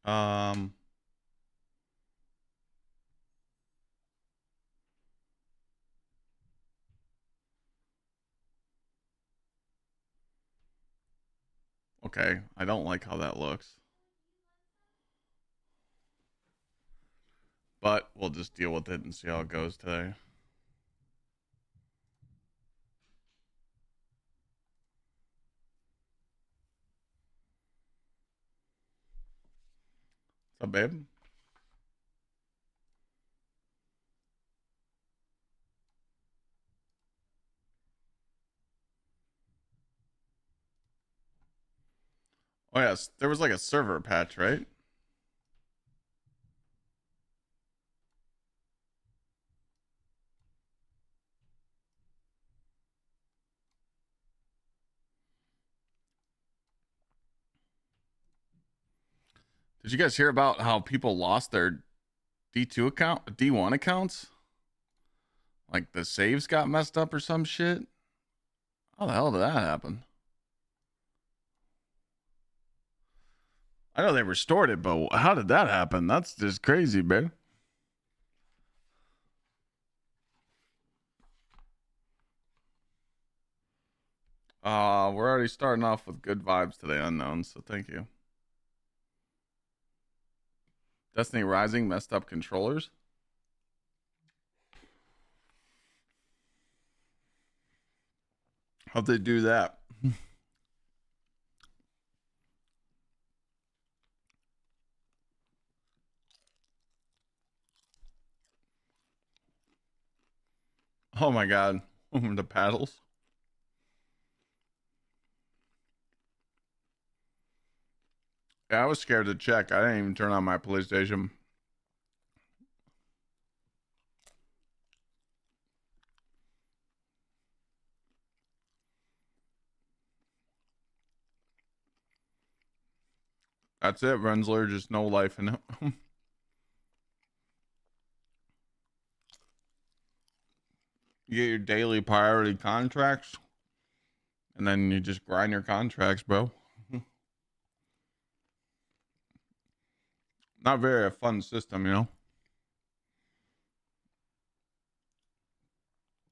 Um, okay, I don't like how that looks, but we'll just deal with it and see how it goes today. What's up, babe? Oh yes, there was like a server patch, right? Did you guys hear about how people lost their D2 account, D1 accounts? Like the saves got messed up or some shit? How the hell did that happen? I know they restored it, but how did that happen? That's just crazy, man. We're already starting off with good vibes today, unknown. So thank you. Destiny Rising messed up controllers. How'd they do that? Oh my god, the paddles. Yeah, I was scared to check. I didn't even turn on my PlayStation. That's it, Rensler. Just no life in it. You get your daily priority contracts, and then you just grind your contracts, bro. Not very a fun system, you know.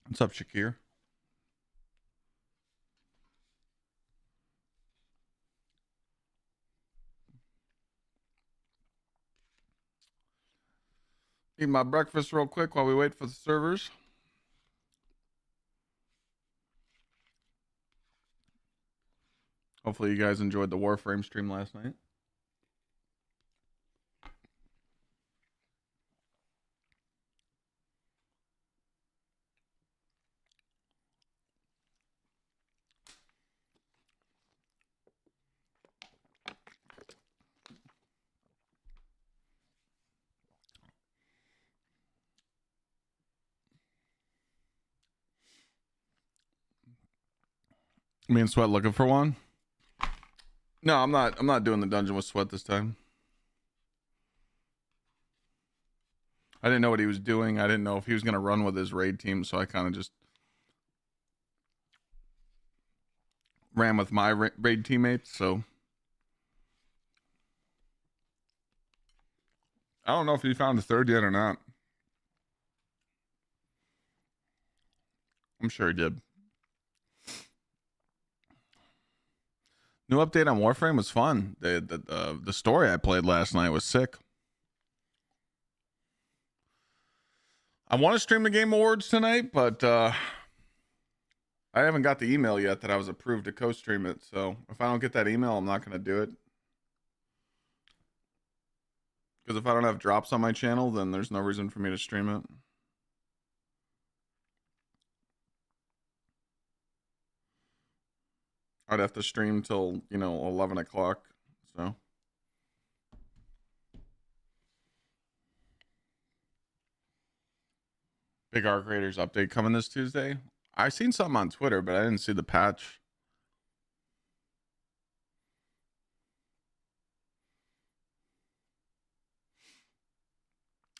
What's up, Shakir? Eat my breakfast real quick while we wait for the servers. Hopefully, you guys enjoyed the Warframe stream last night. Me and Sweat looking for one. No, I'm not. I'm not doing the dungeon with Sweat this time. I didn't know what he was doing. I didn't know if he was going to run with his raid team, so I kind of just ran with my raid teammates. So I don't know if he found the third yet or not. I'm sure he did. New update on Warframe was fun. The story I played last night was sick. I want to stream the Game Awards tonight, but I haven't got the email yet that I was approved to co-stream it. So if I don't get that email, I'm not going to do it. Because if I don't have drops on my channel, then there's no reason for me to stream it. I'd have to stream till, 11 o'clock. So. Big Arc Raiders update coming this Tuesday. I seen something on Twitter, but I didn't see the patch.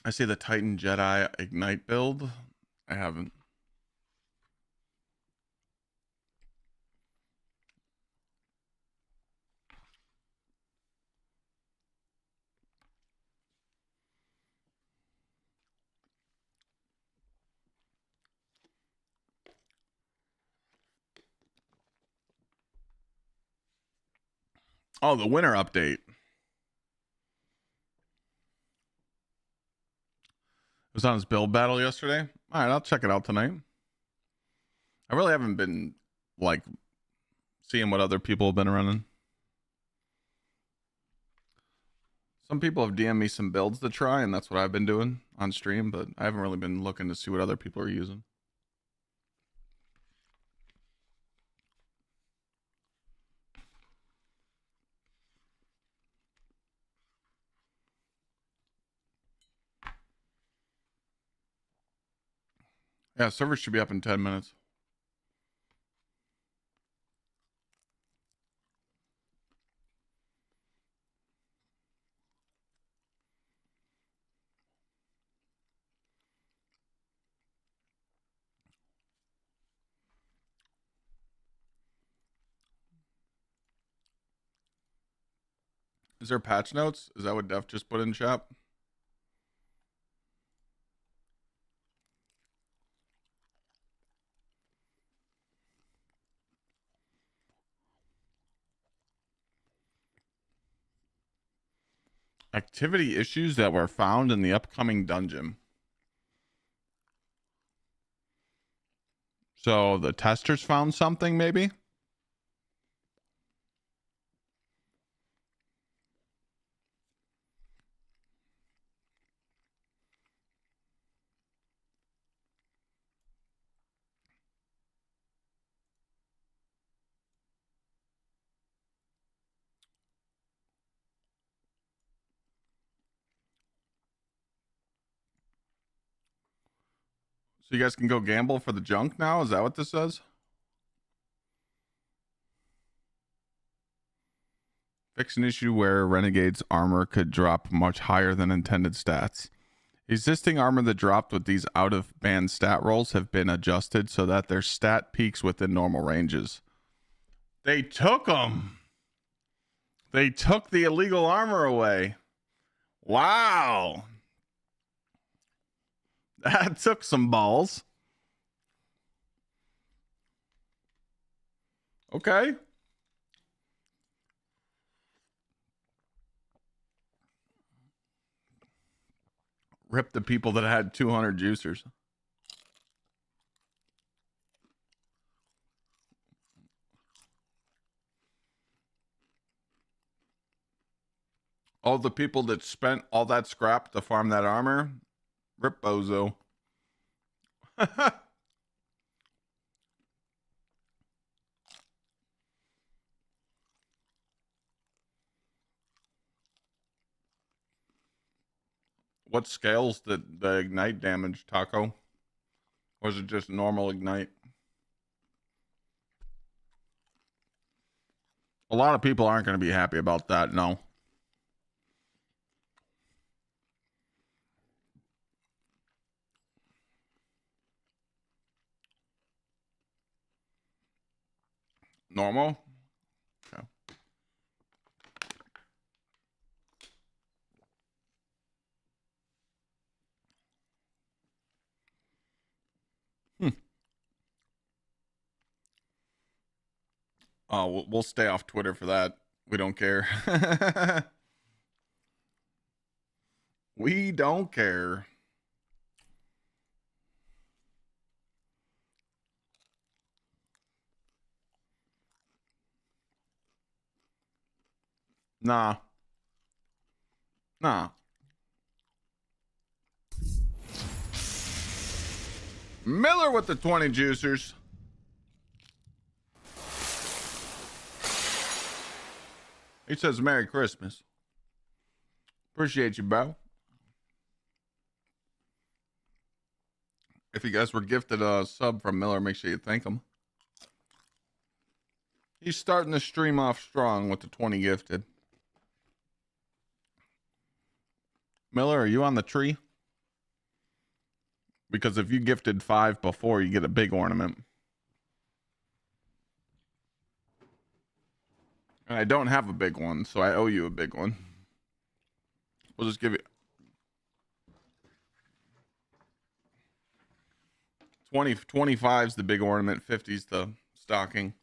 I see the Titan Jedi Ignite build. I haven't. Oh, the winter update. It was on his build battle yesterday. All right, I'll check it out tonight. I really haven't been like seeing what other people have been running. Some people have DM'd me some builds to try, and that's what I've been doing on stream, but I haven't really been looking to see what other people are using. Yeah, servers should be up in 10 minutes. Is there patch notes? Is that what Def just put in chat? Activity issues that were found in the upcoming dungeon. So the testers found something, maybe? So you guys can go gamble for the junk now? Is that what this says? Fix an issue where Renegade's armor could drop much higher than intended stats. Existing armor that dropped with these out-of-band stat rolls have been adjusted so that their stat peaks within normal ranges. They took them. They took the illegal armor away. Wow. That took some balls. Okay. Rip the people that had 200 juicers. All the people that spent all that scrap to farm that armor, rip bozo. What scales did the ignite damage, Taco? Or is it just normal ignite? A lot of people aren't going to be happy about that, no. Normal? Okay. Oh, we'll stay off Twitter for that. We don't care. We don't care. Nah. Miller with the 20 juicers. He says Merry Christmas. Appreciate you, bro. If you guys were gifted a sub from Miller, make sure you thank him. He's starting the stream off strong with the 20 gifted. Miller, are you on the tree? Because if you gifted 5 before, you get a big ornament. And I don't have a big one, so I owe you a big one. We'll just give you 25's the big ornament, 50's the stocking.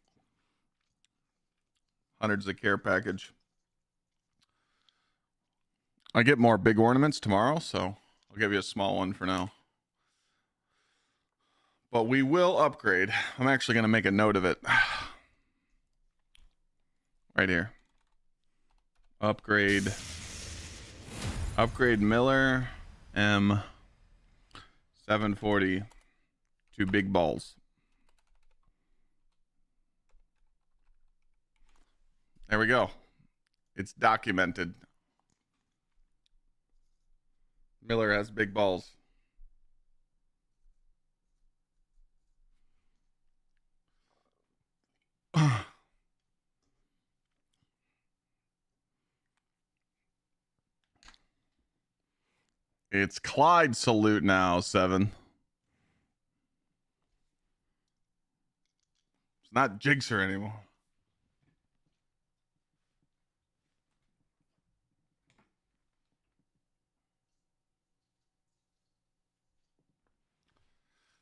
100's the care package. I get more big ornaments tomorrow, so I'll give you a small one for now. But we will upgrade. I'm actually going to make a note of it. Right here. Upgrade Miller M 740 to big balls. There we go. It's documented. Miller has big balls. It's Clyde salute now, 7. It's not Gsxr anymore.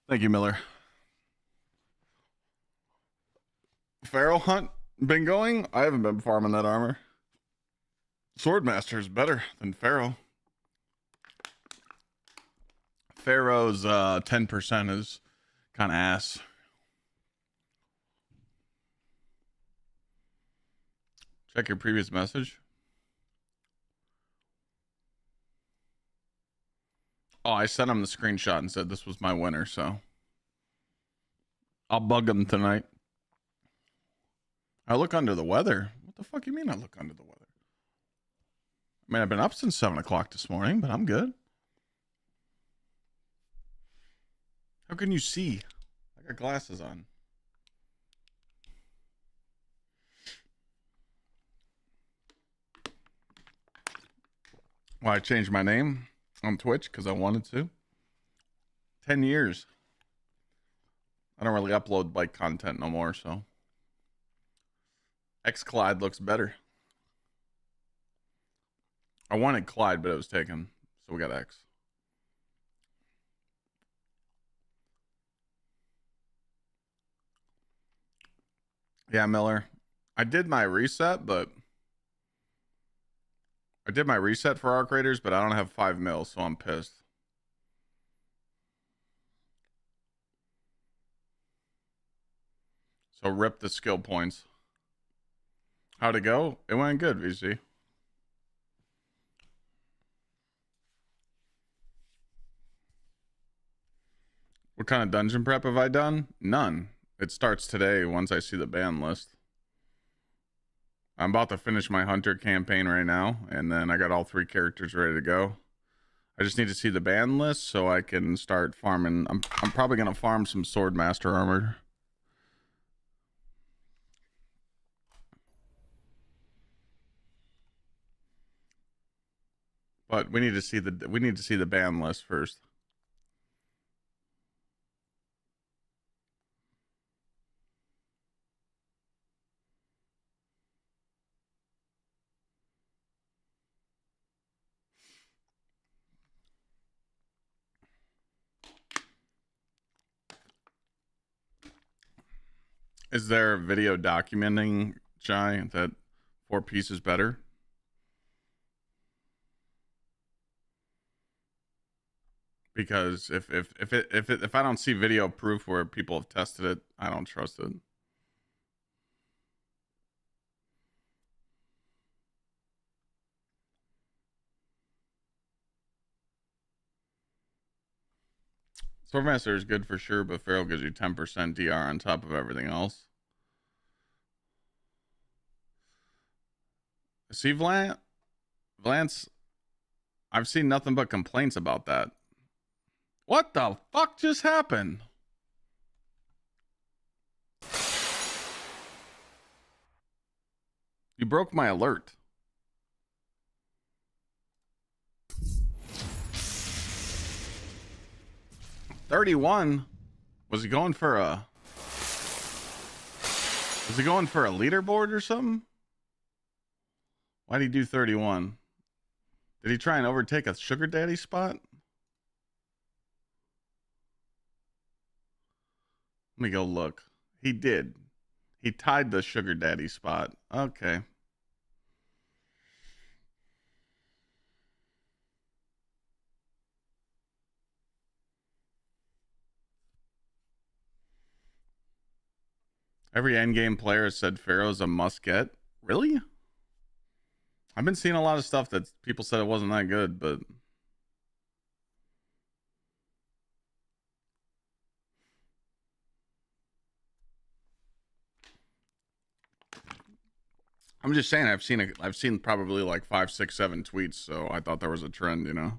Thank you, Miller. Pharaoh hunt been going? I haven't been farming that armor. Swordmaster is better than Pharaoh. Pharaoh's 10% is kind of ass. Check your previous message. Oh, I sent him the screenshot and said this was my winner, so I'll bug him tonight. I look under the weather. What the fuck you mean I look under the weather? I mean, I've been up since 7 o'clock this morning, but I'm good. How can you see? I got glasses on. Well, I changed my name on Twitch because I wanted to. 10 years. I don't really upload bike content no more, so. Gsxrclyde looks better. I wanted Clyde, but it was taken, so we got X. Yeah, Miller. I did my reset, but I did my reset for Arc Raiders, but I don't have 5 mil, so I'm pissed. So rip the skill points. How'd it go? It went good, VC. What kind of dungeon prep have I done? None. It starts today once I see the ban list. I'm about to finish my Hunter campaign right now, and then I got all 3 characters ready to go. I just need to see the ban list so I can start farming. I'm probably going to farm some Swordmaster armor. But we need to see the ban list first. Is there a video documenting, Jai, that 4-piece is better? Because if I don't see video proof where people have tested it, I don't trust it. Swordmaster is good for sure, but Pharaoh gives you 10% DR on top of everything else. See, Vlance, I've seen nothing but complaints about that. What the fuck just happened? You broke my alert. $31? Was he going for a leaderboard or something? Why'd he do 31? Did he try and overtake a sugar daddy spot? Let me go look. He did. He tied the sugar daddy spot. Okay. Every endgame player has said Pharaoh's a must get. Really? I've been seeing a lot of stuff that people said it wasn't that good, but I'm just saying I've seen probably like 5, 6, 7 tweets, so I thought there was a trend, you know.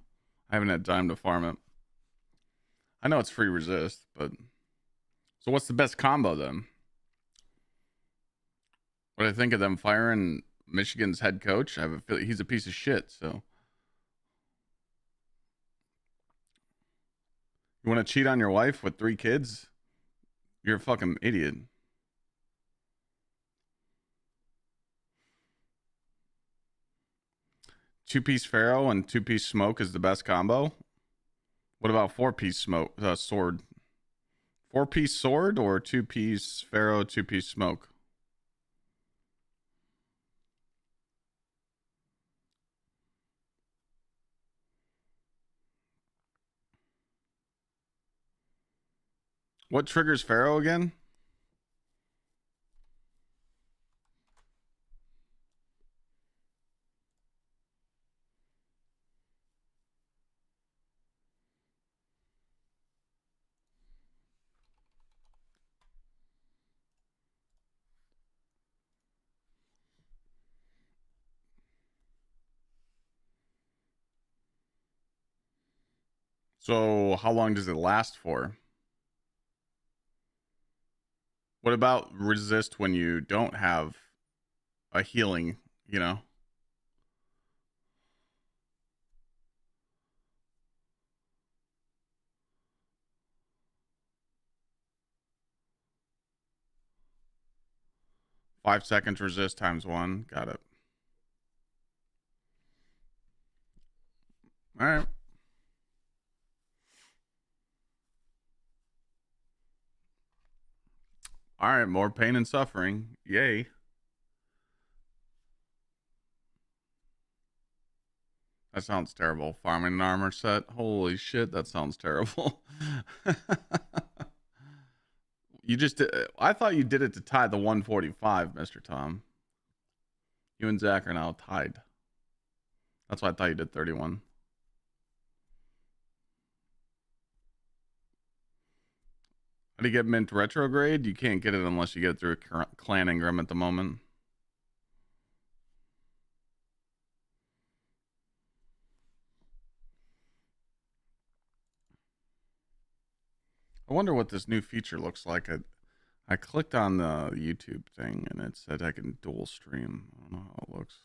I haven't had time to farm it. I know it's free resist, but so what's the best combo then? What do I think of them firing Michigan's head coach? I have a feeling he's a piece of shit, so you want to cheat on your wife with 3 kids? You're a fucking idiot. Two-piece Pharaoh and two-piece Smoke is the best combo. What about four-piece Smoke sword? Four-piece sword or two-piece Pharaoh, two-piece Smoke? What triggers Pharaoh again? So how long does it last for? What about resist when you don't have a healing, you know? Five seconds resist times 1. Got it. All right. All right. More pain and suffering. Yay. That sounds terrible. Farming an armor set. Holy shit. That sounds terrible. You just did, I thought you did it to tie the 145, Mr. Tom. You and Zach are now tied. That's why I thought you did 31. How do you get mint retrograde? You can't get it unless you get it through a clan engram at the moment. I wonder what this new feature looks like. I clicked on the YouTube thing and it said I can dual stream. I don't know how it looks.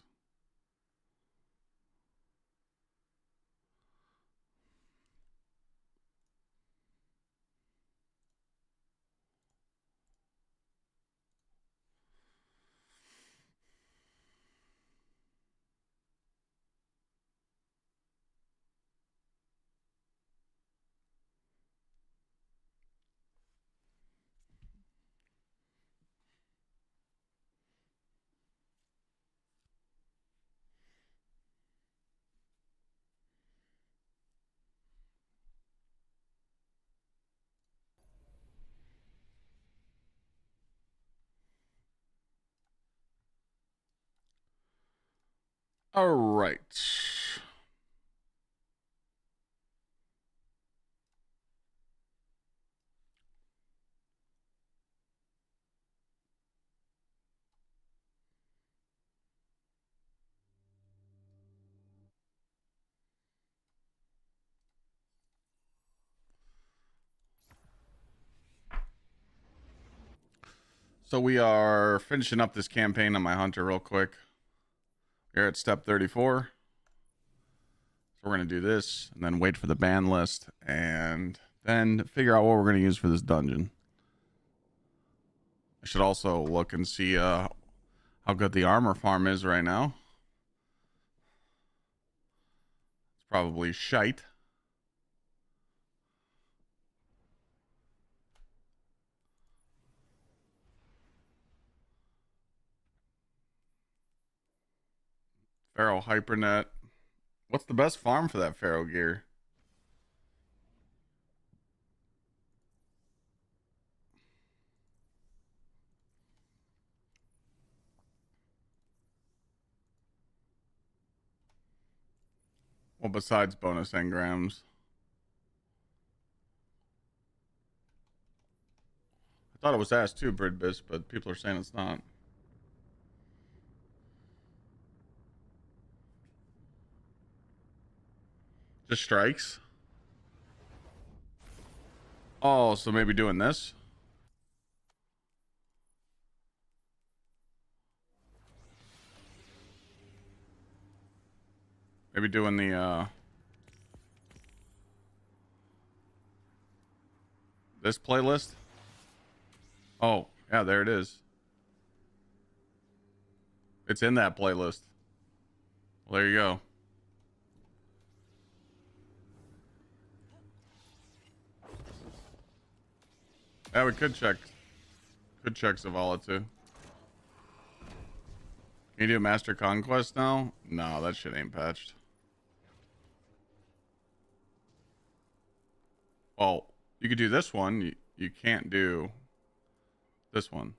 All right. So we are finishing up this campaign on my hunter real quick. We're at step 34. So we're going to do this and then wait for the ban list and then figure out what we're going to use for this dungeon. I should also look and see how good the armor farm is right now. It's probably shite. Pharaoh Hypernet. What's the best farm for that Pharaoh gear? Well, besides bonus engrams. I thought it was ass too, Bridbis, but people are saying it's not. Just strikes? Oh, so maybe doing this? Maybe doing the, this playlist? Oh, yeah, there it is. It's in that playlist. Well, there you go. Yeah, we could check. Could check Zavala too. Can you do Master Conquest now? No, that shit ain't patched. Well, you could do this one. You can't do this one.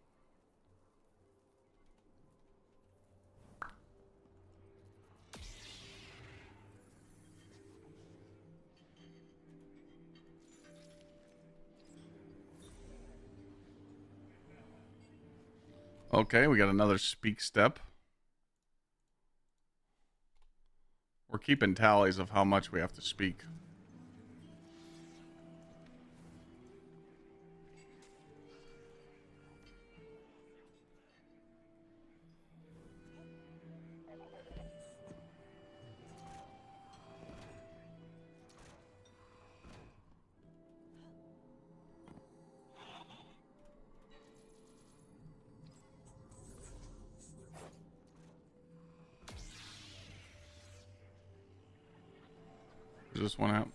Okay, we got another speak step. We're keeping tallies of how much we have to speak. Is this one out?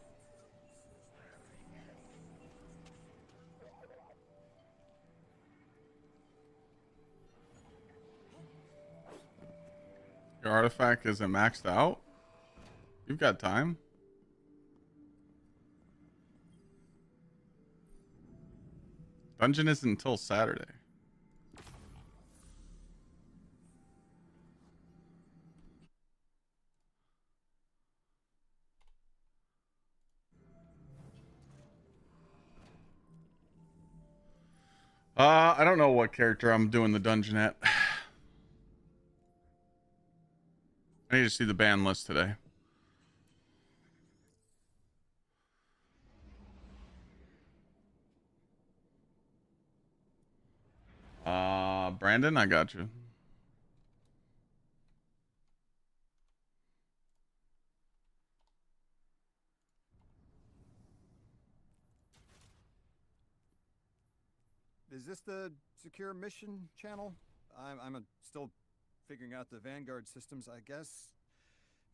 Your artifact isn't maxed out? You've got time. Dungeon isn't until Saturday. I don't know what character I'm doing the dungeon at. I need to see the ban list today. Brandon, I got you. Is this the secure mission channel? I'm still figuring out the Vanguard systems, I guess.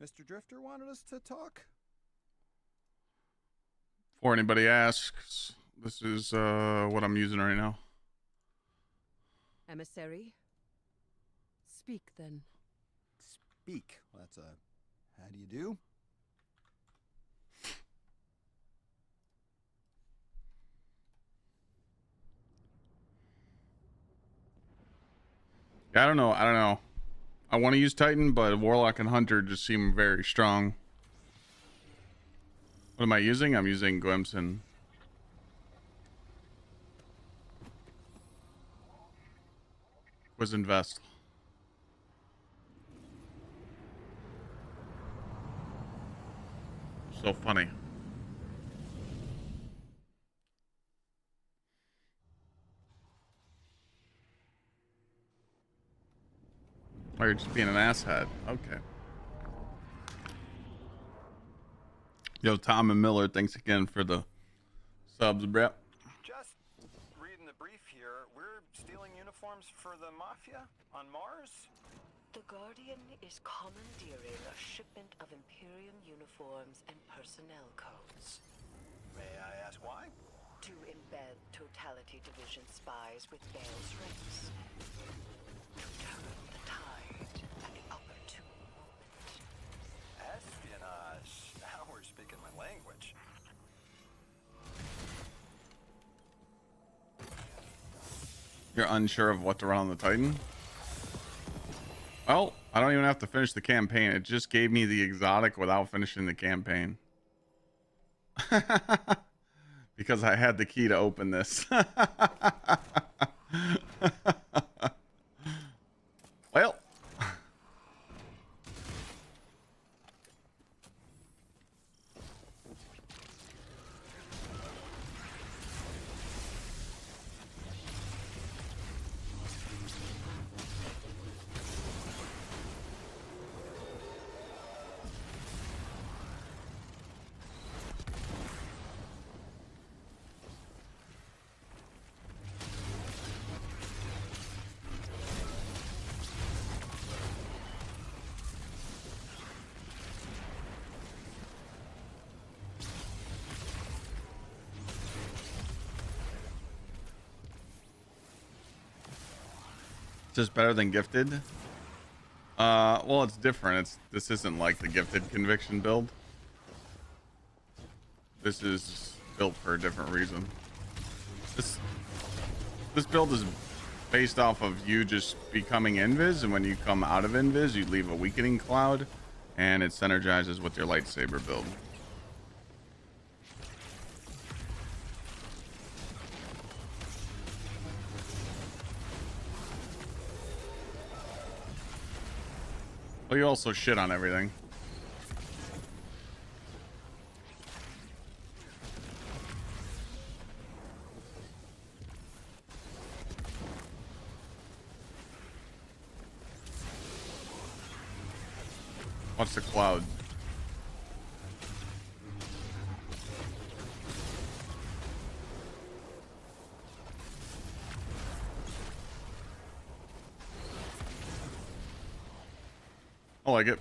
Mr. Drifter wanted us to talk? Before anybody asks, this is what I'm using right now. Emissary? Speak, then. Speak. Well, that's how do you do? Yeah, I don't know. I want to use Titan, but Warlock and Hunter just seem very strong. What am I using? I'm using Gwemson. Quizinvest. So funny. Oh, you're just being an asshat. Okay. Yo, Tom and Miller, thanks again for the subs, bro. Just reading the brief here. We're stealing uniforms for the Mafia on Mars? The Guardian is commandeering a shipment of Imperium uniforms and personnel codes. May I ask why? To embed Totality Division spies with Bale's ranks. To turn the tide at the opportune moment. Espionage. Now we're speaking my language. You're unsure of what to run on the Titan? Well, I don't even have to finish the campaign. It just gave me the exotic without finishing the campaign. Because I had the key to open this. Well. Just better than gifted. Well, it's different. This isn't like the gifted conviction build. This is built for a different reason. This build is based off of you just becoming invis, and when you come out of invis, you leave a weakening cloud, and it synergizes with your lightsaber build. Well, you also shit on everything. What's the cloud? I like it.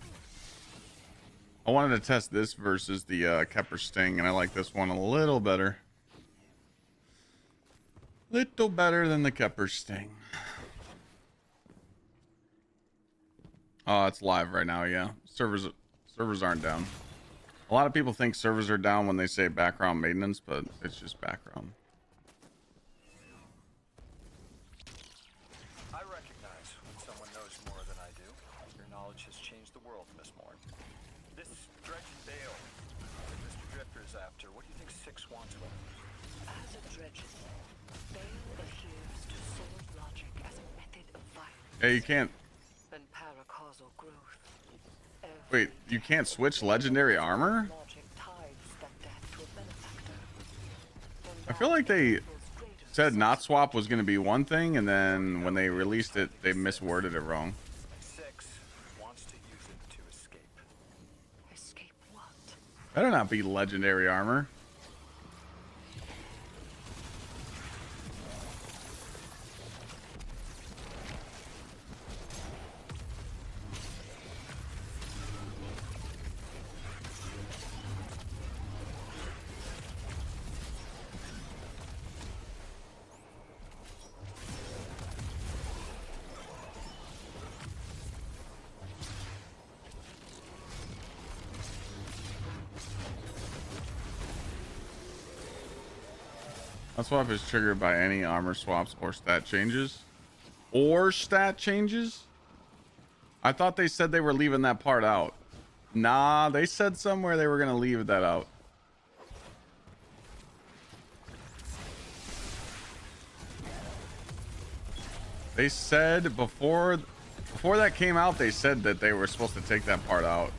I wanted to test this versus the Kepler Sting, and I like this one a little better. Little better than the Kepler Sting. Oh, it's live right now, yeah. Servers aren't down. A lot of people think servers are down when they say background maintenance, but it's just background. I recognize when someone knows more than I do. Your knowledge has changed the world, Miss Morn. This dredged Bale that Mr. Drifter is after, what do you think Six wants with him? As a dredgen, Bale adheres to sword logic as a method of violence Yeah, you can't. and paracausal growth. Wait, you can't switch legendary armor? Logic ties that death to a benefactor. I feel like they said not swap was going to be one thing, and then when they released it, they misworded it wrong. Six wants to use it to escape. Escape what? Better not be legendary armor. That swap is triggered by any armor swaps or stat changes. Or stat changes? I thought they said they were leaving that part out. Nah, they said somewhere they were going to leave that out. They said before that came out, they said that they were supposed to take that part out.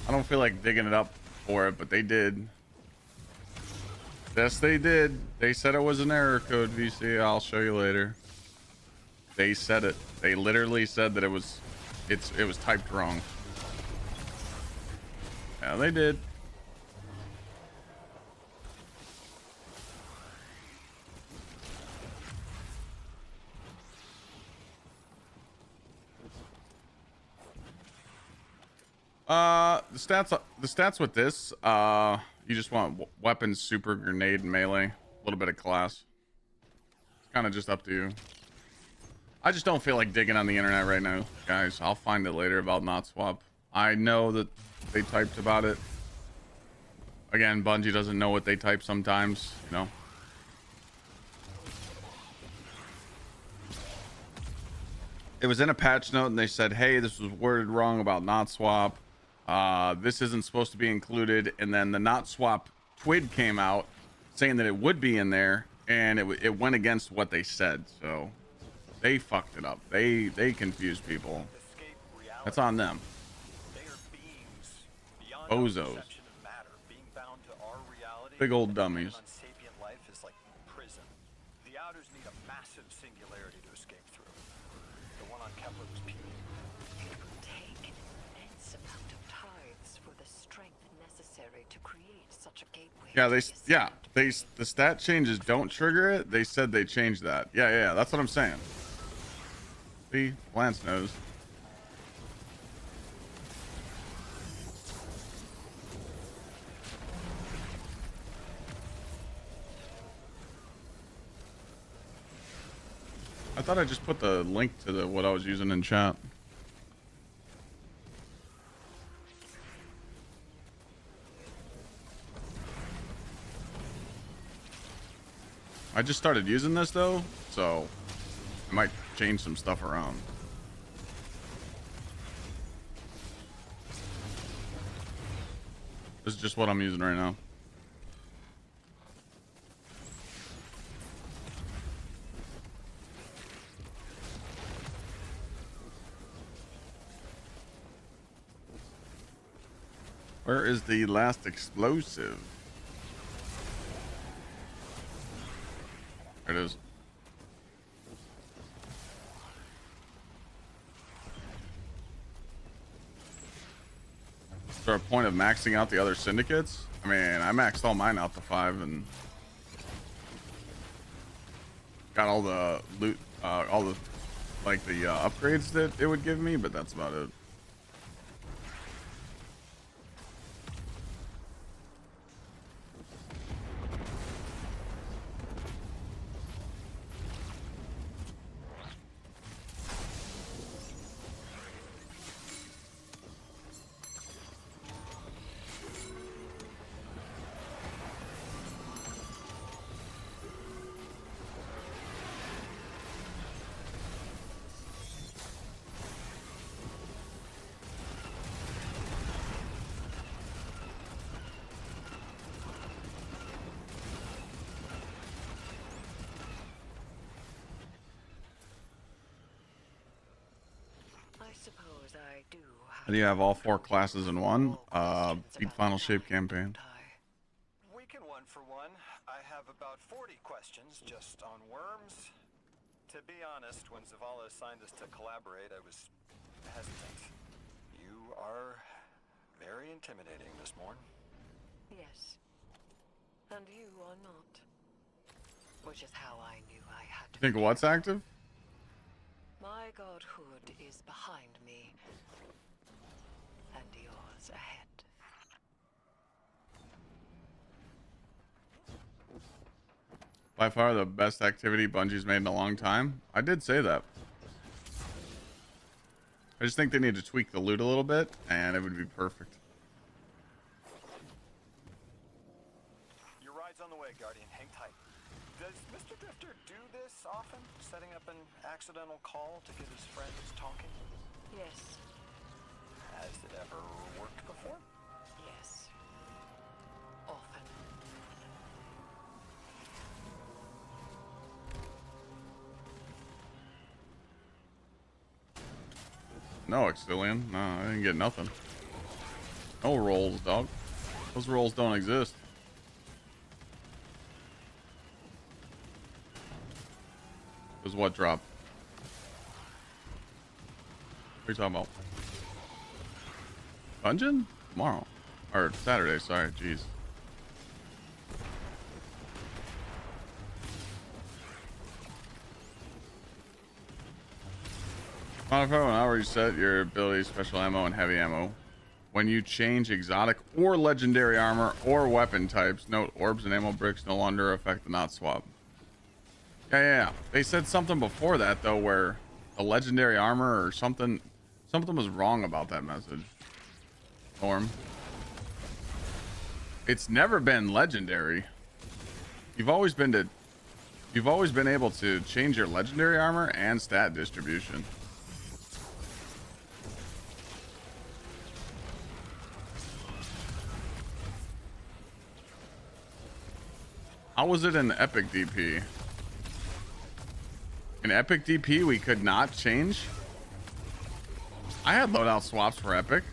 I don't feel like digging it up for it, but they did. Yes, they did. They said it was an error code, VC. I'll show you later. They said it. They literally said that it was typed wrong. Yeah, they did. The stats with this, you just want weapons, super, grenade, and melee. A little bit of class. It's kind of just up to you. I just don't feel like digging on the internet right now, guys. I'll find it later about not swap. I know that they typed about it. Again, Bungie doesn't know what they type sometimes, you know. it was in a patch note and they said, hey, this was worded wrong about not swap. This isn't supposed to be included. And then the not swap twid came out saying that it would be in there, and it went against what they said. So they fucked it up. They confused people. Escape reality. That's on them. They are beings beyond Bozos. our perception of matter. Being bound to our reality. Big old and dummies. on sapient life is like prison. The outers need a massive singularity to escape through. The one on Kepler was puny. It will take an immense amount of tides for the strength necessary to create such a gateway. Yeah, to the ascendant the stat changes don't trigger it. They said they changed that. Yeah, that's what I'm saying. See, Lance knows. I thought I just put the link to what I was using in chat. I just started using this though, so I might change some stuff around. This is just what I'm using right now. Where is the last explosive? There it is. Is there a point of maxing out the other syndicates? I mean, I maxed all mine out to 5 and got all the loot, all the like the upgrades that it would give me, but that's about it. Suppose I do. How do you have all 4 classes in one? Beat Final Shape campaign. We can one for one. I have about 40 questions just on worms. To be honest, when Zavala assigned us to collaborate, I was hesitant. You are very intimidating, Miss Morn. Yes. And you are not. Which is how I knew I had to. Think what's active? My godhood is behind me, and yours ahead. By far the best activity Bungie's made in a long time. I did say that. I just think they need to tweak the loot a little bit, and it would be perfect. Your ride's on the way, Guardian. Hang tight. Does Mr. Drifter do this often? Setting up an accidental call to get his friends talking? Yes. Has it ever worked before? Yes. Often. No, Exilian. No, I didn't get nothing. No rolls, dog. Those rolls don't exist. Is what drop? What are you talking about? Dungeon? Tomorrow. Or Saturday, sorry, jeez. Modify when I reset your ability, special ammo, and heavy ammo. When you change exotic or legendary armor or weapon types, note orbs and ammo bricks no longer affect the not swap. Yeah. They said something before that though, where a legendary armor or something was wrong about that message. Norm. It's never been legendary. You've always been able to change your legendary armor and stat distribution. How was it in Epic DP? In Epic DP, we could not change. I had loadout swaps for Epic.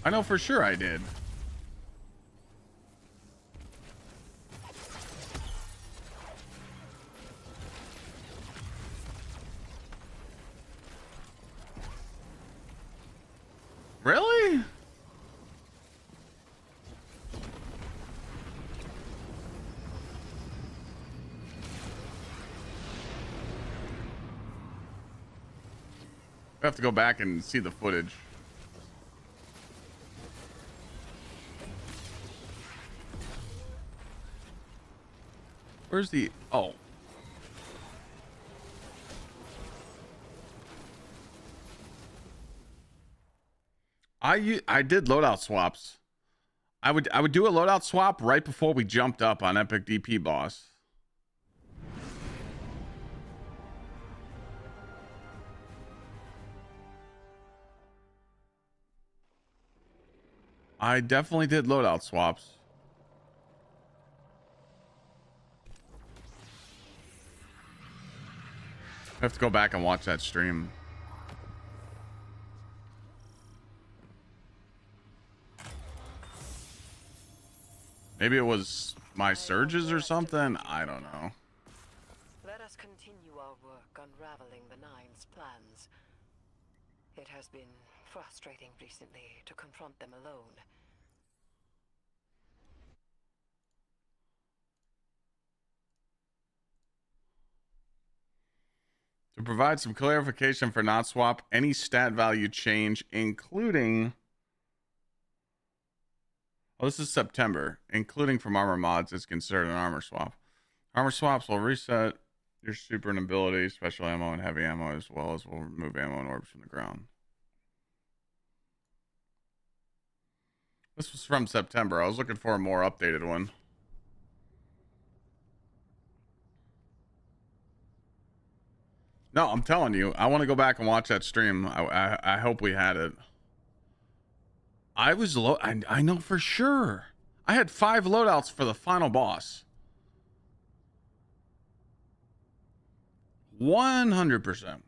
I know for sure I did. Really? I have to go back and see the footage. Where's the... Oh. I did loadout swaps. I would do a loadout swap right before we jumped up on Epic DP boss. I definitely did loadout swaps. I have to go back and watch that stream. Maybe it was my surges or something. I don't know. Let us continue our work unraveling the Nine's plans. It has been frustrating recently to confront them alone. To provide some clarification for not swap, any stat value change, including... Oh, this is September. Including from armor mods is considered an armor swap. Armor swaps will reset your super and ability, special ammo, and heavy ammo, as well as will remove ammo and orbs from the ground. This was from September. I was looking for a more updated one. No, I'm telling you, I want to go back and watch that stream. I hope we had it. I was low. I know for sure. I had 5 loadouts for the final boss. 100%.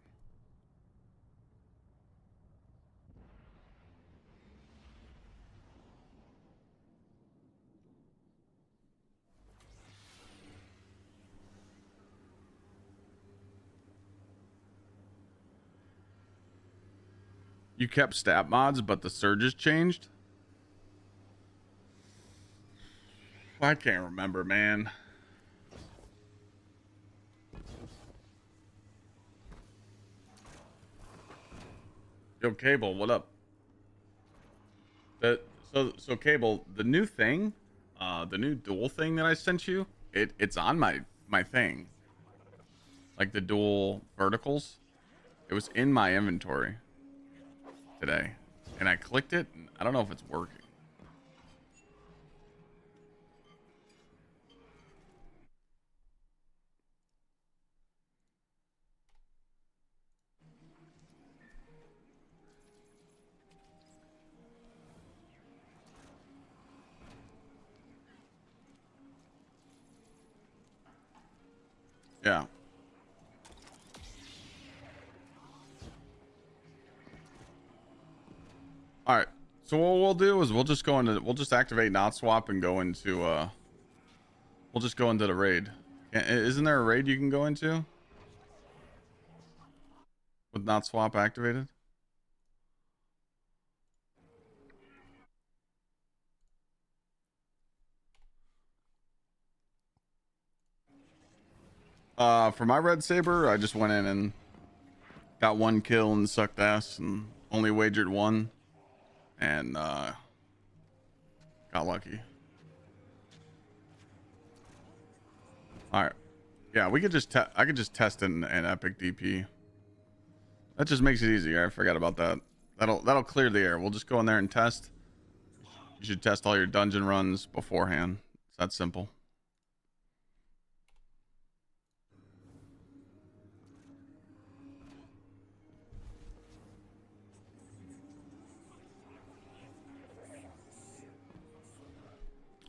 You kept stat mods, but the surges changed? I can't remember, man. Yo, Cable, what up? So Cable, the new thing, the new dual thing that I sent you, it's on my thing. Like the dual verticals. It was in my inventory today. And I clicked it, and I don't know if it's working. Yeah. All right. So what we'll do is we'll just activate not swap and go into we'll just go into the raid. Isn't there a raid you can go into with not swap activated? For my red saber, I just went in and got 1 kill and sucked ass and only wagered 1 and got lucky. All right. Yeah, we could just I could just test an epic DP. That just makes it easier. I forgot about that. That'll clear the air. We'll just go in there and test. You should test all your dungeon runs beforehand. It's that simple.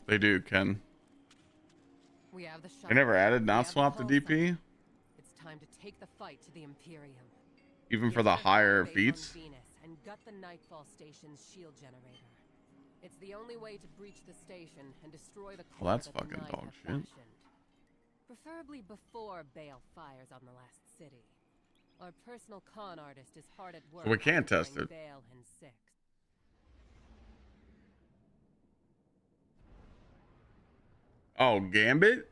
They do, Ken. We have the They never added not We have the swap to pulse DP, It's time to take the fight to the Imperium. even Get for the to higher base on feats. Venus and gut the Nightfall Station's shield generator. It's the only way to breach the station and destroy the core Well, that's that the fucking Nine dog have shit. fashioned. Preferably before Bale fires on the last city. Our personal con artist is hard at work. we can't test monitoring it. Bale and Six. Oh, Gambit?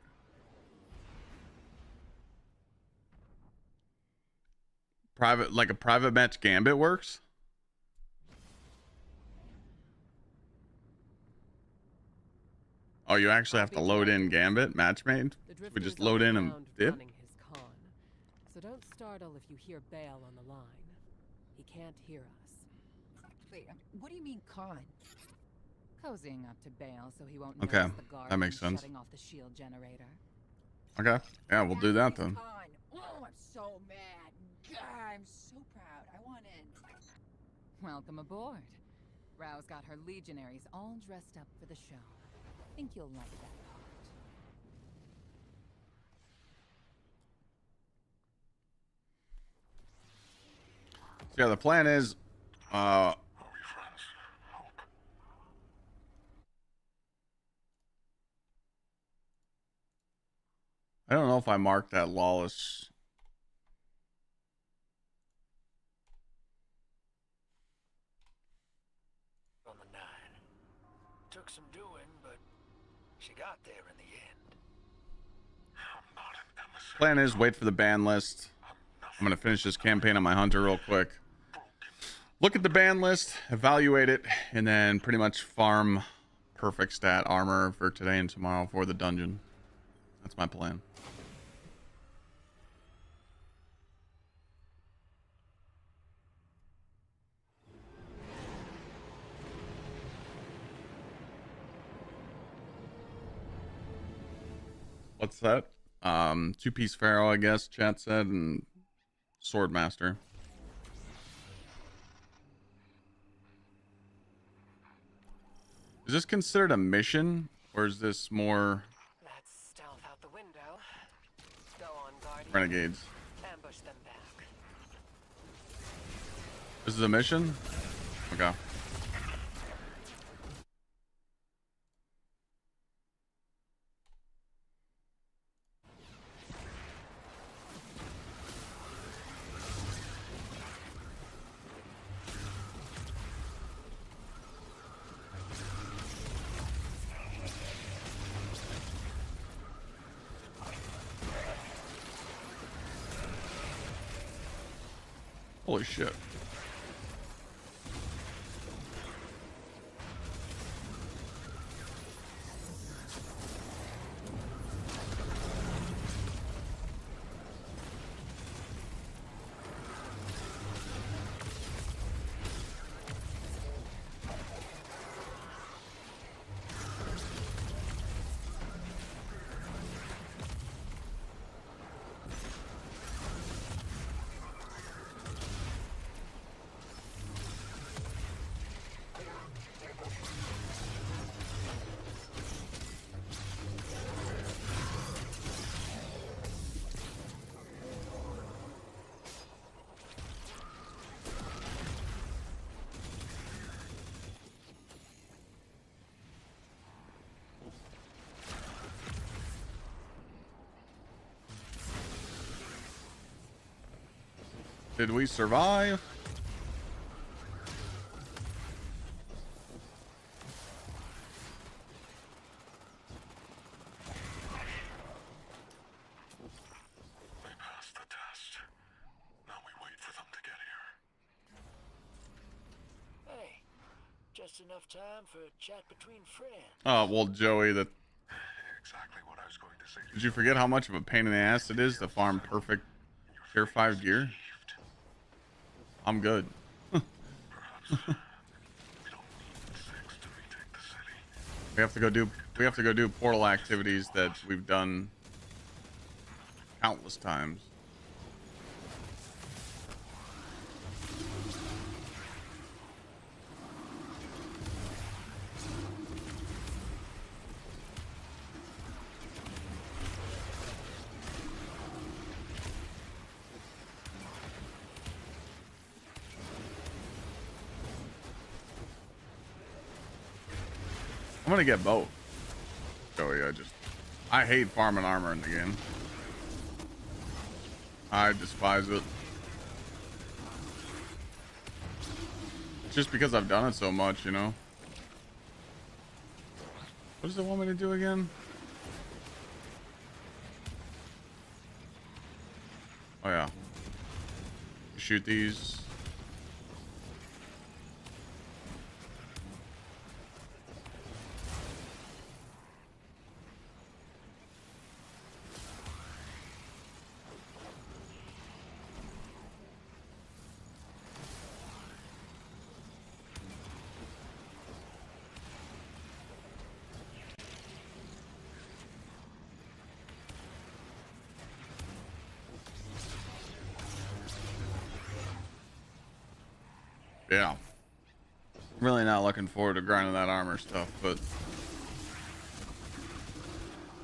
Private, like a private match Gambit works? Oh, you actually have to load in Gambit, match made? The We Drifter's just on load the in and ground dip? running his con. So don't startle if you hear Bale on the line. He can't hear us. Wait, what do you mean con? Cozying up to Bale so he won't Okay, notice the guard that makes from sense. shutting off the shield generator. Okay, yeah, we'll do that then. Con. Oh, I'm so mad. God, I'm so proud. I want in. Welcome aboard. Rao's got her legionaries all dressed up for the show. Think you'll like that part. So yeah, the plan is, I don't know if I marked that lawless. On the 9. Took some doing, but she got there in the end. Plan is wait for the ban list. I'm gonna finish this campaign on my hunter real quick. Look at the ban list, evaluate it, and then pretty much farm perfect stat armor for today and tomorrow for the dungeon. That's my plan. What's that? Two-piece pharaoh, I guess, chat said, and sword master. Is this considered a mission, or is this more Let's stealth out the window. Go on, Guardian. renegades? Ambush them back. This is a mission? Okay. Holy shit. Did we survive? They passed the test. Now we wait for them to get here. Hey, just enough time for a chat between friends. Oh, well, Joey, that Exactly what I was going to say. did you forget how much of a pain in the ass it is to farm perfect tier 5 gear? I'm good. Perhaps we don't need 6 to retake the city. We have to go do portal activities that we've done countless times. I'm gonna get both. Joey, I hate farming armor in the game. I despise it. It's just because I've done it so much, you know. What does it want me to do again? Oh yeah. Shoot these. Yeah. Really not looking forward to grinding that armor stuff, but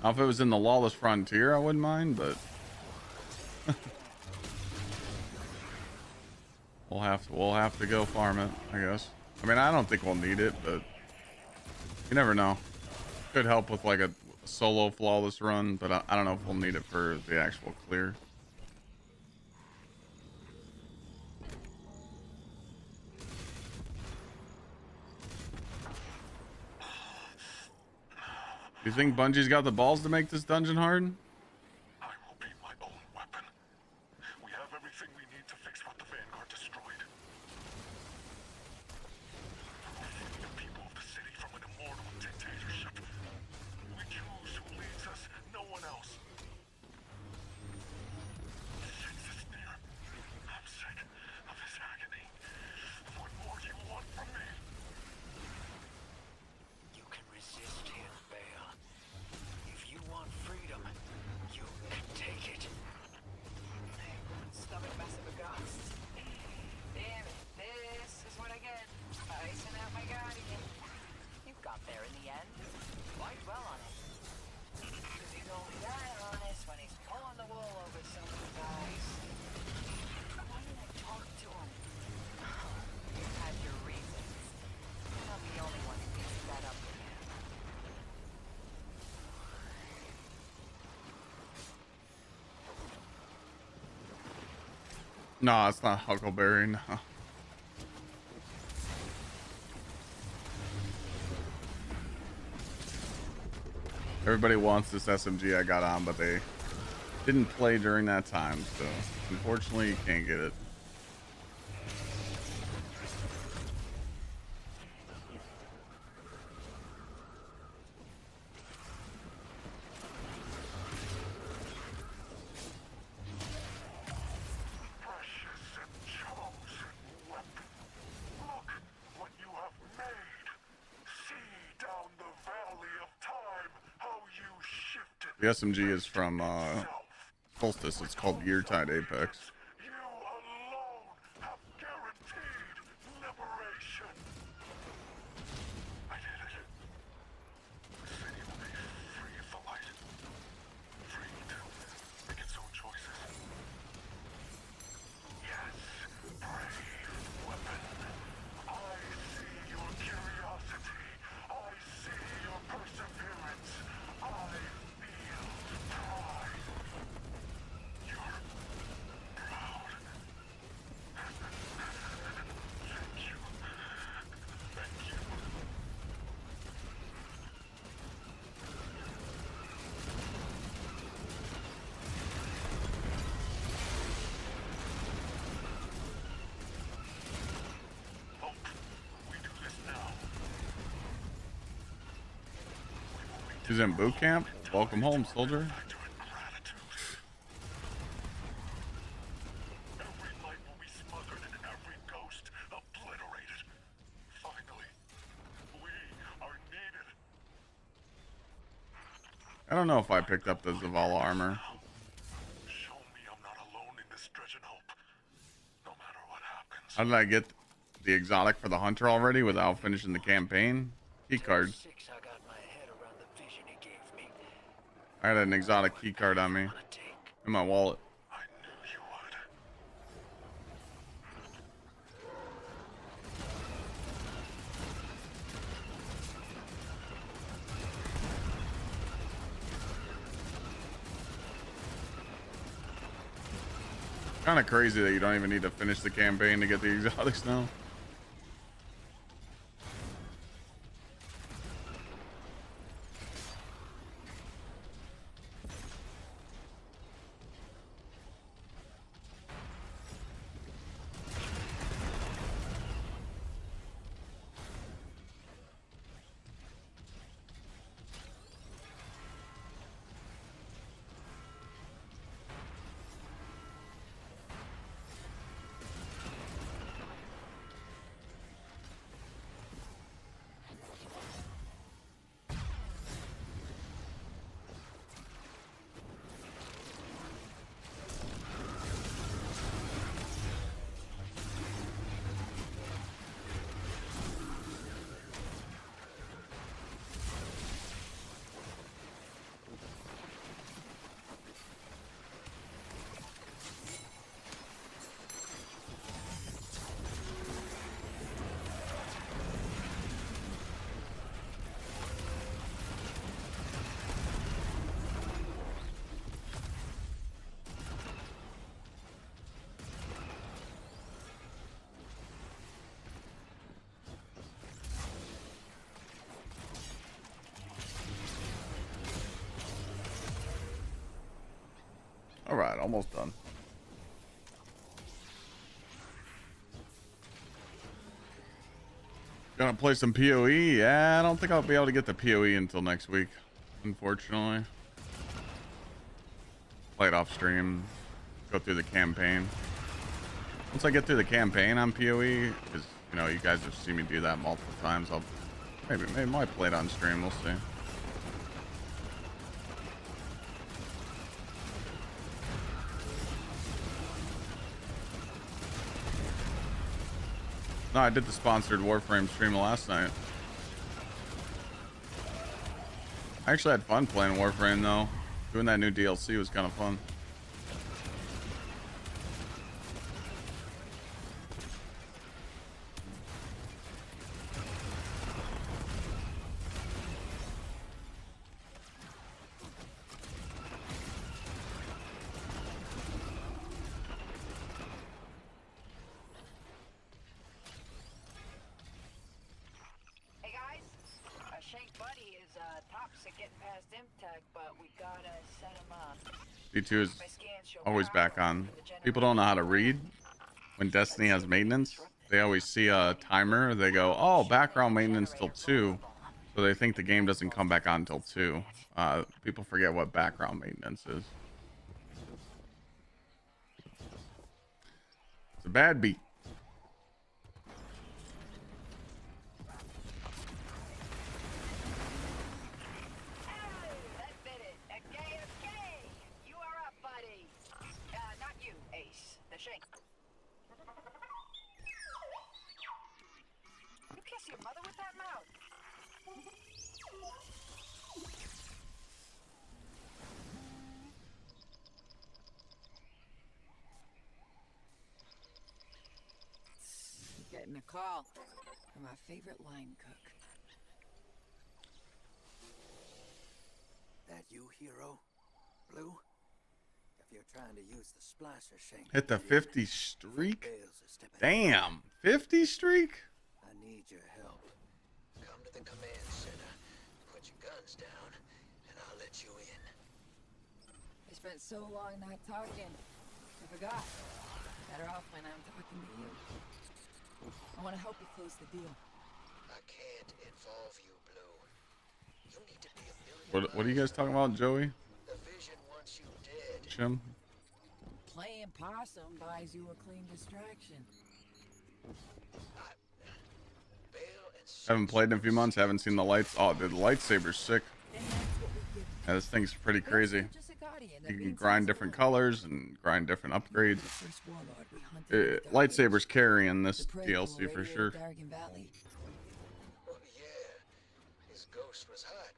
now if it was in the Lawless Frontier, I wouldn't mind, but we'll have to go farm it, I guess. I mean, I don't think we'll need it, but you never know. Could help with like a solo flawless run, but I don't know if we'll need it for the actual clear. You think Bungie's got the balls to make this dungeon hard? I will be my own weapon. We have everything we need to fix what the Vanguard destroyed. We will free the people of the city from an immortal dictatorship. We choose who leads us, no one else. Since it's near, I'm sick of this agony. What more do you want from me? You can resist him, Bale. If you want freedom, you can take it. Stomach massive a ghost. Damn it, this is what I get. Icing out my guardian. You got there in the end. Why dwell on it? Cause he's only that honest when he's pulling the wool over someone's eyes. Why did I talk to him? You had your reasons. You're not the only one who thinks that up with him. No, it's not Huckleberry, no. Everybody wants this SMG I got on, but they didn't play during that time, so unfortunately you can't get it. Precious and chosen weapon. Look what you have made. See down the valley of time how you shifted. The SMG is from Solstice. It's called Yeartide Apex. You alone have guaranteed liberation. I did it. The city will be free of the light. Free to make its own choices. Yes, brave weapon. I see your curiosity. I see your perseverance. I feel pride. You're proud. Thank you. Thank you. Hope we do this now. He's in boot camp. Welcome home, soldier. Factor in gratitude. Every light will be smothered and every ghost obliterated. Finally, we are needed. I don't know if I picked up the Zavala armor. Show me I'm not alone in this dredging hope. No matter what happens. How did I get the exotic for the hunter already without finishing the campaign? Key card. Six, I got my head around the vision he gave me. I had an exotic key card on me Wanna take? in my wallet. I knew you would. Kind of crazy that you don't even need to finish the campaign to get the exotics now. All right, almost done. Gonna play some PoE? Yeah, I don't think I'll be able to get the PoE until next week, unfortunately. Play it off stream, go through the campaign. Once I get through the campaign on PoE, because you know you guys have seen me do that multiple times, I'll maybe might play it on stream. We'll see. No, I did the sponsored Warframe stream last night. I actually had fun playing Warframe though. Doing that new DLC was kind of fun. Hey guys, Shank Buddy is toxic getting past MTech, but we gotta set him up. D2 is My scans show always back power on. for the People don't know how to read. When Destiny has maintenance, they always see a timer. They go, oh, background maintenance till 2. So they think the game doesn't come back on till 2. People forget what background maintenance is. It's a bad beat. That did it. Okay. You are up, buddy. Not you, Ace. The Shank. You kiss your mother with that mouth. Getting a call from our favorite line cook. That you, hero? Blue? If you're trying to use the splasher shank... Hit the 50 streak? Bales are stepping Damn, 50 streak? I need your help. Come to the command center, put your guns down, and I'll let you in. I spent so long not talking. I forgot. Better off when I'm talking to you. I want to help you close the deal. I can't involve you, Blue. You need to be a million What are you guys talking about, Joey? The vision wants you dead. Chim? Playing possum buys you a clean distraction. Bale and Haven't played in a few months. Haven't seen the lights. Oh, the lightsaber's sick. And that's what we give Yeah, this thing's pretty crazy. you. You can grind different colors and grind different upgrades. First warlord we hunted in the Dark Lightsaber's Ages. carrying this The prey DLC will for radiate sure. Dargan Valley. Oh, yeah. His ghost was hot.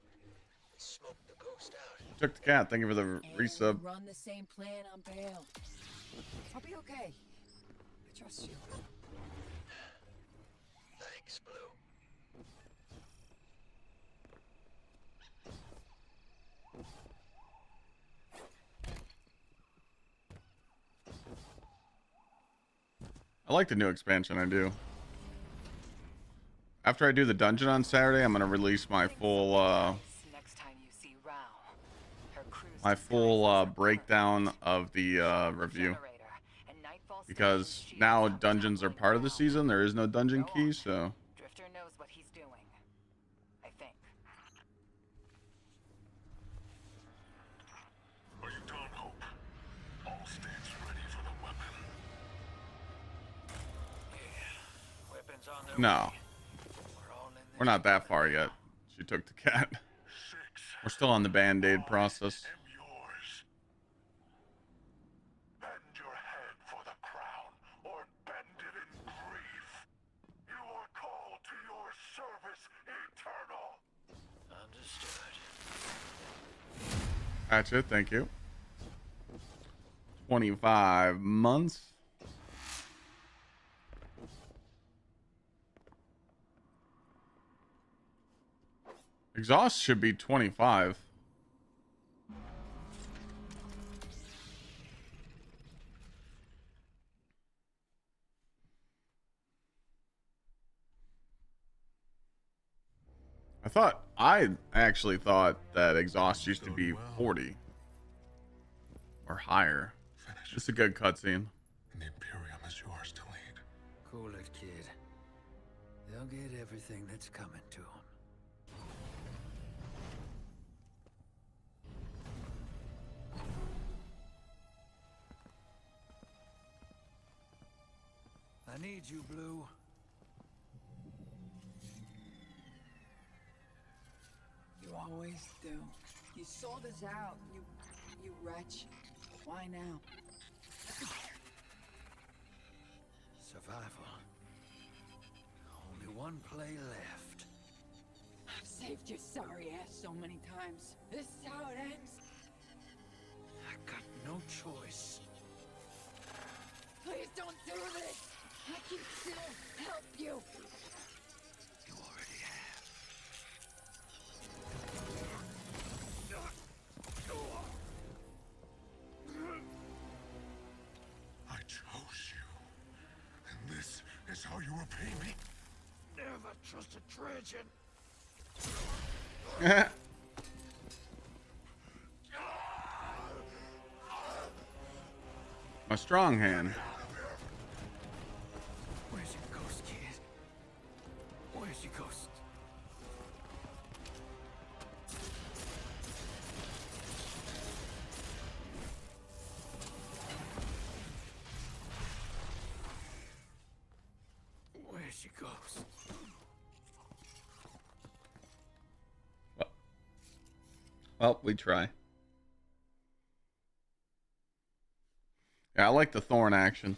We smoked the ghost out. Took the cat. Thank you for the And resub. we run the same plan on Bale. I'll be okay. I trust you. Thanks, Blue. I like the new expansion. I do. After I do the dungeon on Saturday, I'm gonna release my full Next time you see Rao, her crew's my full disguises are breakdown of the review, because now dungeons are part of the season. There is no dungeon key, so Drifter knows what he's doing. I think. Are you done, Hope? All stands ready for the weapon. Yeah. Weapons on their no, way. We're all in this we're not that far together yet. She took the cat. Six. We're still on the band-aid process. Am yours. Bend your head for the crown, or bend it in grief. You are called to your service eternal. Understood. Gotcha, thank you. 25 months. Exhaust should be 25. I actually thought that exhaust used to be 40 or higher. Finish. It's a good cutscene. The Imperium is yours to lead. Cool it, kid. They'll get everything that's coming to them. I need you, Blue. You always do. You sold us out, you wretch. Why now? Survival. Only one play left. I've saved your sorry ass so many times. This is how it ends. I got no choice. Please don't do this. I can still help you. You already have. I chose you. And this is how you repay me? Never trust a Trajan. My strong hand. Where's your ghost, kid? Where's your ghost? Where's your ghost? Well, we try. Yeah, I like the thorn action.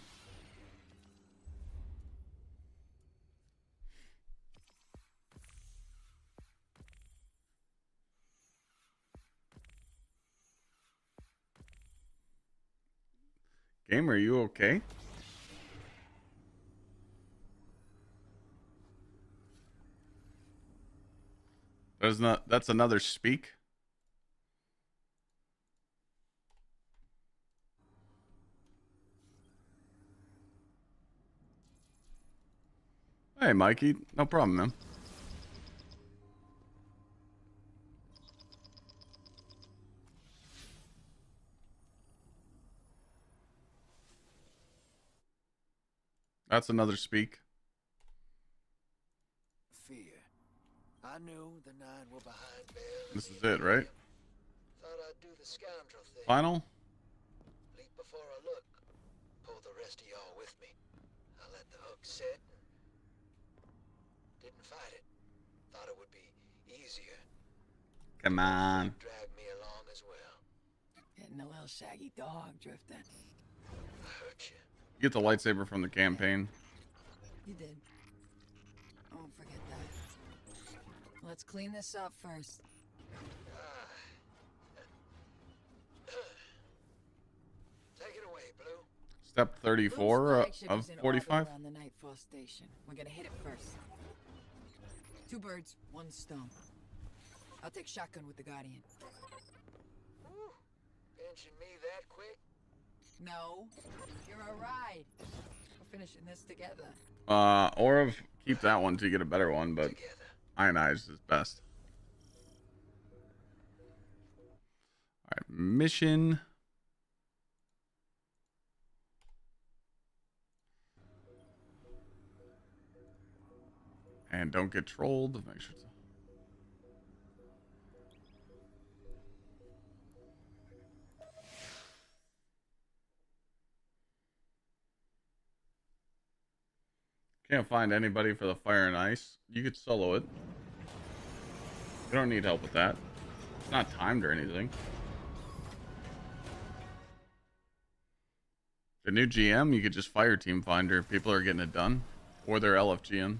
Game, are you okay? That's another speak. Hey, Mikey. No problem, man. That's another speak. Fear. I knew the nine were behind Bell. This is it, right? Thought I'd do the scoundrel thing. Final? Leap before I look. Pull the rest of y'all with me. I let the hook set and didn't fight it. Thought it would be easier. Come on. Drag me along as well. Getting a little shaggy dog, Drifter. I hurt you. You get the lightsaber from the campaign. You did. I won't forget that. Let's clean this up first. Take it away, Blue. Step 34 Blue's flagship of is in 45. orbit around the Nightfall station. We're gonna hit it first. 2 birds, 1 stone. I'll take shotgun with the Guardian. Woo. Benching me that quick? No, you're a ride. finishing this together. Or keep that one to get a better one, but Together. ionized is best. All right, mission. And don't get trolled. Make sure it's... Can't find anybody for the fire and ice. You could solo it. You don't need help with that. It's not timed or anything. The new GM, you could just fire team finder. People are getting it done. Or their LFGM.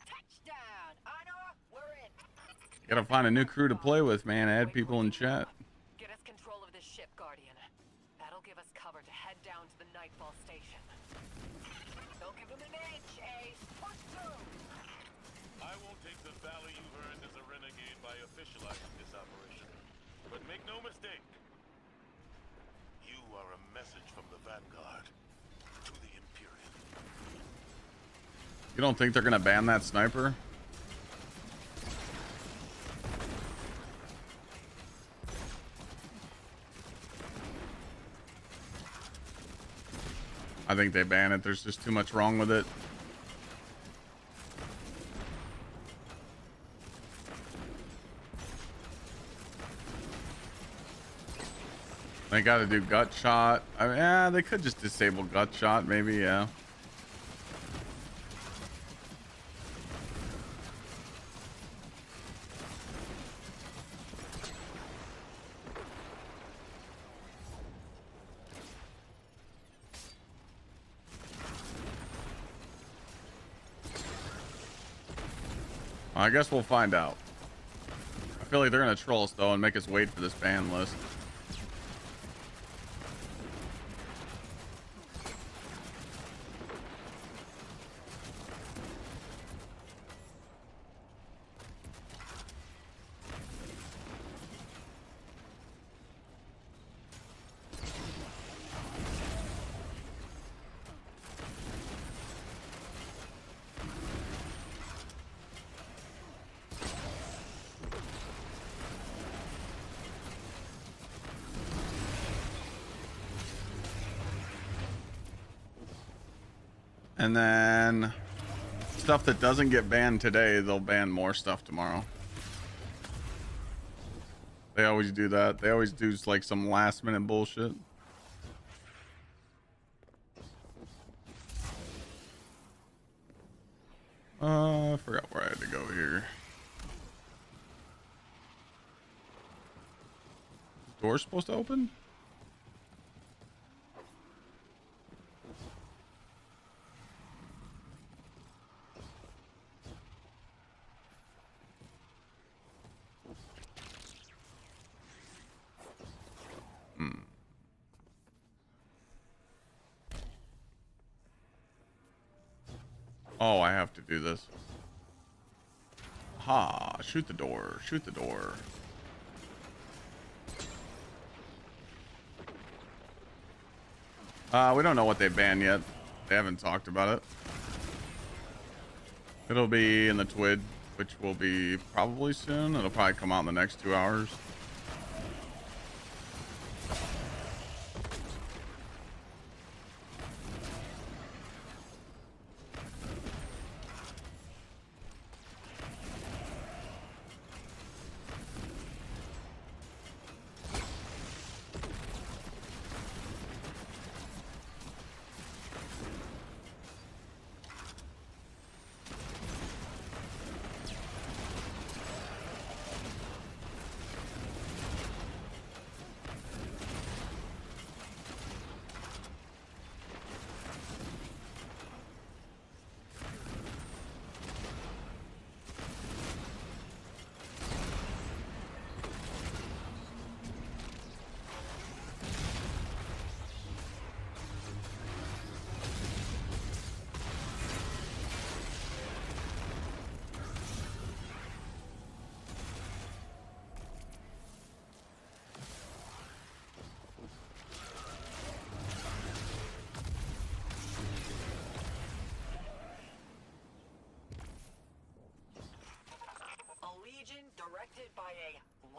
Touchdown! Honor, we're in. You gotta find a new crew to play with, man. Add people in chat. Get us control of this ship, Guardian. That'll give us cover to head down to the Nightfall station. Don't give him an inch, Ace. Push through. I won't take the value you've earned as a renegade by officializing this operation. But make no mistake, you are a message from the Vanguard to the Imperium. You don't think they're gonna ban that sniper? I think they ban it. There's just too much wrong with it. They got to do gut shot. I mean, yeah, they could just disable gut shot, maybe. Yeah. I guess we'll find out. I feel like they're gonna troll us though and make us wait for this ban list. And then stuff that doesn't get banned today, they'll ban more stuff tomorrow. They always do that. They always do like some last minute bullshit. I forgot where I had to go here. Door's supposed to open? Oh, I have to do this. Ha! Shoot the door. Shoot the door. We don't know what they banned yet. They haven't talked about it. It'll be in the TWID, which will be probably soon. It'll probably come out in the next 2 hours.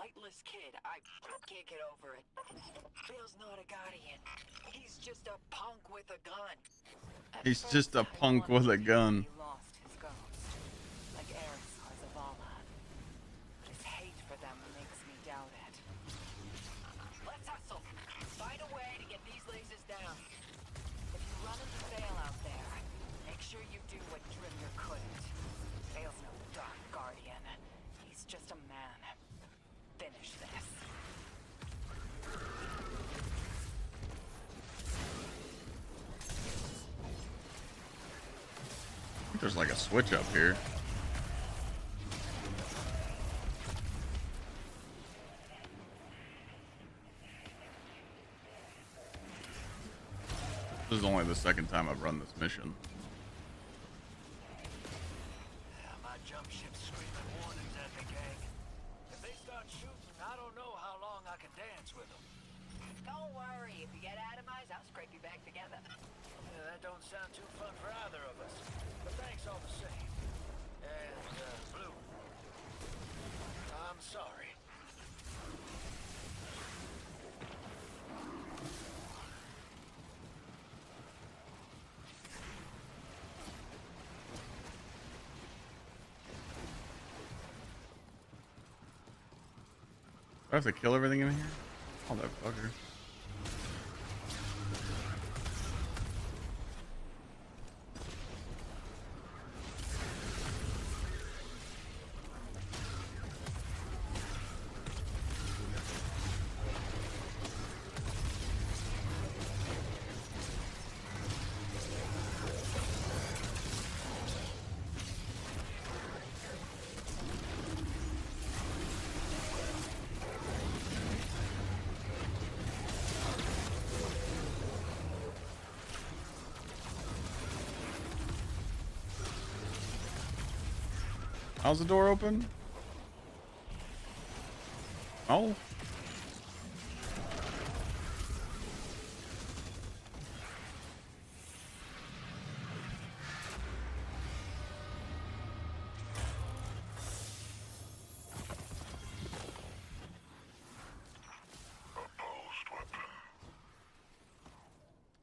sightless kid. I can't get over it. Bill's not a guardian. He's just a punk with a gun. He's just a I punk wanted with a to gun. think he lost his ghost, like Gsxrclyde. But his hate for them makes me doubt it. Let's hustle. Find a way to get these lasers down. If you run into Vale out there, make sure you do what Drifter couldn't. Vale's no Dark Guardian. He's just a man. Finish this. I think there's like a switch up here. This is only the second time I've run this mission. My jump ship's screaming warnings at me, gang. If they start shooting, I don't know how long I can dance with them. Don't worry. If you get atomized, I'll scrape you back together. That don't sound too fun for either of us. But thanks all the same. And, Blue. I'm sorry. Do I have to kill everything in here? Oh, that fucker. How's the door open? Oh.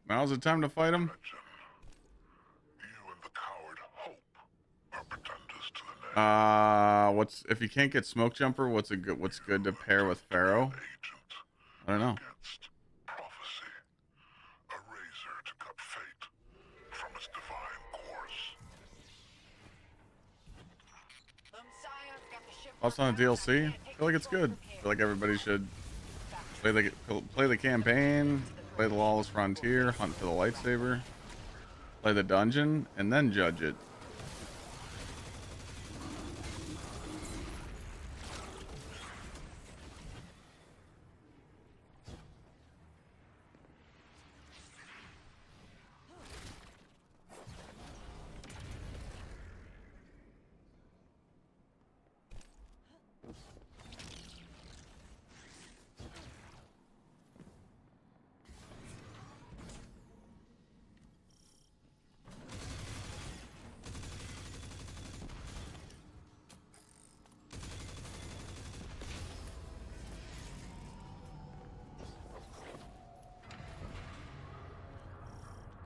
Now's the time to fight him. What's if you can't get smoke jumper? What's good to pair with Pharaoh? I don't know. Prophecy, a razor to cut fate from its divine course. Also on the DLC, I feel like it's good. I feel like everybody should play the campaign, play the Lawless Frontier, hunt for the lightsaber, play the dungeon, and then judge it.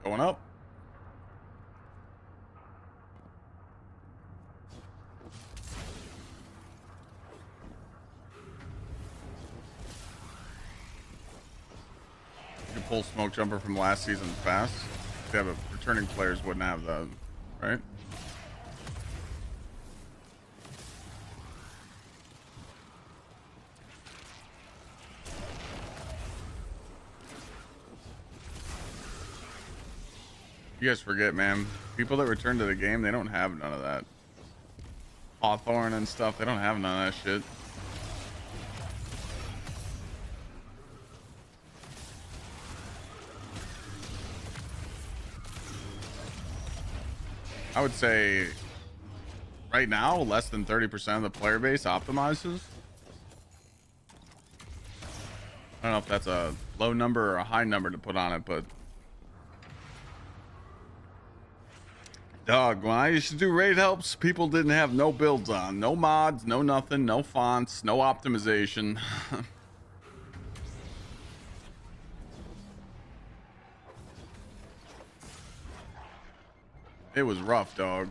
Going up. You can pull smoke jumper from last season fast. If you have returning players wouldn't have that, right? You guys forget, man. People that return to the game, they don't have none of that. Hawthorne and stuff, they don't have none of that shit. I would say right now, less than 30% of the player base optimizes. I don't know if that's a low number or a high number to put on it, but Dog, when I used to do raid helps, people didn't have no builds on. No mods, no nothing, no fonts, no optimization. It was rough, dog.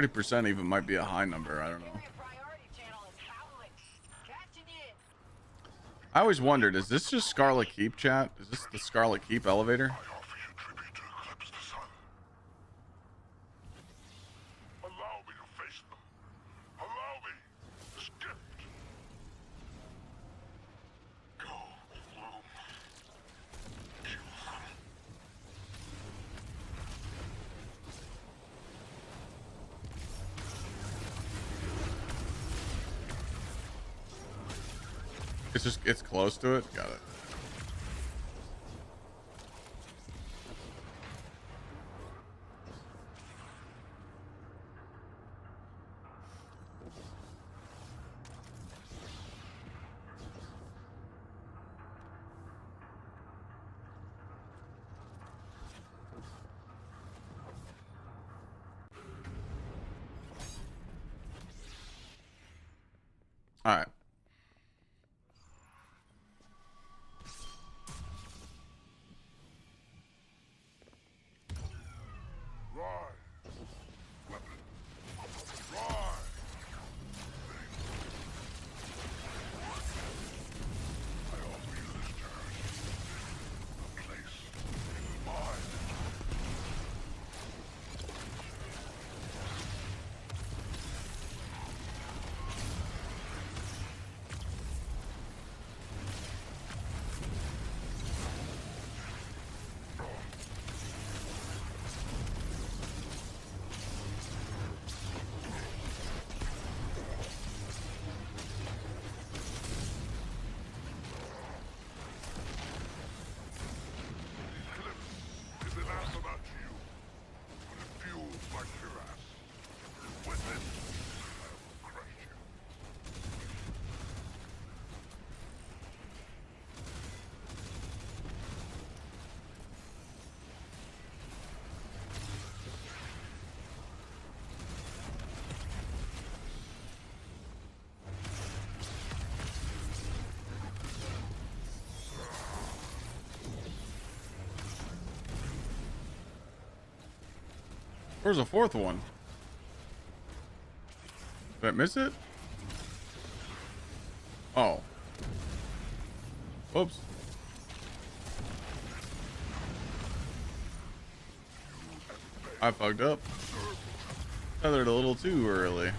%, even might be a high number. I don't know. I always wondered, is this just Scarlet Keep, chat? Is this the Scarlet Keep elevator? Allow me to face them. Allow me to skip. Go through. Kill them. It's close to it. Got it. All right. Where's the fourth one? Did I miss it? Oh. Whoops. I fucked up. Feathered a little too early.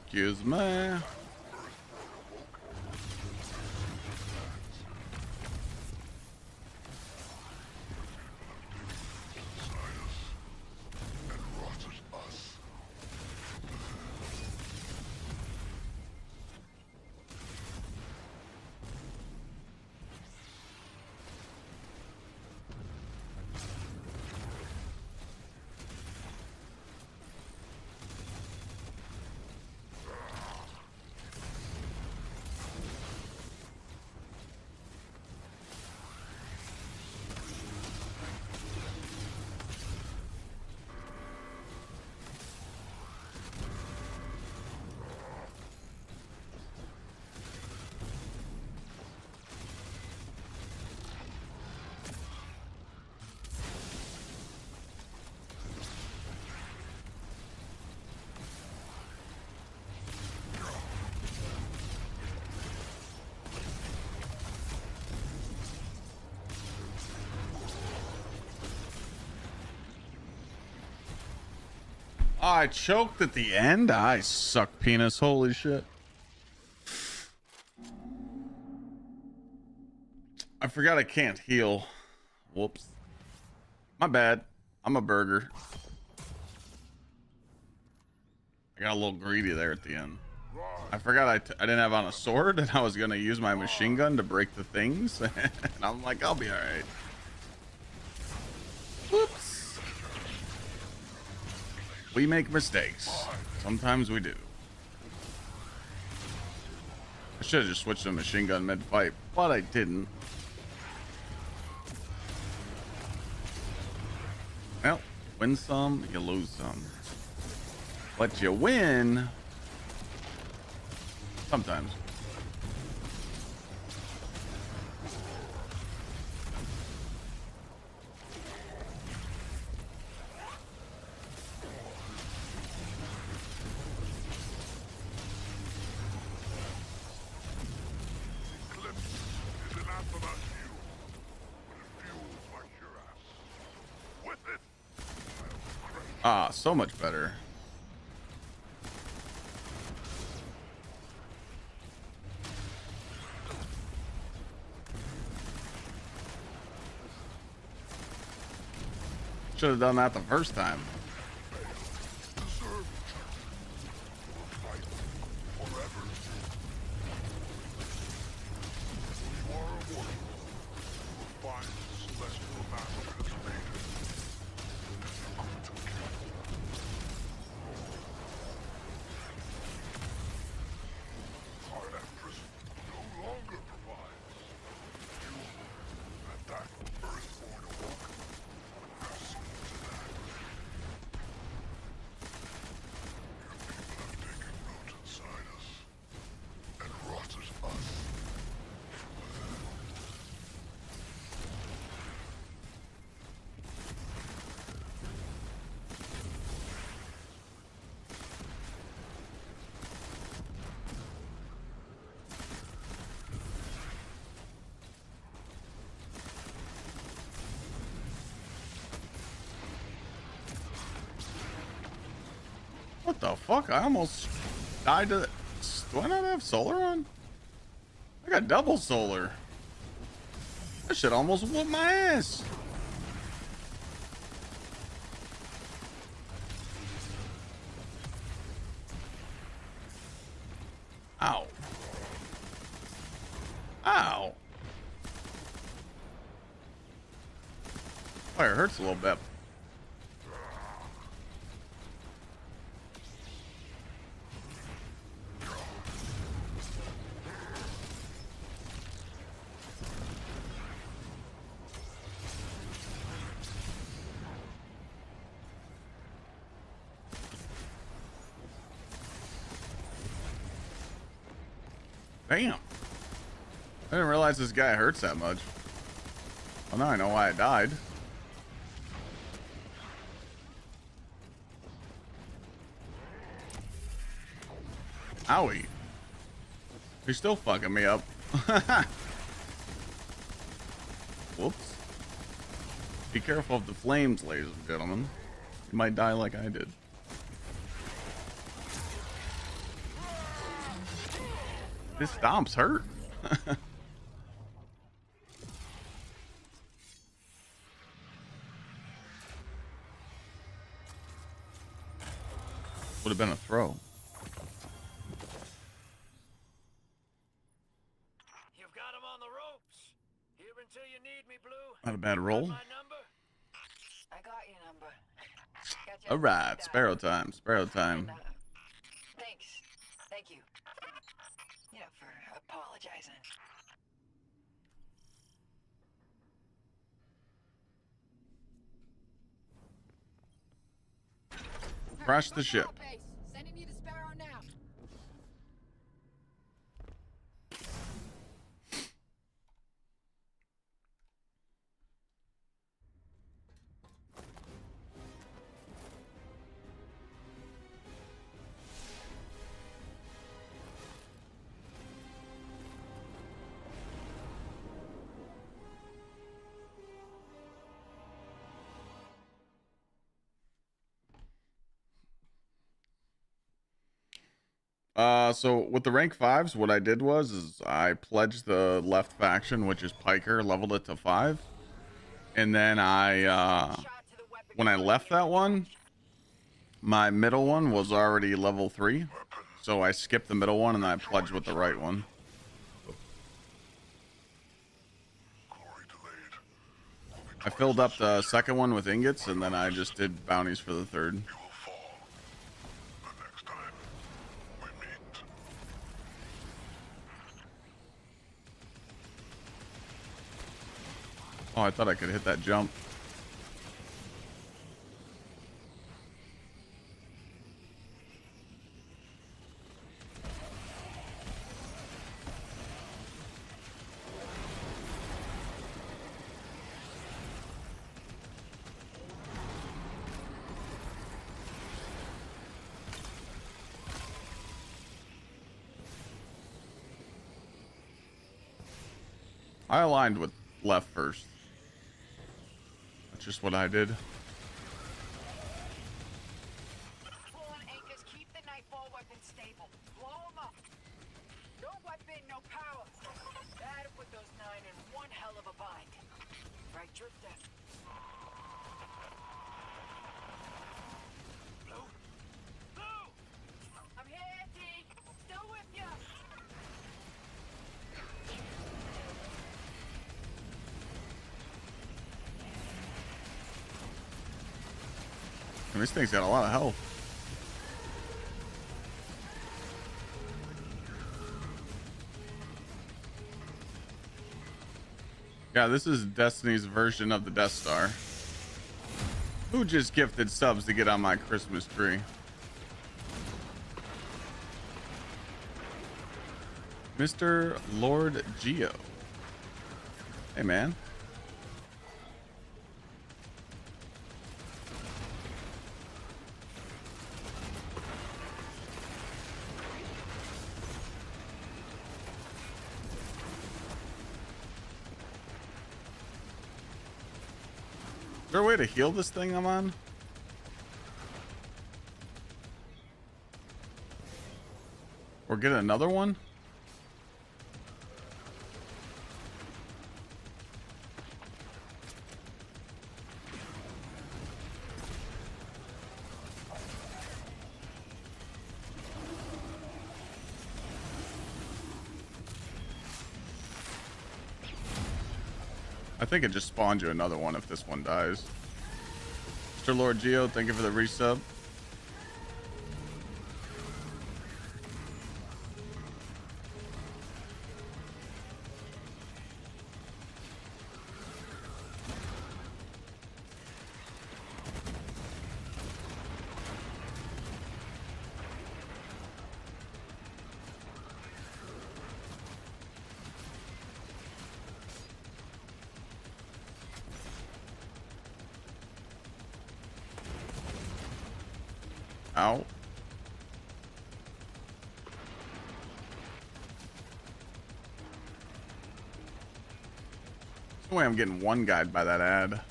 Excuse me. I choked at the end. I suck penis. Holy shit. I forgot I can't heal. Whoops. My bad. I'm a burger. I got a little greedy there at the end. I forgot I didn't have on a sword, and I was going to use my machine gun to break the things. And I'm like, I'll be all right. Whoops. We make mistakes. Sometimes we do. I should have just switched to a machine gun mid-fight, but I didn't. Well, win some, you lose some. But you win sometimes. Ah, so much better. Should have done that the first time. What the fuck? I almost died to... Do I not have solar on? I got double solar. That shit almost whooped my ass. Ow. Ow. Fire hurts a little bit. Damn. I didn't realize this guy hurts that much. Well, now I know why I died. Owie. You're still fucking me up. Whoops. Be careful of the flames, ladies and gentlemen. You might die like I did. This stomps hurt. Would have been a throw. You've got him on the ropes. Here until you need me, Blue. Not a bad roll. I got your number. Got you All right, down. Sparrow time. Sparrow time. And, thanks. Thank you. You know, for apologizing. Crash the ship. Sending you to Sparrow now. So with the rank 5s, what I did is I pledged the left faction, which is Piker, leveled it to 5. And then when I left that one, my middle one was already level 3. So I skipped the middle one and I pledged with the right one. I filled up the second one with ingots and then I just did bounties for the third. Oh, I thought I could hit that jump. I aligned with left first. That's just what I did. Fallen anchors, keep the nightfall weapon stable. Blow them up. No weapon, no power. That'll put those 9 in one hell of a bind. Right, Drifter? Blue? Blue! I'm here, D. Still with ya. And this thing's got a lot of health. Yeah, this is Destiny's version of the Death Star. Who just gifted subs to get on my Christmas tree? Mr. Lord Geo. Hey, man. Is there a way to heal this thing I'm on? Or get another one? I think it just spawned you another one if this one dies. Mr. Lord Geo, thank you for the resub. Ow. There's no way I'm getting one guide by that ad.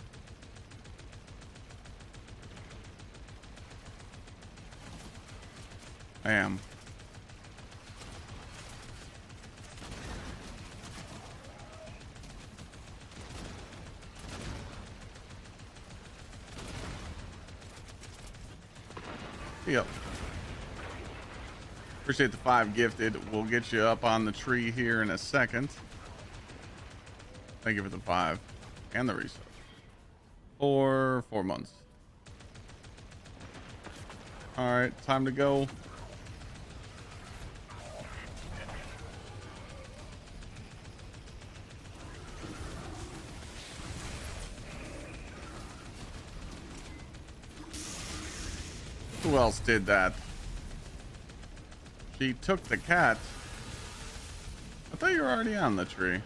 I am. Yep. Appreciate the 5 gifted. We'll get you up on the tree here in a second. Thank you for the 5 and the resub. For 4 months. All right, time to go. Who else did that? She took the cat. I thought you were already on the tree.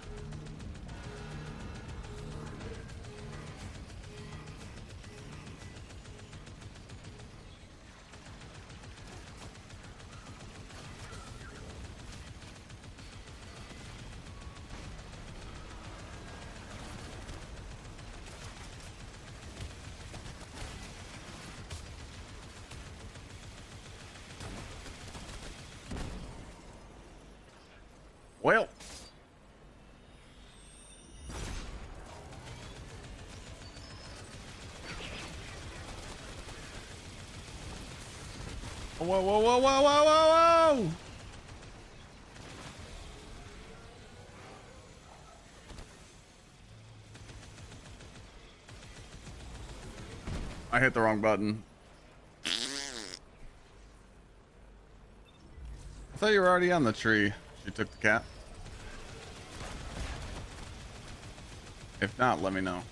Well. Whoa, whoa, whoa, whoa, whoa, whoa, whoa! I hit the wrong button. I thought you were already on the tree. You took the cat. If not, let me know.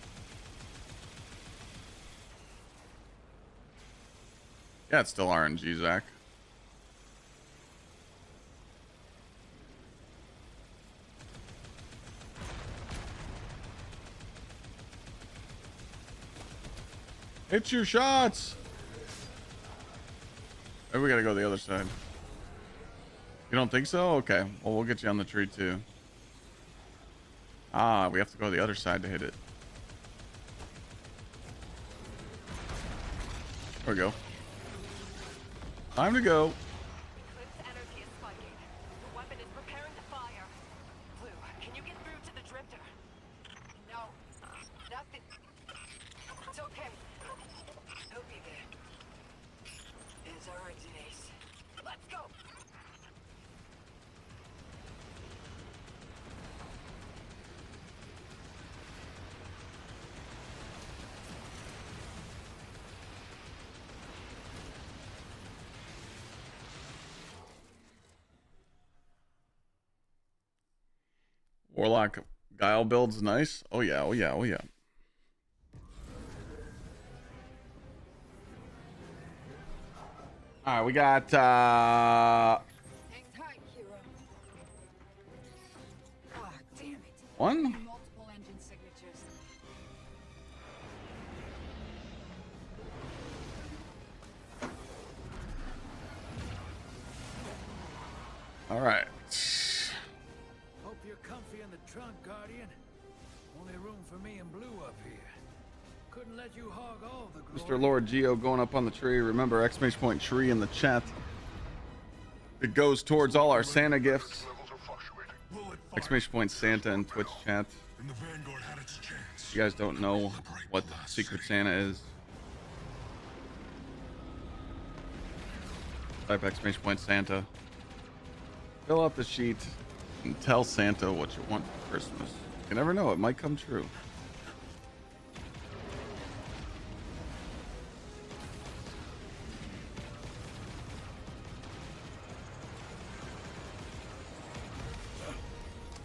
Yeah, it's still RNG, Zach. Hit your shots. Maybe we gotta go the other side. You don't think so? Okay. Well, we'll get you on the tree too. Ah, we have to go the other side to hit it. There we go. Time to go. Eclipse energy is spiking. The weapon is preparing to fire. Blue, can you get through to the drifter? No. Nothing. It's okay. He'll be there. It's alright, Denise. Let's go! Warlock Guile build's nice. Oh yeah, oh yeah, oh yeah. All right, we got Hang tight, hero. Ah, damn it. one. Multiple engine signatures. All right. Hope you're comfy in the trunk, Guardian. Only room for me and Blue up here. Couldn't let you hog all the glory. Mr. Lord Geo going up on the tree. Remember, exclamation point tree in the chat. It goes towards all our Santa gifts. Exclamation point Santa in Twitch chat. You guys don't know what Secret Santa is. Type exclamation point Santa. Fill out the sheet and tell Santa what you want for Christmas. You never know, it might come true.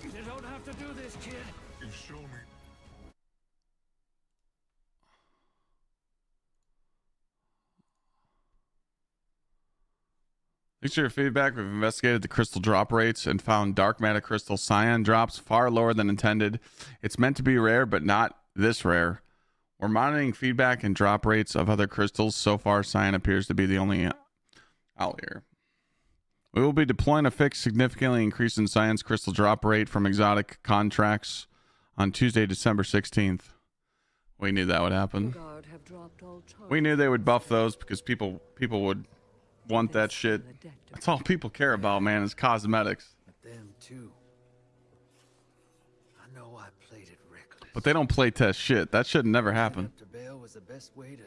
You don't have to do this, kid. You show me. Thanks for your feedback. We've investigated the crystal drop rates and found dark matter crystal cyan drops far lower than intended. It's meant to be rare, but not this rare. We're monitoring feedback and drop rates of other crystals. So far, cyan appears to be the only outlier. We will be deploying a fix significantly increasing cyan's crystal drop rate from exotic contracts on Tuesday, December 16th. We knew that would happen. We knew they would buff those because people would want that shit. That's all people care about, man, is cosmetics. But them too. I know I played it reckless. But they don't play test shit. That should never happen. Up to bail was the best way to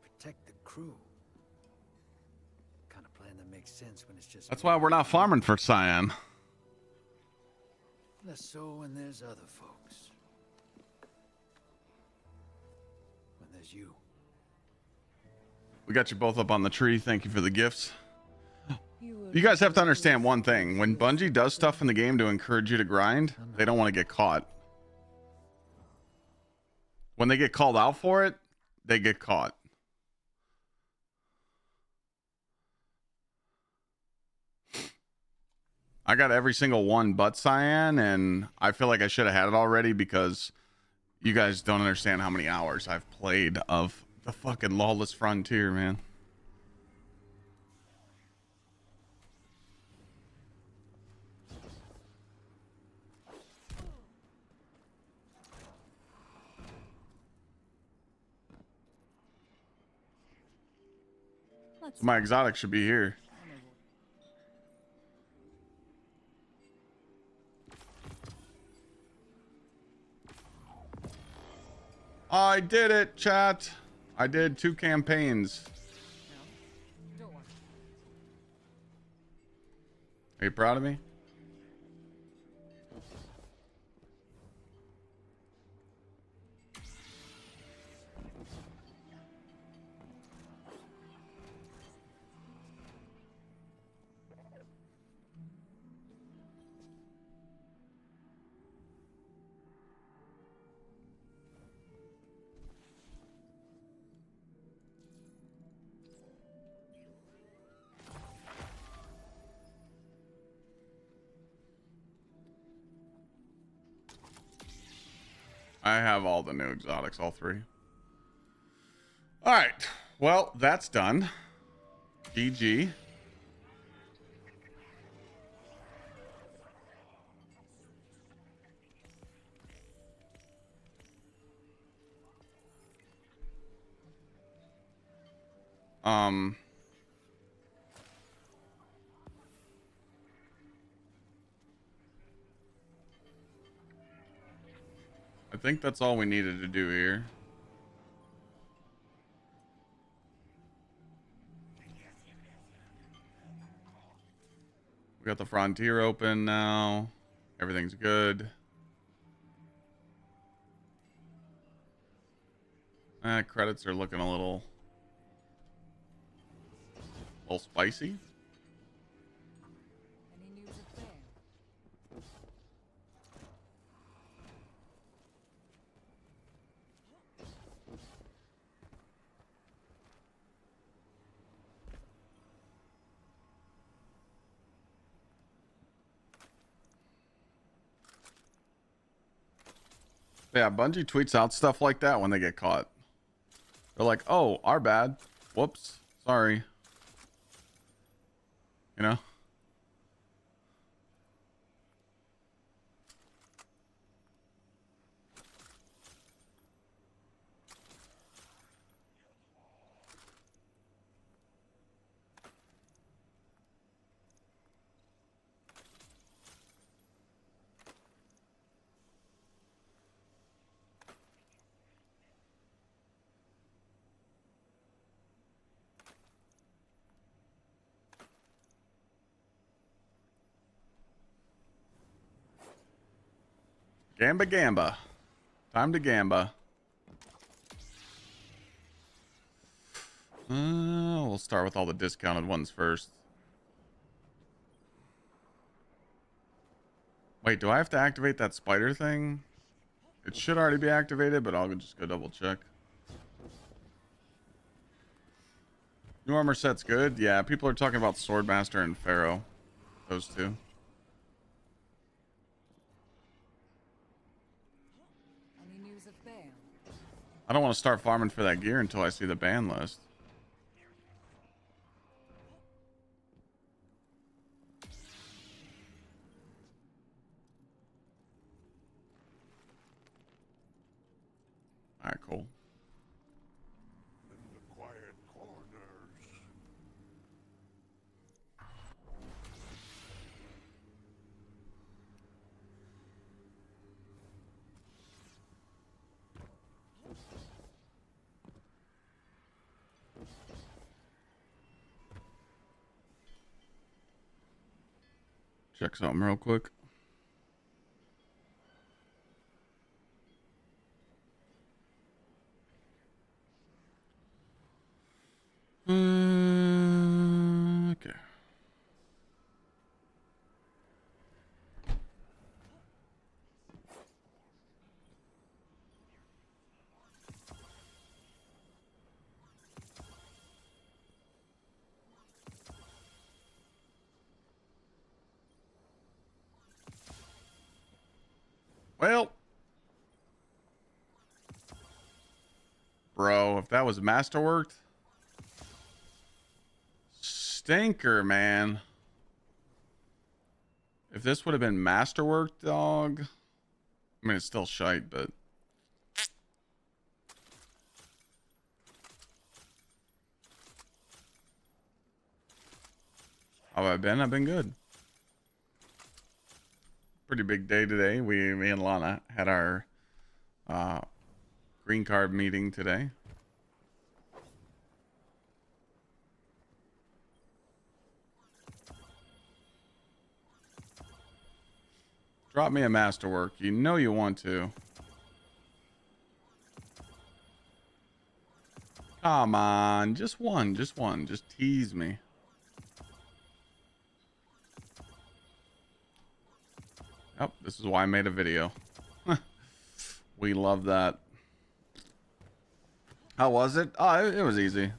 protect the crew. Kind of plan that makes sense when it's just. That's why we're not farming for cyan. Less so when there's other folks. When there's you. We got you both up on the tree. Thank you for the gifts. You guys have to understand one thing. When Bungie does stuff in the game to encourage you to grind, they don't want to get caught. When they get called out for it, they get caught. I got every single one but cyan, and I feel like I should have had it already because you guys don't understand how many hours I've played of the fucking Lawless Frontier, man. So my exotic should be here. I did it, chat. I did 2 campaigns. No, don't worry. Are you proud of me? I have all the new exotics, all 3. All right. Well, that's done. GG. I think that's all we needed to do here. We got the frontier open now. Everything's good. Credits are looking a little spicy. Any news of Bale? Yeah, Bungie tweets out stuff like that when they get caught. They're like, oh, our bad. Whoops. Sorry. You know? Gamba Gamba. Time to Gamba. We'll start with all the discounted ones first. Wait, do I have to activate that spider thing? It should already be activated, but I'll just go double check. New armor set's good. Yeah, people are talking about Swordmaster and Pharaoh. Those 2. Any news of Bale? I don't want to start farming for that gear until I see the ban list. Alright, cool. In the quiet corners. Check something real quick. Okay. Well, bro, if that was masterworked, stinker, man. If this would have been masterworked, dog. I mean, it's still shite, but how have I been? I've been good. Pretty big day today. Me and Lana had our green card meeting today. Drop me a masterwork. You know you want to. Come on, just one. Just tease me. Oh, this is why I made a video. We love that. How was it? Oh, it was easy.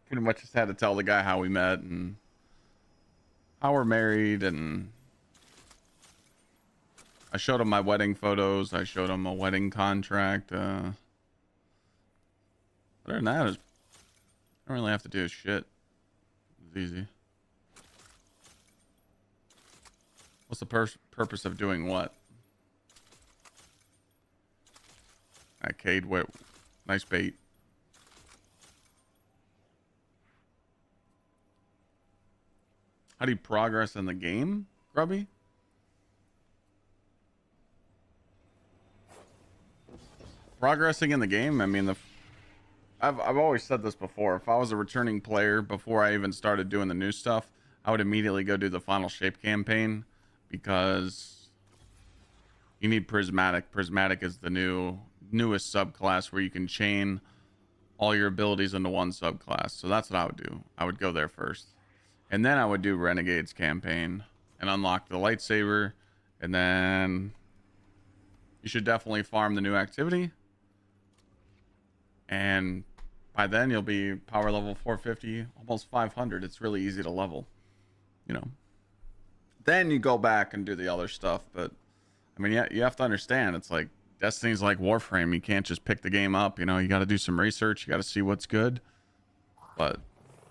Pretty much just had to tell the guy how we met and how we're married, and I showed him my wedding photos. I showed him a wedding contract. Other than that, I don't really have to do shit. It's easy. What's the purpose of doing what? Cade, what? Nice bait. How do you progress in the game, Grubby? Progressing in the game, I mean, I've always said this before. If I was a returning player before I even started doing the new stuff, I would immediately go do the Final Shape campaign, because you need Prismatic. Prismatic is the newest subclass where you can chain all your abilities into one subclass. So that's what I would do. I would go there first, and then I would do Renegade's campaign and unlock the lightsaber, and then you should definitely farm the new activity, and by then you'll be power level 450, almost 500. It's really easy to level, you know. Then you go back and do the other stuff. But I mean, yeah, you have to understand, it's like Destiny's like Warframe. You can't just pick the game up, you know. You got to do some research. You got to see what's good. But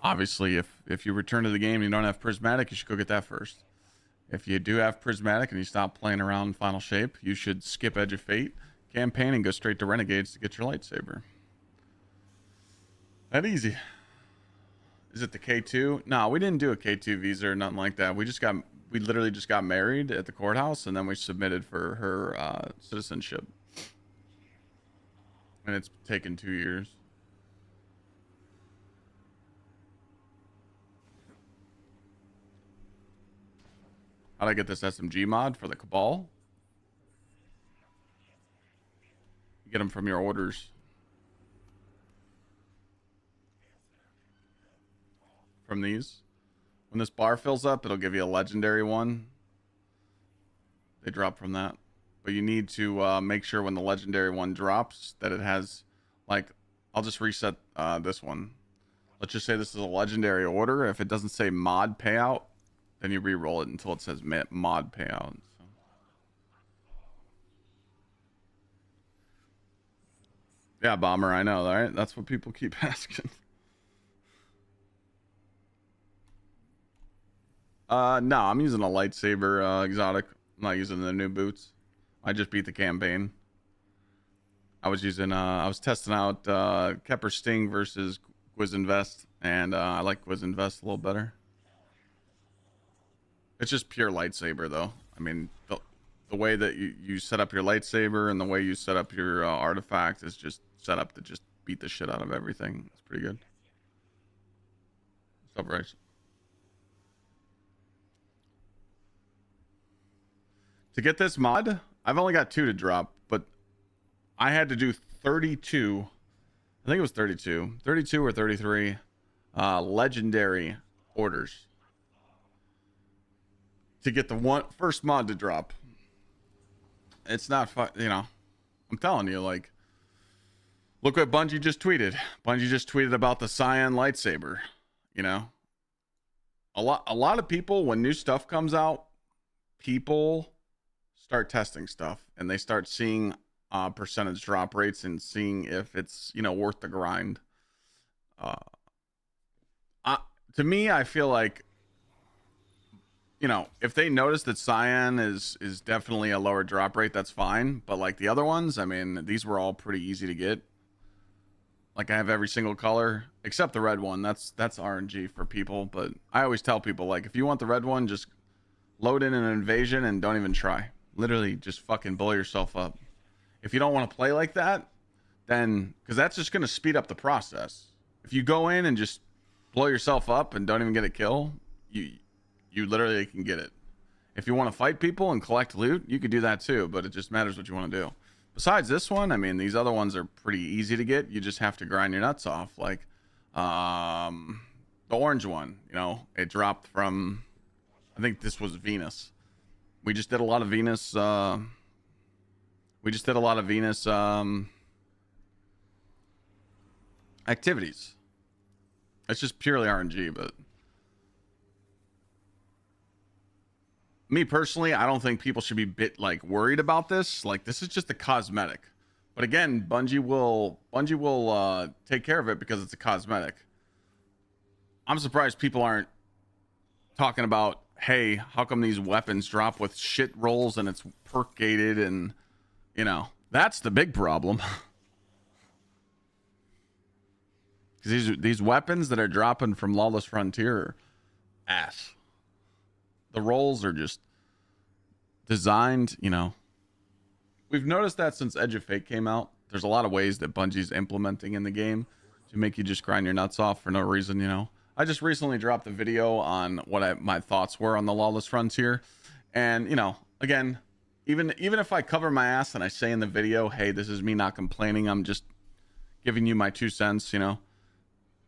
obviously, if you return to the game and you don't have Prismatic, you should go get that first. If you do have Prismatic and you stop playing around Final Shape, you should skip Edge of Fate campaign and go straight to Renegades to get your lightsaber. That easy. Is it the K2? No, we didn't do a K2 visa or nothing like that. We literally just got married at the courthouse, and then we submitted for her citizenship. And it's taken 2 years. How'd I get this SMG mod for the Cabal? You get them from your orders. From these. When this bar fills up, it'll give you a legendary one. They drop from that. But you need to make sure when the legendary one drops that it has, like, I'll just reset this one. Let's just say this is a legendary order. If it doesn't say mod payout, then you re-roll it until it says mod payout. So. Yeah, Bomber, I know, right? That's what people keep asking. No, I'm using a lightsaber exotic. I'm not using the new boots. I just beat the campaign. I was testing out Kepper Sting versus Gsxrclyde, and I like Gsxrclyde a little better. It's just pure lightsaber, though. I mean, the way that you set up your lightsaber and the way you set up your artifact is just set up to just beat the shit out of everything. It's pretty good. What's up, Bryce? To get this mod, I've only got 2 to drop, but I had to do 32. I think it was 32 or 33 legendary orders to get the first mod to drop. It's not fun, you know. I'm telling you, like, look what Bungie just tweeted. Bungie just tweeted about the Cyan lightsaber. You know, a lot of people, when new stuff comes out, people start testing stuff and they start seeing percentage drop rates and seeing if it's, you know, worth the grind. To me, I feel like, you know, if they notice that Cyan is definitely a lower drop rate, that's fine. But like the other ones, I mean, these were all pretty easy to get. Like I have every single color except the red one. That's RNG for people. But I always tell people, like, if you want the red one, just load in an invasion and don't even try. Literally just fucking blow yourself up. If you don't want to play like that, then because that's just going to speed up the process. If you go in and just blow yourself up and don't even get a kill, you literally can get it. If you want to fight people and collect loot, you could do that too, but it just matters what you want to do. Besides this one, I mean, these other ones are pretty easy to get. You just have to grind your nuts off. Like the orange one, you know, it dropped from, I think this was Venus. We just did a lot of Venus. Activities. It's just purely RNG, but me personally, I don't think people should be worried about this. Like, this is just a cosmetic. But again, Bungie will take care of it because it's a cosmetic. I'm surprised people aren't talking about, hey, how come these weapons drop with shit rolls and it's perk gated, and you know, that's the big problem. Because these weapons that are dropping from Lawless Frontier are ass. The rolls are just designed, you know. We've noticed that since Edge of Fate came out. There's a lot of ways that Bungie's implementing in the game to make you just grind your nuts off for no reason, you know. I just recently dropped a video on what my thoughts were on the Lawless Frontier. And, you know, again, even if I cover my ass and I say in the video, hey, this is me not complaining, I'm just giving you my 2 cents, you know.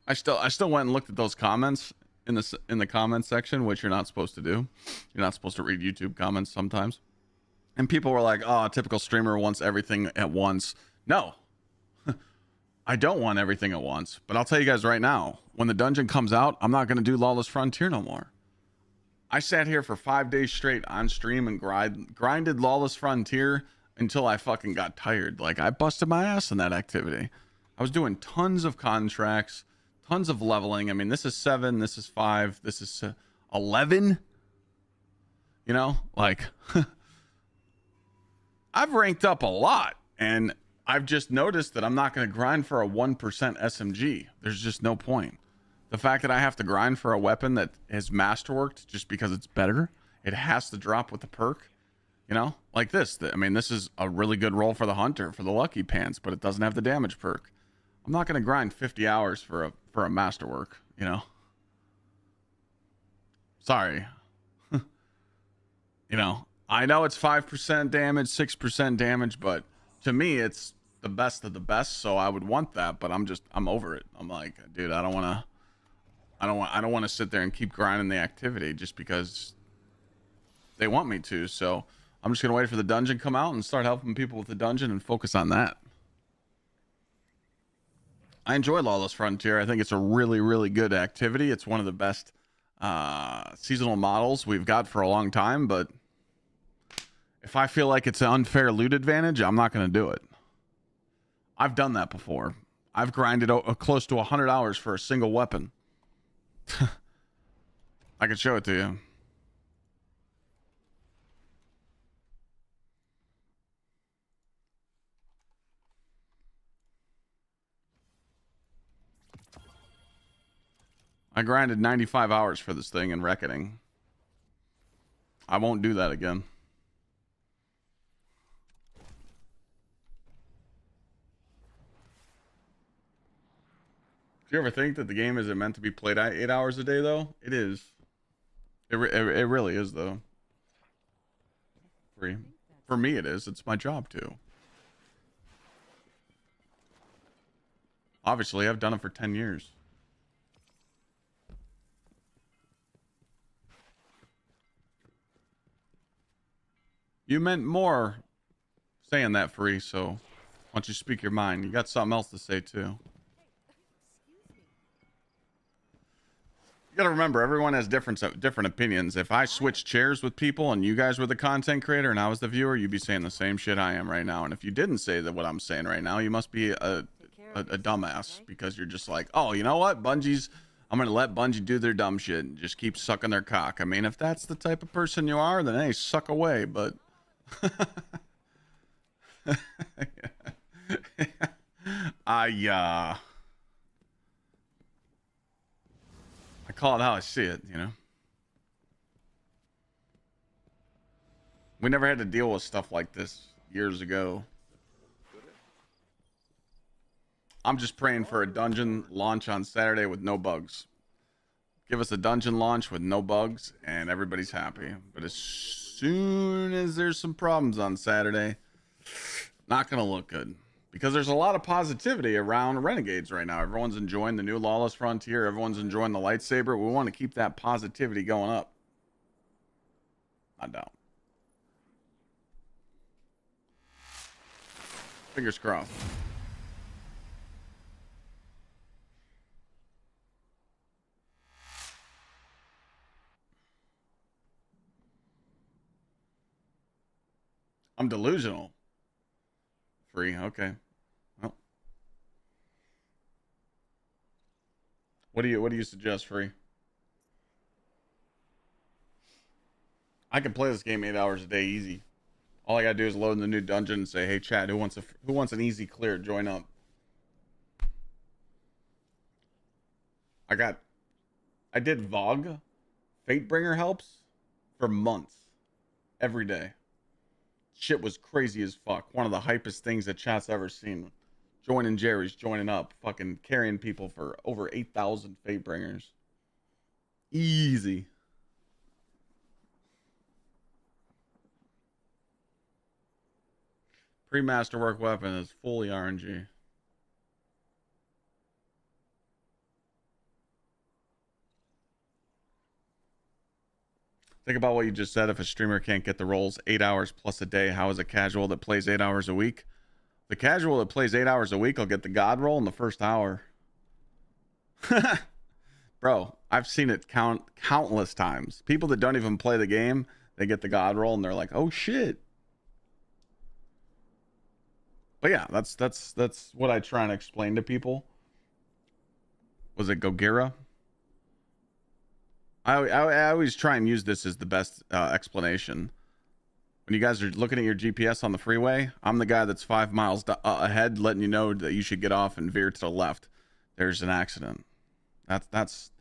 I still went and looked at those comments in the comments section, which you're not supposed to do. You're not supposed to read YouTube comments sometimes. And people were like, oh, a typical streamer wants everything at once. No. I don't want everything at once. But I'll tell you guys right now, when the dungeon comes out, I'm not going to do Lawless Frontier no more. I sat here for 5 days straight on stream and grinded Lawless Frontier until I fucking got tired. Like, I busted my ass in that activity. I was doing tons of contracts, tons of leveling. I mean, this is 7, this is 5, this is 11. You know, like, I've ranked up a lot, and I've just noticed that I'm not going to grind for a 1% SMG. There's just no point. The fact that I have to grind for a weapon that has masterworked just because it's better, it has to drop with the perk, you know, like this. I mean, this is a really good roll for the hunter, for the lucky pants, but it doesn't have the damage perk. I'm not going to grind 50 hours for a masterwork, you know. Sorry. You know, I know it's 5% damage, 6% damage, but to me, it's the best of the best. So I would want that, but I'm over it. I'm like, dude, I don't want to sit there and keep grinding the activity just because they want me to. So I'm just going to wait for the dungeon to come out and start helping people with the dungeon and focus on that. I enjoy Lawless Frontier. I think it's a really, really good activity. It's one of the best seasonal models we've got for a long time, but if I feel like it's an unfair loot advantage, I'm not going to do it. I've done that before. I've grinded close to 100 hours for a single weapon. I can show it to you. I grinded 95 hours for this thing in Reckoning. I won't do that again. Do you ever think that the game isn't meant to be played 8 hours a day, though? It is. It really is, though. For me, it is. It's my job, too. Obviously, I've done it for 10 years. You meant more saying that, Free, so why don't you speak your mind? You got something else to say, too. You gotta remember, everyone has different opinions. If I switched chairs with people and you guys were the content creator and I was the viewer, you'd be saying the same shit I am right now. And if you didn't say that what I'm saying right now, you must be a dumbass, because you're just like, oh, you know what? I'm gonna let Bungie do their dumb shit and just keep sucking their cock. I mean, if that's the type of person you are, then hey, suck away. But I call it how I see it, you know. We never had to deal with stuff like this years ago. I'm just praying for a dungeon launch on Saturday with no bugs. Give us a dungeon launch with no bugs and everybody's happy. But as soon as there's some problems on Saturday, not going to look good. Because there's a lot of positivity around Renegades right now. Everyone's enjoying the new Lawless Frontier. Everyone's enjoying the lightsaber. We want to keep that positivity going up. I doubt. Fingers crossed. I'm delusional. Free, okay. Well, what do you suggest, Free? I can play this game 8 hours a day easy. All I gotta do is load in the new dungeon and say, "Hey, chat, who wants an easy clear? Join up." I did VOG, Fatebringer helps, for months, every day. Shit was crazy as fuck. One of the hypest things that chat's ever seen. Joining Jerry's, joining up, fucking carrying people for over 8,000 Fatebringers. Easy. Pre-masterwork weapon is fully RNG. Think about what you just said. If a streamer can't get the rolls 8 hours plus a day, how is a casual that plays 8 hours a week? The casual that plays 8 hours a week will get the god roll in the first hour. Bro, I've seen it countless times. People that don't even play the game, they get the god roll and they're like, "Oh shit." But yeah, that's what I try and explain to people. Was it Gsxrclyde? I always try and use this as the best explanation. When you guys are looking at your GPS on the freeway, I'm the guy that's 5 miles ahead, letting you know that you should get off and veer to the left. There's an accident. That's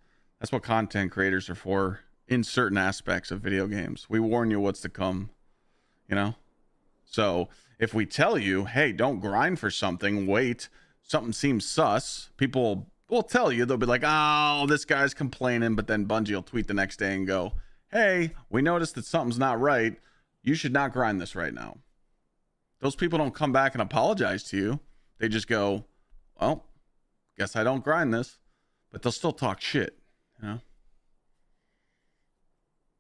what content creators are for in certain aspects of video games. We warn you what's to come, you know? So if we tell you, "Hey, don't grind for something, wait, something seems sus," people will tell you. They'll be like, "Oh, this guy's complaining," but then Bungie will tweet the next day and go, "Hey, we noticed that something's not right. You should not grind this right now." Those people don't come back and apologize to you. They just go, "Well, guess I don't grind this," but they'll still talk shit, you know?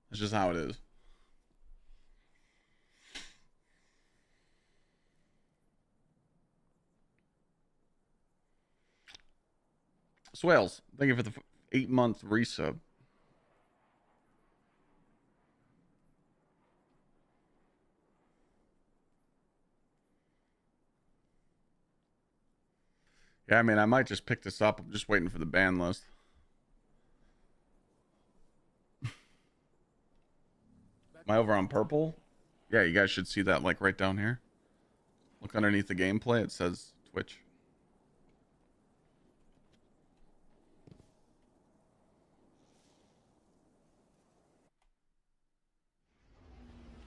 That's just how it is. Swales, thank you for the 8-month resub. Yeah, I mean, I might just pick this up. I'm just waiting for the ban list. Am I over on purple? Yeah, you guys should see that, like, right down here. Look underneath the gameplay. It says Twitch.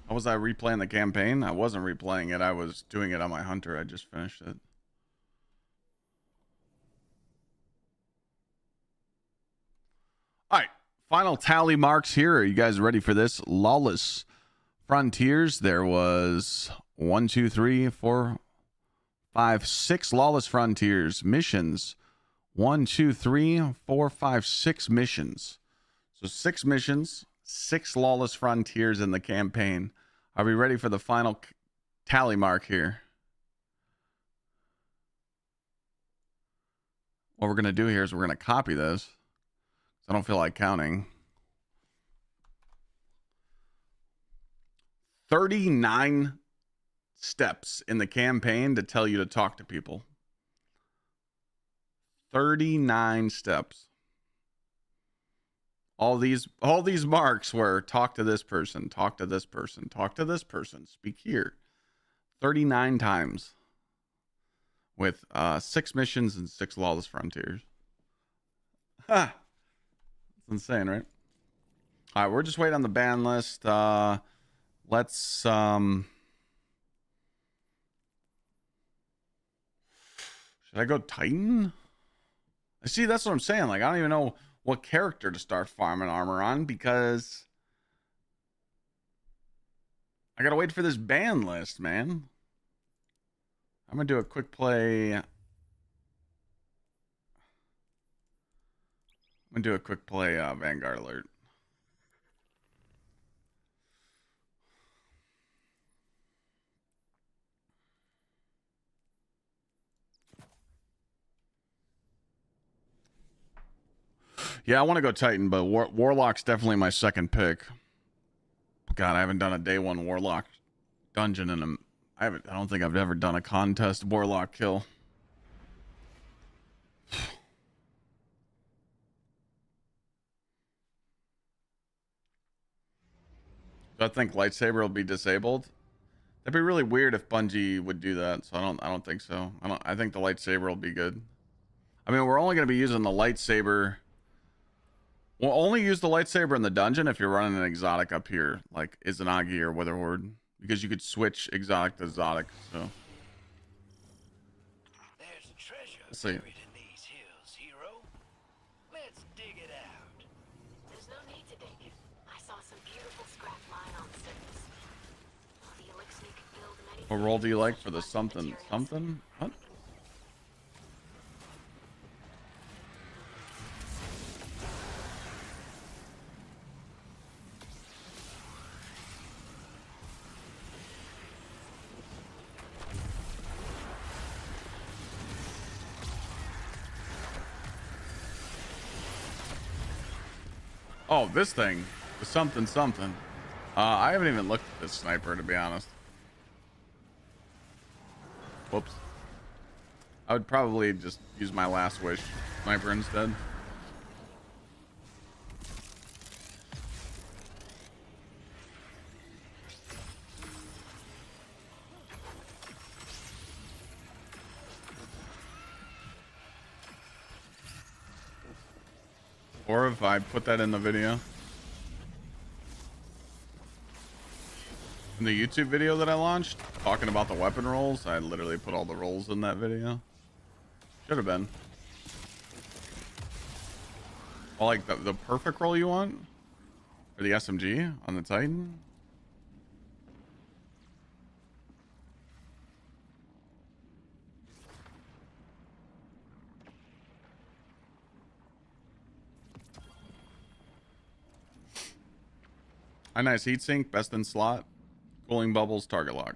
How was I replaying the campaign? I wasn't replaying it. I was doing it on my hunter. I just finished it. All right. Final tally marks here. Are you guys ready for this? Lawless Frontiers. There was 1, 2, 3, 4, 5, 6 Lawless Frontiers missions. 1, 2, 3, 4, 5, 6 missions. So 6 missions, 6 Lawless Frontiers in the campaign. Are we ready for the final tally mark here? What we're going to do here is we're going to copy this. I don't feel like counting. 39 steps in the campaign to tell you to talk to people. 39 steps. All these marks were talk to this person, talk to this person, talk to this person, speak here. 39 times with 6 missions and 6 Lawless Frontiers. Ha! It's insane, right? All right, we're just waiting on the ban list. Let's Should I go Titan? See, that's what I'm saying. Like, I don't even know what character to start farming armor on because I gotta wait for this ban list, man. I'm gonna do a quick play. Vanguard alert. Yeah, I want to go Titan, but Warlock's definitely my second pick. God, I haven't done a day one Warlock dungeon in a... I don't think I've ever done a contest Warlock kill. Do I think lightsaber will be disabled? That'd be really weird if Bungie would do that. So I don't think so. I think the lightsaber will be good. I mean, we're only going to be using the lightsaber. We'll only use the lightsaber in the dungeon if you're running an exotic up here, like Izanagi or Witherhoard, because you could switch exotic to exotic. So There's a treasure let's see. buried in these hills, hero. Let's dig it out. There's no need to dig. I saw some beautiful scrap lying on the surface. The elixir could build many. What role do you like for the something? What? Oh, this thing. The something. I haven't even looked at this sniper, to be honest. Whoops. I would probably just use my last wish sniper instead. Or if I put that in the video. In the YouTube video that I launched, talking about the weapon rolls, I literally put all the rolls in that video. Should have been. Oh, like the perfect roll you want? For the SMG on the Titan? A nice heatsink, best in slot, cooling bubbles, target lock.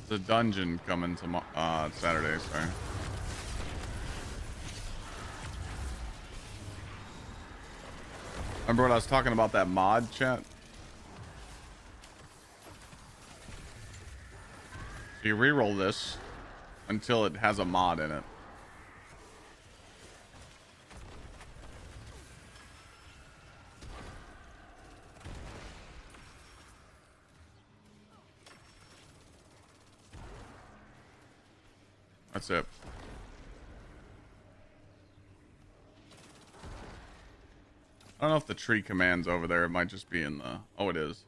The dungeon coming tomorrow, Saturday, sorry. Remember what I was talking about, that mod, chat? So you reroll this until it has a mod in it. That's it. I don't know if the tree command's over there. It might just be in the... Oh, it is.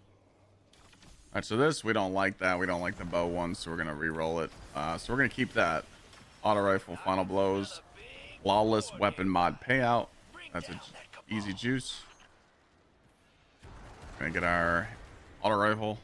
Alright, so this, we don't like that. We don't like the bow one, so we're going to re-roll it. So we're going to keep that. Auto rifle, final blows. Lawless weapon mod payout. That's an easy juice. Gonna get our auto rifle.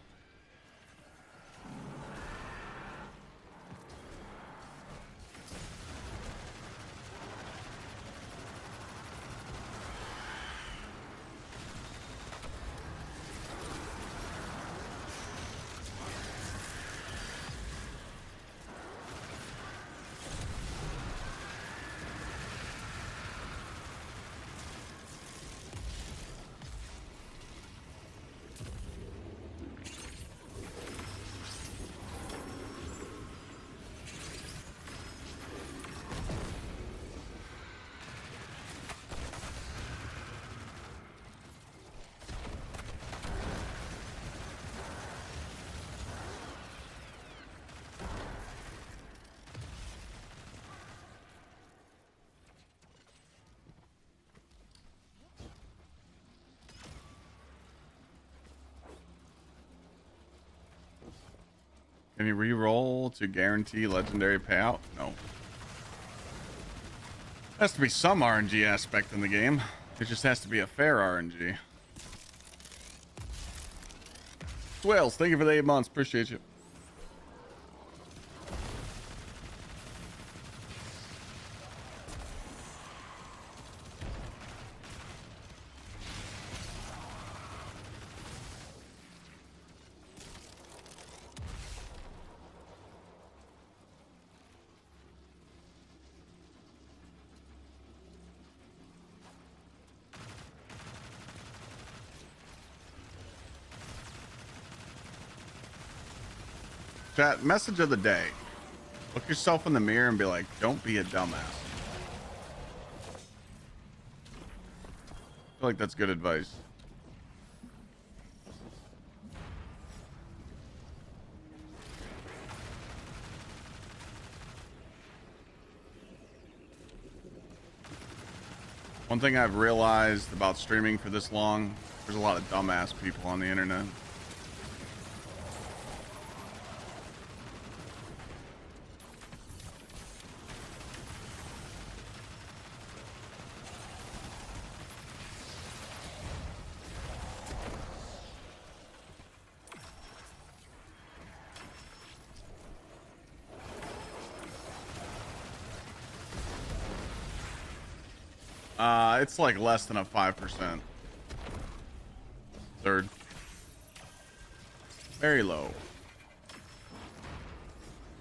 Can you re-roll to guarantee legendary payout? No. Has to be some RNG aspect in the game. It just has to be a fair RNG. Swales, thank you for the 8 months. Appreciate you. Chat, message of the day. Look yourself in the mirror and be like, don't be a dumbass. I feel like that's good advice. One thing I've realized about streaming for this long, there's a lot of dumbass people on the internet. It's like less than a 5%. Third. Very low.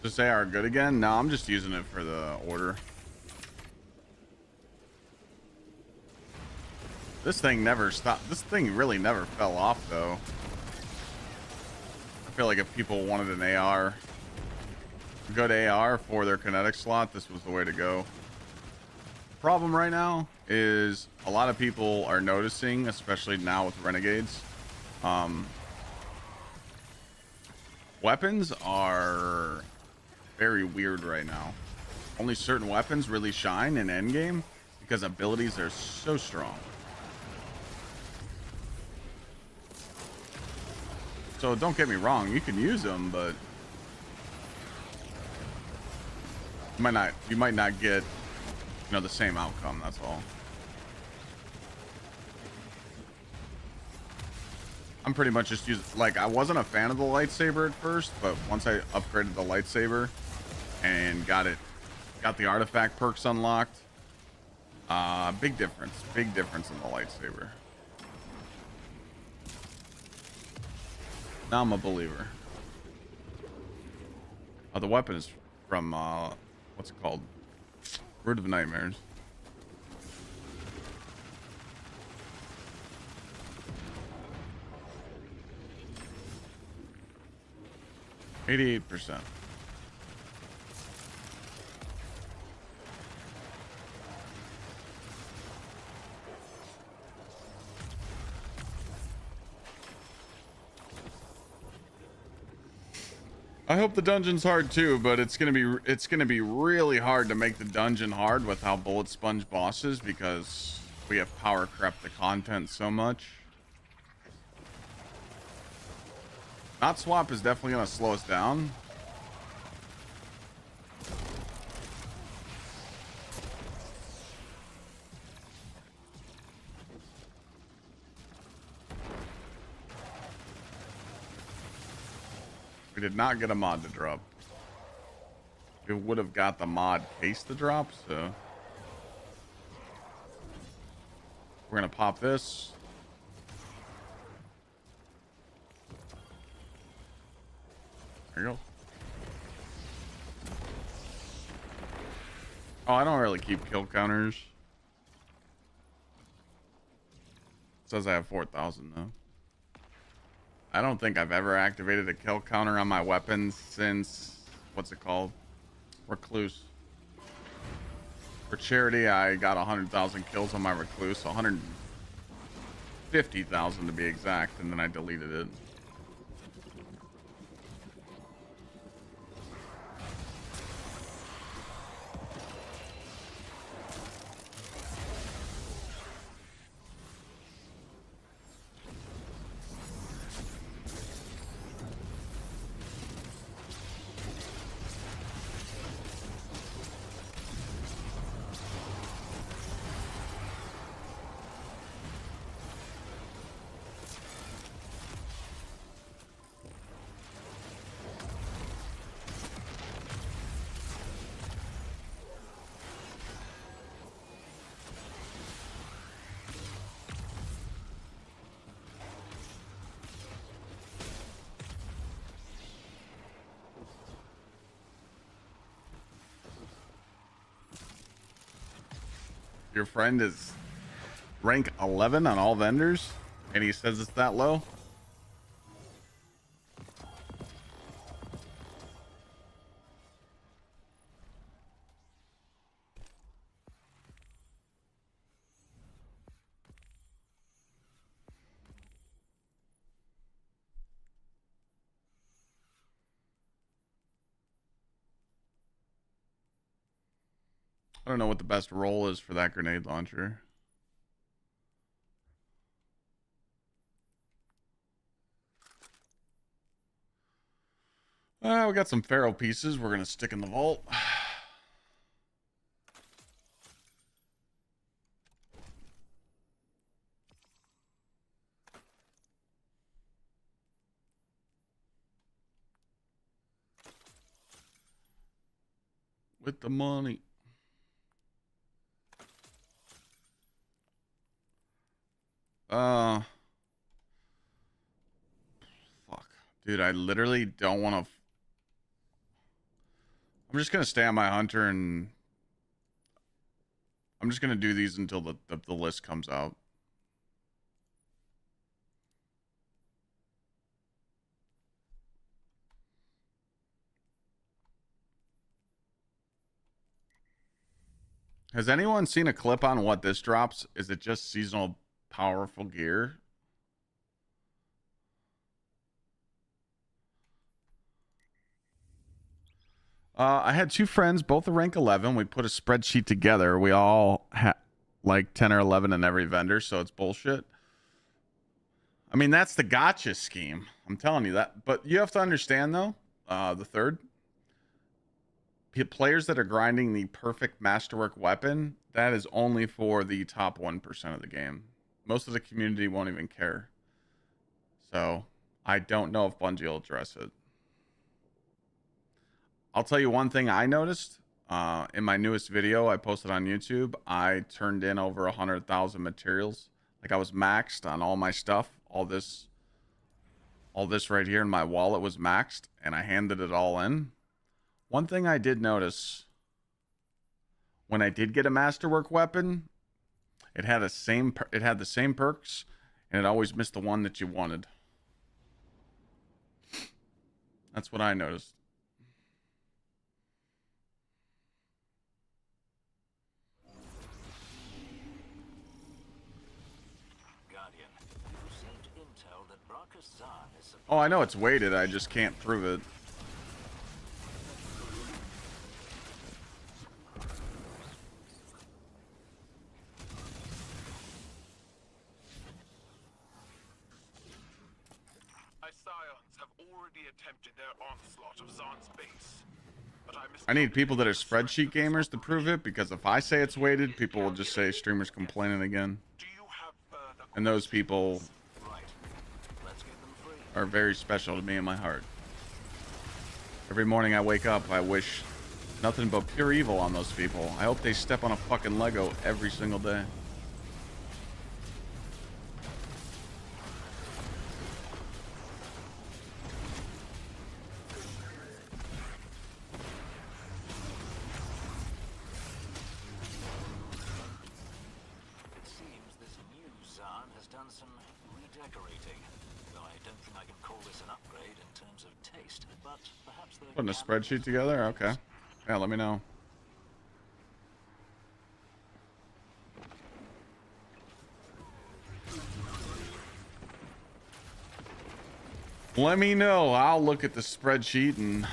Just say are good again? No, I'm just using it for the order. This thing never stopped. This thing really never fell off though. I feel like if people wanted an AR, a good AR for their kinetic slot, this was the way to go. Problem right now is a lot of people are noticing, especially now with renegades, weapons are very weird right now. Only certain weapons really shine in endgame because abilities are so strong. So don't get me wrong, you can use them, but you might not get, you know, the same outcome. That's all. I'm pretty much just using, like, I wasn't a fan of the lightsaber at first, but once I upgraded the lightsaber and got the artifact perks unlocked, big difference in the lightsaber. Now I'm a believer. The weapon is from what's it called? Root of Nightmares. %. I hope the dungeon's hard too, but it's gonna be really hard to make the dungeon hard with how bullet sponge bosses, because we have power crept the content so much. Not swap is definitely gonna slow us down. We did not get a mod to drop. We would have got the mod case to drop, so we're gonna pop this. There you go. Oh, I don't really keep kill counters. It says I have 4,000 though. I don't think I've ever activated a kill counter on my weapons since, what's it called? Recluse. For charity, I got 100,000 kills on my Recluse, 150,000 to be exact, and then I deleted it. Your friend is rank 11 on all vendors, and he says it's that low. I don't know what the best role is for that grenade launcher. We got some Pharaoh pieces we're going to stick in the vault. With the money. Fuck. Dude, I literally don't want to... I'm just going to stay on my hunter and... I'm just going to do these until the list comes out. Has anyone seen a clip on what this drops? Is it just seasonal powerful gear? I had two friends, both at rank 11. We put a spreadsheet together. We all had like 10 or 11 in every vendor, so it's bullshit. I mean, that's the gotcha scheme. I'm telling you that. But you have to understand, though, the third. Players that are grinding the perfect masterwork weapon, that is only for the top 1% of the game. Most of the community won't even care. So, I don't know if Bungie will address it. I'll tell you one thing I noticed. In my newest video I posted on YouTube, I turned in over 100,000 materials. Like I was maxed on all my stuff. All this right here in my wallet was maxed, and I handed it all in. One thing I did notice, when I did get a masterwork weapon, it had the same perks, and it always missed the one that you wanted. That's what I noticed. Oh, I know it's weighted. I just can't prove it. I need people that are spreadsheet gamers to prove it, because if I say it's weighted, people will just say streamers complaining again. And those people are very special to me in my heart. Every morning I wake up, I wish nothing but pure evil on those people. I hope they step on a fucking Lego every single day. Putting a spreadsheet together? Okay. Yeah, let me know. Let me know. I'll look at the spreadsheet and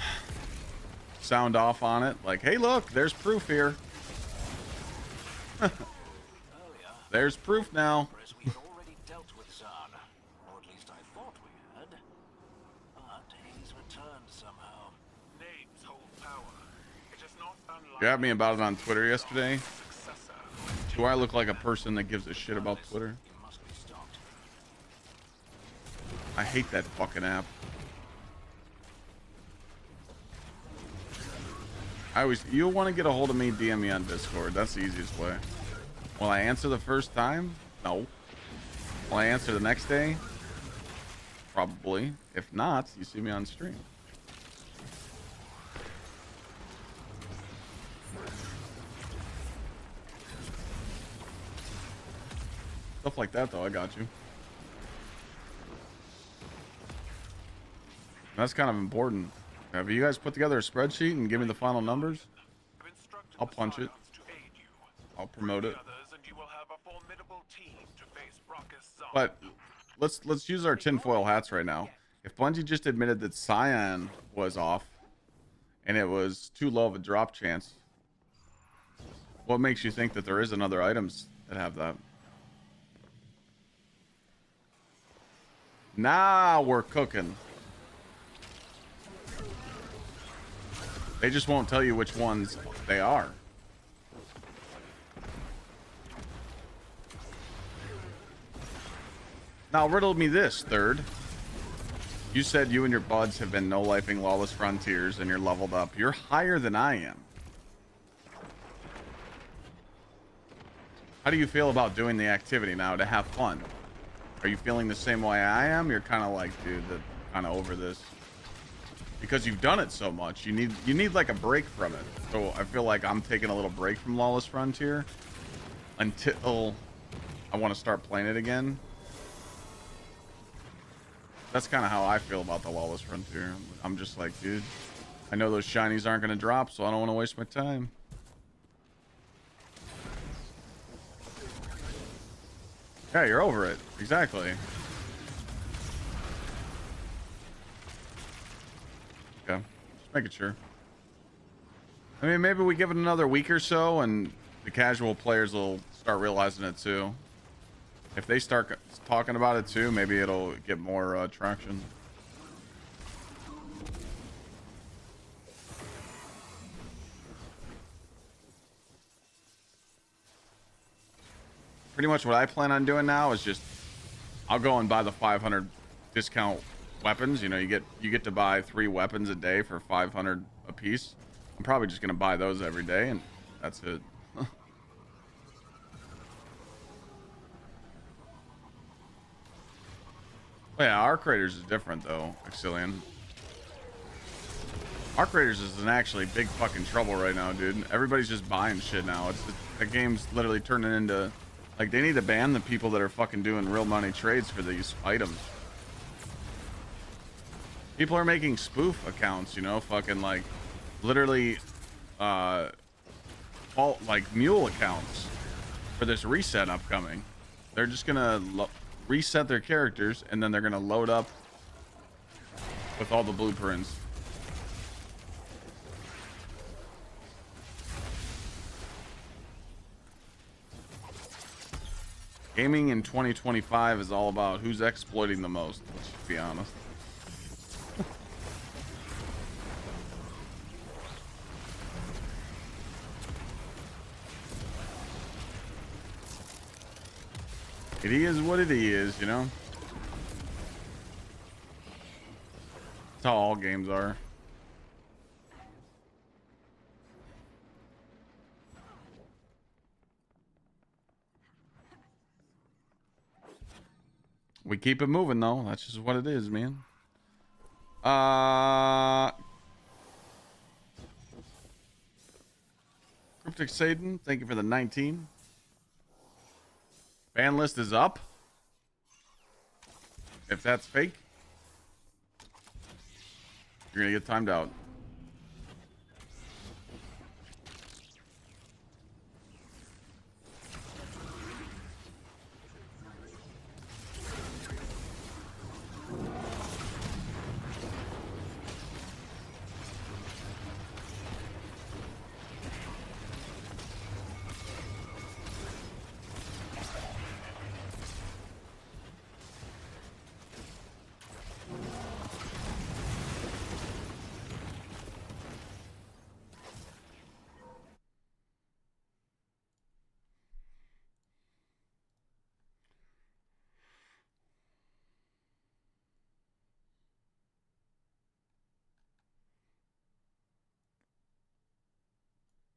sound off on it. Like, hey, look, there's proof here. There's proof now. You got me about it on Twitter yesterday. Do I look like a person that gives a shit about Twitter? I hate that fucking app. You'll want to get a hold of me, DM me on Discord. That's the easiest way. Will I answer the first time? No. Will I answer the next day? Probably. If not, you see me on stream. Stuff like that, though, I got you. That's kind of important. Have you guys put together a spreadsheet and give me the final numbers? I'll punch it. I'll promote it. But let's use our tinfoil hats right now. If Bungie just admitted that Cyan was off and it was too low of a drop chance, what makes you think that there isn't other items that have that? Now we're cooking. They just won't tell you which ones they are. Now riddle me this, Third. You said you and your buds have been no-lifing Lawless Frontiers and you're leveled up. You're higher than I am. How do you feel about doing the activity now to have fun? Are you feeling the same way I am? You're kind of like, dude, kind of over this. Because you've done it so much. You need like a break from it. So I feel like I'm taking a little break from Lawless Frontier until I want to start playing it again. That's kind of how I feel about the Lawless Frontier. I'm just like, dude, I know those shinies aren't going to drop, so I don't want to waste my time. Yeah, you're over it. Exactly. Okay. Just making sure. I mean, maybe we give it another week or so and the casual players will start realizing it too. If they start talking about it too, maybe it'll get more traction. Pretty much what I plan on doing now is just I'll go and buy the 500 discount weapons. You know, you get to buy 3 weapons a day for 500 a piece. I'm probably just gonna buy those every day and that's it. Yeah, Arc Raiders is different though, Exilian. Arc Raiders is in actually big fucking trouble right now, dude. Everybody's just buying shit now. The game's literally turning into, like, they need to ban the people that are fucking doing real money trades for these items. People are making spoof accounts, you know, fucking like literally like mule accounts for this reset upcoming. They're just gonna reset their characters and then they're gonna load up with all the blueprints. Gaming in 2025 is all about who's exploiting the most, let's be honest. It is what it is, you know? That's how all games are. We keep it moving though. That's just what it is, man. Cryptic Satan, thank you for the 19. Ban list is up. If that's fake, you're gonna get timed out.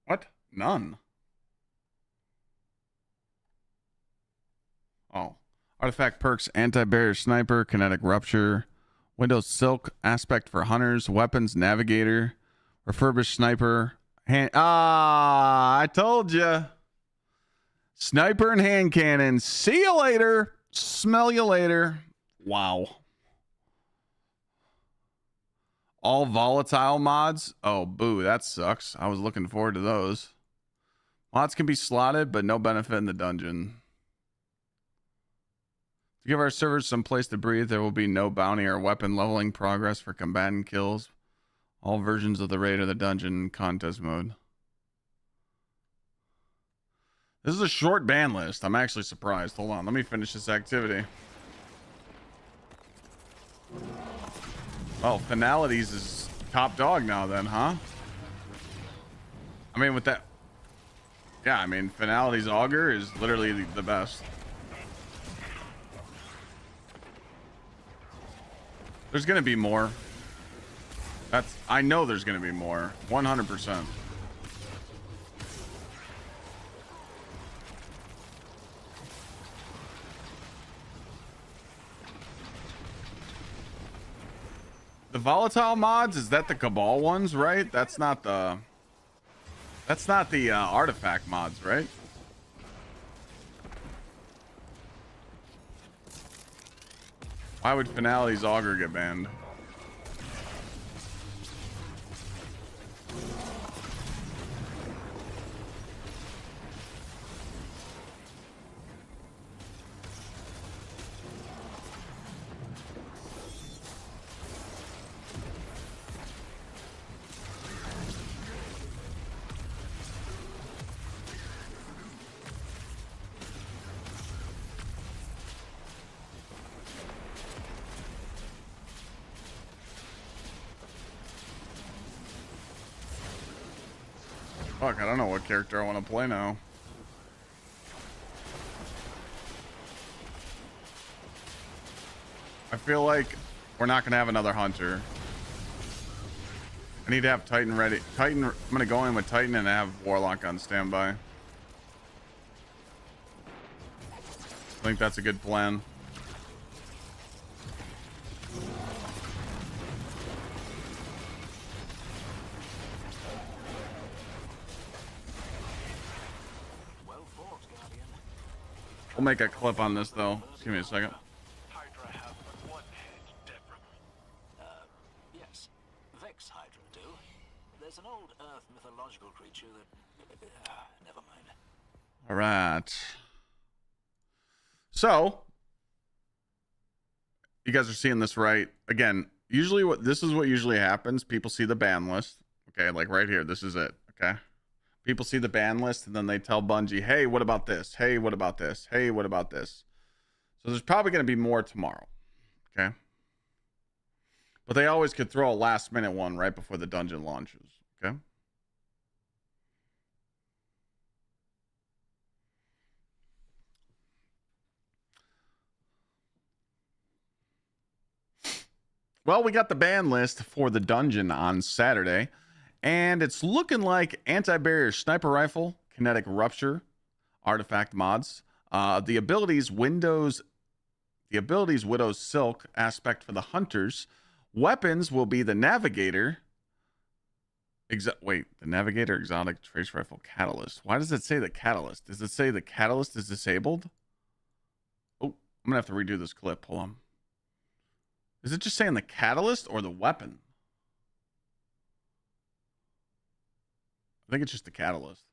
What? None. Oh. Artifact perks, anti-barrier sniper, kinetic rupture, Windows silk, aspect for hunters, weapons, navigator, refurbished sniper, hand. Ah, I told you. Sniper and hand cannon. See you later. Smell you later. Wow. All volatile mods. Oh, boo. That sucks. I was looking forward to those. Mods can be slotted, but no benefit in the dungeon. To give our servers some place to breathe, there will be no bounty or weapon leveling progress for combatant kills. All versions of the raid or the dungeon contest mode. This is a short ban list. I'm actually surprised. Hold on. Let me finish this activity. Oh, Finalities is top dog now then, huh? I mean, with that... Yeah, I mean, Finalities Augur is literally the best. There's going to be more. I know there's going to be more. 100%. The volatile mods, is that the Cabal ones, right? That's not the artifact mods, right? Why would Finality's Augur get banned? Fuck, I don't know what character I want to play now. I feel like we're not going to have another Hunter. I need to have Titan ready. Titan, I'm going to go in with Titan and have Warlock on standby. I think that's a good plan. We'll make a clip on this though. Give me a second. Hydra have but one head, Deborah. Yes. Vex Hydra do. There's an old Earth mythological creature that... never mind. All right. So, you guys are seeing this right. Again, usually this is what usually happens. People see the ban list. Okay, like right here. This is it. Okay. People see the ban list and then they tell Bungie, hey, what about this? Hey, what about this? Hey, what about this? So there's probably going to be more tomorrow. Okay. But they always could throw a last minute one right before the dungeon launches. Okay. Well, we got the ban list for the dungeon on Saturday. And it's looking like anti-barrier sniper rifle, kinetic rupture, artifact mods. The abilities Widow's Silk aspect for the hunters. Weapons will be the Navigator. The Navigator exotic trace rifle catalyst. Why does it say the catalyst? Does it say the catalyst is disabled? Oh, I'm gonna have to redo this clip. Hold on. Is it just saying the catalyst or the weapon? I think it's just the catalyst.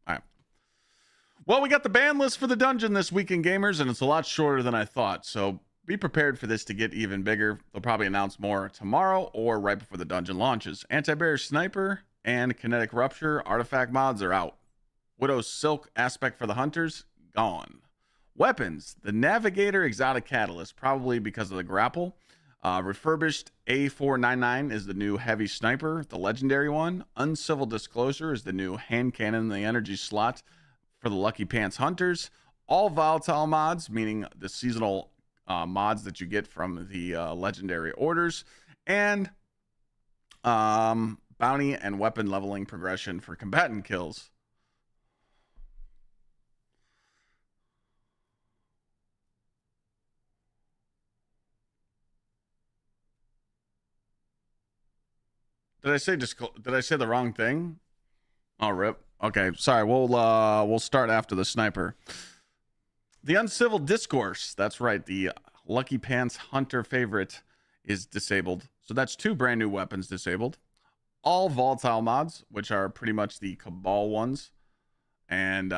All right. Well, we got the ban list for the dungeon this weekend, gamers, and it's a lot shorter than I thought. So be prepared for this to get even bigger. They'll probably announce more tomorrow or right before the dungeon launches. Anti-barrier sniper and kinetic rupture artifact mods are out. Widow's Silk aspect for the hunters, gone. Weapons, the Navigator exotic catalyst, probably because of the grapple. Refurbished A499 is the new heavy sniper, the legendary one. Uncivil Disclosure is the new hand cannon, the energy slot for the Lucky Pants Hunters. All volatile mods, meaning the seasonal mods that you get from the legendary orders. And bounty and weapon leveling progression for combatant kills. Did I say the wrong thing? Oh, rip. Okay, sorry. We'll start after the sniper. The Uncivil Discourse. That's right. The Lucky Pants Hunter favorite is disabled. So that's 2 brand new weapons disabled. All volatile mods, which are pretty much the Cabal ones, and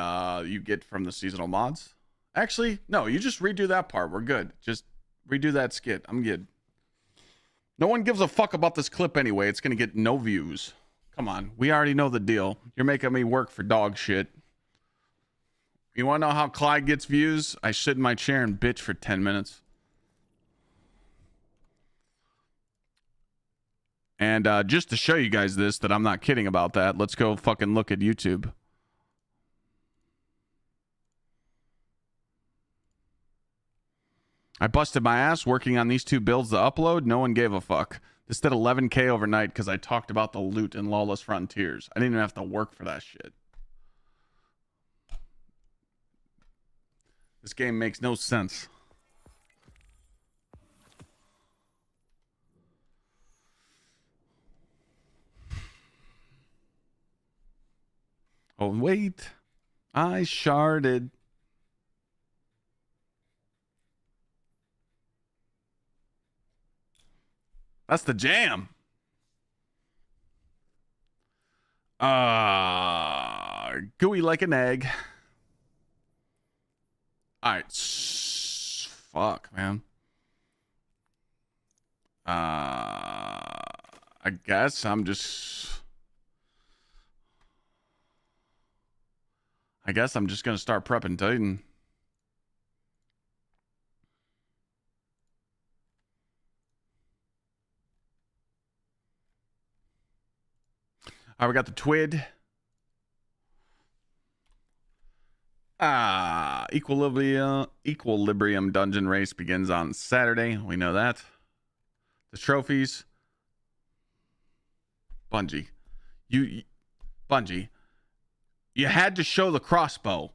you get from the seasonal mods. Actually, no, you just redo that part. We're good. Just redo that skit. I'm good. No one gives a fuck about this clip anyway. It's going to get no views. Come on. We already know the deal. You're making me work for dog shit. You want to know how Clyde gets views? I sit in my chair and bitch for 10 minutes. And just to show you guys this, that I'm not kidding about that, let's go fucking look at YouTube. I busted my ass working on these 2 builds to upload. No one gave a fuck. This did 11K overnight because I talked about the loot in Lawless Frontiers. I didn't even have to work for that shit. This game makes no sense. Oh, wait. I sharded. That's the jam. Gooey like an egg. All right. Fuck, man. I guess I'm just gonna start prepping Titan. All right, we got the Twid. Equilibrium dungeon race begins on Saturday. We know that. The trophies. Bungie. Bungie. You had to show the crossbow.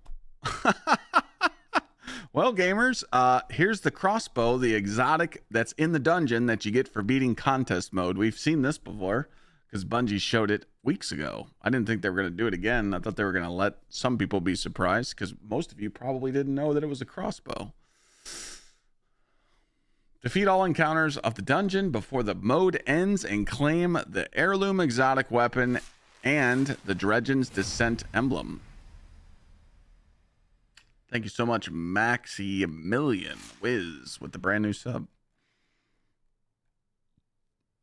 Well, gamers, here's the crossbow, the exotic that's in the dungeon that you get for beating contest mode. We've seen this before because Bungie showed it weeks ago. I didn't think they were going to do it again. I thought they were going to let some people be surprised because most of you probably didn't know that it was a crossbow. Defeat all encounters of the dungeon before the mode ends and claim the heirloom exotic weapon and the Dredgen's Descent emblem. Thank you so much, Maximilian Wiz, with the brand new sub.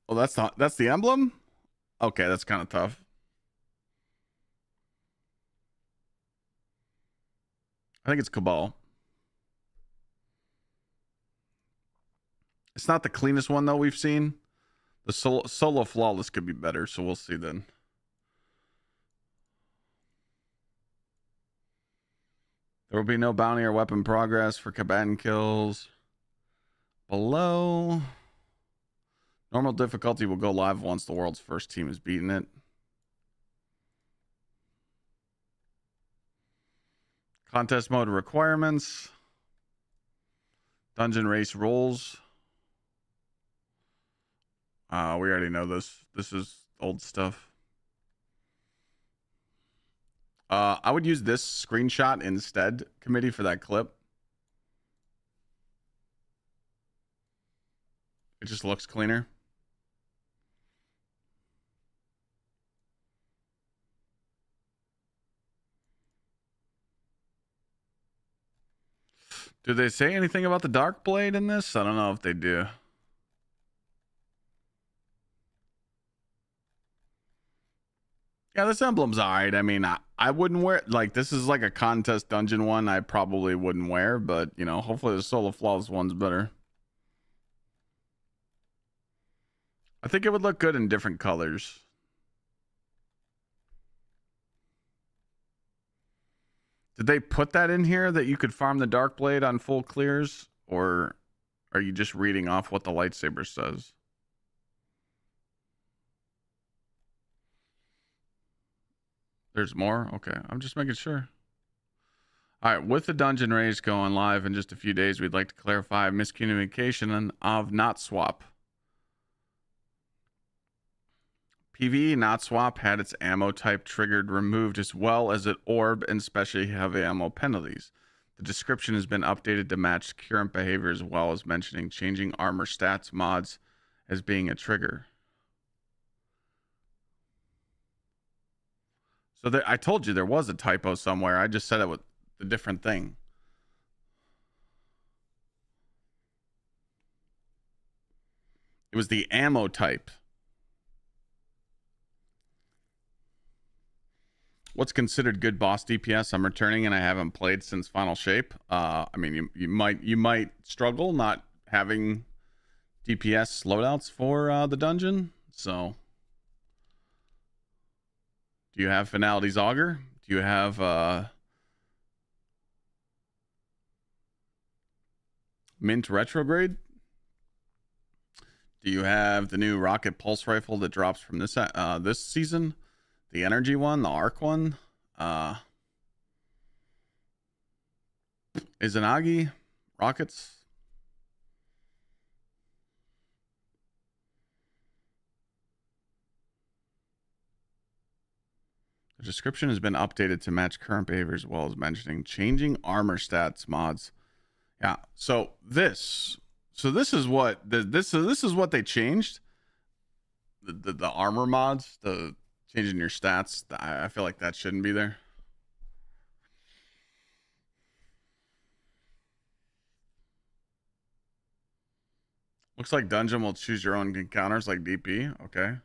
Oh, that's the emblem? Okay, that's kind of tough. I think it's Cabal. It's not the cleanest one, though, we've seen. The solo flawless could be better, so we'll see then. There will be no bounty or weapon progress for combatant kills. Below. Normal difficulty will go live once the world's first team has beaten it. Contest mode requirements. Dungeon race rules. We already know this. This is old stuff. I would use this screenshot instead, committee, for that clip. It just looks cleaner. Do they say anything about the Dark Blade in this? I don't know if they do. Yeah, this emblem's alright. I mean, I wouldn't wear it. Like, this is like a contest dungeon one I probably wouldn't wear, but, you know, hopefully the solo flawless one's better. I think it would look good in different colors. Did they put that in here that you could farm the Dark Blade on full clears? Or are you just reading off what the lightsaber says? There's more? Okay, I'm just making sure. All right, with the dungeon race going live in just a few days, we'd like to clarify miscommunication of not swap. PvE not swap had its ammo type triggered removed, as well as an orb and especially heavy ammo penalties. The description has been updated to match current behavior, as well as mentioning changing armor stats mods as being a trigger. So there, I told you there was a typo somewhere. I just said it with a different thing. It was the ammo type. What's considered good boss DPS? I'm returning and I haven't played since Final Shape. I mean, you might struggle not having DPS loadouts for the dungeon. So, do you have Finality's Augur? Do you have Mint Retrograde? Do you have the new rocket pulse rifle that drops from this season? The energy one, the arc one? Izanagi? Rockets? The description has been updated to match current behavior, as well as mentioning changing armor stats mods. Yeah, so this is what this is what they changed. The armor mods, the changing your stats. I feel like that shouldn't be there. Looks like dungeon will choose your own encounters like DP. Okay.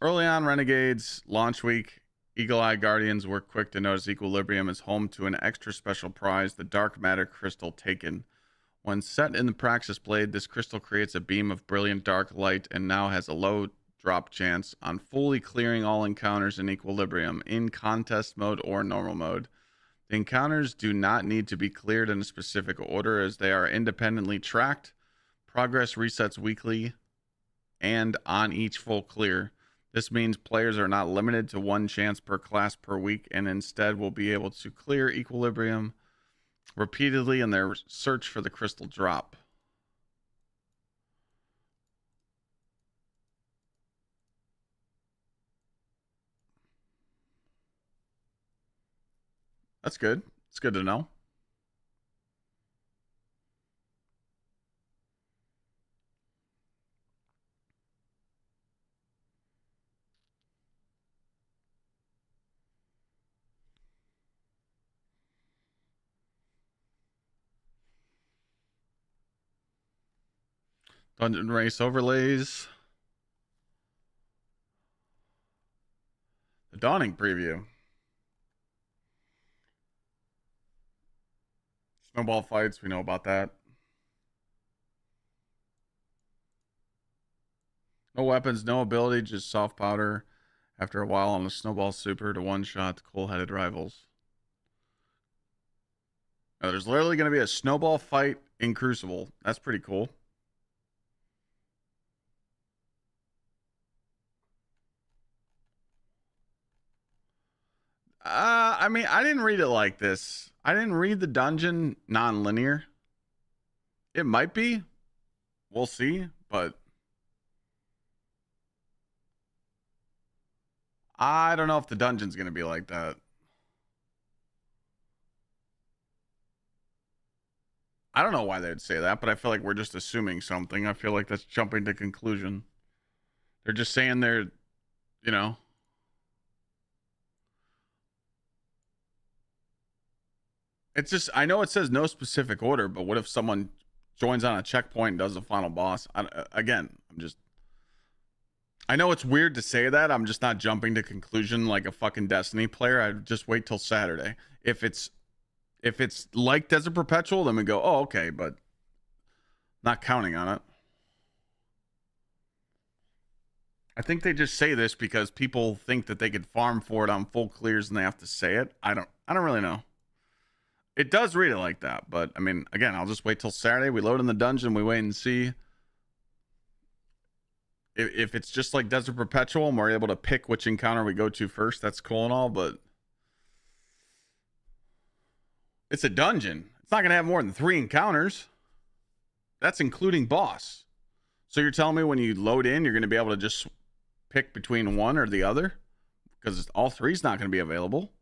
Early on, Renegades launch week. Eagle-Eye Guardians were quick to notice Equilibrium is home to an extra special prize, the Dark Matter Crystal Taken. When set in the Praxis Blade, this crystal creates a beam of brilliant dark light and now has a low drop chance on fully clearing all encounters in Equilibrium in contest mode or normal mode. The encounters do not need to be cleared in a specific order, as they are independently tracked. Progress resets weekly and on each full clear. This means players are not limited to one chance per class per week, and instead will be able to clear Equilibrium repeatedly in their search for the crystal drop. That's good. It's good to know. Dungeon Race overlays. The Dawning preview. Snowball fights, we know about that. No weapons, no ability, just soft powder. After a while on the Snowball Super to one-shot the cool-headed rivals. Now, there's literally going to be a snowball fight in Crucible. That's pretty cool. I mean, I didn't read it like this. I didn't read the dungeon non-linear. It might be. We'll see, but I don't know if the dungeon's going to be like that. I don't know why they'd say that, but I feel like we're just assuming something. I feel like that's jumping to conclusion. They're just saying they're, you know. It's just, I know it says no specific order, but what if someone joins on a checkpoint and does the final boss? I know it's weird to say that. I'm just not jumping to conclusion like a fucking Destiny player. I just wait till Saturday. If it's like Desert Perpetual, then we go, oh, okay, but not counting on it. I think they just say this because people think that they could farm for it on full clears and they have to say it. I don't really know. It does read it like that, but I mean, again, I'll just wait till Saturday. We load in the dungeon, we wait and see. If it's just like Desert Perpetual and we're able to pick which encounter we go to first, that's cool and all, but it's a dungeon. It's not going to have more than 3 encounters. That's including boss. So you're telling me when you load in, you're going to be able to just pick between one or the other? Because all three is not going to be available.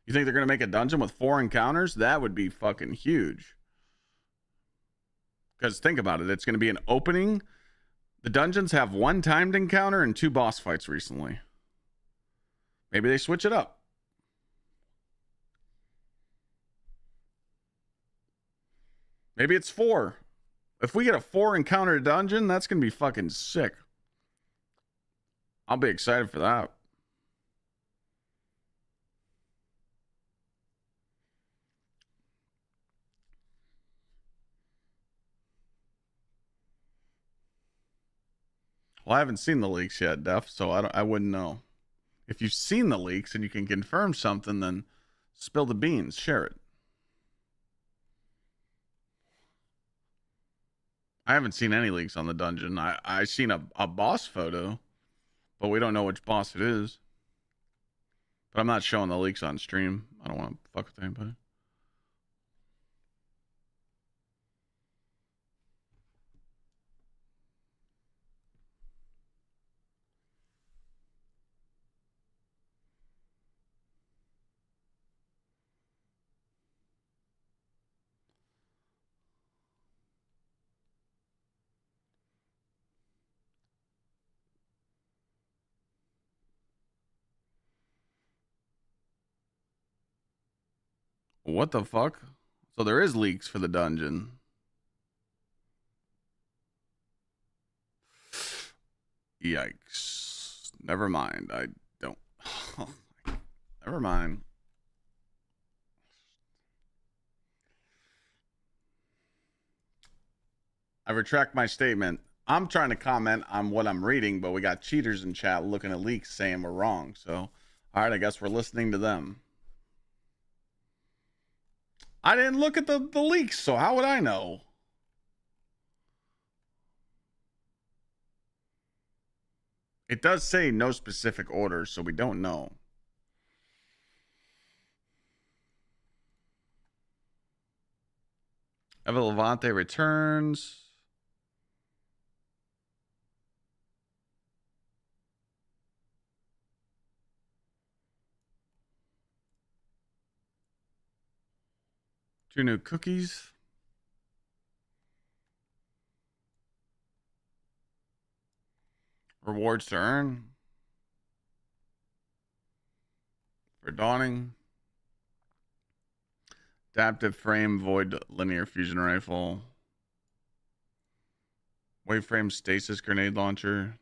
You think they're going to make a dungeon with 4 encounters? That would be fucking huge. Because think about it. It's going to be an opening. The dungeons have 1 timed encounter and 2 boss fights recently. Maybe they switch it up. Maybe it's 4. If we get a 4 encounter dungeon, that's going to be fucking sick. I'll be excited for that. Well, I haven't seen the leaks yet, Def, so I wouldn't know. If you've seen the leaks and you can confirm something, then spill the beans, share it. I haven't seen any leaks on the dungeon. I seen a boss photo, but we don't know which boss it is. But I'm not showing the leaks on stream. I don't want to fuck with anybody. What the fuck? So there is leaks for the dungeon. Yikes. Never mind. I don't. Never mind. I retract my statement. I'm trying to comment on what I'm reading, but we got cheaters in chat looking at leaks saying we're wrong. So, all right, I guess we're listening to them. I didn't look at the leaks, so how would I know? It does say no specific order, so we don't know. Eva Levante returns. Two new cookies. Rewards to earn. For dawning. Adaptive frame void linear fusion rifle. Waveframe stasis grenade launcher.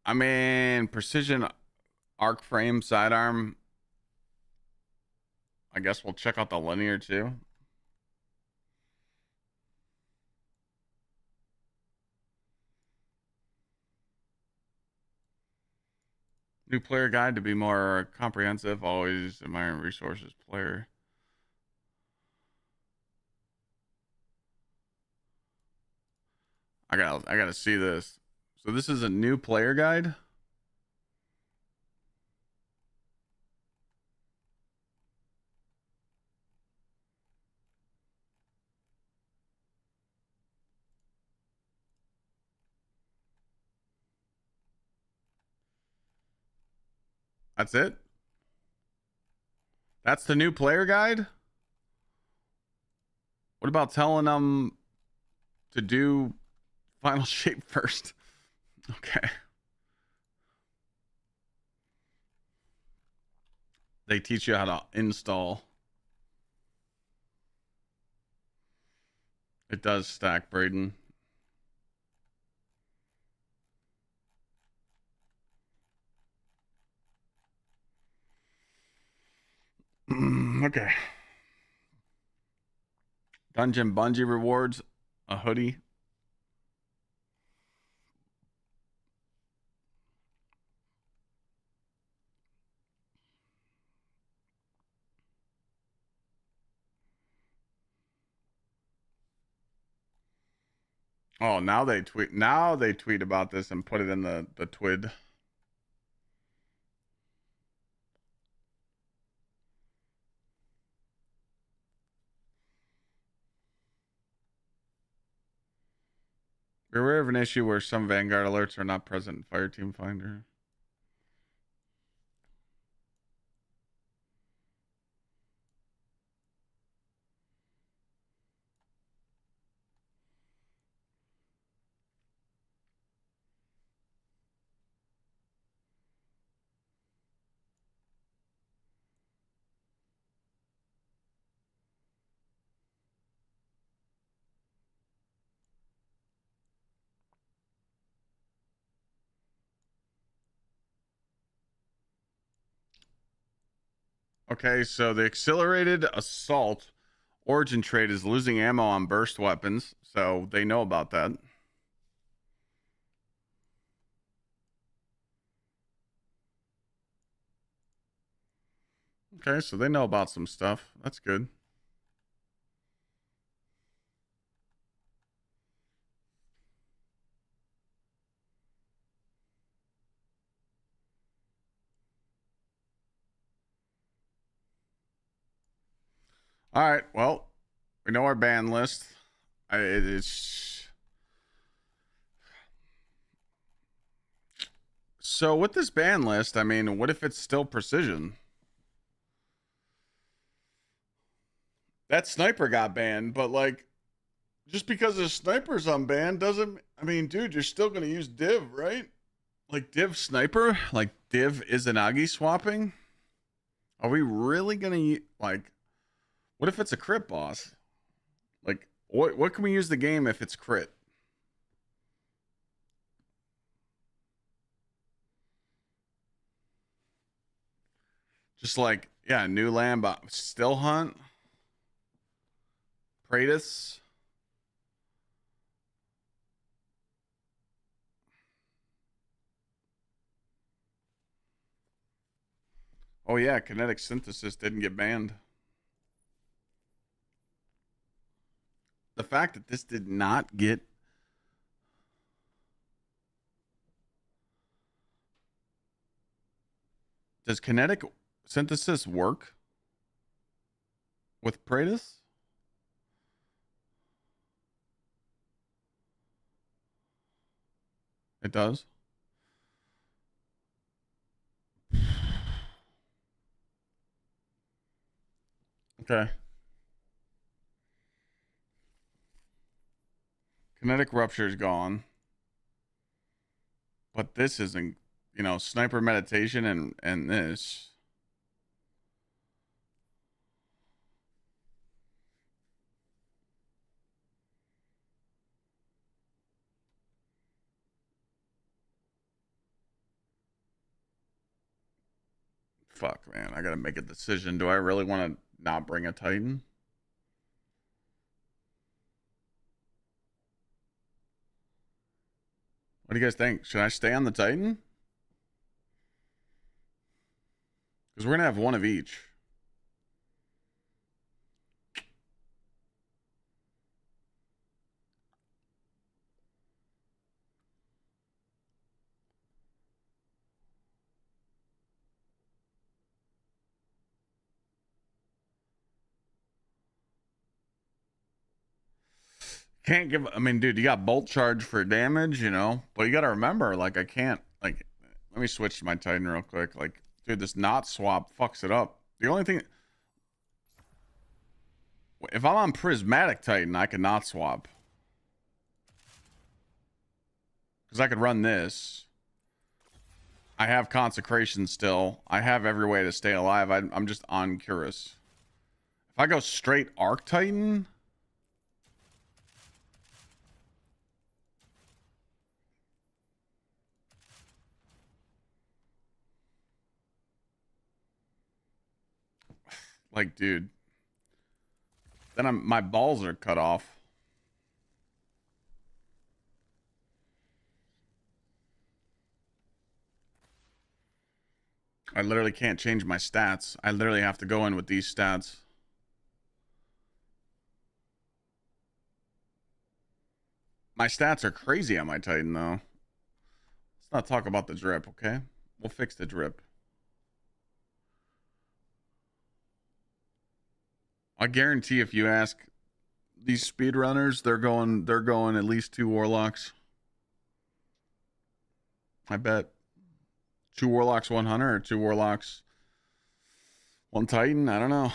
I mean, precision arc frame sidearm. I guess we'll check out the linear too. New player guide to be more comprehensive. Always admiring resources player. I gotta see this. So this is a new player guide. That's it. That's the new player guide. What about telling them to do final shape first? Okay. They teach you how to install. It does stack, Braden. Okay. Dungeon Bungee rewards, a hoodie. Oh, now they tweet. Now they tweet about this and put it in the twid. We're aware of an issue where some Vanguard alerts are not present in Fireteam Finder. Okay, so the accelerated assault origin trait is losing ammo on burst weapons, so they know about that. Okay, so they know about some stuff. That's good. All right, well, we know our ban list. It's so with this ban list, I mean, what if it's still precision? That sniper got banned, but like, just because the sniper's unbanned doesn't. I mean, dude, you're still gonna use div, right? Like div sniper, like div Izanagi swapping. Are we really gonna like? What if it's a crit boss? Like, what can we use the game if it's crit? Just like, yeah, new land, but still hunt. Praetus. Oh yeah, kinetic synthesis didn't get banned. The fact that this did not get does kinetic synthesis work with Praetus? It does. Okay. Kinetic rupture is gone. But this isn't, sniper meditation and this. Fuck, man. I gotta make a decision. Do I really want to not bring a Titan? What do you guys think? Should I stay on the Titan? Because we're gonna have one of each. Can't give. I mean, dude, you got bolt charge for damage, but you got to remember, like, I can't. Like, let me switch to my Titan real quick. Like, dude, this not swap fucks it up. The only thing, if I'm on prismatic Titan, I can not swap because I could run this. I have consecration still. I have every way to stay alive. I'm just on Curus. If I go straight Arc Titan. Like, dude, then my balls are cut off. I literally can't change my stats. I literally have to go in with these stats. My stats are crazy on my Titan, though. Let's not talk about the drip, okay? We'll fix the drip. I guarantee if you ask these speedrunners, they're going at least 2 warlocks. I bet 2 Warlocks, 1 Hunter, or 2 Warlocks, 1 Titan. I don't know.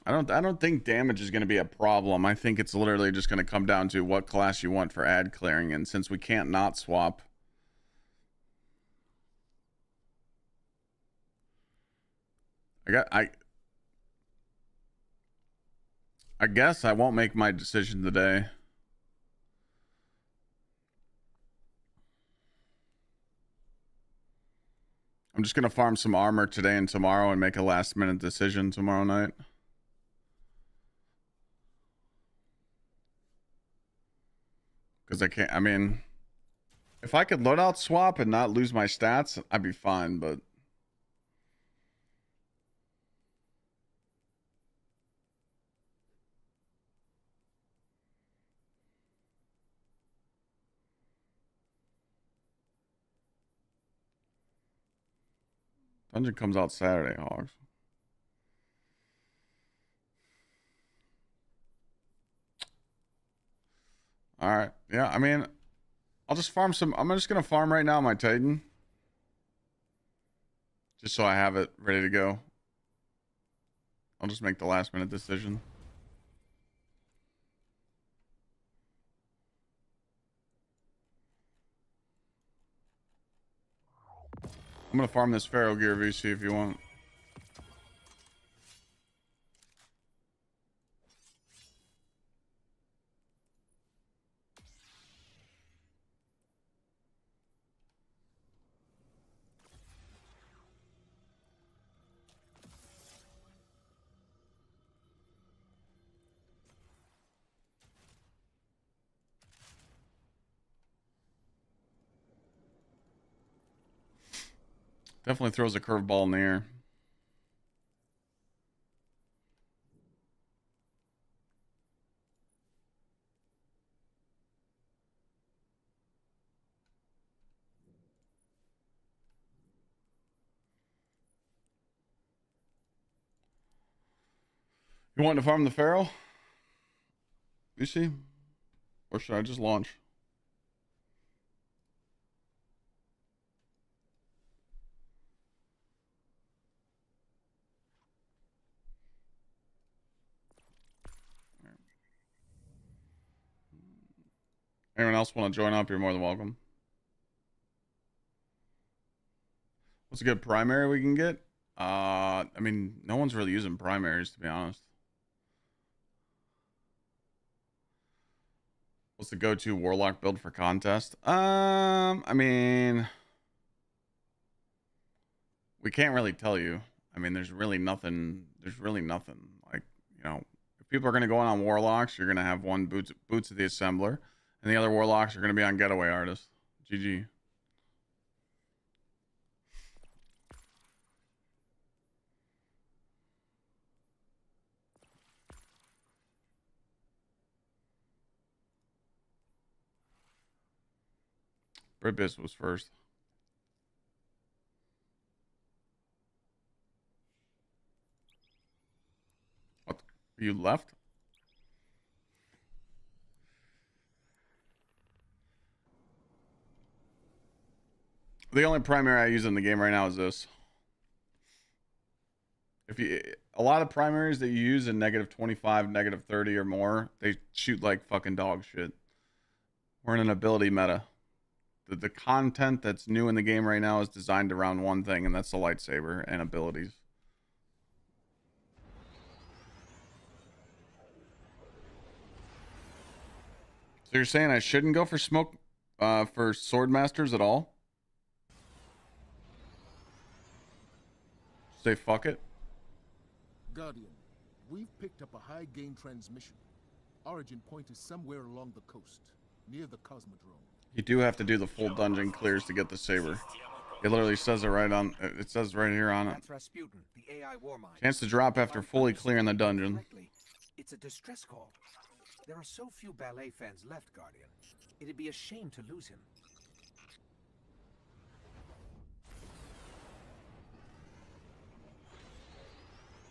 I don't think damage is going to be a problem. I think it's literally just going to come down to what class you want for ad clearing, and since we can't not swap, I guess I won't make my decision today. I'm just going to farm some armor today and tomorrow and make a last minute decision tomorrow night. Because I can't, I mean, if I could loadout swap and not lose my stats, I'd be fine, but Dungeon comes out Saturday, Hogs. Alright. Yeah, I mean, I'll just farm some. I'm just going to farm right now my Titan. Just so I have it ready to go. I'll just make the last minute decision. I'm going to farm this Pharaoh gear VC if you want. Definitely throws a curveball in the air. You want to farm the Pharaoh? You see? Or should I just launch? Anyone else want to join up? You're more than welcome. What's a good primary we can get? I mean, no one's really using primaries, to be honest. What's the go-to Warlock build for contest? I mean, we can't really tell you. I mean, there's really nothing. Like, you know, if people are going to go on Warlocks, you're going to have one Boots of the Assembler, and the other Warlocks are going to be on Getaway Artist. GG. Britbis was first. What? You left? The only primary I use in the game right now is this. If you, a lot of primaries that you use in -25, -30 or more, they shoot like fucking dog shit. We're in an ability meta. The content that's new in the game right now is designed around one thing, and that's the lightsaber and abilities. So you're saying I shouldn't go for smoke for sword masters at all? Say fuck it? Guardian, we've picked up a high gain transmission. Origin point is somewhere along the coast, near the Cosmodrome. You do have to do the full dungeon clears to get the saber. It literally says it right on. It says right here on it. That's Rasputin, the AI warmind. Chance to drop after fully clearing the dungeon. It's a distress call. There are so few ballet fans left, Guardian. It'd be a shame to lose him.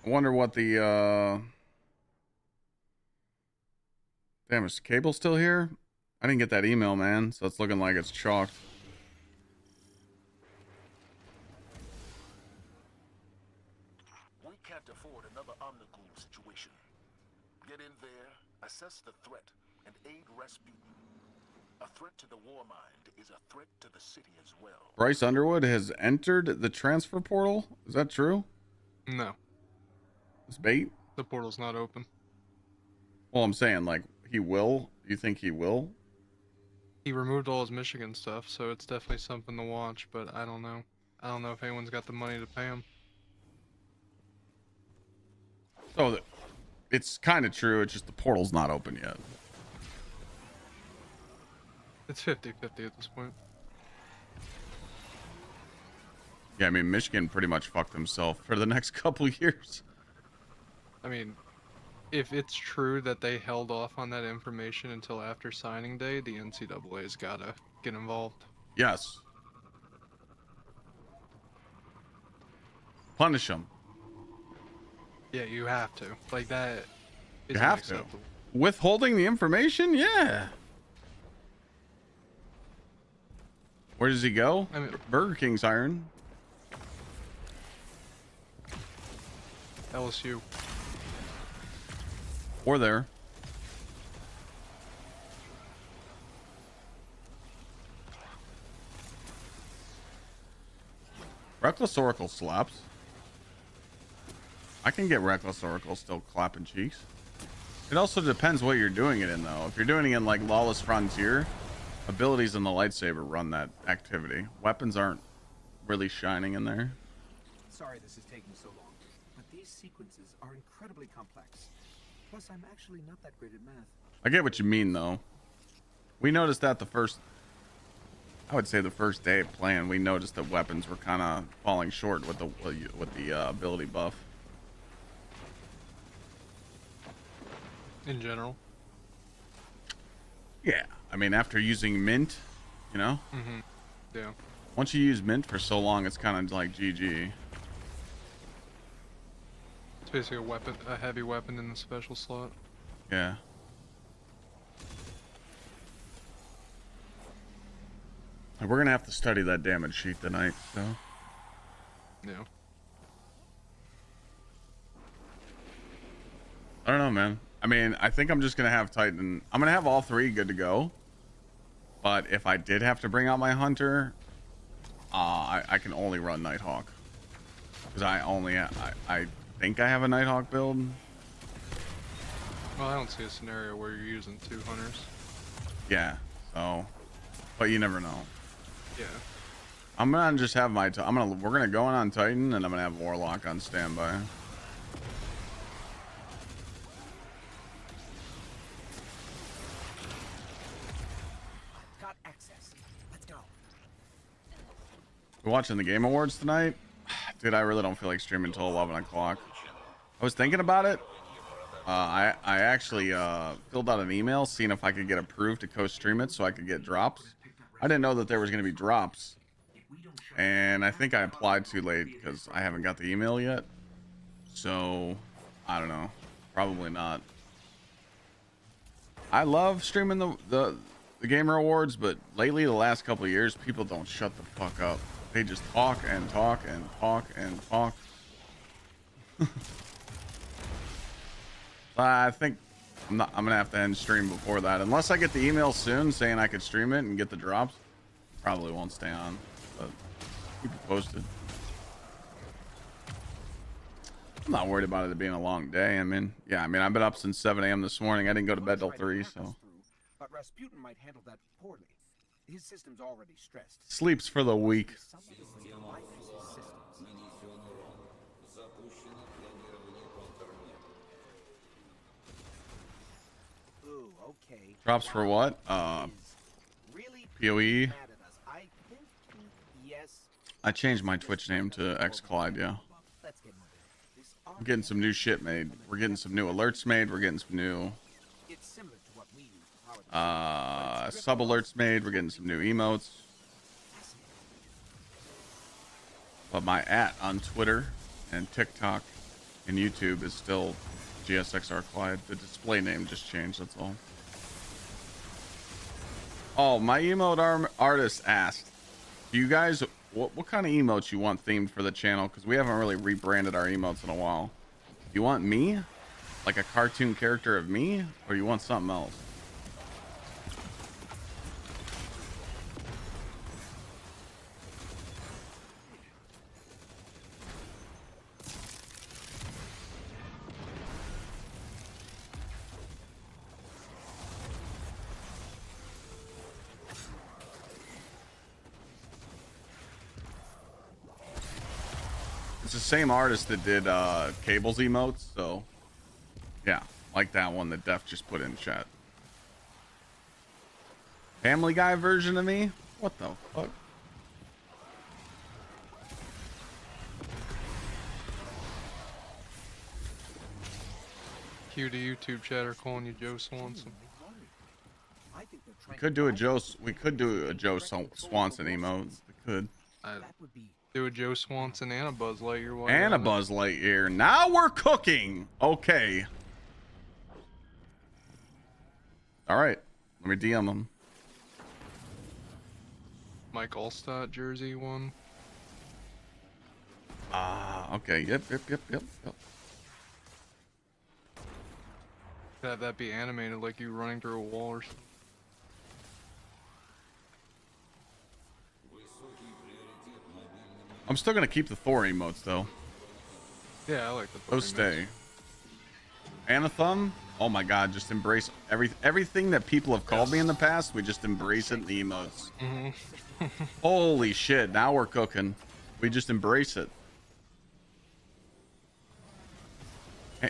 I wonder what the Damn, is the cable still here? I didn't get that email, man, so it's looking like it's chalked. We can't afford another Omnigul situation. Get in there, assess the threat, and aid Rasputin. A threat to the war mind is a threat to the city as well. Bryce Underwood has entered the transfer portal. Is that true? No. It's bait? The portal's not open. Well, I'm saying, like, he will. You think he will? He removed all his Michigan stuff, so it's definitely something to watch, but I don't know. I don't know if anyone's got the money to pay him. So, it's kind of true. It's just the portal's not open yet. It's 50-50 at this point. Yeah, I mean, Michigan pretty much fucked himself for the next couple years. I mean, if it's true that they held off on that information until after signing day, the NCAA's gotta get involved. Yes. Punish him. Yeah, you have to. Like, that You is have to. unacceptable. Withholding the information? Yeah. Where does he go? I mean, Burger King's hiring. LSU. Or there. Reckless Oracle slaps. I can get Reckless Oracle still clapping cheeks. It also depends what you're doing it in, though. If you're doing it in, like, Lawless Frontier, abilities in the lightsaber run that activity. Weapons aren't really shining in there. Sorry this is taking so long, but these sequences are incredibly complex. Plus, I'm actually not that great at math. I get what you mean, though. We noticed that I would say the first day of playing, we noticed that weapons were kind of falling short with the ability buff. In general. Yeah, I mean, after using Mint, you know? Mm-hmm. Yeah. Once you use Mint for so long, it's kind of like GG. It's basically a heavy weapon in the special slot. Yeah. And we're gonna have to study that damage sheet tonight, so. Yeah. I don't know, man. I mean, I think I'm just gonna have Titan. I'm gonna have all three good to go. But if I did have to bring out my Hunter, I can only run Nighthawk. Because I think I have a Nighthawk build. Well, I don't see a scenario where you're using 2 hunters. Yeah, so. But you never know. Yeah. I'm gonna just have we're gonna go in on Titan, and I'm gonna have Warlock on standby. Got access. Let's go. We're watching the Game Awards tonight. Dude, I really don't feel like streaming until 11 o'clock. I was thinking about it. I actually filled out an email seeing if I could get approved to co-stream it so I could get drops. I didn't know that there was going to be drops. And I think I applied too late because I haven't got the email yet. So, I don't know. Probably not. I love streaming the Gamer Awards, but lately, the last couple of years, people don't shut the fuck up. They just talk and talk and talk and talk. I think I'm gonna have to end stream before that, unless I get the email soon saying I could stream it and get the drops. Probably won't stay on, but keep it posted. I'm not worried about it being a long day. I mean, I've been up since 7 a.m. this morning. I didn't go to bed till 3, so. But Rasputin might handle that poorly. His system's already stressed. Sleeps for the week. Ooh, okay. Drops for what? PoE. I changed my Twitch name to Gsxrclyde, yeah. I'm getting some new shit made. We're getting some new alerts made. We're getting some new sub alerts made. We're getting some new emotes. But my @ on Twitter and TikTok and YouTube is still Gsxrclyde. The display name just changed, that's all. Oh, my emote artist asked, do you guys, what kind of emotes you want themed for the channel? Because we haven't really rebranded our emotes in a while. You want me? Like a cartoon character of me? Or you want something else? It's the same artist that did Cable's emotes, so yeah, like that one that Def just put in chat. Family Guy version of me? What the fuck? Cue to YouTube chatter calling you Joe Swanson. We could do a Joe Swanson emote. We could. Do a Joe Swanson and a Buzz Lightyear. while And you're a at it. Buzz Lightyear. Now we're cooking. Okay. All right. Let me DM him. Mike Allstott jersey one. Okay. Yep. Have that be animated like you running through a wall or something. I'm still gonna keep the Thor emotes though. Yeah, I like the Those stay. Anathum. Oh my god, just embrace everything that people have called me in the past. We just embrace it in the emotes. Holy shit, now we're cooking. We just embrace it.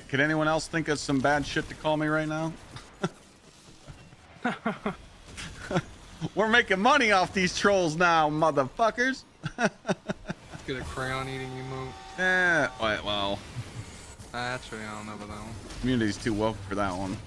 Can anyone else think of some bad shit to call me right now? We're making money off these trolls now, motherfuckers. Get a crayon eating emote. Yeah, well. Actually, I don't know about that one. Community's too woke for that one. Yeah.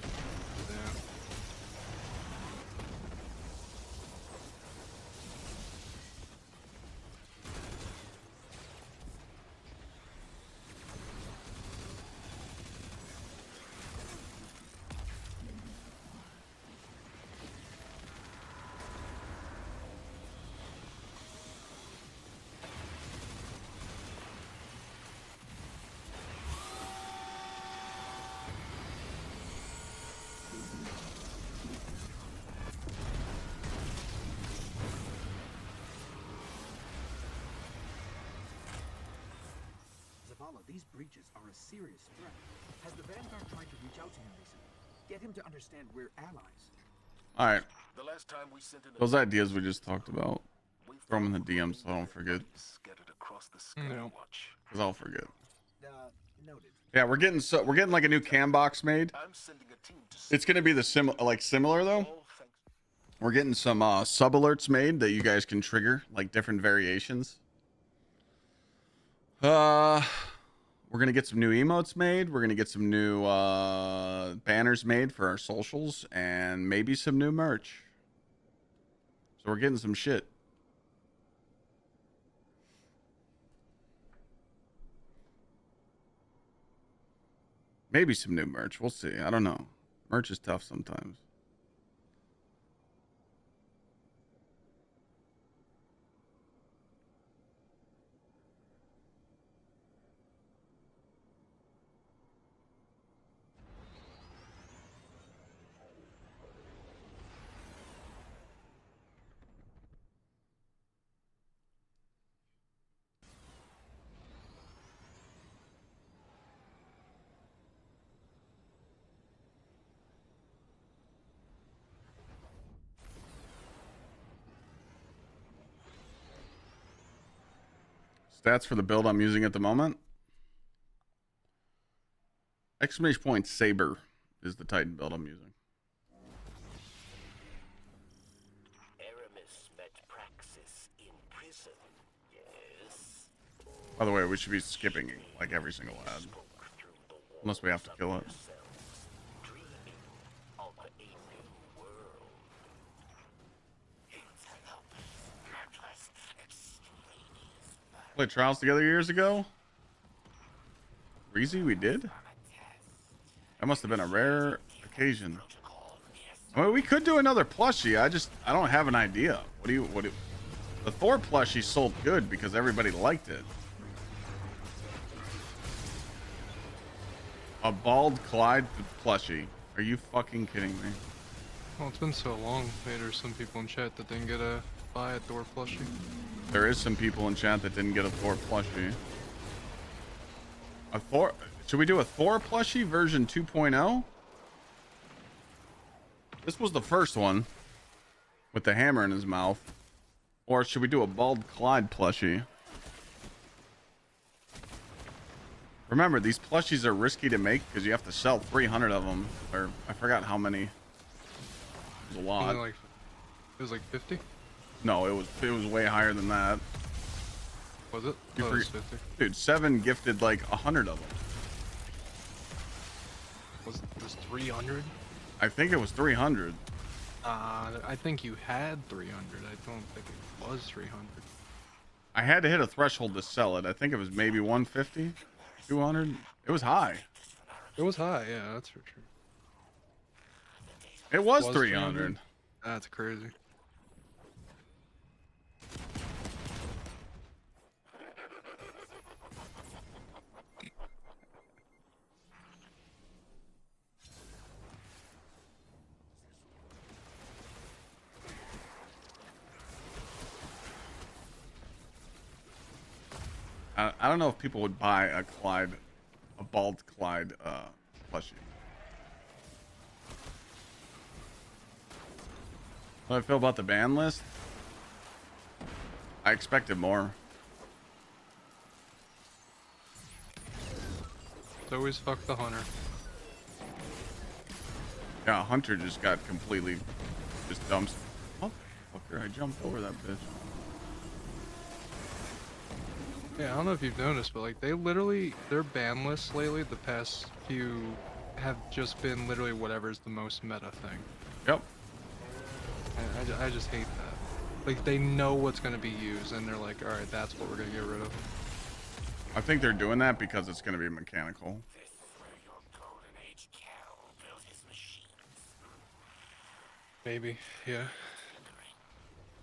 These breaches are a serious threat. Has the Vanguard tried to reach out to him recently? Get him to understand we're allies. All right. The last time we sent in Those ideas we just talked about. Throw them in the DM so I don't forget. No. Because I'll forget. Noted. Yeah, we're getting like a new cam box made. It's gonna be the similar though. We're getting some sub alerts made that you guys can trigger, like different variations. We're gonna get some new emotes made. We're gonna get some new banners made for our socials, and maybe some new merch. So we're getting some shit. Maybe some new merch. We'll see. I don't know. Merch is tough sometimes. Stats for the build I'm using at the moment. Exclamation point Saber is the Titan build I'm using. Aramis met Praxis in prison. Yes. By the way, we should be skipping like every single ad. Unless we have to kill it. Played Trials together years ago? Reezy, we did? That must have been a rare occasion. I mean, we could do another plushie. I don't have an idea. The Thor plushie sold good because everybody liked it. A bald Clyde plushie. Are you fucking kidding me? Well, it's been so long. Maybe there's some people in chat that didn't get a buy a Thor plushie. There is some people in chat that didn't get a Thor plushie. A Thor? Should we do a Thor plushie version 2.0? This was the first one with the hammer in his mouth. Or should we do a bald Clyde plushie? Remember, these plushies are risky to make because you have to sell 300 of them. Or I forgot how many. It was a lot. It was like 50? No, it was way higher than that. Was it? Oh, it was 50. Dude, 7 gifted like 100 of them. Was it just 300? I think it was 300. I think you had 300. I don't think it was 300. I had to hit a threshold to sell it. I think it was maybe 150, 200. It was high. It was high, yeah, that's for sure. It was 300. That's crazy. I don't know if people would buy a bald Clyde plushie. How do I feel about the ban list? I expected more. It's always fuck the hunter. Yeah, Hunter just got completely just dumps. Oh, fucker, I jumped over that bitch. Yeah, I don't know if you've noticed, but like they literally, their ban lists lately, the past few have just been literally whatever's the most meta thing. Yep. And I just hate that. Like they know what's going to be used and they're like, all right, that's what we're going to get rid of. I think they're doing that because it's going to be mechanical. Maybe, yeah.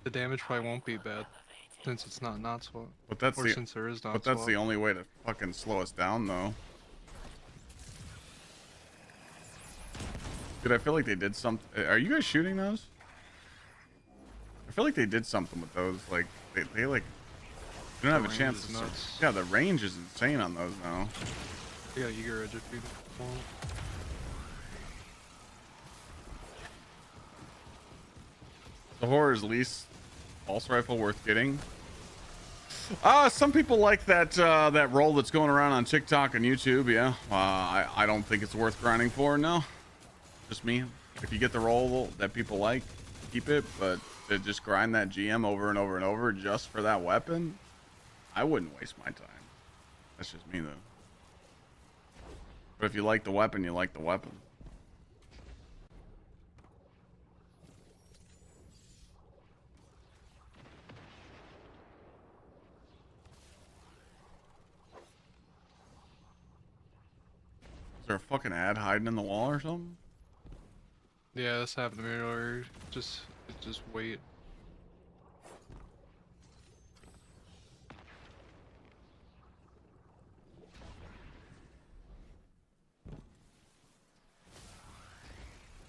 The damage probably won't be bad. Since it's not swap. But that's since there is not But that's swap. the only way to fucking slow us down, though. Dude, I feel like they did something. Are you guys shooting those? I feel like they did something with those. Like they like you don't have a chance to. Yeah, the range is insane on those now. You got eager edge if you want. The horror's least pulse rifle worth getting. Some people like that roll that's going around on TikTok and YouTube. Yeah, I don't think it's worth grinding for. No, just me. If you get the roll that people like, keep it. But to just grind that GM over and over and over just for that weapon, I wouldn't waste my time. That's just me though. But if you like the weapon, you like the weapon. Is there a fucking ad hiding in the wall or something? Yeah, this happened to me earlier. Just wait.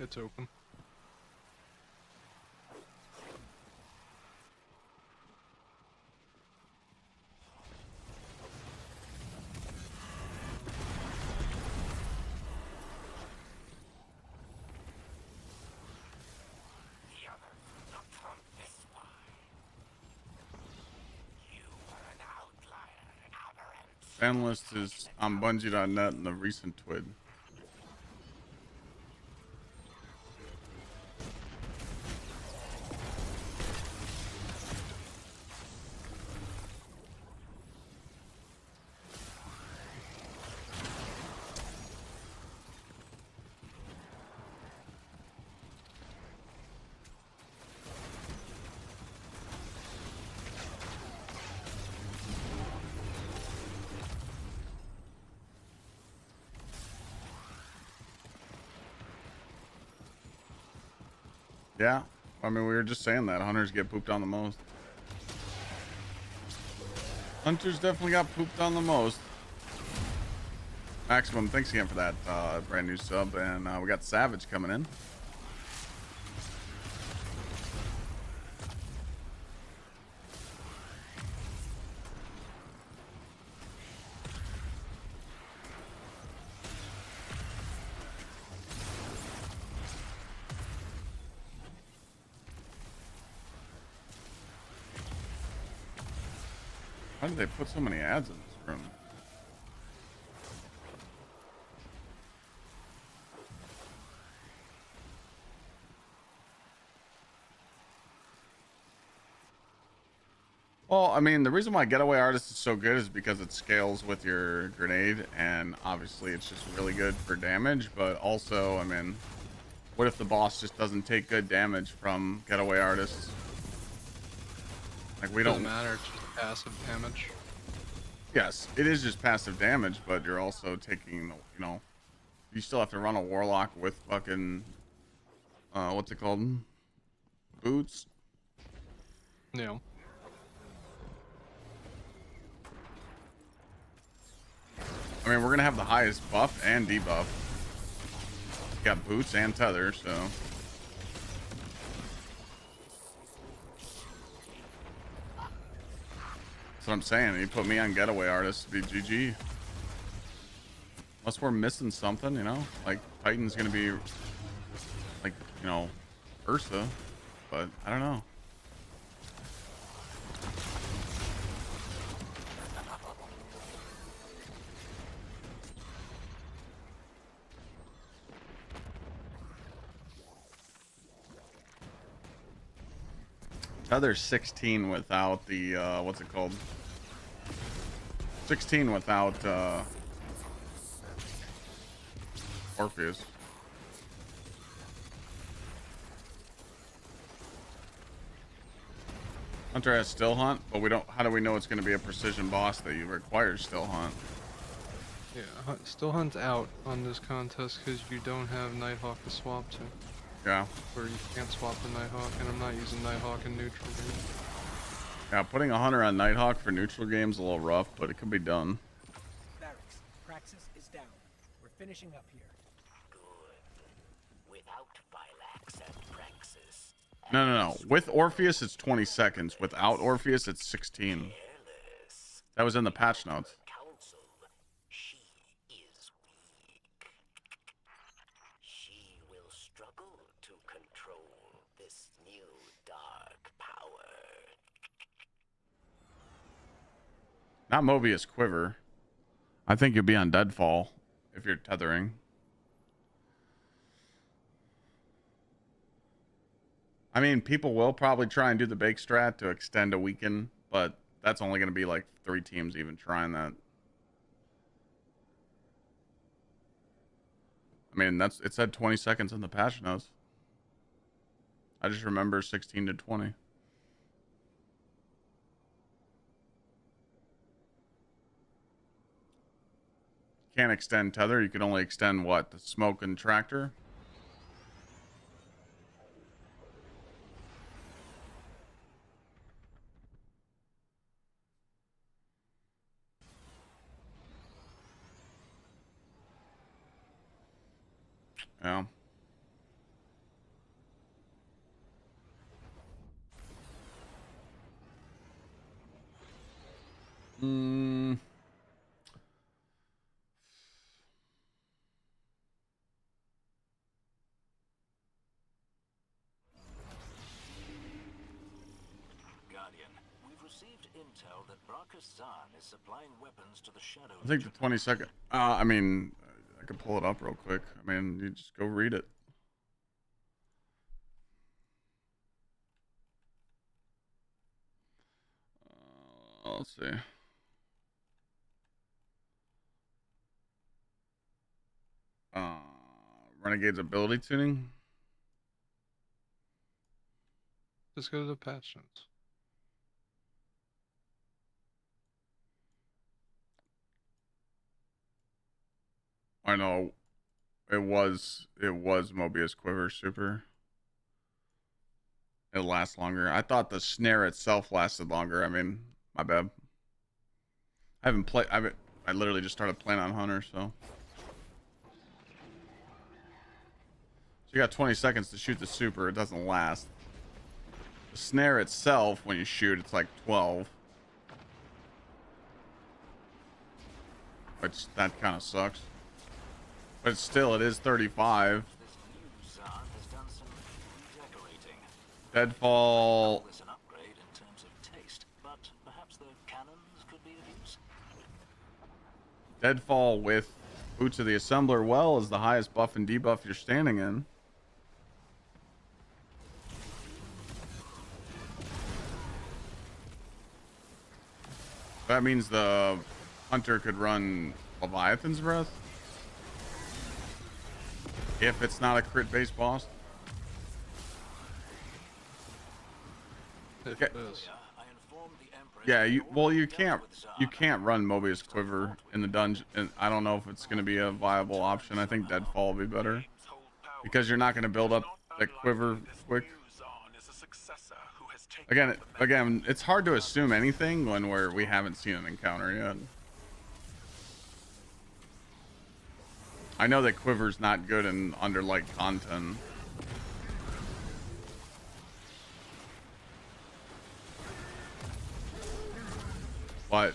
It's open. Fan list is on Bungie.net in the recent twid. Yeah. I mean, we were just saying that hunters get pooped on the most. Hunters definitely got pooped on the most. Maximum, thanks again for that brand new sub. And we got Savage coming in. How did they put so many ads in this room? Well, I mean, the reason why Getaway Artist is so good is because it scales with your grenade, and obviously it's just really good for damage, but also, I mean, what if the boss just doesn't take good damage from Getaway Artists? Like, we Doesn't don't matter, it's just passive damage. Yes, it is just passive damage, but you're also taking, you know, you still have to run a Warlock with fucking, what's it called? Boots? Yeah. I mean, we're gonna have the highest buff and debuff. Got boots and tether, so. That's what I'm saying. You put me on Getaway Artist, be GG. Unless we're missing something, you know? Like, Titan's gonna be, like, you know, Ursa. But, I don't know. Tether's 16 without the, what's it called? 16 without, Orpheus. Hunter has Still Hunt, but we don't, how do we know it's going to be a precision boss that you require Still Hunt? Yeah, Still Hunt's out on this contest because you don't have Nighthawk to swap to. Yeah. Or you can't swap to Nighthawk, and I'm not using Nighthawk in neutral game. Yeah, putting a Hunter on Nighthawk for neutral game's a little rough, but it could be done. Barracks, Praxis is down. We're finishing up here. Good. Without Phylax and Praxis. No. With Orpheus, it's 20 seconds. Without Orpheus, it's 16. That was in the patch notes. Council, she is weak. She will struggle to control this new dark power. Not Mobius Quiver. I think you'll be on Deadfall if you're tethering. I mean, people will probably try and do the bake strat to extend a weekend, but that's only going to be like 3 teams even trying that. I mean, it said 20 seconds in the patch notes. I just remember 16 to 20. Can't extend tether. You can only extend what? The smoke and tractor? Yeah. Guardian, we've received intel that Brachus Zahn is supplying weapons to the Shadow. I think the 22nd. I mean, I could pull it up real quick. I mean, you just go read it. Let's see. Renegade's ability tuning. Just go to the patch notes. I know it was Mobius Quiver Super. It lasts longer. I thought the snare itself lasted longer. I mean, my bad. I haven't played. I literally just started playing on Hunter, so. So you got 20 seconds to shoot the super. It doesn't last. The snare itself, when you shoot, it's like 12. Which, that kind of sucks. But still, it is 35. This new Zan has done some redecorating. Deadfall. It's an upgrade in terms of taste, but perhaps the cannons could be of use. Deadfall with Boots of the Assembler well is the highest buff and debuff you're standing in. That means the Hunter could run Leviathan's Breath if it's not a crit-based boss. If it is. Yeah, you can't run Mobius Quiver in the dungeon, and I don't know if it's going to be a viable option. I think Deadfall will be better because you're not going to build up that quiver quick. Again, it's hard to assume anything when we haven't seen an encounter yet. I know that Quiver's not good in Underlight content. But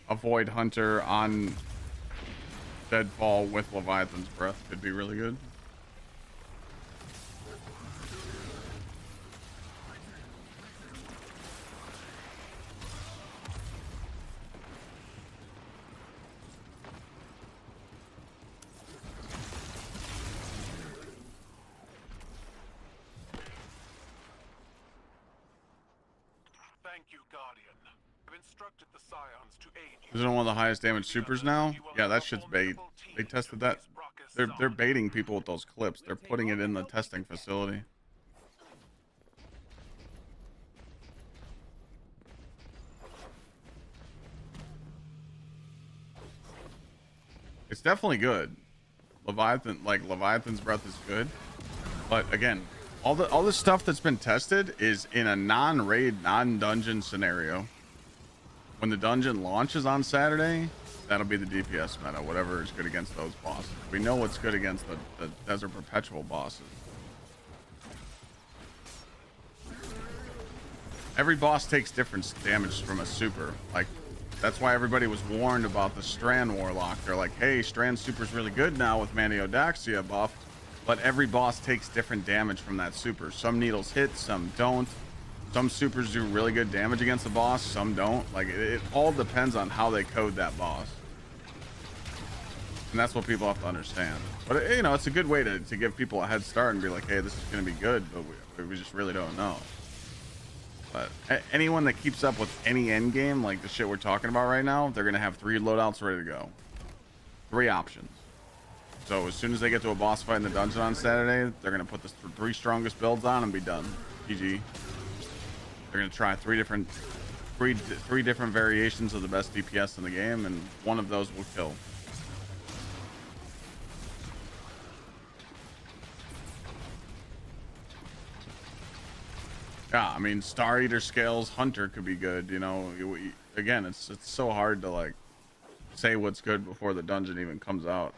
avoid Hunter on Deadfall with Leviathan's Breath could be really good. Thank you, Guardian. I've instructed the Scions to aid you. Isn't it one of the highest damage supers now? Yeah, that shit's bait. They tested that. They're baiting people with those clips. They're putting it in the testing facility. It's definitely good. Leviathan's Breath is good. But again, all the stuff that's been tested is in a non-raid, non-dungeon scenario. When the dungeon launches on Saturday, that'll be the DPS meta, whatever is good against those bosses. We know what's good against the Desert Perpetual bosses. Every boss takes different damage from a super. Like, that's why everybody was warned about the Strand Warlock. They're like, hey, Strand super's really good now with Maniodaxia buff, but every boss takes different damage from that super. Some needles hit, some don't. Some supers do really good damage against the boss, some don't. Like, it all depends on how they code that boss. And that's what people have to understand. But, you know, it's a good way to give people a head start and be like, hey, this is going to be good, but we just really don't know. But anyone that keeps up with any end game, like the shit we're talking about right now, they're going to have 3 loadouts ready to go. 3 options. So as soon as they get to a boss fight in the dungeon on Saturday, they're going to put the 3 strongest builds on and be done. GG. They're going to try 3 different variations of the best DPS in the game, and one of those will kill. Yeah, I mean, Star Eater scales Hunter could be good, you know. Again, it's so hard to like say what's good before the dungeon even comes out.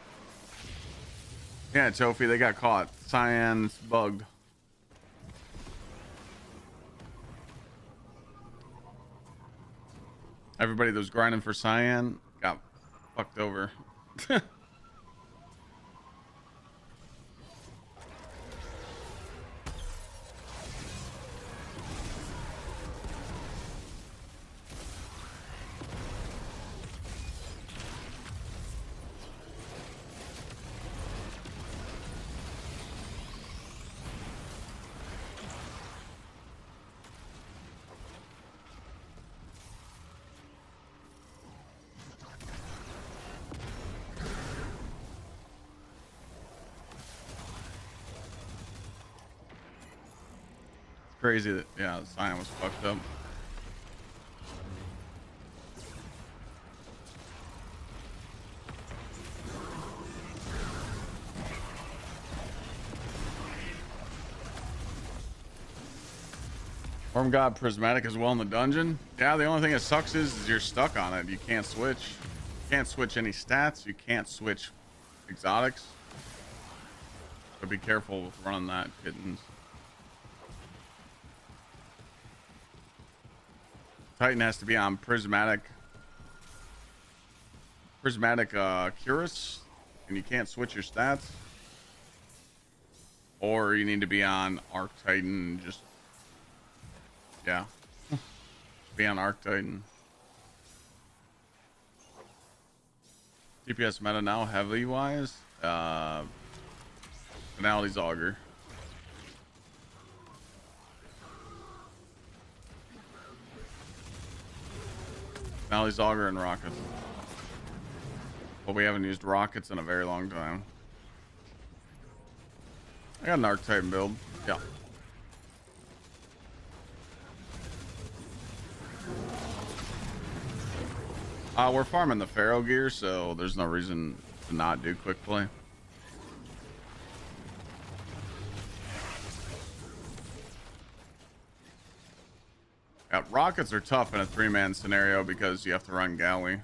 Yeah, Tofi, they got caught. Cyan's bugged. Everybody that was grinding for Cyan got fucked over. Crazy that, yeah, Cyan was fucked up. Worm God prismatic as well in the dungeon. Yeah, the only thing that sucks is you're stuck on it. You can't switch. You can't switch any stats. You can't switch exotics. So be careful with running that, kittens. Titan has to be on prismatic Curus, and you can't switch your stats. Or you need to be on Arc Titan. Just yeah, be on Arc Titan. DPS meta now heavy wise. Finality's Augur. Finality's Augur and Rockets. But we haven't used Rockets in a very long time. I got an Arc Titan build. Yeah. We're farming the Pharaoh gear, so there's no reason to not do quick play. Yeah, rockets are tough in a 3-man scenario because you have to run galley.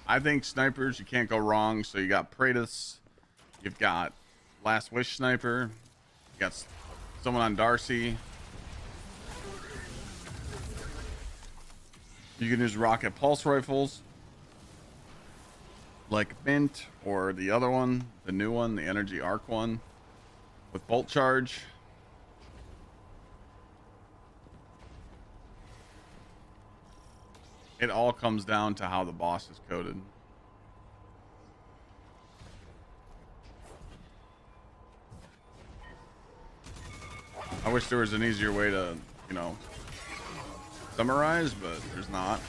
I think snipers, you can't go wrong. So you got Praetus, you've got Last Wish sniper, you got someone on Darcy. You can use rocket pulse rifles like Mint or the other one, the new one, the energy arc one with bolt charge. It all comes down to how the boss is coded. I wish there was an easier way to, you know, summarize, but there's not.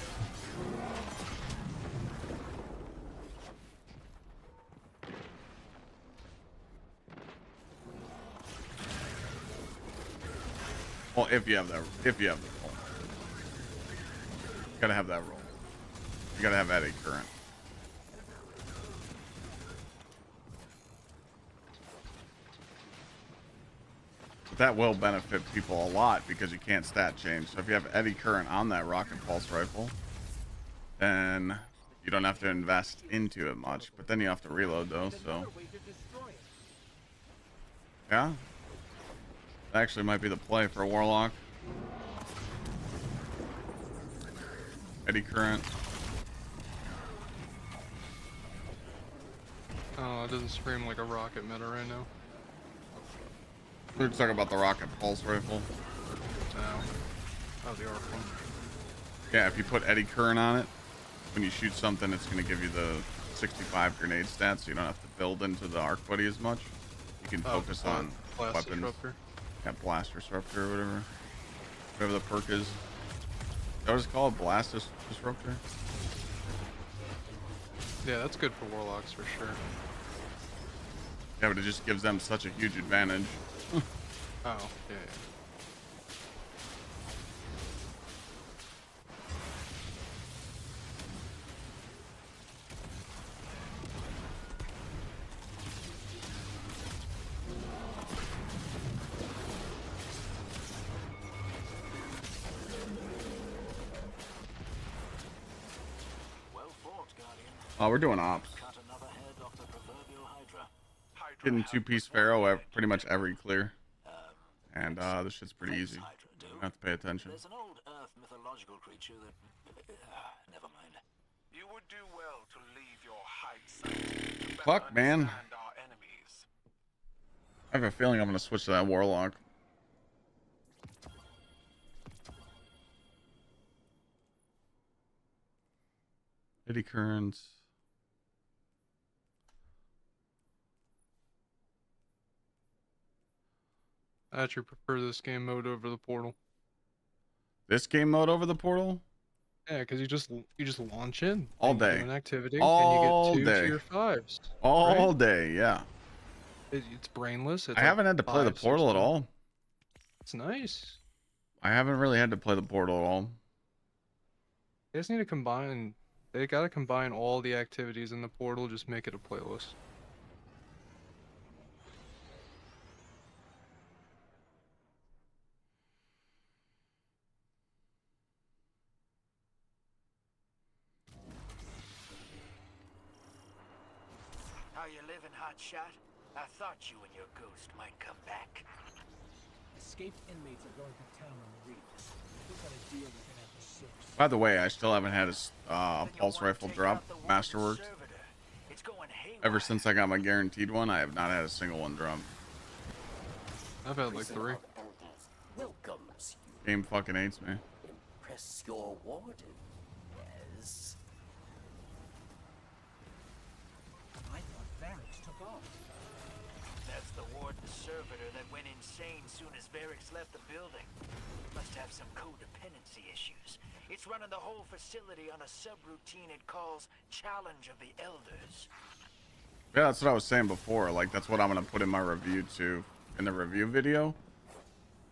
Well, if you have the roll. Gotta have that roll. You gotta have eddy current. But that will benefit people a lot because you can't stat change. So if you have eddy current on that rocket pulse rifle, then you don't have to invest into it much. But then you have to reload though, so yeah. That actually might be the play for a warlock. Eddy current. Oh, it doesn't scream like a rocket meta right now. We're talking about the rocket pulse rifle. Oh, the arc one. Yeah, if you put eddy current on it, when you shoot something, it's going to give you the 65 grenade stats, so you don't have to build into the arc buddy as much. You can focus on weapons. Disruptor. Yeah, blast disruptor or whatever. Whatever the perk is. That was called blast disruptor. Yeah, that's good for warlocks for sure. Yeah, but it just gives them such a huge advantage. Oh, yeah. Oh, we're doing ops. Getting 2-piece Pharaoh pretty much every clear. And this shit's pretty easy. You don't have to pay attention. There's an old Earth mythological creature that... never mind. You would do well to leave your hide site to better Fuck, man. understand our enemies. I have a feeling I'm going to switch to that warlock. Eddy currents. I actually prefer this game mode over the portal. This game mode over the portal? Yeah, because you just launch in all and day, you do an activity, all and you get 2 day. tier 5s. All right? day, yeah. It's brainless. It's I haven't had to play the 5, 6 portal at all. It's nice. I haven't really had to play the portal at all. They just need to combine. They gotta combine all the activities in the portal. Just make it a playlist. How you living, hotshot? I thought you and your ghost might come back. Escaped inmates are going to town on the reef. We've got a deal we're gonna have to six. By the way, I still haven't had a pulse rifle drop masterworked. Ever since I got my guaranteed one, I have not had a single one drop. I've had like 3. Welcomes you. Game fucking hates me. Impress your warden. Yes. I thought Varix took off. That's the warden's servitor that went insane soon as Varix left the building. Must have some codependency issues. It's running the whole facility on a subroutine it calls Challenge of the Elders. Yeah, that's what I was saying before. Like, that's what I'm going to put in my review too. In the review video.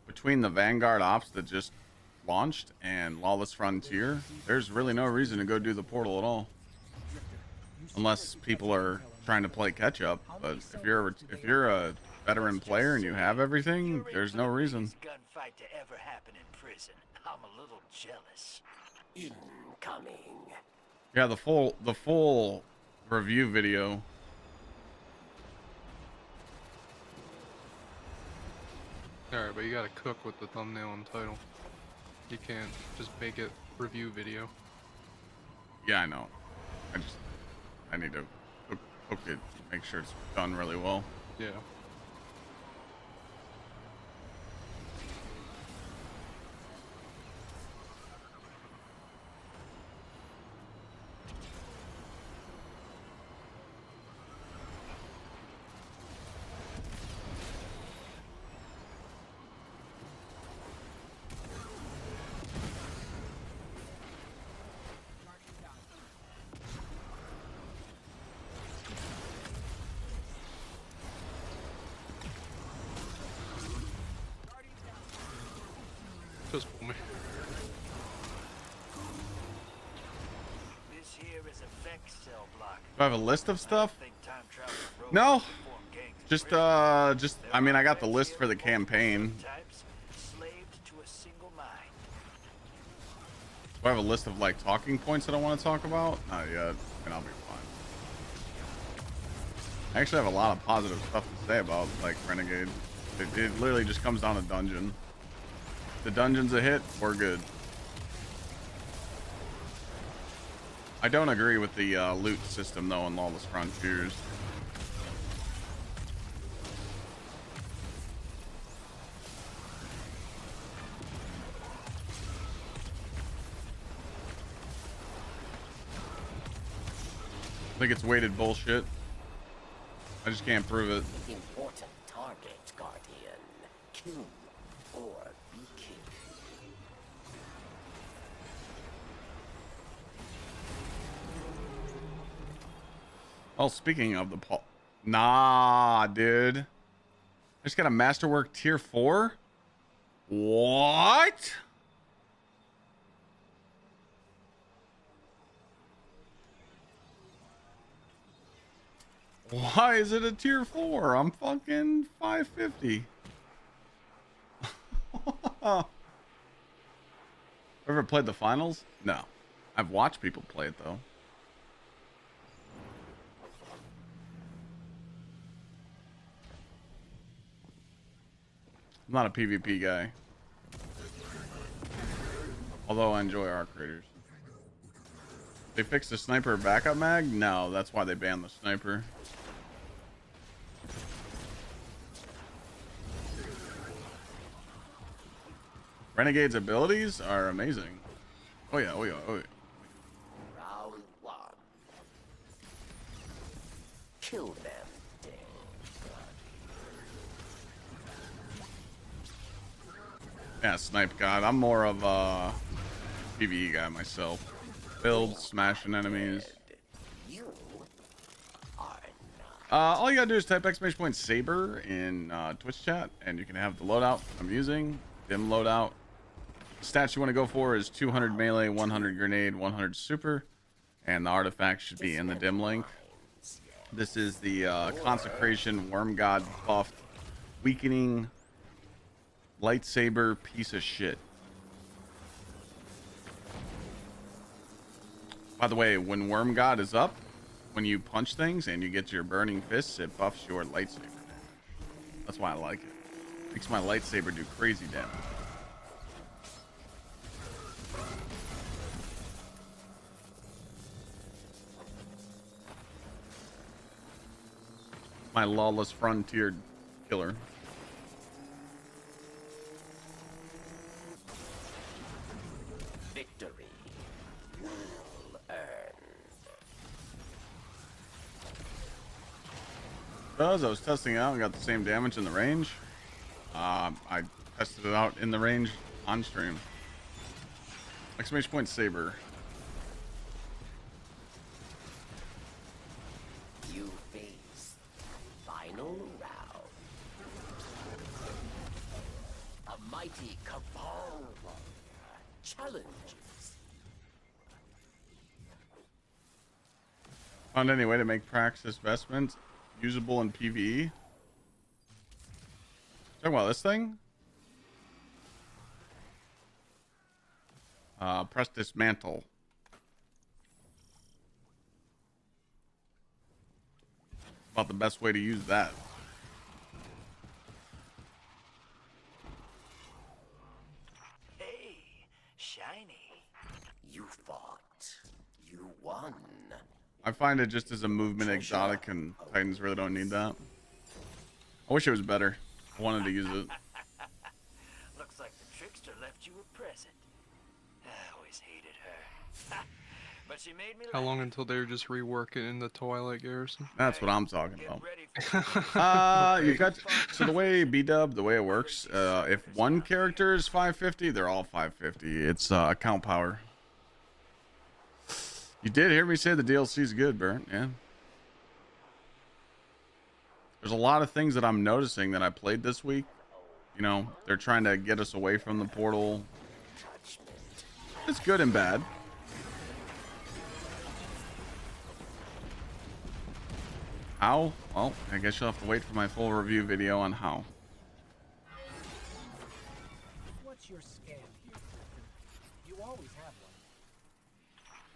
Between the Vanguard ops that just launched and Lawless Frontier, there's really no reason to go do the portal at all. Unless people are trying to play catch up. But if you're a veteran player and you have everything, there's no reason. Gunfight to ever happen in prison. I'm a little jealous. Incoming. Yeah, the full review video. Alright, but you gotta cook with the thumbnail and title. You can't just make it review video. Yeah, I know. I need to cook it, make sure it's done really well. Yeah. Just pull me. This here is a Vex cell block. Do I have a list of stuff? No. Just I mean, I got the list for the campaign. Do I have a list of like talking points that I want to talk about? Not yet, and I'll be fine. I actually have a lot of positive stuff to say about like Renegade. It literally just comes down to dungeon. The dungeon's a hit, we're good. I don't agree with the loot system though in Lawless Frontiers. I think it's weighted bullshit. I just can't prove it. Important target, Guardian. Kill or be killed. Oh, speaking of the nah, dude. I just got a masterwork tier 4. What? Why is it a tier 4? I'm fucking 550. Ever played the finals? No. I've watched people play it though. I'm not a PvP guy. Although I enjoy arc raiders. They fixed the sniper backup mag? No, that's why they banned the sniper. Renegade's abilities are amazing. Oh yeah, oh yeah, oh yeah. Round 1. Kill them. Yeah, snipe god. I'm more of a PvE guy myself. Build, smashing enemies. All you gotta do is type !Saber in Twitch chat, and you can have the loadout I'm using. Dim loadout. Stats you want to go for is 200 melee, 100 grenade, 100 super, and the artifact should be in the dim link. This is the Consecration Worm God buffed, weakening lightsaber piece of shit. By the way, when Worm God is up, when you punch things and you get your burning fists, it buffs your lightsaber damage. That's why I like it. Makes my lightsaber do crazy damage. My lawless frontier killer. Victory. Well earned. As I was testing it out and got the same damage in the range. I tested it out in the range on stream. Exclamation point saber. You face final round. A mighty cabal challenges. Found any way to make Praxis vestment usable in PvE? Talking about this thing? Press dismantle. About the best way to use that. Hey, shiny. You fought. You won. I find it just as a movement exotic, and Titans really don't need that. I wish it was better. I wanted to use it. Looks like the trickster left you a present. I always hated her. But she made me How long until they're just reworking in the Twilight Garrison? That's what I'm talking about. You got so the way B-Dub, the way it works, if one character is 550, they're all 550. It's account power. You did hear me say the DLC is good, Burnt. Yeah. There's a lot of things that I'm noticing that I played this week. You know, they're trying to get us away from the portal. It's good and bad. How? Well, I guess you'll have to wait for my full review video on how. What's your scam here, Clifton? You always have one.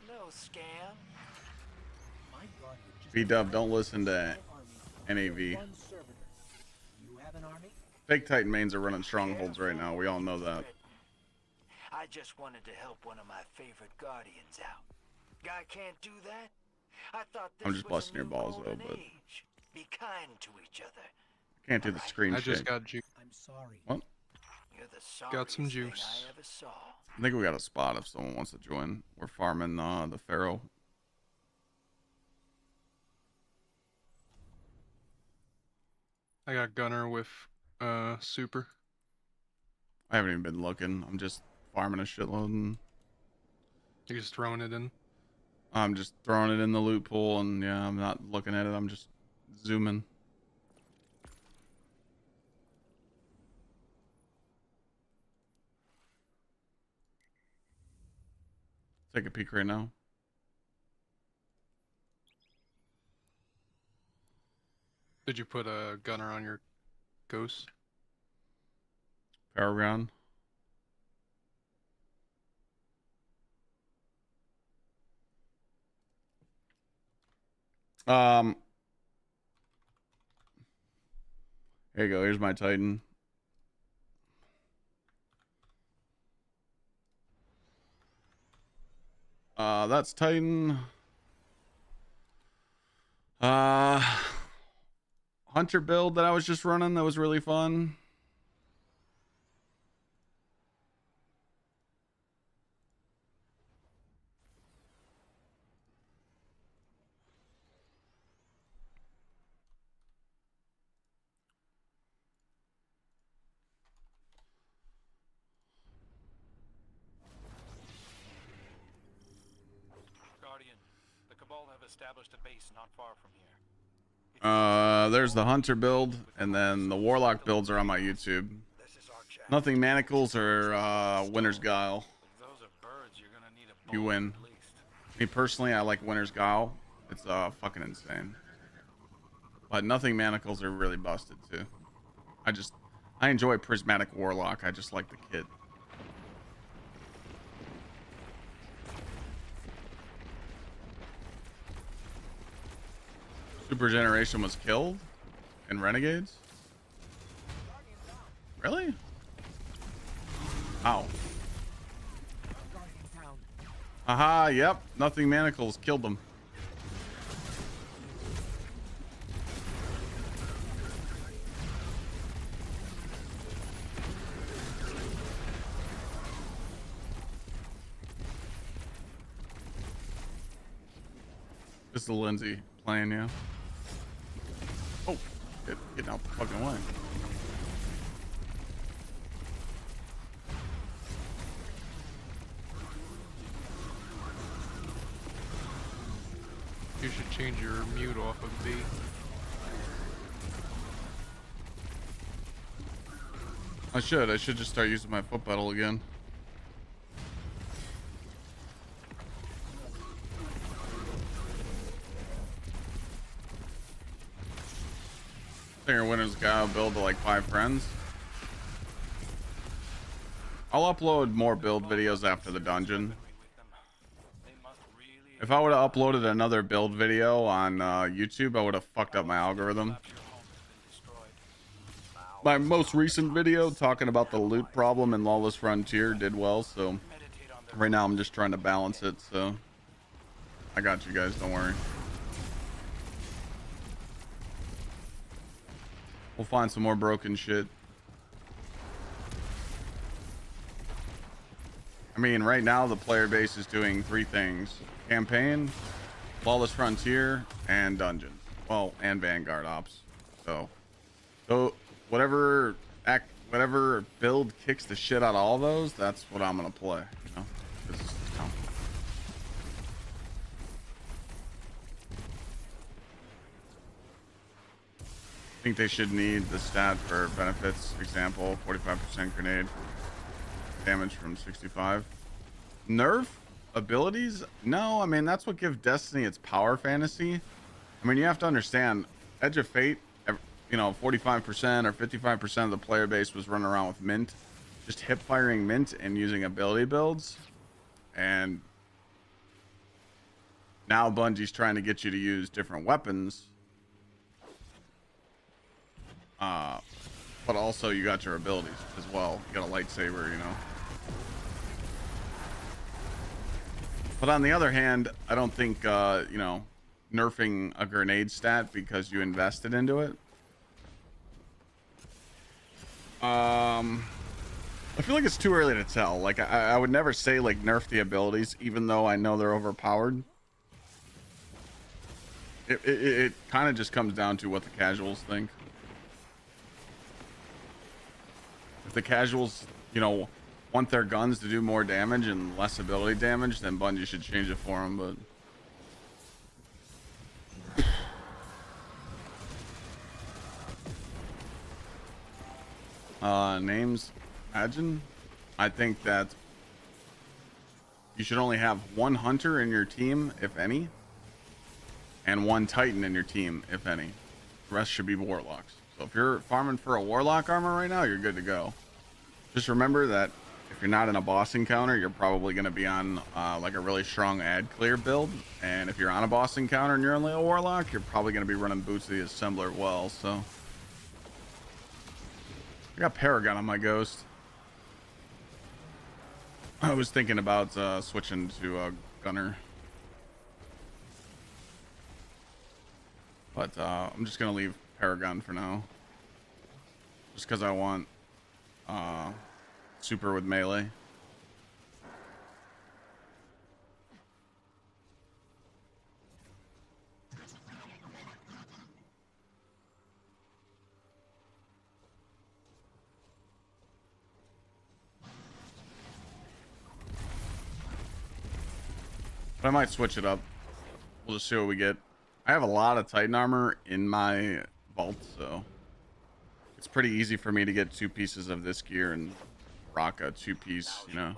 No scam. My guardian just B-Dub, don't listen to NAV. You have an army? Fake Titan mains are running strongholds right now. We all know that. I just wanted to help one of my favorite guardians out. Guy can't do that? I thought this I'm just was busting a your new balls, though, golden but age. Be kind to each other. can't do the screen I just shake. got juice. I'm sorry. What? You're the Got some sorriest thing juice. I ever saw. I think we got a spot if someone wants to join. We're farming the Pharaoh. I got Gunner with Super. I haven't even been looking. I'm just farming a shitload, and You're just throwing it in. I'm just throwing it in the loot pool, and yeah, I'm not looking at it. I'm just zooming. Take a peek right now. Did you put a Gunner on your Ghost? Paragon. Here you go. Here's my Titan. That's Titan. Hunter build that I was just running that was really fun. Guardian, the Cabal have established a base not far from here. There's the Hunter build, and then the Warlock builds are on my YouTube. Nothing Manacles or Winter's Guile. You win. Me personally, I like Winter's Guile. It's fucking insane. But Nothing Manacles are really busted too. I enjoy Prismatic Warlock. I just like the kit. Super Generation was killed in Renegades? Really? Ow. Haha, yep. Nothing Manacles killed them. This is the Lindsay playing, yeah. Oh, getting out the fucking way. You should change your mute off of B. I should just start using my foot pedal again. Singer Winners guy build to like 5 friends. I'll upload more build videos after the dungeon. If I would have uploaded another build video on YouTube, I would have fucked up my algorithm. My most recent video talking about the loot problem in Lawless Frontier did well, so right now I'm just trying to balance it, so I got you guys, don't worry. We'll find some more broken shit. I mean, right now the player base is doing 3 things: campaign, Lawless Frontier, and dungeons. Well, and Vanguard ops. So whatever build kicks the shit out of all those, that's what I'm gonna play. You know? I think they should need the stat for benefits. Example, 45% grenade damage from 65. Nerf abilities? No, I mean, that's what gives Destiny its power fantasy. I mean, you have to understand, Edge of Fate, you know, 45% or 55% of the player base was running around with mint, just hip firing mint and using ability builds. And now Bungie's trying to get you to use different weapons. But also you got your abilities as well. You got a lightsaber, you know. But on the other hand, I don't think, you know, nerfing a grenade stat because you invested into it. I feel like it's too early to tell. Like, I would never say, like, nerf the abilities, even though I know they're overpowered. It kind of just comes down to what the casuals think. If the casuals, you know, want their guns to do more damage and less ability damage, then Bungie should change it for them, but names, imagine. I think that you should only have 1 hunter in your team, if any, and 1 titan in your team, if any. The rest should be warlocks. So if you're farming for a warlock armor right now, you're good to go. Just remember that if you're not in a boss encounter, you're probably going to be on like a really strong ad clear build. And if you're on a boss encounter and you're only a warlock, you're probably going to be running Boots of the Assembler well. So I got Paragon on my Ghost. I was thinking about switching to Gunner. But I'm just going to leave Paragon for now. Just because I want super with melee. But I might switch it up. We'll just see what we get. I have a lot of Titan armor in my vault, so it's pretty easy for me to get 2 pieces of this gear and rock a 2-piece, you know.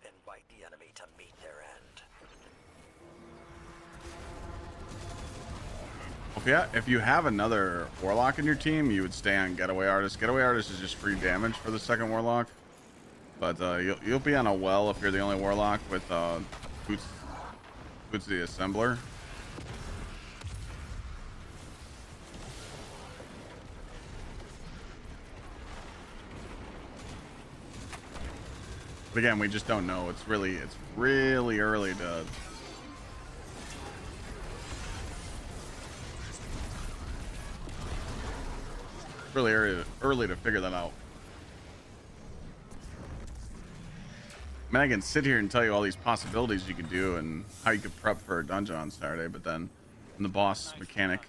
Invite the enemy to meet their end. Yeah, if you have another warlock in your team, you would stay on Getaway Artist. Getaway Artist is just free damage for the second warlock. But you'll be on a well if you're the only warlock with Boots of the Assembler. But again, we just don't know. It's really early to. Really early to figure that out. I mean, I can sit here and tell you all these possibilities you could do and how you could prep for a dungeon on Saturday, but then when the boss mechanic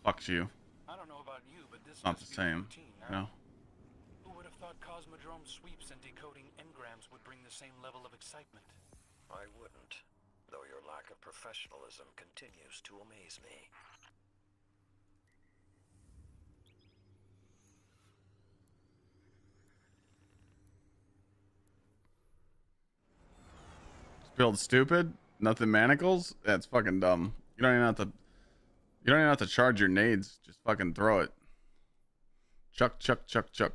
fucks you, I don't know about you, but this it's not the same, you know? Who would have thought Cosmodrome sweeps and decoding engrams would bring the same level of excitement? I wouldn't, though your lack of professionalism continues to amaze me. Build stupid, nothing manacles. That's fucking dumb. You don't even have to charge your nades. Just fucking throw it. Chuck, chuck, chuck, chuck.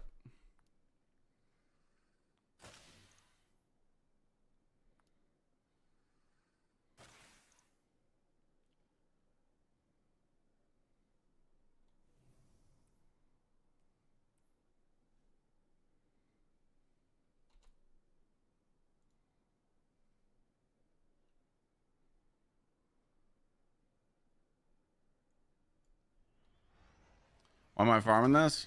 Why am I farming this?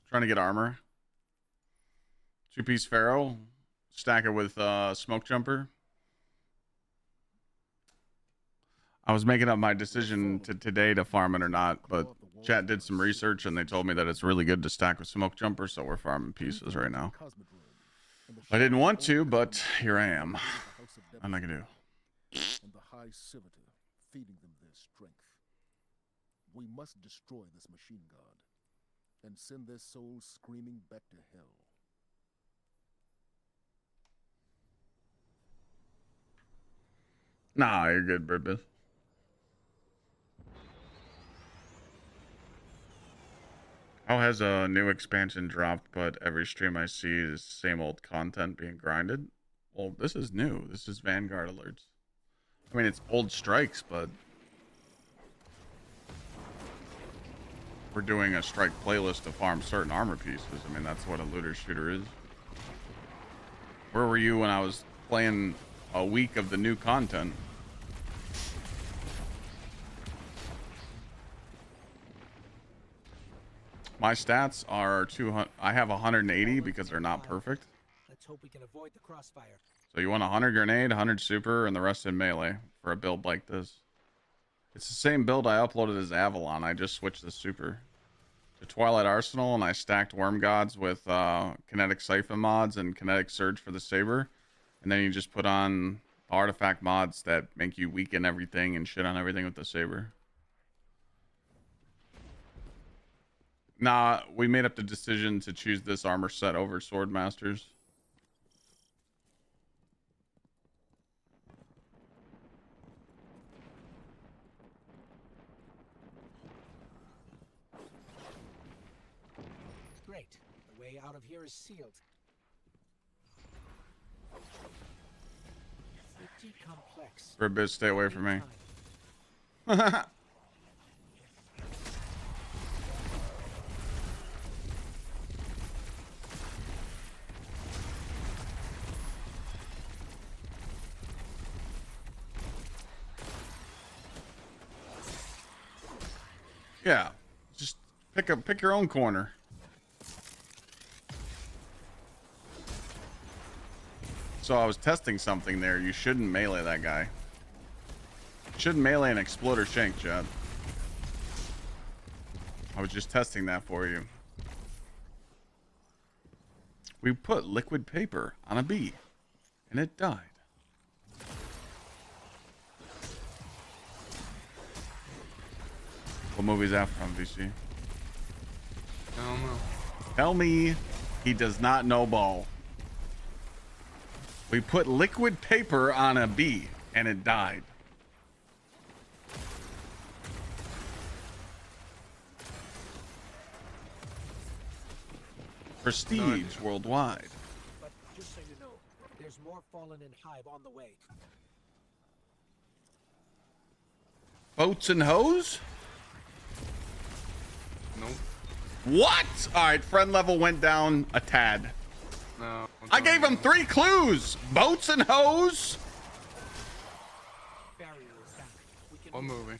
Trying to get armor. 2-piece Pharaoh. Stack it with smoke jumper. I was making up my decision today to farm it or not, but chat did some research and they told me that it's really good to stack with smoke jumper, so we're farming pieces right now. I didn't want to, but here I am. I'm not gonna do. And the high civitor feeding them their strength. We must destroy this machine god and send their souls screaming back to hell. Nah, you're good, Birbis. How has a new expansion dropped, but every stream I see is same old content being grinded? Well, this is new. This is Vanguard alerts. I mean, it's old strikes, but we're doing a strike playlist to farm certain armor pieces. I mean, that's what a looter shooter is. Where were you when I was playing a week of the new content? My stats are 200. I have 180 because they're not perfect. Let's hope we can avoid the crossfire. So you want 100 grenade, 100 super, and the rest in melee for a build like this. It's the same build I uploaded as Avalon. I just switched the super to Twilight Arsenal, and I stacked Worm Gods with kinetic siphon mods and kinetic surge for the saber. And then you just put on artifact mods that make you weaken everything and shit on everything with the saber. Nah, we made up the decision to choose this armor set over Swordmasters. Great. The way out of here is sealed. Pretty complex. For a bit, stay away from me. Yeah, just pick your own corner. So I was testing something there. You shouldn't melee that guy. You shouldn't melee an exploder shank, Chad. I was just testing that for you. We put liquid paper on a bee, and it died. What movie is that from, VC? I don't know. Tell me he does not know ball. We put liquid paper on a bee, and it died. Prestige worldwide. But just so you know, there's more fallen in Hive on the way. Boats and hose? Nope. What? All right, friend level went down a tad. No. I gave him 3 clues. Boats and hoes. What movie?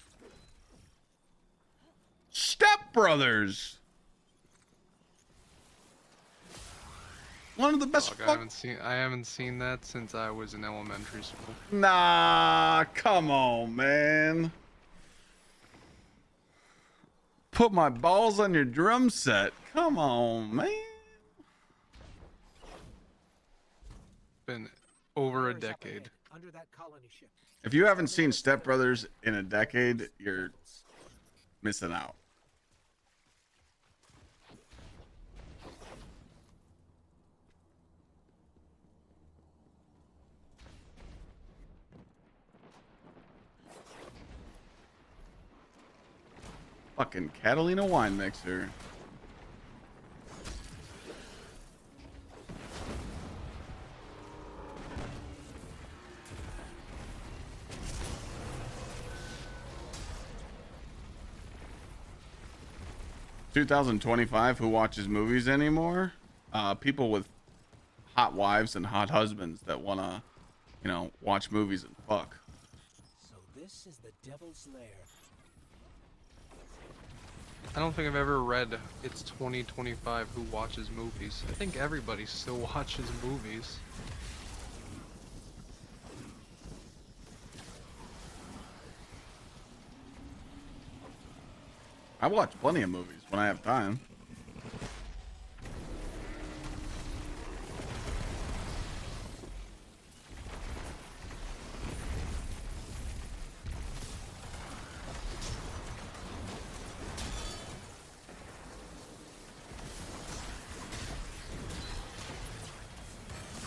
Step Brothers. One of the best. Dog, I haven't seen that since I was in elementary school. Nah, come on, man. Put my balls on your drum set. Come on, man. Been over a decade. Under that colony ship. If you haven't seen Step Brothers in a decade, you're missing out. Fucking Catalina wine mixer. "2025, who watches movies anymore? People with hot wives and hot husbands that wanna, you know, watch movies and fuck." So this is the Devil's Lair. I don't think I've ever read "It's 2025, who watches movies." I think everybody still watches movies. I watch plenty of movies when I have time.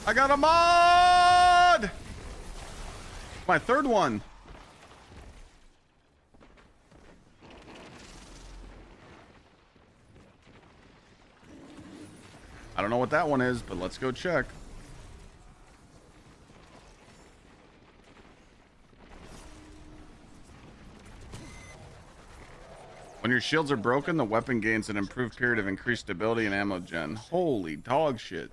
I got a mod! My 3rd one. I don't know what that one is, but let's go check. When your shields are broken, the weapon gains an improved period of increased stability and ammo gen. Holy dog shit.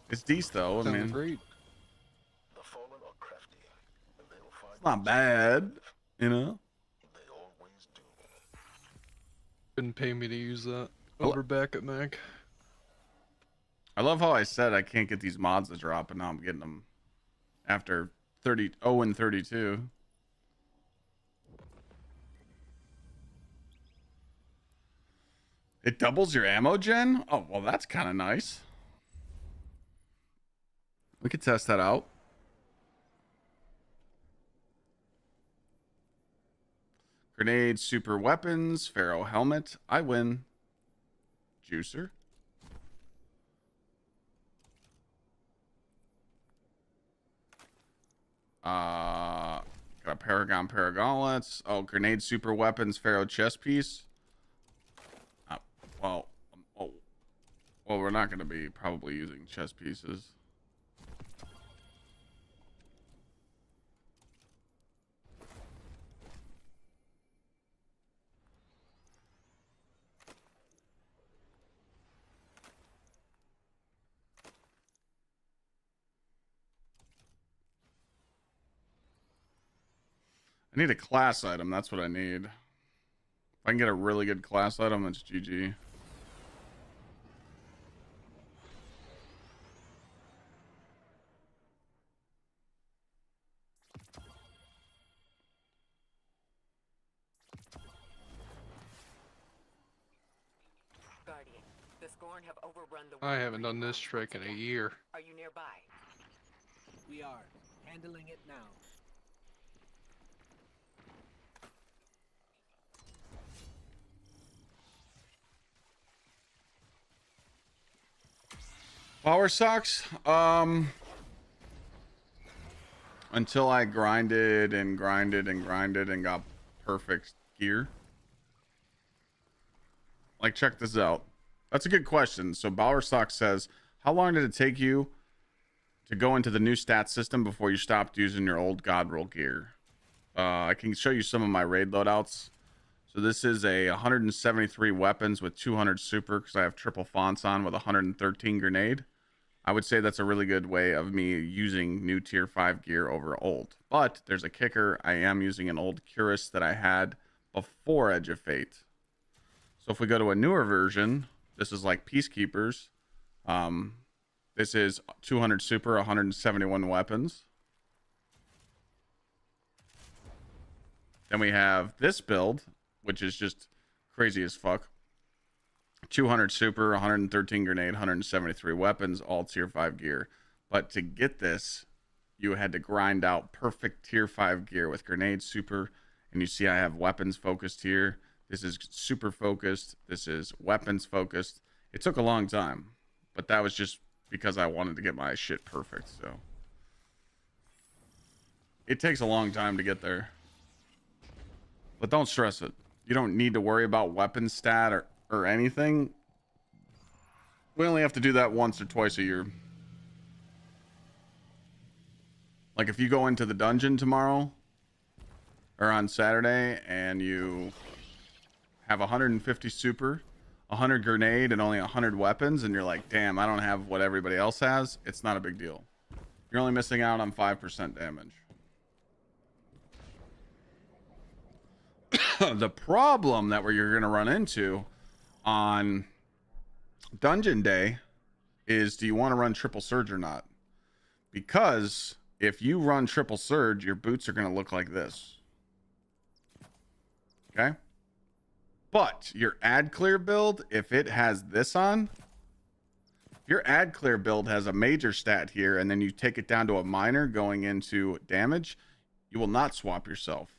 It's decent though, I mean. Great. It's not bad, you know? Couldn't pay me to use that over back at Mac. I love how I said I can't get these mods to drop, and now I'm getting them after 0 and 32. It doubles your ammo gen? Oh, well, that's kind of nice. We could test that out. Grenade, super weapons, Pharaoh helmet. I win. Juicer. Got a Paragon gauntlets. Oh, grenade, super weapons, Pharaoh chest piece. Well, we're not going to be probably using chest pieces. I need a class item. That's what I need. If I can get a really good class item, it's GG. Guardian, the Scorn have overrun the. I haven't done this trick in a year. Are you nearby? We are handling it now. Power socks. Until I grinded and got perfect gear. Like, check this out. That's a good question. So Bauer Sock says, how long did it take you to go into the new stat system before you stopped using your old God roll gear? I can show you some of my raid loadouts. So this is a 173 weapons with 200 super because I have triple fonts on with 113 grenade. I would say that's a really good way of me using new tier 5 gear over old. But there's a kicker. I am using an old Curus that I had before Edge of Fate. So if we go to a newer version, this is like Peacekeepers. This is 200 super, 171 weapons. Then we have this build, which is just crazy as fuck. 200 super, 113 grenade, 173 weapons, all tier 5 gear. But to get this, you had to grind out perfect tier 5 gear with grenade super. And you see I have weapons focused here. This is super focused. This is weapons focused. It took a long time, but that was just because I wanted to get my shit perfect. So it takes a long time to get there, but don't stress it. You don't need to worry about weapon stat or anything. We only have to do that once or twice a year. Like if you go into the dungeon tomorrow or on Saturday and you have 150 super, 100 grenade, and only 100 weapons, and you're like, damn, I don't have what everybody else has, it's not a big deal. You're only missing out on 5% damage. The problem that you're going to run into on dungeon day is, do you want to run triple surge or not? Because if you run triple surge, your boots are going to look like this. Okay? But your ad clear build, if it has this on, your ad clear build has a major stat here, and then you take it down to a minor going into damage, you will not swap yourself.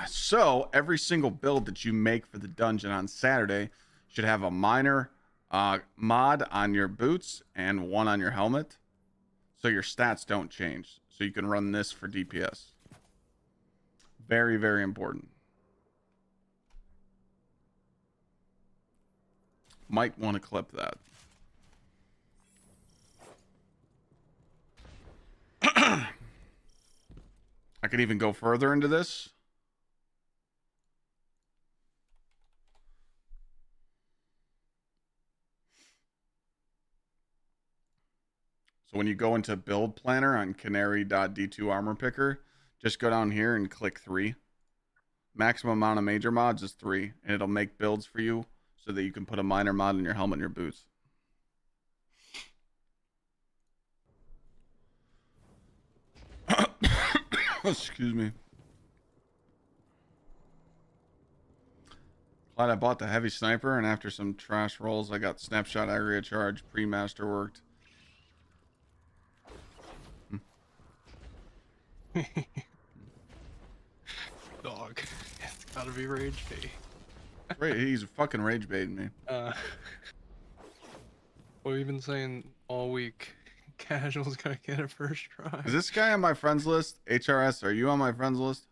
So every single build that you make for the dungeon on Saturday should have a minor mod on your boots and one on your helmet, so your stats don't change. So you can run this for DPS. Very, very important. Might want to clip that. I could even go further into this. So when you go into build planner on canary.d2 armor picker, just go down here and click 3. Maximum amount of major mods is 3, and it'll make builds for you so that you can put a minor mod in your helmet and your boots. Excuse me. Glad I bought the heavy sniper, and after some trash rolls, I got snapshot aggregate charge, pre-master worked. Dog. It's gotta be rage bait. Right, he's fucking rage baiting me. What we've been saying all week. Casual's gonna get it first try. Is this guy on my friends list? HRS, are you on my friends list?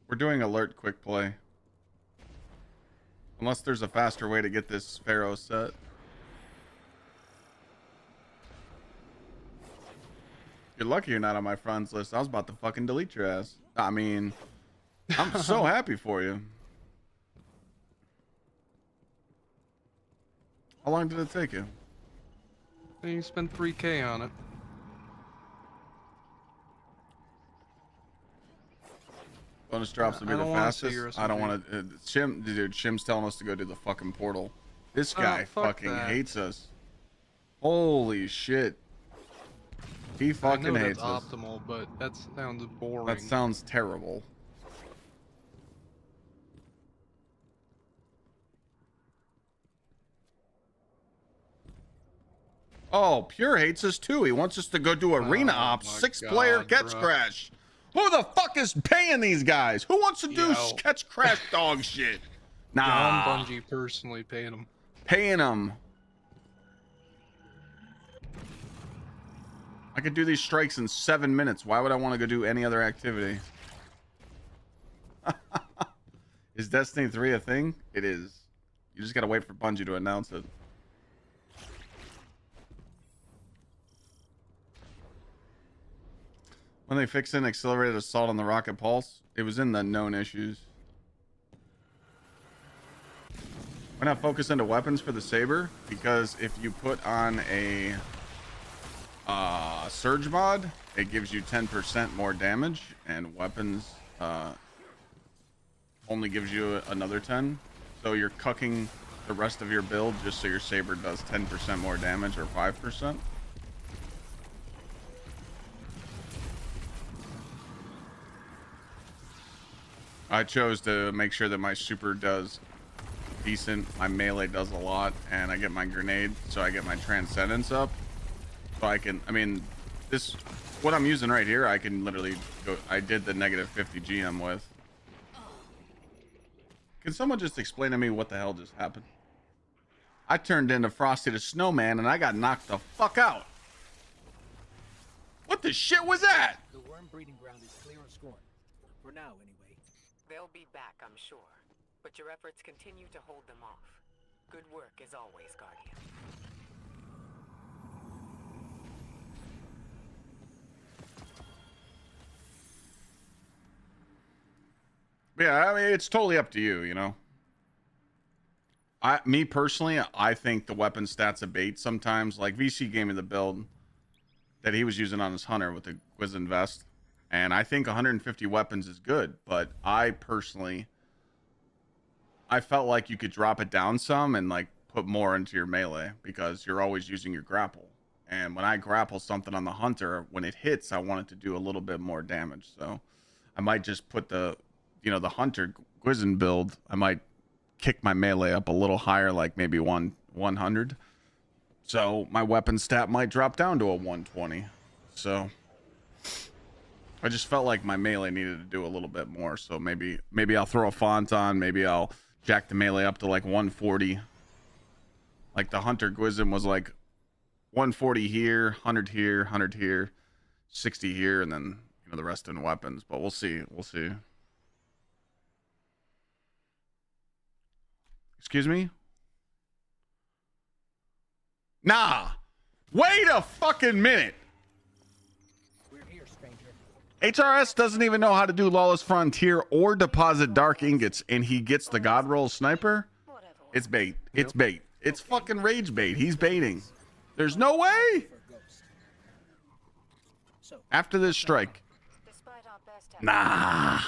We're doing alert quick play. Unless there's a faster way to get this Pharaoh set. You're lucky you're not on my friends list. I was about to fucking delete your ass. I mean, I'm so happy for you. How long did it take you? You spent 3K on it. Bonus drops will be the fastest. I don't want to. Shim, dude, Shim's telling us to go do the fucking portal. This guy fucking hates us. Holy shit. He fucking hates us. That's optimal, but that sounds boring. That sounds terrible. Oh, Pure hates us too. He wants us to go do arena ops, 6-player catch crash. Who the fuck is paying these guys? Who wants to do catch crash dog shit? Nah. John Bungie personally paying them. Paying them. I could do these strikes in 7 minutes. Why would I want to go do any other activity? Is Destiny 3 a thing? It is. You just gotta wait for Bungie to announce it. When they fixed in accelerated assault on the rocket pulse, it was in the known issues. Why not focus into weapons for the saber? Because if you put on a surge mod, it gives you 10% more damage, and weapons only gives you another 10. So you're cucking the rest of your build just so your saber does 10% more damage or 5%. I chose to make sure that my super does decent, my melee does a lot, and I get my grenade, so I get my transcendence up. So I can, I mean, this, what I'm using right here, I can literally go, I did the negative 50 GM with. Can someone just explain to me what the hell just happened? I turned into Frosty the Snowman and I got knocked the fuck out. What the shit was that? The worm breeding ground is clear of Scorn. For now, anyway. They'll be back, I'm sure. But your efforts continue to hold them off. Good work as always, Guardian. Yeah, I mean, it's totally up to you, you know. Me personally, I think the weapon stats abate sometimes. Like VC gave me the build that he was using on his hunter with the Gsxrclyde vest, and I think 150 weapons is good. But I personally, I felt like you could drop it down some and like put more into your melee because you're always using your grapple. And when I grapple something on the hunter, when it hits, I want it to do a little bit more damage. So I might just put the, you know, the hunter Gsxrclyde build. I might kick my melee up a little higher, like maybe 100. So my weapon stat might drop down to a 120. So I just felt like my melee needed to do a little bit more. So maybe I'll throw a font on. Maybe I'll jack the melee up to like 140. Like the hunter Gsxrclyde was like 140 here, 100 here, 100 here, 60 here, and then, you know, the rest in weapons. But we'll see. We'll see. Excuse me? Nah. Wait a fucking minute. We're here, stranger. HRS doesn't even know how to do Lawless Frontier or deposit dark ingots, and he gets the God Roll sniper? It's bait. It's bait. It's fucking rage bait. He's baiting. There's no way. After this strike. Nah.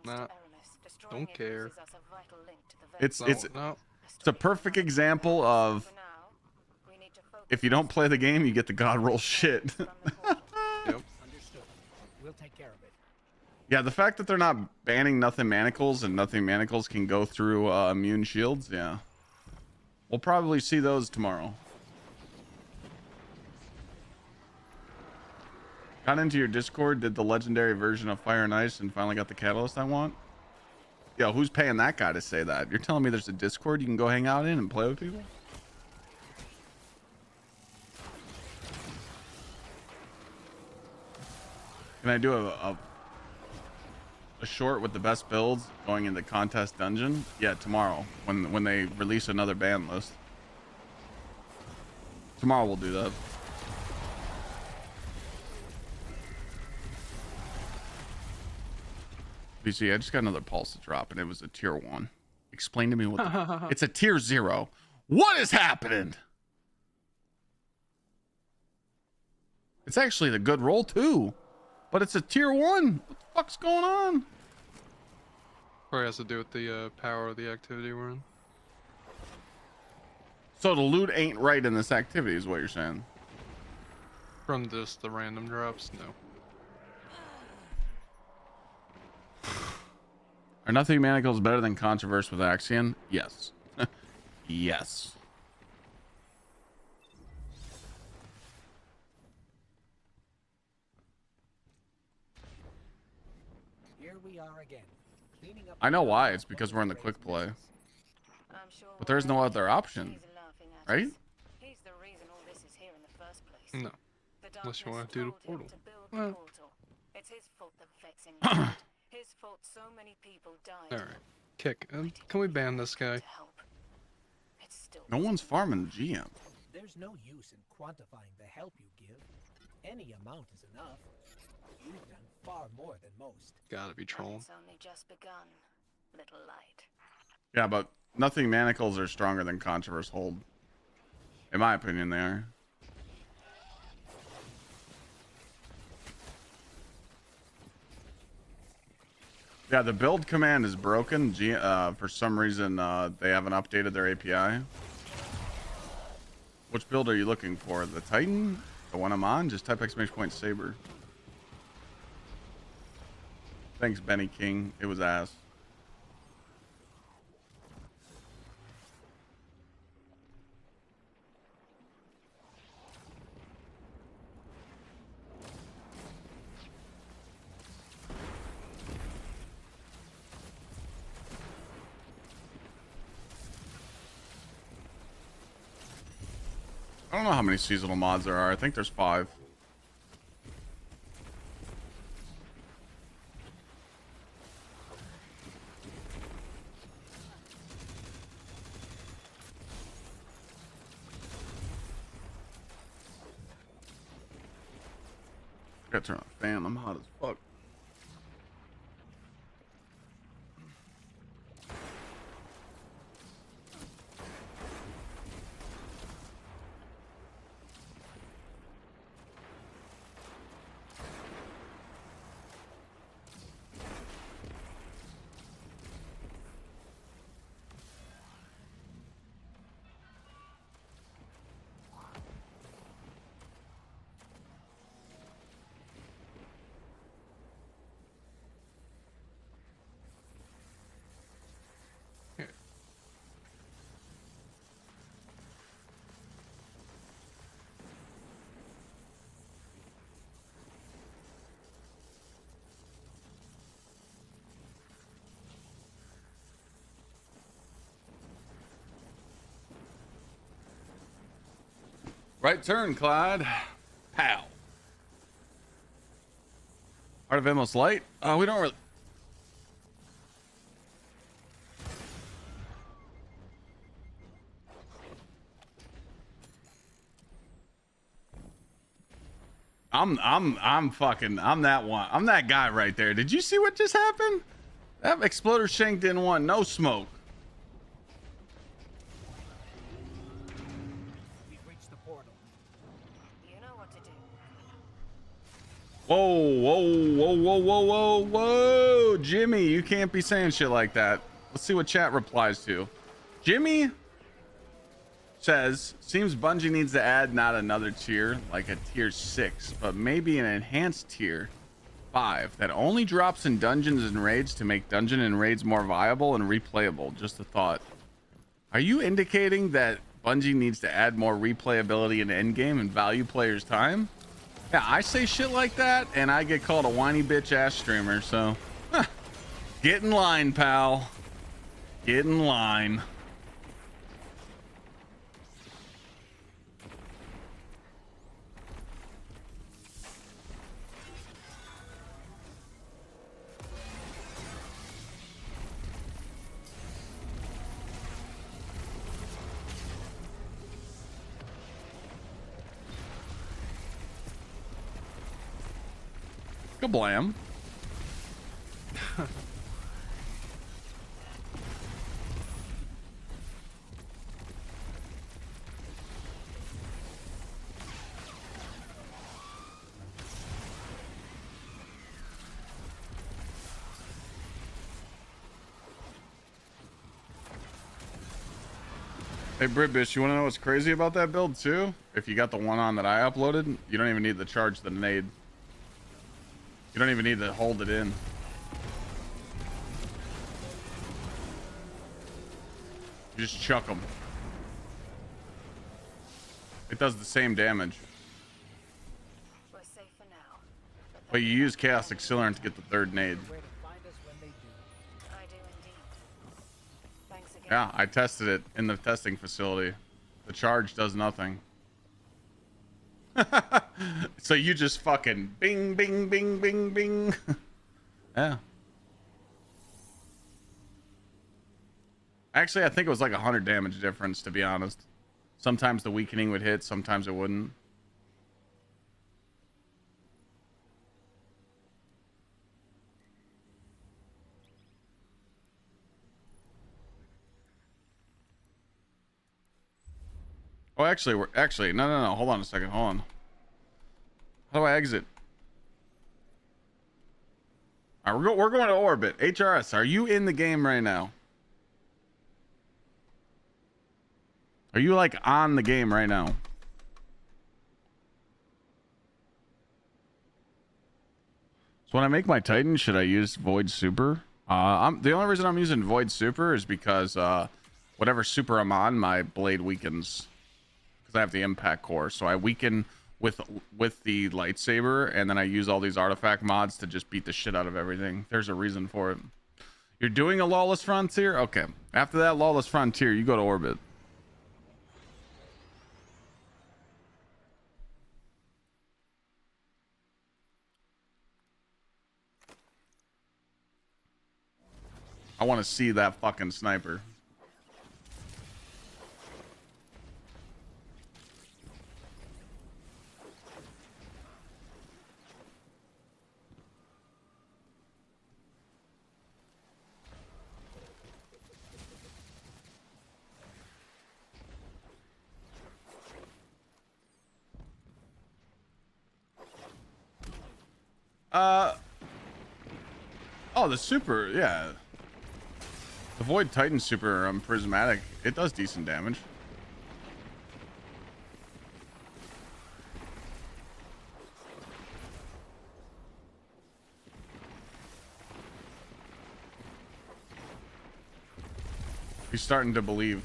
Nah. Don't care. It's a perfect example of if you don't play the game, you get the God Roll shit. Yep. Understood. We'll take care of it. Yeah, the fact that they're not banning Nothing Manacles and Nothing Manacles can go through immune shields, yeah. We'll probably see those tomorrow. Got into your Discord, did the legendary version of Fire and Ice, and finally got the catalyst I want. Yo, who's paying that guy to say that? You're telling me there's a Discord you can go hang out in and play with people? Can I do a short with the best builds going in the contest dungeon? Yeah, tomorrow when they release another ban list. Tomorrow we'll do that. BC, I just got another pulse to drop and it was a tier 1. Explain to me what it's a tier 0. What is happening? It's actually the good roll too, but it's a tier 1. What the fuck's going on? Probably has to do with the power of the activity we're in. So the loot ain't right in this activity is what you're saying? From just the random drops, no. Are Nothing Manacles better than Controverse with Axion? Yes. Yes. Here we are again. Cleaning up. I know why. It's because we're in the quick play. But there's no other option, right? He's the reason all this is here in the first place. No. Unless you want to do the portal. Well. It's his fault the Vexing died. His fault so many people died. Alright. Kick. Can we ban this guy? No one's farming the GM. There's no use in quantifying the help you give. Any amount is enough. You've done far more than most. Gotta be trolling. It's only just begun, little light. Yeah, but nothing manacles are stronger than Controverse hold. In my opinion, they are. Yeah, the build command is broken. For some reason, they haven't updated their API. Which build are you looking for? The Titan? The one I'm on? Just type exclamation point Saber. Thanks, Benny King. It was ass. I don't know how many seasonal mods there are. I think there's 5. Gotta turn on the fan. I'm hot as fuck. Right turn, Clyde. Pow. Art of Endless Light? We don't really... I'm that one. I'm that guy right there. Did you see what just happened? That exploder shank didn't want no smoke. Whoa, Jimmy, you can't be saying shit like that. Let's see what chat replies to. Jimmy says, seems Bungie needs to add not another tier, like a tier 6, but maybe an enhanced tier 5 that only drops in dungeons and raids to make dungeon and raids more viable and replayable. Just a thought. Are you indicating that Bungie needs to add more replayability in endgame and value players' time? Yeah, I say shit like that, and I get called a whiny bitch ass streamer, so... Get in line, pal. Get in line. Kablam. Hey Britbish, you want to know what's crazy about that build too? If you got the one on that I uploaded, you don't even need to charge the nade. You don't even need to hold it in. You just chuck them. It does the same damage. We're safe for now. But you use Chaos Accelerant to get the third nade. I do indeed. Thanks again. Yeah, I tested it in the testing facility. The charge does nothing. So you just fucking bing, bing, bing, bing, bing. Yeah. Actually, I think it was like 100 damage difference, to be honest. Sometimes the weakening would hit, sometimes it wouldn't. Oh, actually, no. Hold on a second. Hold on. How do I exit? All right, we're going to orbit. HRS, are you in the game right now? Are you like on the game right now? So when I make my Titan, should I use Void Super? The only reason I'm using Void Super is because whatever super I'm on, my blade weakens because I have the impact core. So I weaken with the lightsaber, and then I use all these artifact mods to just beat the shit out of everything. There's a reason for it. You're doing a Lawless Frontier? Okay. After that Lawless Frontier, you go to orbit. I want to see that fucking sniper. Oh, the super, yeah. The Void Titan super prismatic, it does decent damage. He's starting to believe.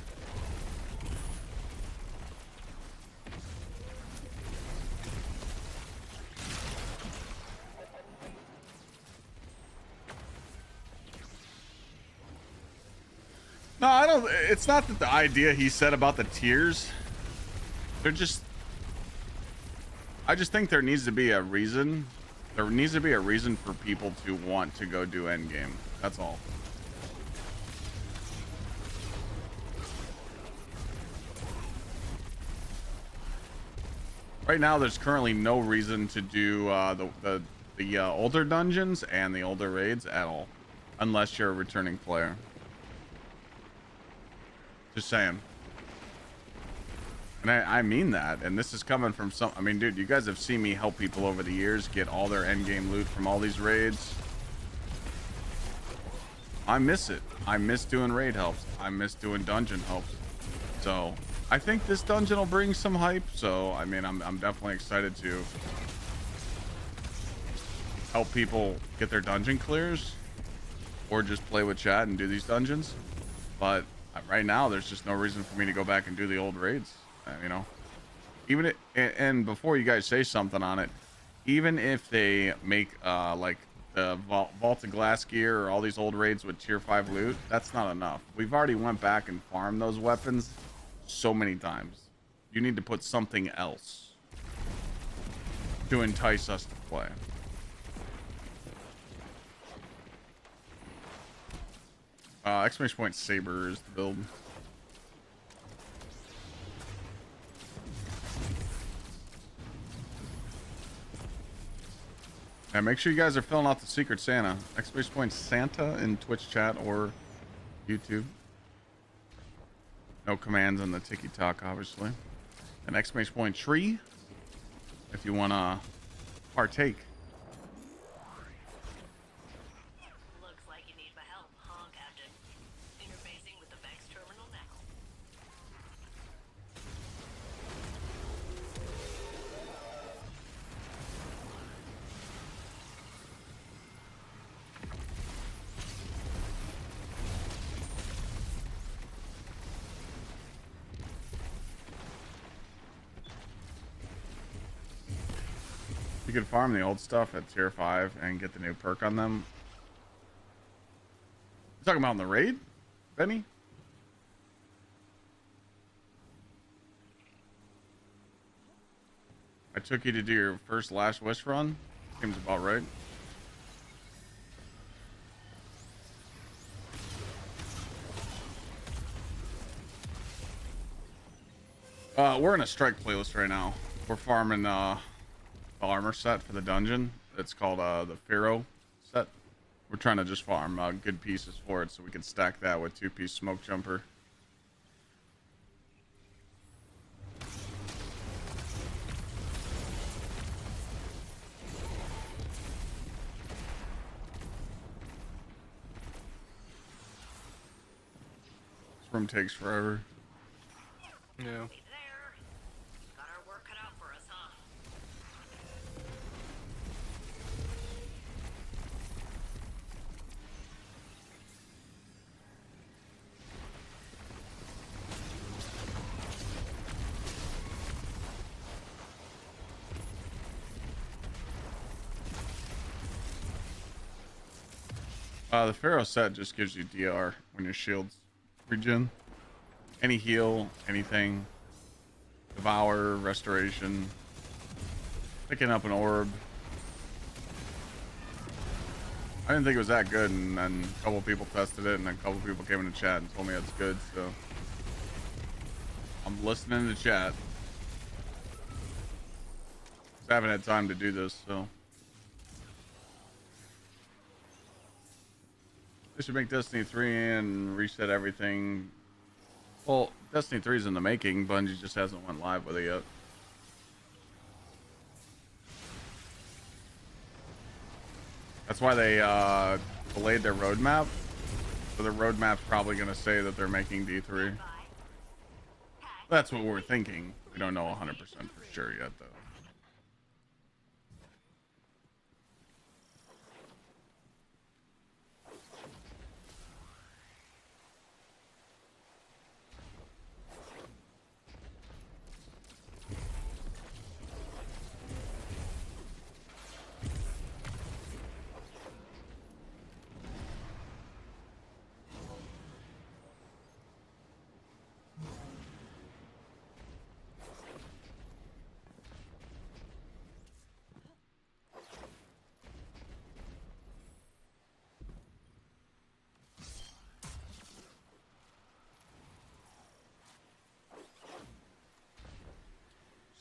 No, I don't. It's not that the idea he said about the tiers. They're just. I just think there needs to be a reason. There needs to be a reason for people to want to go do endgame. That's all. Right now, there's currently no reason to do the older dungeons and the older raids at all, unless you're a returning player. Just saying. And I mean that, and this is coming from some. I mean, dude, you guys have seen me help people over the years get all their endgame loot from all these raids. I miss it. I miss doing raid helps. I miss doing dungeon helps. So I think this dungeon will bring some hype. So I mean, I'm definitely excited to help people get their dungeon clears, or just play with chat and do these dungeons. But right now, there's just no reason for me to go back and do the old raids. You know, even it, and before you guys say something on it, even if they make like the vaulted glass gear or all these old raids with tier 5 loot, that's not enough. We've already went back and farmed those weapons so many times. You need to put something else to entice us to play. Exclamation point saber is the build. Yeah, make sure you guys are filling out the Secret Santa. Exclamation point Santa in Twitch chat or YouTube. No commands on the TikTok, obviously. An exclamation point tree if you want to partake. Looks like you need my help, huh, Captain? Interfacing with the Vex terminal now. You can farm the old stuff at tier 5 and get the new perk on them. You talking about in the raid, Benny? I took you to do your first Last Wish run. Seems about right. We're in a strike playlist right now. We're farming the armor set for the dungeon. It's called the Pharaoh set. We're trying to just farm good pieces for it so we can stack that with 2-piece smoke jumper. Room takes forever. Yeah. The Pharaoh set just gives you DR when your shields regen. Any heal, anything. Devour, restoration. Picking up an orb. I didn't think it was that good, and then a couple people tested it, and then a couple people came into chat and told me it's good, so I'm listening to chat. Just haven't had time to do this, so they should make Destiny 3 and reset everything. Well, Destiny 3 is in the making. Bungie just hasn't went live with it yet. That's why they delayed their roadmap. So their roadmap's probably going to say that they're making D3. That's what we're thinking. We don't know 100% for sure yet, though.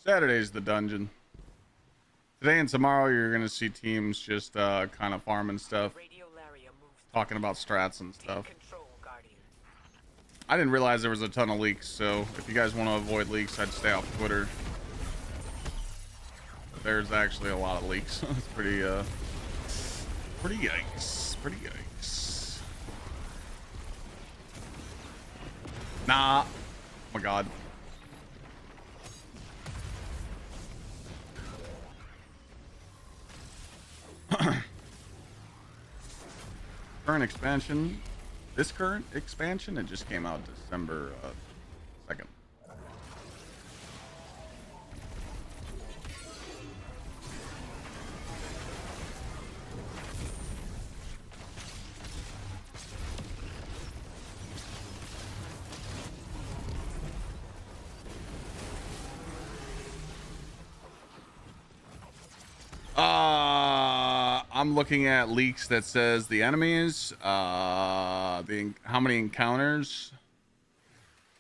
Saturday's the dungeon. Today and tomorrow you're going to see teams just kind of farming stuff. Talking about strats and stuff. I didn't realize there was a ton of leaks, so if you guys want to avoid leaks, I'd stay off Twitter. But there's actually a lot of leaks. It's pretty yikes. Pretty yikes. Nah. Oh my god. Current expansion. This current expansion, it just came out December 2nd. I'm looking at leaks that says the enemies, how many encounters,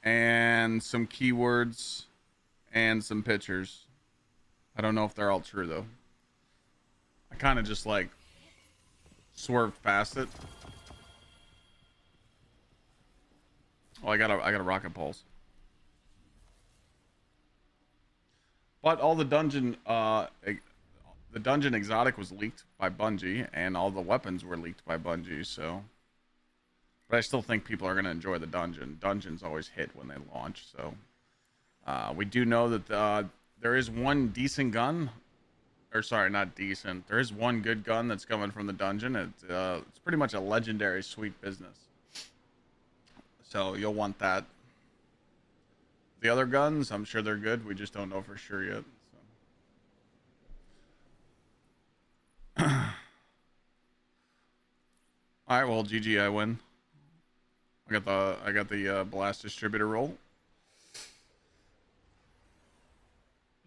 and some keywords, and some pictures. I don't know if they're all true though. I kind of just like swerved past it. Oh, I got a rocket pulse. But all the dungeon exotic was leaked by Bungie, and all the weapons were leaked by Bungie, so. But I still think people are going to enjoy the dungeon. Dungeons always hit when they launch, so. We do know that there is one decent gun. Or sorry, not decent. There is one good gun that's coming from the dungeon. It's pretty much a legendary sweet business. So you'll want that. The other guns, I'm sure they're good. We just don't know for sure yet. All right, well, GG, I win. I got the blast distributor roll.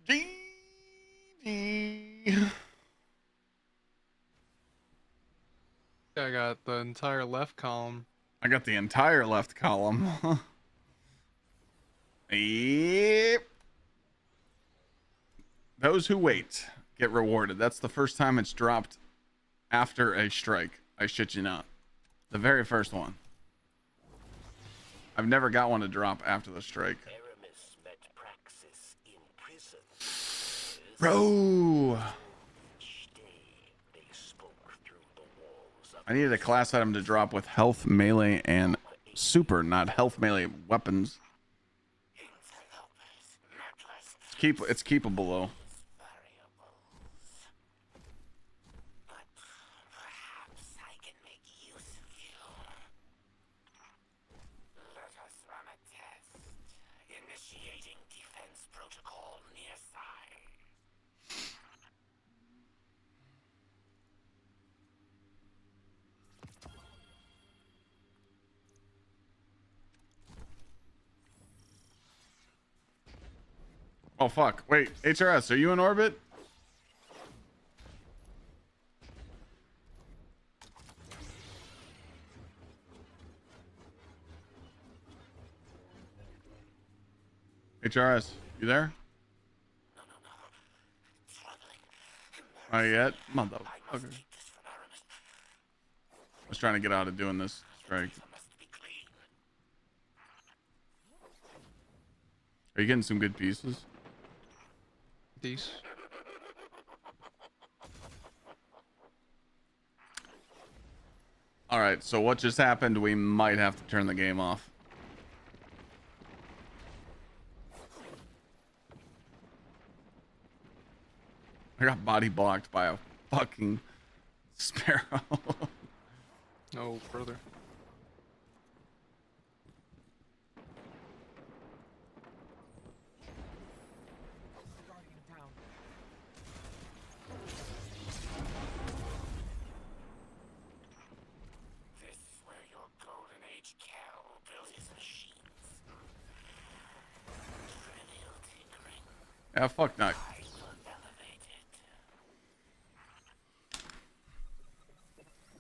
GG. I got the entire left column. I got the entire left column. Yep. Those who wait get rewarded. That's the first time it's dropped after a strike. I shit you not. The very first one. I've never got one to drop after the strike. Bro! I needed a class item to drop with health, melee, and super, not health melee weapons. It's keepable though. Oh fuck! Wait, HRS, are you in orbit? HRS, you there? Not yet, motherfucker. I was trying to get out of doing this strike. Are you getting some good pieces? These. All right, so what just happened? We might have to turn the game off. I got body blocked by a fucking sparrow. No, brother. Yeah, fuck not.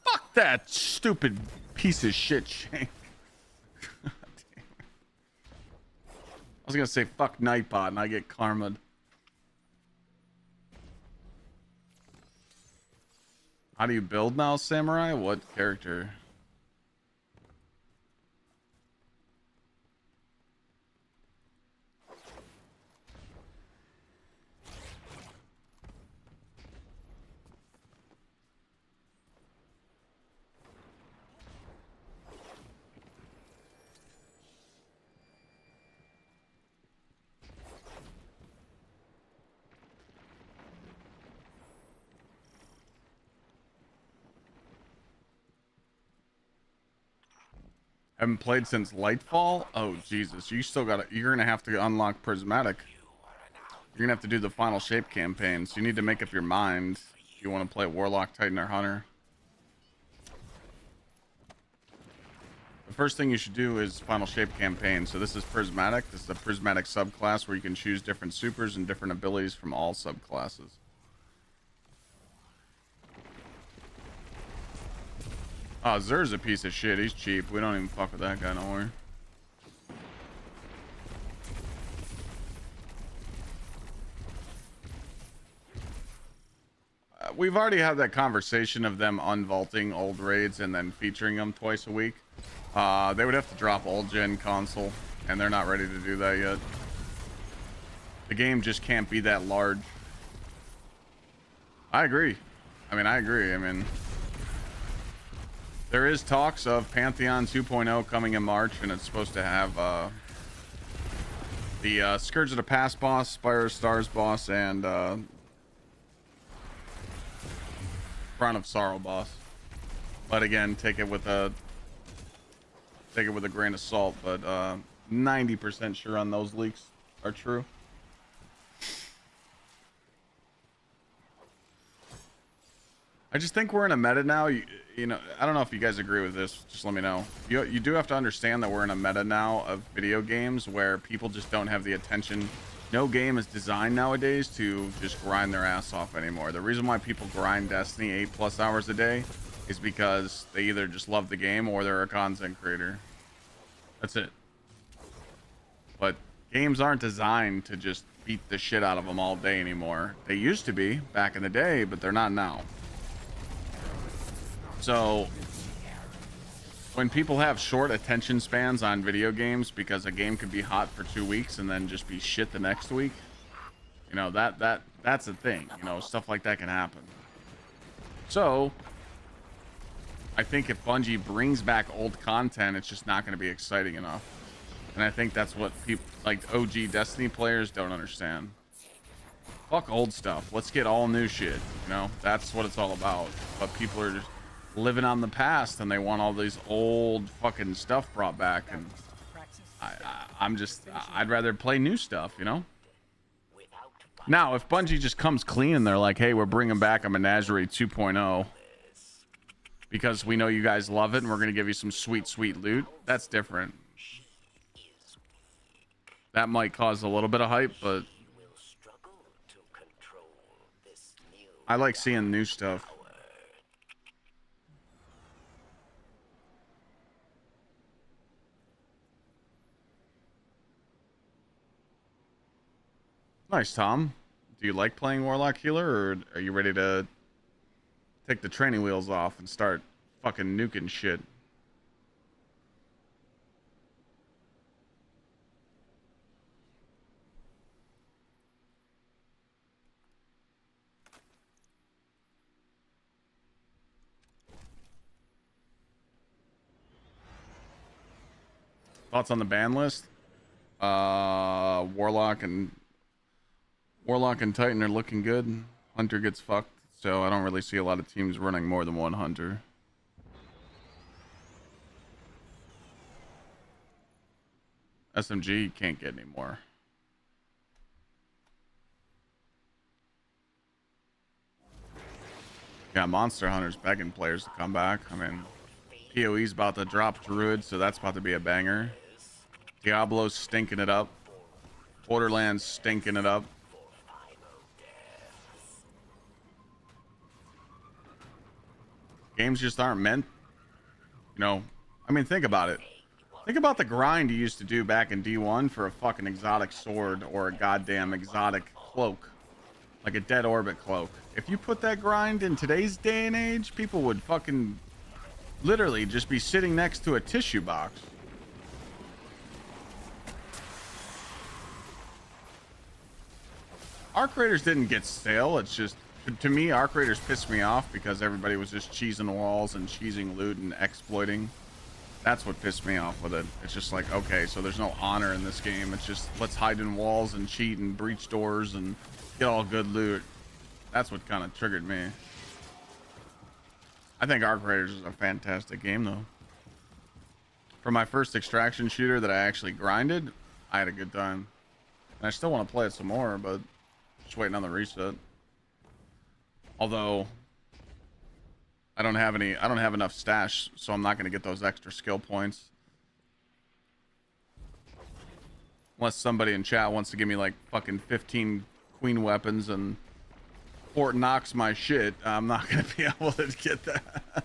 Fuck that stupid piece of shit, Shank. I was gonna say fuck Nightbot and I get karma'd. How do you build now, Samurai? What character? Haven't played since Lightfall? Oh, Jesus. You still got to... You're going to have to unlock Prismatic. You're going to have to do the Final Shape campaign, so you need to make up your mind if you want to play Warlock, Titan, or Hunter. The first thing you should do is Final Shape campaign. So this is Prismatic. This is a Prismatic subclass where you can choose different supers and different abilities from all subclasses. Oh, Zer's a piece of shit. He's cheap. We don't even fuck with that guy, don't worry. We've already had that conversation of them unvaulting old raids and then featuring them twice a week. They would have to drop old gen console, and they're not ready to do that yet. The game just can't be that large. I agree. I mean, there is talks of Pantheon 2.0 coming in March, and it's supposed to have the Scourge of the Past boss, Spire of Stars boss, and Crown of Sorrow boss. But again, take it with a grain of salt. But 90% sure on those leaks are true. I just think we're in a meta now. You know, I don't know if you guys agree with this. Just let me know. You do have to understand that we're in a meta now of video games where people just don't have the attention. No game is designed nowadays to just grind their ass off anymore. The reason why people grind Destiny 8+ hours a day is because they either just love the game or they're a content creator. That's it. But games aren't designed to just beat the shit out of them all day anymore. They used to be back in the day, but they're not now. So when people have short attention spans on video games because a game could be hot for 2 weeks and then just be shit the next week, you know, that's a thing. You know, stuff like that can happen. So I think if Bungie brings back old content, it's just not going to be exciting enough. And I think that's what people like OG Destiny players don't understand. Fuck old stuff. Let's get all new shit. You know, that's what it's all about. But people are just living on the past and they want all these old fucking stuff brought back. And I'd rather play new stuff, you know? Now, if Bungie just comes clean and they're like, hey, we're bringing back a Menagerie 2.0 because we know you guys love it and we're going to give you some sweet, sweet loot, that's different. That might cause a little bit of hype, but I like seeing new stuff. Nice, Tom. Do you like playing Warlock Healer, or are you ready to take the training wheels off and start fucking nuking shit? Thoughts on the ban list? Warlock and Titan are looking good. Hunter gets fucked, so I don't really see a lot of teams running more than one Hunter. SMG can't get any more. Yeah, Monster Hunter's begging players to come back. I mean, PoE's about to drop Druid, so that's about to be a banger. Diablo's stinking it up. Borderlands stinking it up. Games just aren't meant, you know, I mean, think about it. Think about the grind you used to do back in D1 for a fucking exotic sword or a goddamn exotic cloak. Like a dead orbit cloak. If you put that grind in today's day and age, people would fucking literally just be sitting next to a tissue box. Arc Raiders didn't get stale. It's just, to me, Arc Raiders pissed me off because everybody was just cheesing walls and cheesing loot and exploiting. That's what pissed me off with it. It's just like, okay, so there's no honor in this game. It's just, let's hide in walls and cheat and breach doors and get all good loot. That's what kind of triggered me. I think Arc Raiders is a fantastic game, though. For my first extraction shooter that I actually grinded, I had a good time. And I still want to play it some more, but just waiting on the reset. Although I don't have enough stash, so I'm not going to get those extra skill points. Unless somebody in chat wants to give me like fucking 15 queen weapons and Fort Knox my shit, I'm not going to be able to get that.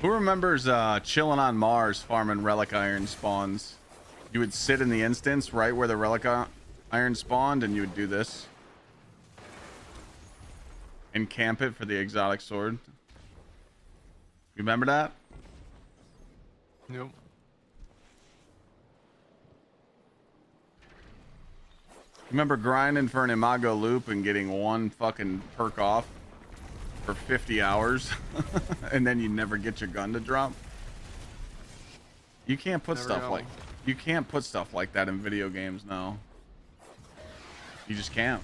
Who remembers chilling on Mars farming relic iron spawns? You would sit in the instance right where the relic iron spawned and you would do this and camp it for the exotic sword. You remember that? Nope. Remember grinding for an Imago loop and getting one fucking perk off for 50 hours and then you never get your gun to drop? You can't put stuff like that in video games now. You just can't.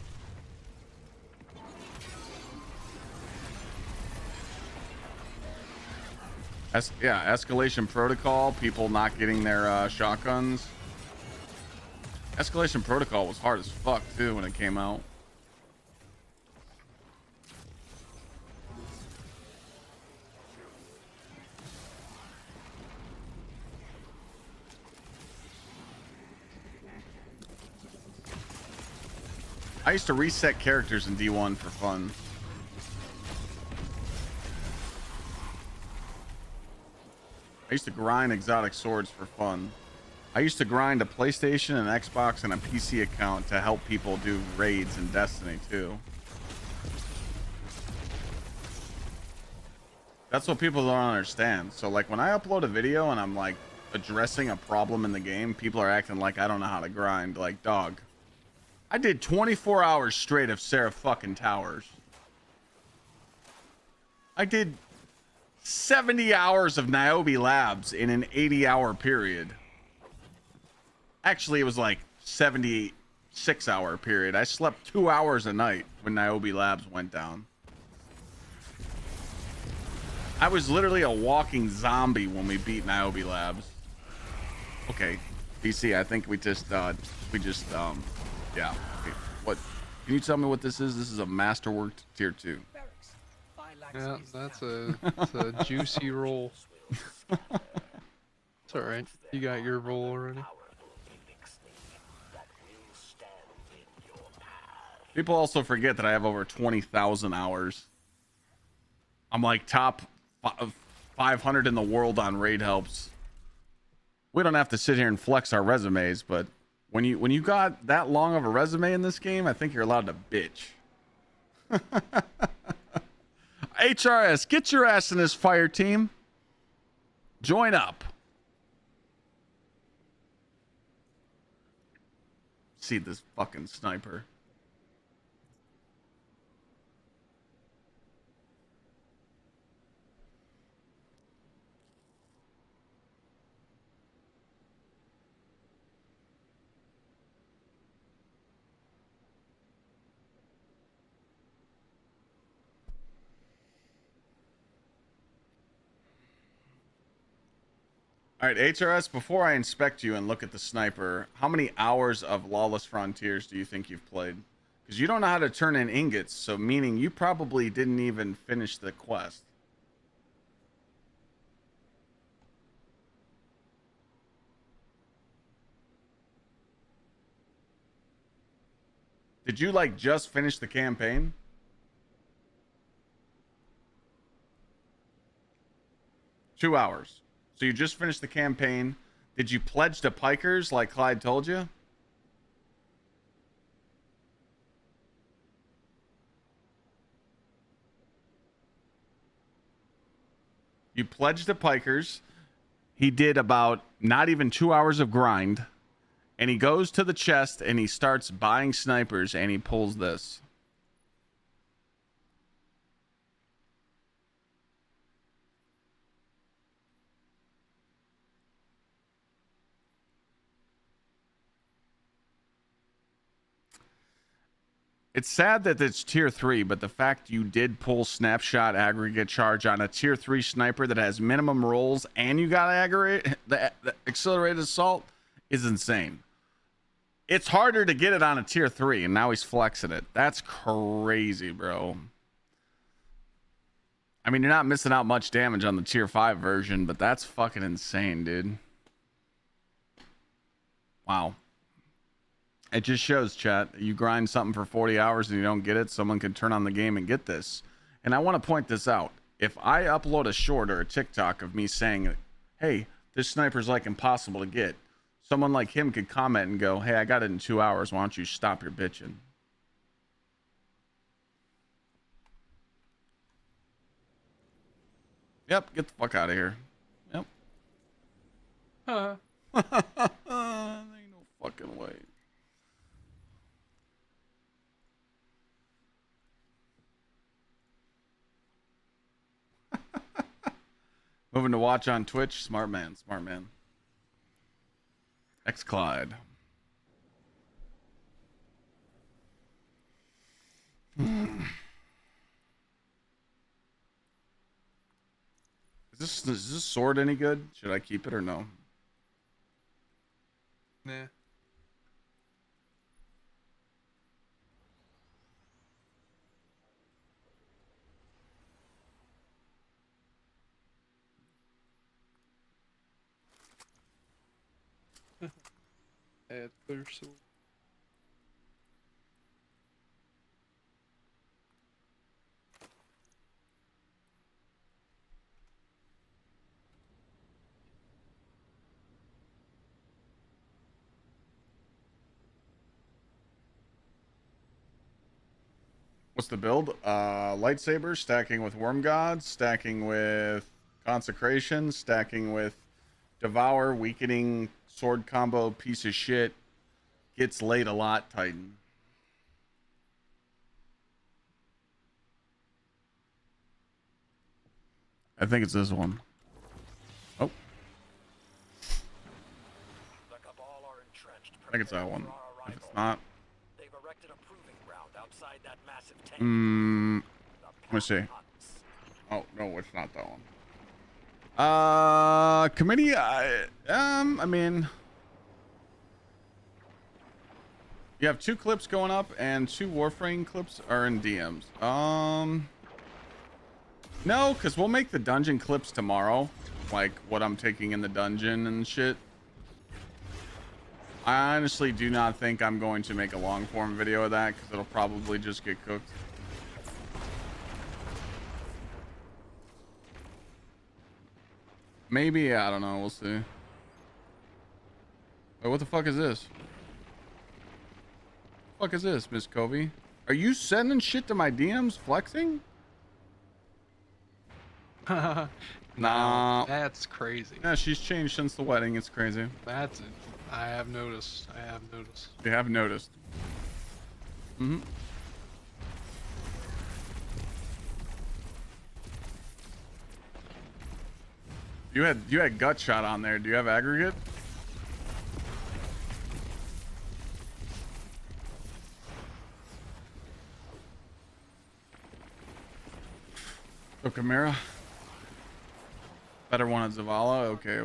Escalation Protocol, people not getting their shotguns. Escalation Protocol was hard as fuck too when it came out. I used to reset characters in D1 for fun. I used to grind exotic swords for fun. I used to grind a PlayStation, an Xbox, and a PC account to help people do raids in Destiny 2. That's what people don't understand. So like when I upload a video and I'm like addressing a problem in the game, people are acting like I don't know how to grind. Like, dog, I did 24 hours straight of Sarah fucking Towers. I did 70 hours of Niobe Labs in an 80-hour period. Actually, it was like 76-hour period. I slept 2 hours a night when Niobe Labs went down. I was literally a walking zombie when we beat Niobe Labs. Okay, DC, I think yeah. Okay. What? Can you tell me what this is? This is a masterworked tier 2. Yeah, that's a juicy roll. It's alright. You got your roll already. People also forget that I have over 20,000 hours. I'm like top 500 in the world on raid helps. We don't have to sit here and flex our resumes, but when you got that long of a resume in this game, I think you're allowed to bitch. HRS, get your ass in this fire team. Join up. See this fucking sniper. All right, HRS, before I inspect you and look at the sniper, how many hours of Lawless Frontiers do you think you've played? Because you don't know how to turn in ingots, so meaning you probably didn't even finish the quest. Did you, like, just finish the campaign? Two hours. So you just finished the campaign. Did you pledge to Pikers like Clyde told you? You pledged to Pikers. He did about not even 2 hours of grind. And he goes to the chest and he starts buying snipers and he pulls this. It's sad that it's tier 3, but the fact you did pull snapshot aggregate charge on a tier 3 sniper that has minimum rolls and you got the accelerated assault is insane. It's harder to get it on a tier 3, and now he's flexing it. That's crazy, bro. I mean, you're not missing out much damage on the tier 5 version, but that's fucking insane, dude. Wow. It just shows, chat, you grind something for 40 hours and you don't get it, someone can turn on the game and get this. And I want to point this out. If I upload a short or a TikTok of me saying, hey, this sniper's like impossible to get, someone like him could comment and go, hey, I got it in 2 hours. Why don't you stop your bitching? Yep, get the fuck out of here. Yep. Ain't no fucking way. Moving to watch on Twitch. Smart man, smart man. Gsxrclyde. Is this sword any good? Should I keep it or no? Nah. Add clear sword. What's the build? Lightsaber, stacking with Worm God, stacking with Consecration, stacking with Devour, weakening sword combo, piece of shit. Gets laid a lot, Titan. I think it's this one. Oh. The Cabal are entrenched. I think it's that one. Preparing for our If it's arrival. not, They've erected a proving ground outside that massive tank. let me see. Oh no, it's not that one. Committee. I mean, you have 2 clips going up, and 2 Warframe clips are in DMs. No, because we'll make the dungeon clips tomorrow, like what I'm taking in the dungeon and shit. I honestly do not think I'm going to make a long form video of that, because it'll probably just get cooked. Maybe, I don't know, we'll see. Wait, what the fuck is this? What the fuck is this, Miss Covey? Are you sending shit to my DMs flexing? Nah. That's crazy. Yeah, she's changed since the wedding. It's crazy. That's it. I have noticed. I have noticed. You have noticed. Mm-hmm. You had gut shot on there. Do you have aggregate? So Chimera. Better one at Zavala. Okay.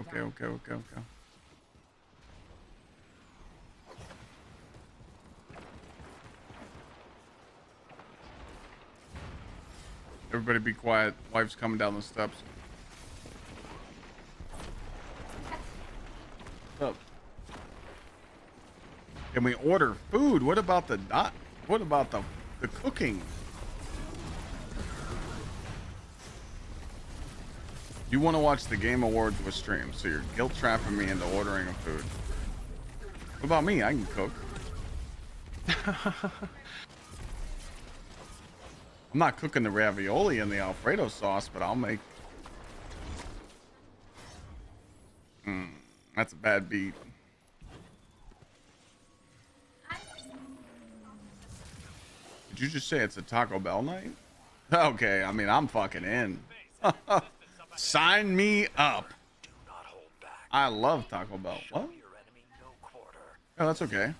Everybody be quiet. Wife's coming down the steps. What's up? Can we order food? What about the cooking? You want to watch the Game Awards with stream, so you're guilt trapping me into ordering a food. What about me? I can cook. I'm not cooking the ravioli and the Alfredo sauce, but I'll make. That's a bad beat. Did you just say it's a Taco Bell night? Okay, I mean, I'm fucking in. Sign me up. I love Taco Bell. What? Oh, that's okay.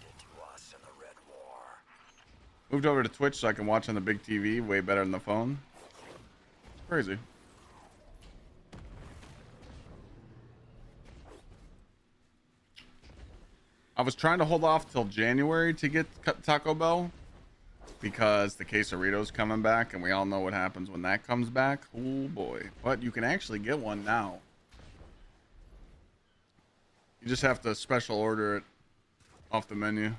Moved over to Twitch so I can watch on the big TV way better than the phone. It's crazy. I was trying to hold off till January to get Taco Bell because the quesarito's coming back, and we all know what happens when that comes back. Oh boy. But you can actually get one now. You just have to special order it off the menu.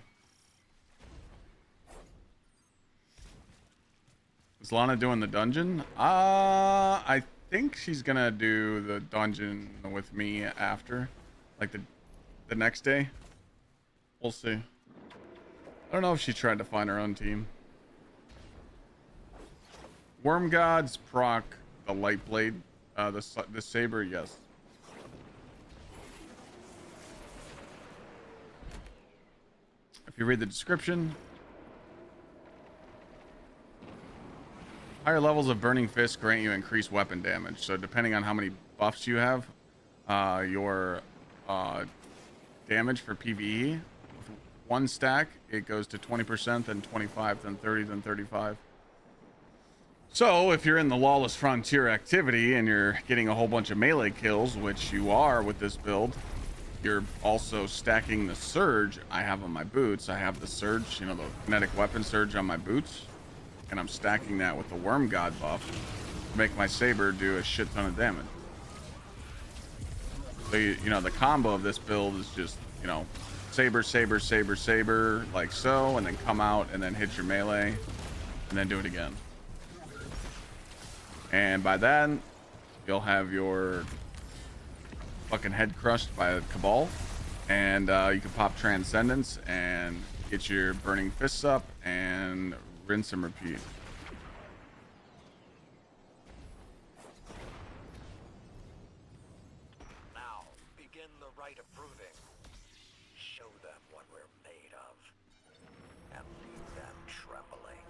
Is Lana doing the dungeon? I think she's gonna do the dungeon with me after, like the next day. We'll see. I don't know if she tried to find her own team. Worm Gods proc the light blade, the saber, yes. If you read the description, higher levels of Burning Fist grant you increased weapon damage. So depending on how many buffs you have, your damage for PvE, with one stack, it goes to 20%, then 25, then 30, then 35. So if you're in the Lawless Frontier activity and you're getting a whole bunch of melee kills, which you are with this build, you're also stacking the surge I have on my boots. I have the surge, you know, the kinetic weapon surge on my boots, and I'm stacking that with the Worm God buff to make my saber do a shit ton of damage. So you know, the combo of this build is just, you know, saber, saber, saber, saber, like so, and then come out and then hit your melee and then do it again. And by then you'll have your fucking head crushed by a Cabal, and you can pop Transcendence and get your Burning Fists up and rinse and repeat. Now, begin the rite of proving. Show them what we're made of, and leave them trembling.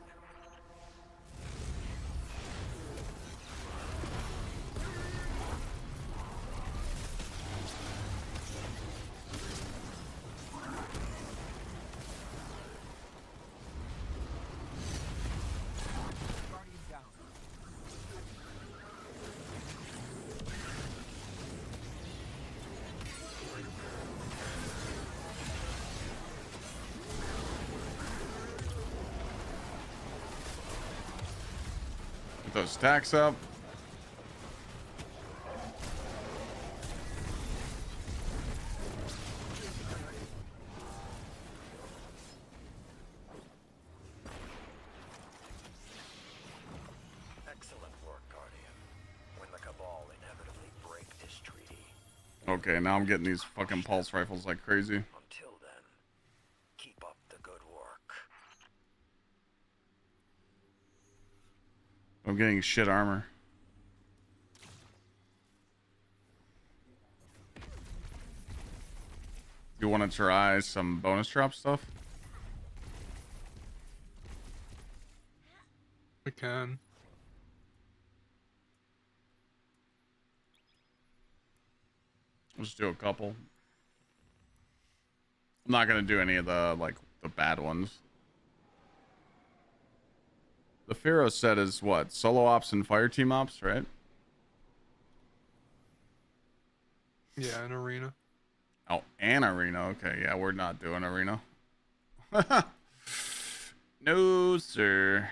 those stacks up. Excellent work, Guardian. When the Cabal inevitably break this treaty. Okay, now I'm getting these fucking pulse rifles like crazy. Until then, keep up the good work. I'm getting shit armor. You want to try some bonus drop stuff? We can. Let's do a couple. I'm not gonna do any of the like the bad ones. The Pharaoh set is what? Solo ops and Fireteam ops, right? Yeah, an arena. Oh, and arena. Okay, yeah, we're not doing arena. No, sir.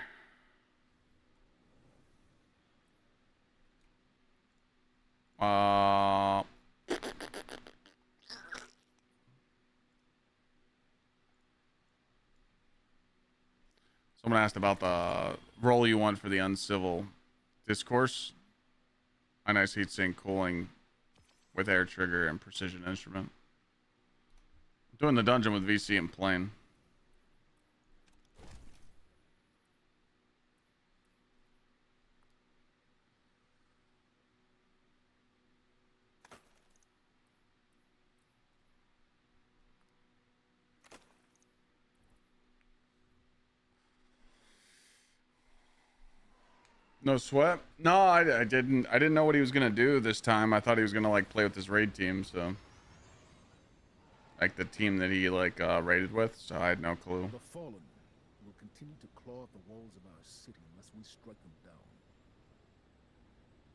Someone asked about the role you want for the uncivil discourse. A nice heatsink cooling with air trigger and precision instrument. Doing the dungeon with VC and plane. No sweat. No, I didn't. I didn't know what he was gonna do this time. I thought he was gonna like play with his raid team, so like the team that he like raided with. So I had no clue. The fallen will continue to claw at the walls of our city unless we strike them down.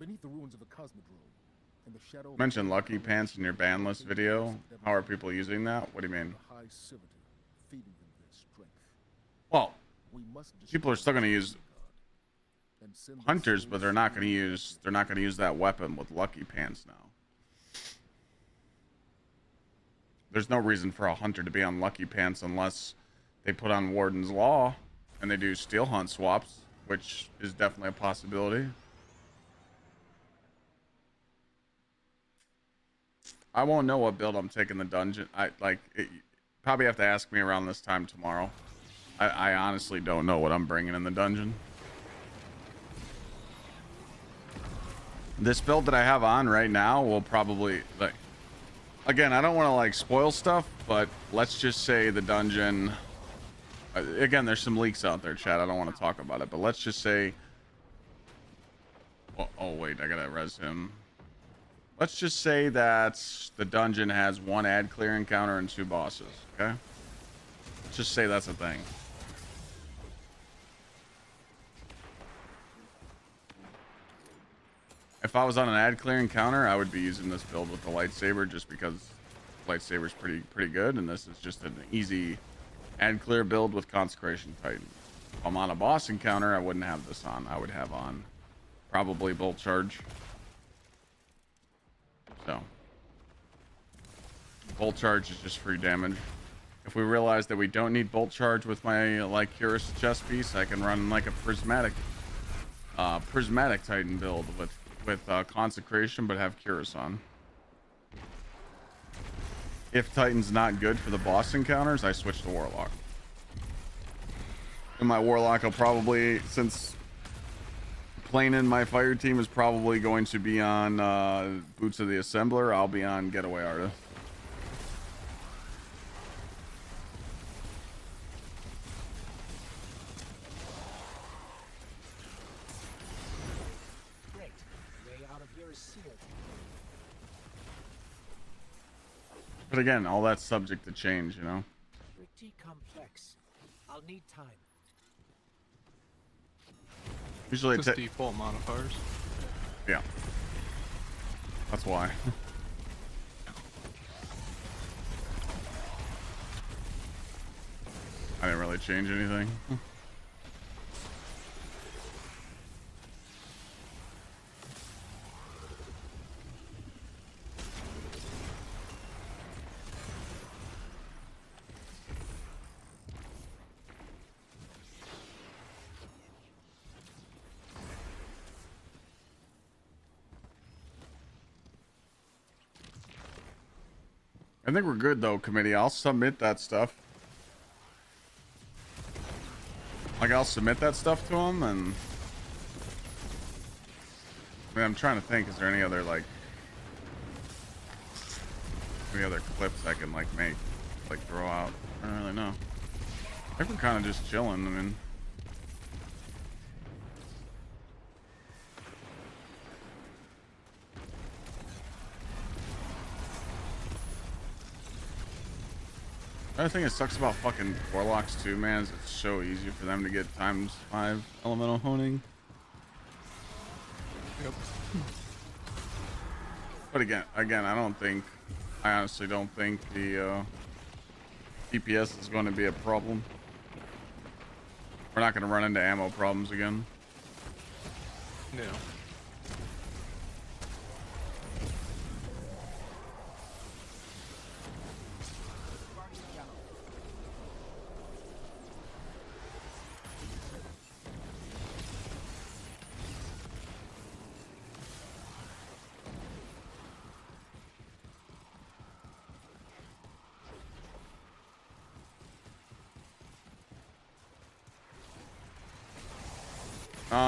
Beneath the ruins of the Cosmodrome, and the shadow. Mention Lucky Pants in your ban list video. How are people using that? What do you mean? The high servitor, feeding them their strength. Well, We must people are still gonna use and send hunters, but they're not gonna use that weapon with Lucky Pants now. There's no reason for a hunter to be on Lucky Pants unless they put on Warden's Law and they do steel hunt swaps, which is definitely a possibility. I won't know what build I'm taking the dungeon. Probably have to ask me around this time tomorrow. I honestly don't know what I'm bringing in the dungeon. This build that I have on right now will probably, like, again, I don't want to like spoil stuff, but let's just say the dungeon, again, there's some leaks out there, chat. I don't want to talk about it, but let's just say, oh wait, I gotta res him. Let's just say that the dungeon has 1 ad clear encounter and 2 bosses, okay? Let's just say that's a thing. If I was on an ad clear encounter, I would be using this build with the lightsaber just because lightsaber's pretty good, and this is just an easy ad clear build with Consecration Titan. If I'm on a boss encounter, I wouldn't have this on. I would have on probably Bolt Charge. So Bolt Charge is just free damage. If we realize that we don't need Bolt Charge with my like Curus chest piece, I can run like a prismatic Titan build with Consecration, but have Curus on. If Titan's not good for the boss encounters, I switch to Warlock. And my Warlock will probably, since playing in my fire team is probably going to be on Boots of the Assembler, I'll be on Getaway Artist. But again, all that's subject to change, you know? Pretty complex. I'll need time. Usually Just default modifiers. Yeah. That's why. I didn't really change anything. I think we're good though, committee. I'll submit that stuff. Like, I'll submit that stuff to him, and I mean, I'm trying to think, is there any other, like, any other clips I can, like, make, like, throw out? I don't really know. I think we're kind of just chilling. I mean, the other thing that sucks about fucking warlocks too, man, is it's so easy for them to get ×5 elemental honing. Yep. But again, I honestly don't think the DPS is going to be a problem. We're not going to run into ammo problems again. No.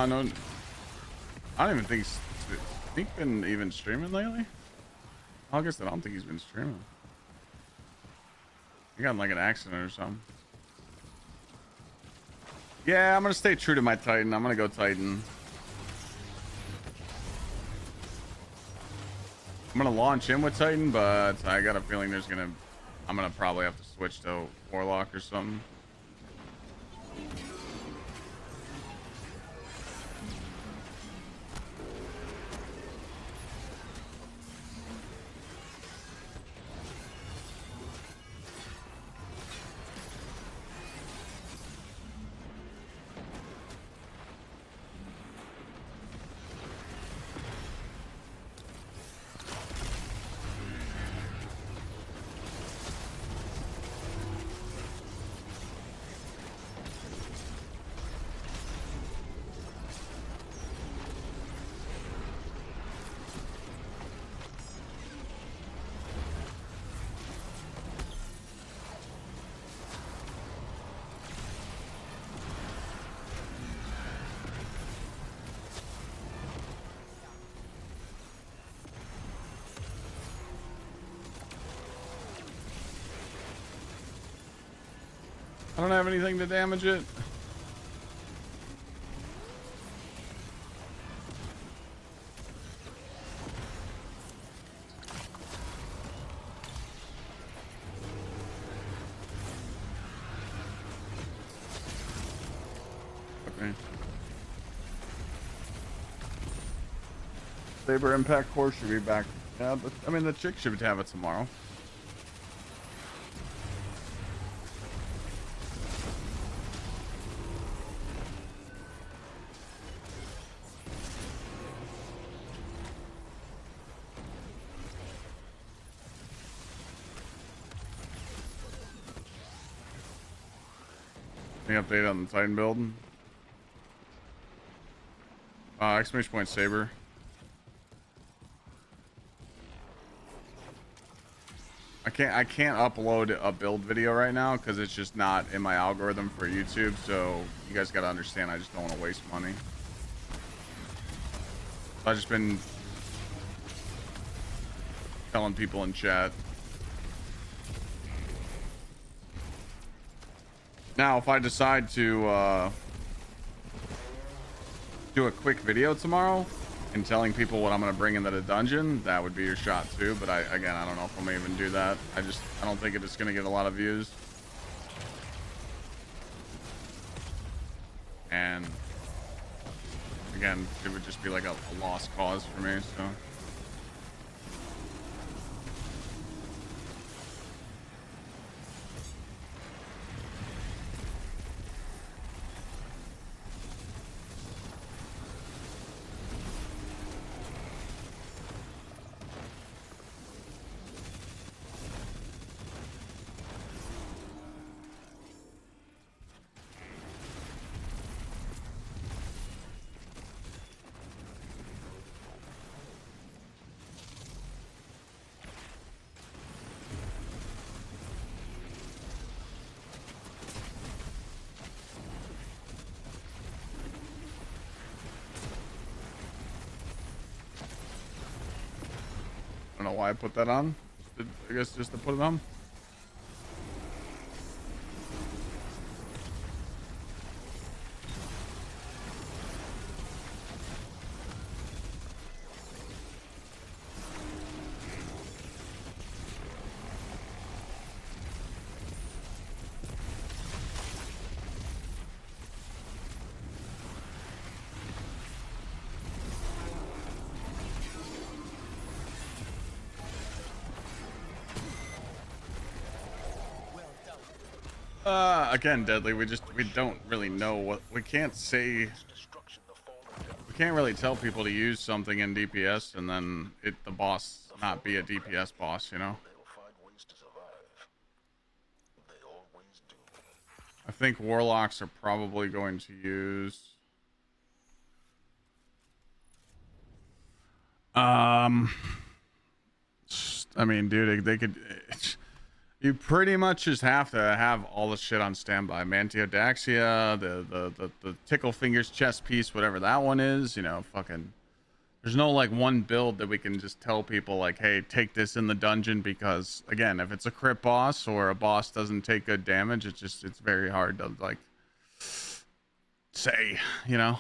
No, I don't even think he's been even streaming lately. August, I don't think he's been streaming. He got in like an accident or something. Yeah, I'm gonna stay true to my Titan. I'm gonna go Titan. I'm gonna launch in with Titan, but I got a feeling I'm gonna probably have to switch to Warlock or something. I don't have anything to damage it. Okay. Saber Impact Core should be back. Yeah, but I mean the chick should have it tomorrow. Any update on the Titan build? Exclamation point Saber. I can't upload a build video right now because it's just not in my algorithm for YouTube. So you guys gotta understand, I just don't want to waste money. I've just been telling people in chat. Now, if I decide to do a quick video tomorrow and telling people what I'm going to bring into the dungeon, that would be your shot too. But I don't know if I'm even do that. I don't think it's going to get a lot of views. And again, it would just be like a lost cause for me, so. know why I put that on. I guess just to put it on. Again, Deadly, we don't really know what, we can't say, we can't really tell people to use something in DPS and then the boss not be a DPS boss, you know? I think Warlocks are probably going to use, I mean, dude, they could, you pretty much just have to have all the shit on standby. Mantiodaxia, the Tickle Fingers chest piece, whatever that one is, you know, fucking, there's no like one build that we can just tell people like, hey, take this in the dungeon, because again, if it's a crit boss or a boss doesn't take good damage, it's very hard to like say, you know.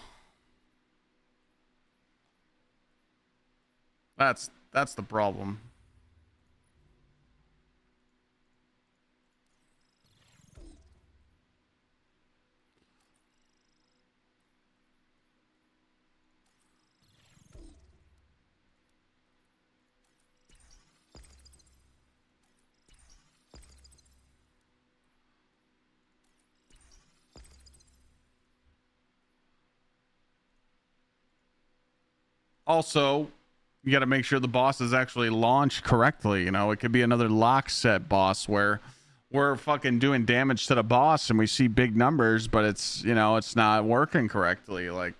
That's the problem. Also, you got to make sure the boss is actually launched correctly. You know, it could be another lock set boss where we're fucking doing damage to the boss and we see big numbers, but it's, you know, it's not working correctly. Like,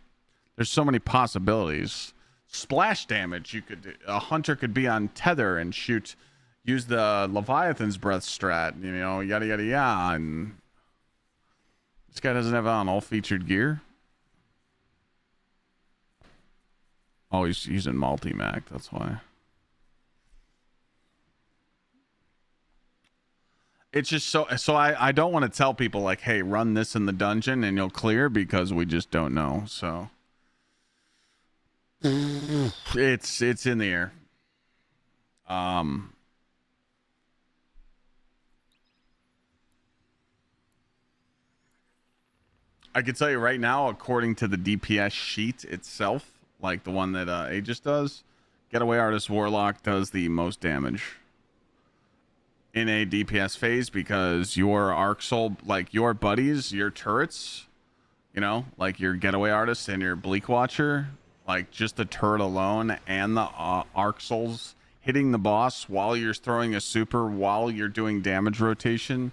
there's so many possibilities. Splash damage, you could, a hunter could be on tether and use the Leviathan's breath strat, you know, yada yada yada. And this guy doesn't have on all featured gear. Oh, he's using multi-mac, that's why. It's just so I don't want to tell people like, hey, run this in the dungeon and you'll clear, because we just don't know. So it's in the air. I can tell you right now, according to the DPS sheet itself, like the one that Aegis does, Getaway Artist Warlock does the most damage in a DPS phase, because your Arc Soul, like your buddies, your turrets, you know, like your Getaway Artist and your Bleak Watcher, like just the turret alone and the Arc Souls hitting the boss while you're throwing a super, while you're doing damage rotation,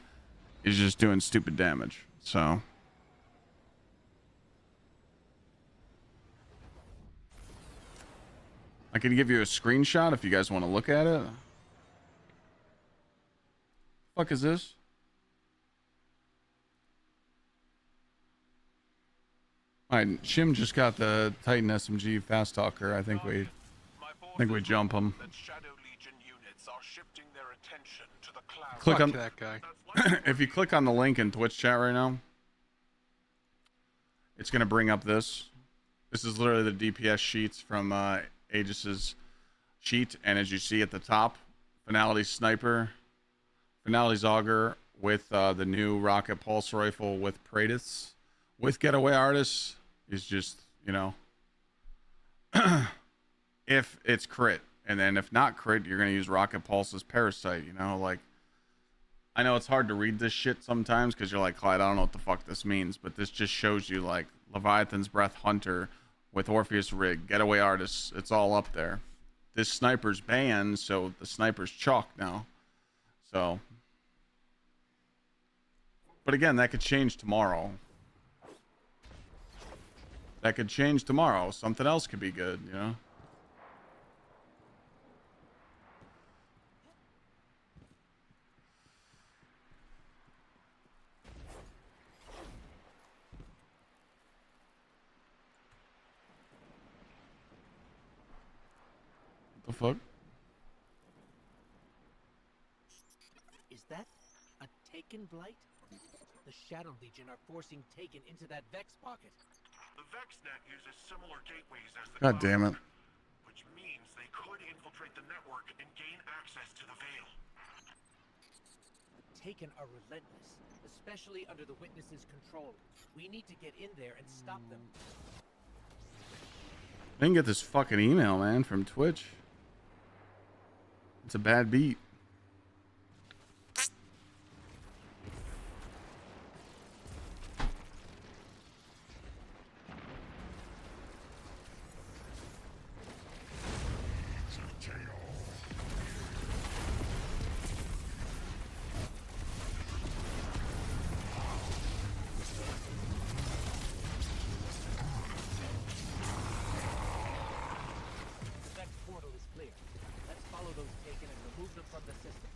is just doing stupid damage. So I can give you a screenshot if you guys want to look at it. Fuck is this? All right, Shim just got the Titan SMG Fast Talker. I think we jump him. Click on that guy. If you click on the link in Twitch chat right now, it's gonna bring up this. This is literally the DPS sheets from Aegis's sheet, and as you see at the top, Finality Sniper, Finality's Auger with the new Rocket Pulse Rifle with Praetus, with Getaway Artists is just, you know, if it's crit, and then if not crit, you're gonna use Rocket Pulse's Parasite, you know, like, I know it's hard to read this shit sometimes because you're like, Clyde, I don't know what the fuck this means, but this just shows you like Leviathan's Breath Hunter with Orpheus Rig, Getaway Artists, it's all up there. This sniper's banned, so the sniper's chalk now. So, but again, that could change tomorrow. That could change tomorrow. Something else could be good, you know? What the fuck? that? A Taken blight? The Shadow Legion are forcing Taken into that Vex pocket. The VexNet uses similar gateways as the God damn it. which means they could infiltrate the network and gain access to the Veil. Taken are relentless, especially under the Witness's control. We need to get in there and stop them. I didn't get this fucking email, man, from Twitch. It's a bad beat. The Vex portal is clear. Let's follow those Taken and remove them from the system.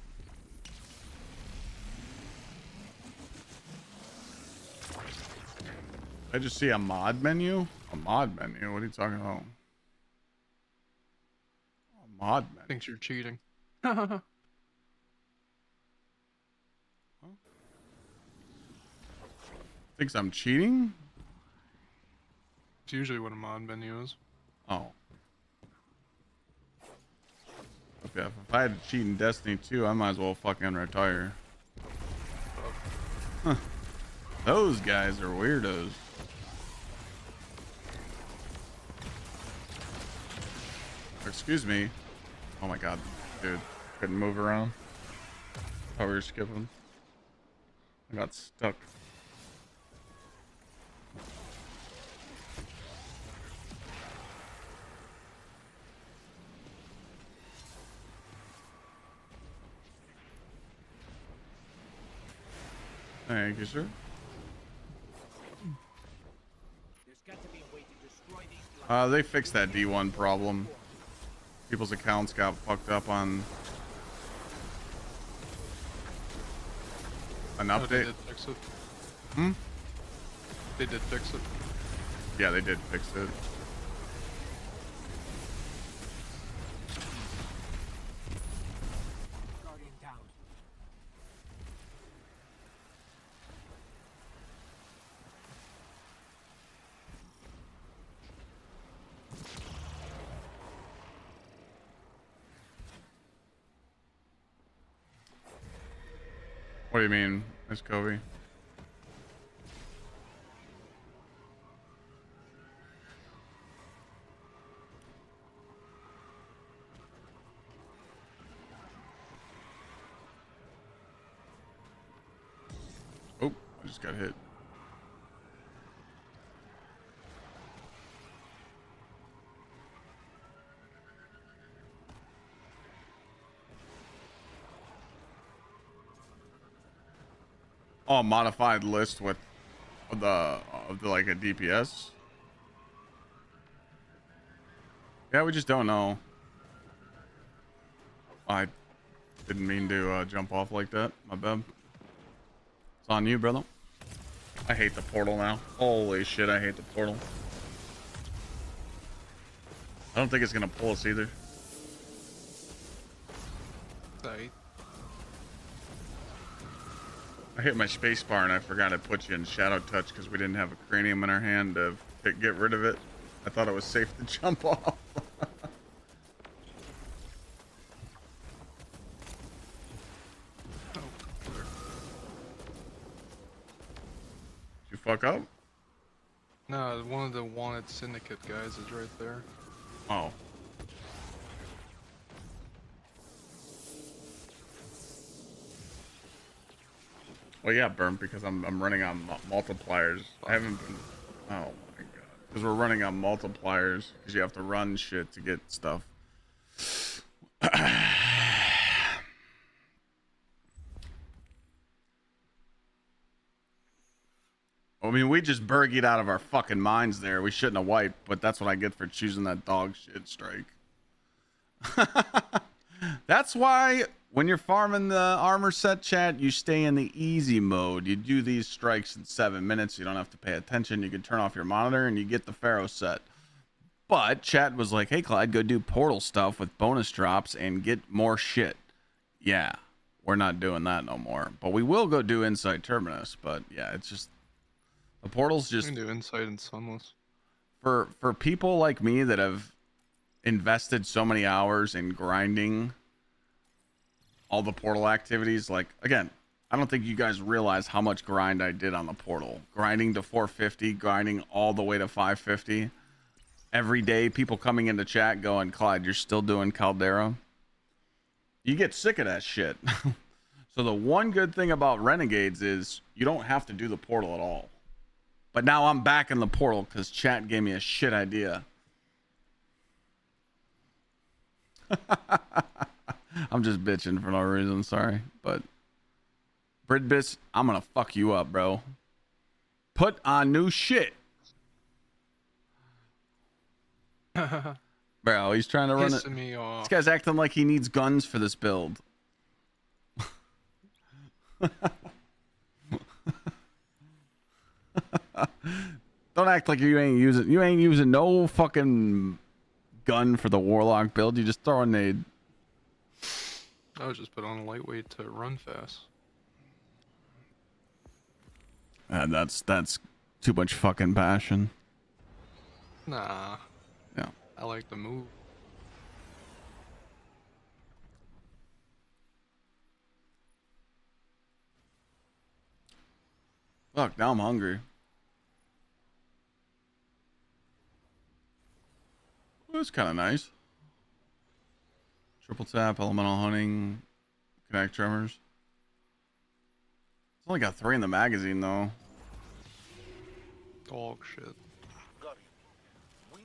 I just see a mod menu? A mod menu? What are you talking about? A mod menu? Thinks you're cheating. Thinks I'm cheating? It's usually what a mod menu is. Oh. Okay, if I had to cheat in Destiny 2, I might as well fucking retire. Huh. Those guys are weirdos. Excuse me. Oh my god, dude. Couldn't move around. Thought we were skipping. I got stuck. Thank you, sir. There's got to be a way to destroy these. They fixed that D1 problem. People's accounts got fucked up on an Oh, they update. did fix it. Hmm? They did fix it. Yeah, they did fix it. Guardian down. What do you mean, Miss Kobe? Oh, I just got hit. Oh, a modified list with the like a DPS. Yeah, we just don't know. I didn't mean to jump off like that. My bad. It's on you, brother. I hate the portal now. Holy shit, I hate the portal. I don't think it's gonna pull us either. Sorry. I hit my space bar and I forgot to put you in shadow touch because we didn't have a cranium in our hand to get rid of it. I thought it was safe to jump off. Did you fuck up? No, one of the wanted syndicate guys is right there. Oh. Well, yeah, burn because I'm running on multipliers. I haven't been. Oh my god. Because we're running on multipliers. Because you have to run shit to get stuff. I mean, we just burgied out of our fucking minds there. We shouldn't have wiped, but that's what I get for choosing that dog shit strike. That's why when you're farming the armor set, chat, you stay in the easy mode. You do these strikes in 7 minutes. You don't have to pay attention. You can turn off your monitor and you get the Pharaoh set. But chat was like, hey, Clyde, go do portal stuff with bonus drops and get more shit. Yeah. we're not doing that no more. But we will go do Inside Terminus. But yeah, it's just the portal's We just can do Insight and Sunless. for people like me that have invested so many hours in grinding all the portal activities. Like, again, I don't think you guys realize how much grind I did on the portal. Grinding to 450, grinding all the way to 550. Every day, people coming into chat going, Clyde, you're still doing Caldera? You get sick of that shit. So the one good thing about Renegades is you don't have to do the portal at all. But now I'm back in the portal because chat gave me a shit idea. I'm just bitching for no reason, sorry. But Bridbis, I'm gonna fuck you up, bro. Put on new shit. Bro, he's trying to run it. Pissing me off. This guy's acting like he needs guns for this build. Don't act like you ain't using no fucking gun for the Warlock build. You just throw a nade. I would just put on a lightweight to run fast. That's too much fucking passion. Nah. Yeah. I like the move. Fuck, now I'm hungry. Well, that's kind of nice. Triple tap, elemental hunting, connect tremors. It's only got 3 in the magazine though. Dog shit. Guardian,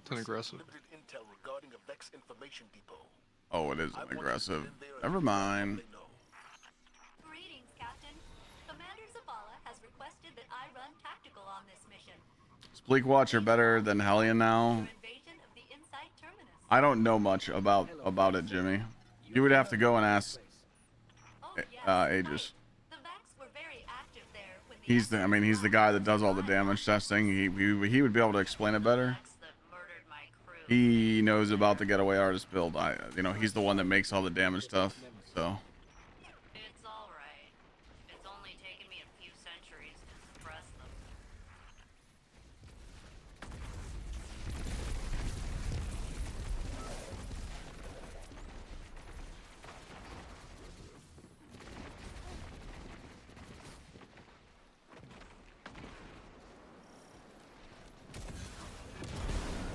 It's an aggressive. limited intel regarding a Vex information depot. Oh, it is an aggressive. Never mind. Greetings, Captain. Commander Zavala has requested that I run tactical on this mission. Is Bleak Watcher better than Hellion now? Invasion of the Inside Terminus. I don't know much about it, Jimmy. You would have to go and ask Aegis. The Vex were very active there when He's the guy that does all the damage testing. He would be able to explain it better. He knows about the getaway artist build. He's the one that makes all the damage stuff. So It's all right. It's only taken me a few centuries to suppress them.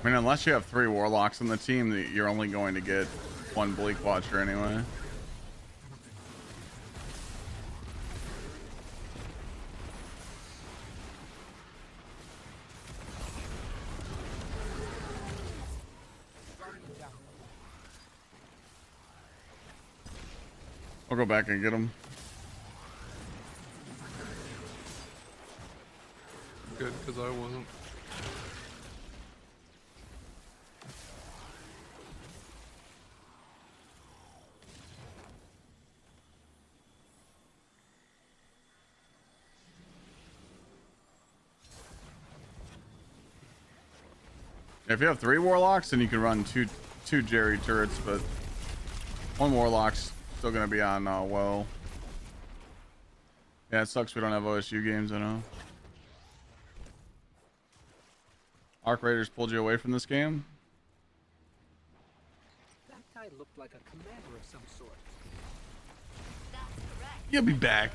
I mean, unless you have 3 warlocks on the team, you're only going to get 1 Bleak Watcher anyway. I'll go back and get him. Good, because I wasn't. If you have 3 warlocks, then you can run two Jerry turrets, but 1 warlock's still gonna be on well. Yeah, it sucks we don't have OSU games, I know. Arc Raiders pulled you away from this game? That guy looked like a commander of some sort. You'll be back.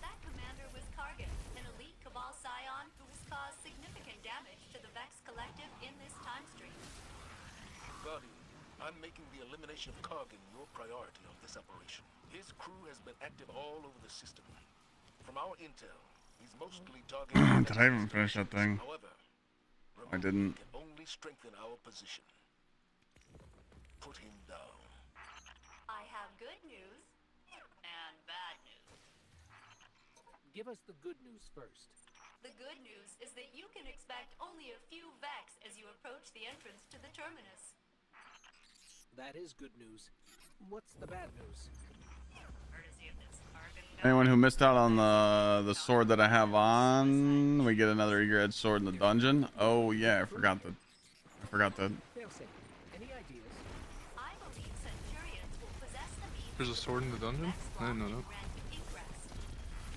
That commander was Kargan, an elite Cabal scion who has caused significant damage to the Vex Collective in this time stream. Guardian, I'm making the elimination of Kargan your priority on this operation. His crew has been active all over the system. From our intel, he's mostly targeting... Did I even finish that thing? However, I didn't. can only strengthen our position. Put him down. I have good news and bad news. Give us the good news first. The good news is that you can expect only a few Vex as you approach the entrance to the terminus. That is good news. What's the bad news? Courtesy of this Kargan Anyone who missed out on the sword that I have on, we get another eager edge sword in the dungeon. Oh yeah, I forgot that. Failsafe. Any ideas? I believe Centurions will possess the means There's a sword in the dungeon? I didn't know that.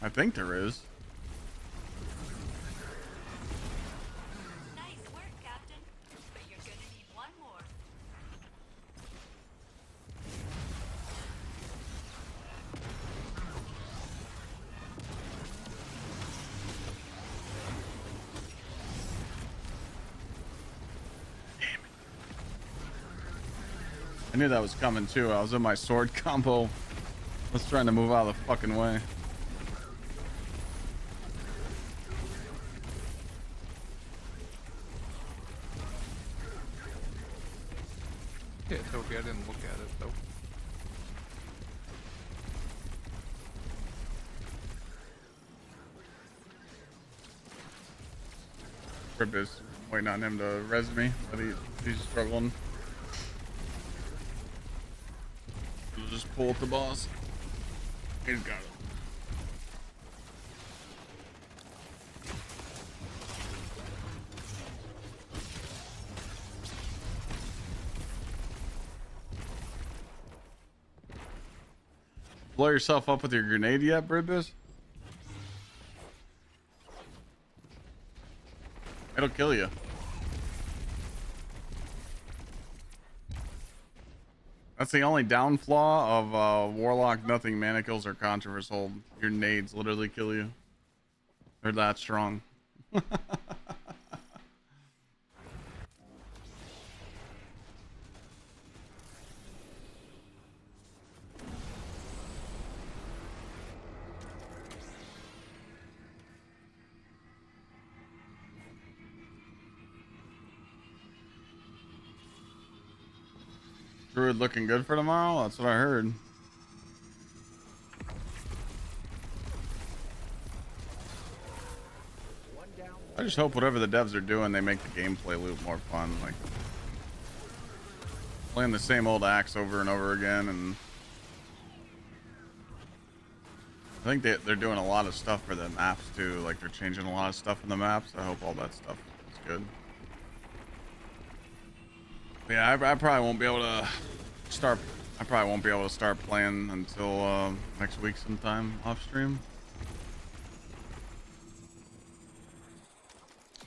I think there is. Nice work, Captain. But you're gonna need one more. I knew that was coming too. I was in my sword combo. I was trying to move out of the fucking way. Yeah, Toby, I didn't look at it though. Rip is waiting on him to res me, but he's struggling. We'll just pull at the boss. He's got it. Blow yourself up with your grenade yet, Bribus? It'll kill you. That's the only down flaw of Warlock nothing manacles or Controverse hold. Your nades literally kill you. They're that strong. Druid looking good for tomorrow? That's what I heard. I just hope whatever the devs are doing, they make the gameplay loop more fun. Like playing the same old axe over and over again, and I think they're doing a lot of stuff for the maps too. Like they're changing a lot of stuff in the maps. I hope all that stuff is good. Yeah, I probably won't be able to start. I probably won't be able to start playing until next week sometime off stream.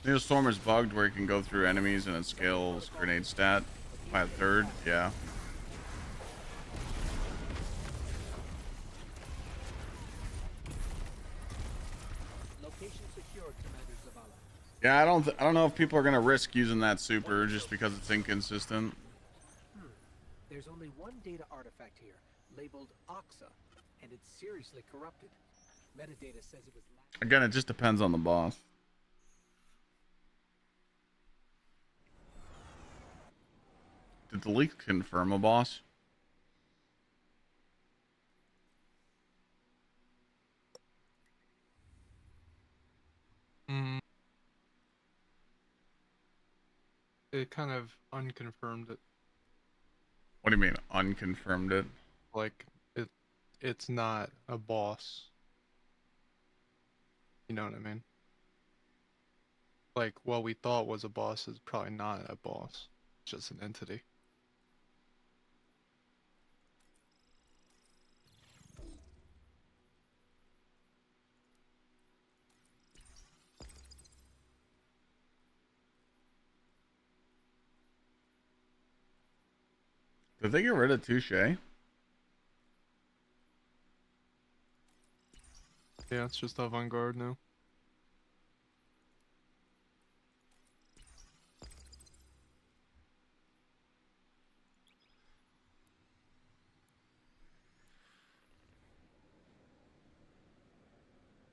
Neostormer's bugged where you can go through enemies and it scales grenade stat by a third. Yeah. Location secured, Commander Zavala. Yeah, I don't know if people are gonna risk using that super just because it's inconsistent. There's only one data artifact here, labeled Oxa, and it's seriously corrupted. Metadata says it was Again, it just depends on the boss. Did the leak confirm a boss? It kind of unconfirmed it. What do you mean unconfirmed it? Like it's not a boss. You know what I mean? Like what we thought was a boss is probably not a boss. It's just an entity. Did they get rid of Touche? Yeah, it's just avant-garde now.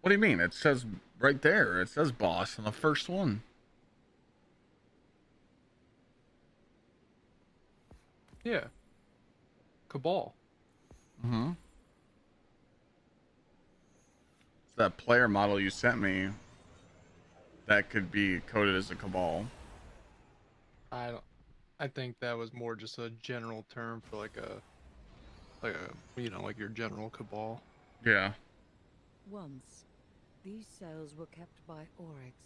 What do you mean? It says right there. It says boss on the first one. Yeah. Cabal. Mm-hmm. It's that player model you sent me that could be coded as a Cabal. I think that was more just a general term for like a you know, like your general Cabal. Yeah. Once, these cells were kept by Oryx.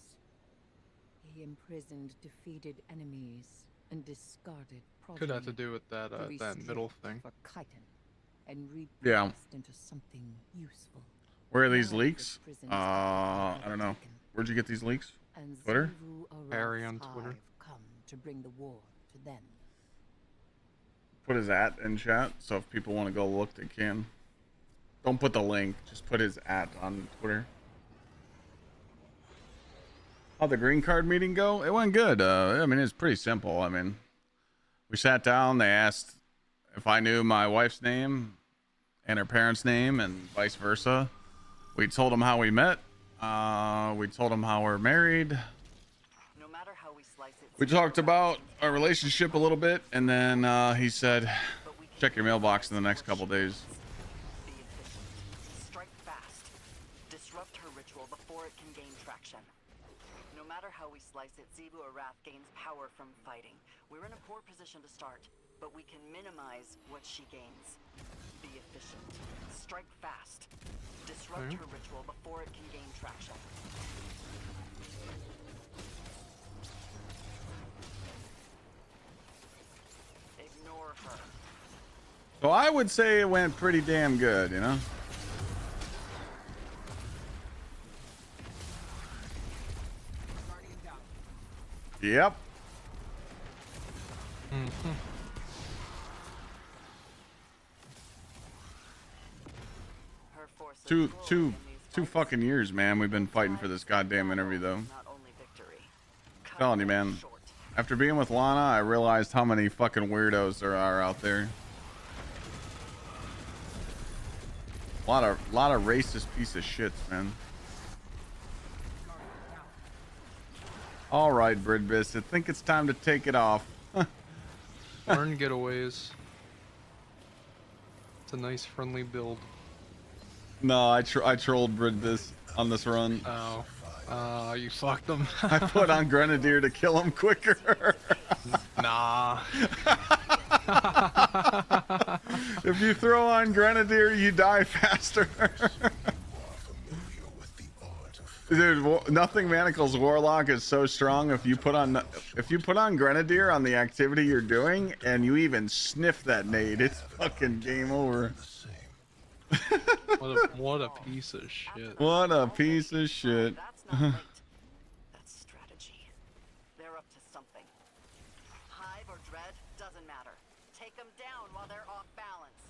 He imprisoned defeated enemies and discarded progeny. Could have to do with that that middle thing. For chitin. and Yeah. repurposed into something useful. Where are these Now leaks? this prison is I don't know. Where'd you get these leaks? And Twitter? Gsxrclyde Harry on Twitter. come to bring the war to them. Put his @ in chat, so if people want to go look, they can. Don't put the link, just put his @ on Twitter. How'd the green card meeting go? It went good. I mean, it's pretty simple. I mean, we sat down, they asked if I knew my wife's name and her parents' name and vice versa. We told them how we met. We told them how we're married. No matter how we slice it, We talked about our relationship a little bit, and then he said, check your mailbox in the next couple days. be efficient. Strike fast. Disrupt her ritual before it can gain traction. No matter how we slice it, Gsxrclyde gains power from fighting. We're in a poor position to start, but we can minimize what she gains. Be efficient. Strike fast. Disrupt her ritual before it can gain traction. Ignore her. So I would say it went pretty damn good, you know? Yep. Two fucking years, man. We've been fighting for this goddamn interview, though. Telling you, man. After being with Lana, I realized how many fucking weirdos there are out there. A lot of racist piece of shits, man. All right, Bridbis, I think it's time to take it off. Learn getaways. It's a nice, friendly build. No, I trolled Bridbis on this run. Oh, you fucked them. I put on Grenadier to kill him quicker. Nah. If you throw on Grenadier, you die faster. Dude, Nothing Manacles Warlock is so strong. If you put on Grenadier on the activity you're doing, and you even sniff that nade, it's fucking game over. What a piece of shit. What a piece of shit. That's strategy. They're up to something. Hive or Dread, doesn't matter. Take them down while they're off balance.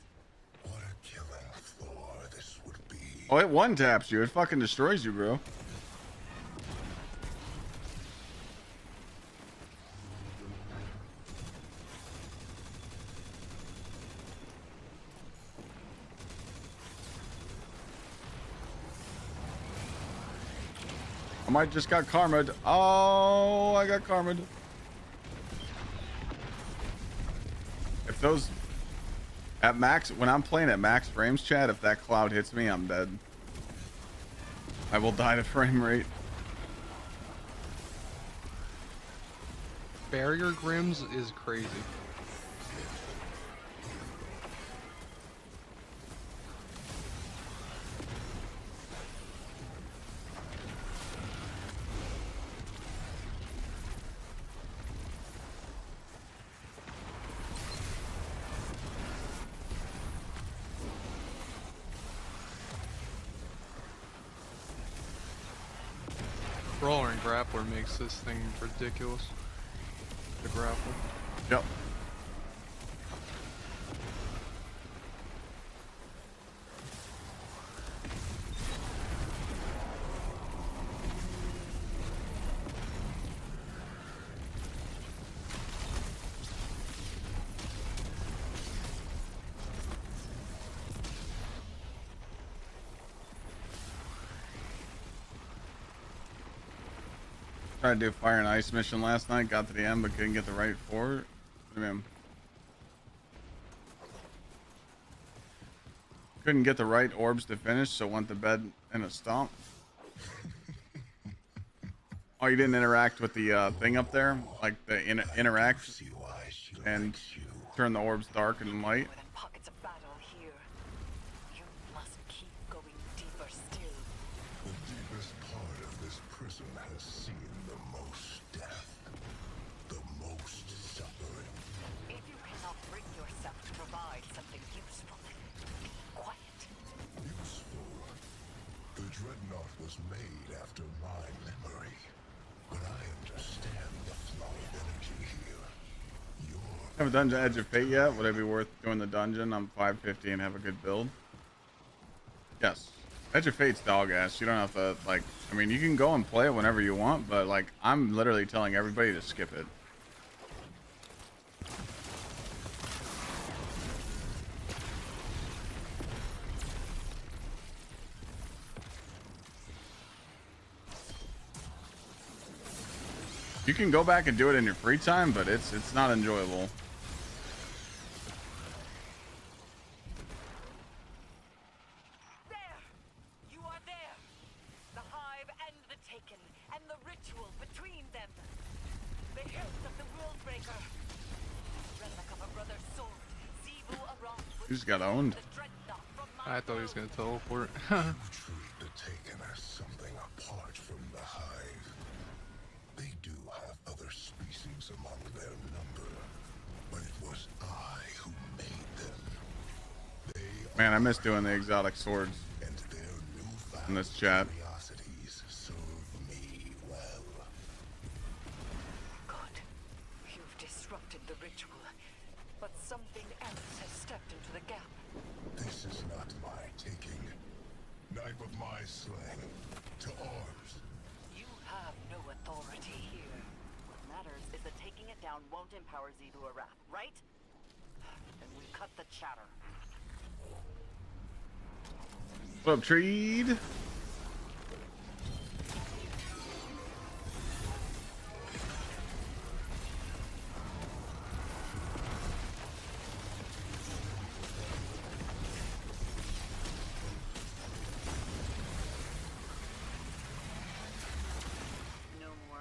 What a killing floor this would be. Oh, it one taps you. It fucking destroys you, bro. I might just got karma'd. Oh, I got karma'd. If those at max, when I'm playing at max frames, chat, if that cloud hits me, I'm dead. I will die to frame rate. Barrier Grims is crazy. Roller and grappler makes this thing ridiculous. The grapple. Yep. Tried to do a fire and ice mission last night, got to the end but couldn't get the right forward. Couldn't get the right orbs to finish, so went to bed in a stomp. Oh, you didn't interact with the thing up there? Like the interact and turn the orbs dark and light? Pockets of battle here. You must keep going deeper still. The deepest part of this prison has seen the most death, the most suffering. If you cannot bring yourself to provide something useful, was made after my memory, but I understand the flow of energy here. Haven't done Edge of Fate yet. Would it be worth doing the dungeon? I'm 550 and have a good build. Yes. Edge of Fate's dog ass. You don't have to, like, I mean, you can go and play it whenever you want, but, like, I'm literally telling everybody to skip it. You can go back and do it in your free time, but it's not enjoyable. There! You are there! The Hive and the Taken, and the ritual between them. The hilt of the Worldbreaker. Relic of a brother's sword. He just got owned. I thought he was gonna teleport. Treat the Taken as something apart from the Hive. They do have other species among their number, but it was I who made them. Man, I miss doing the exotic swords And their newfound in this chat. curiosities serve me well. Good. You've disrupted the ritual, but something else has stepped into the gap. This is not my taking. Knife of my slaying. To arms. You have no authority here. What matters is that taking it down won't empower Gsxrclyde, right? Then we cut the chatter. What up, Treed?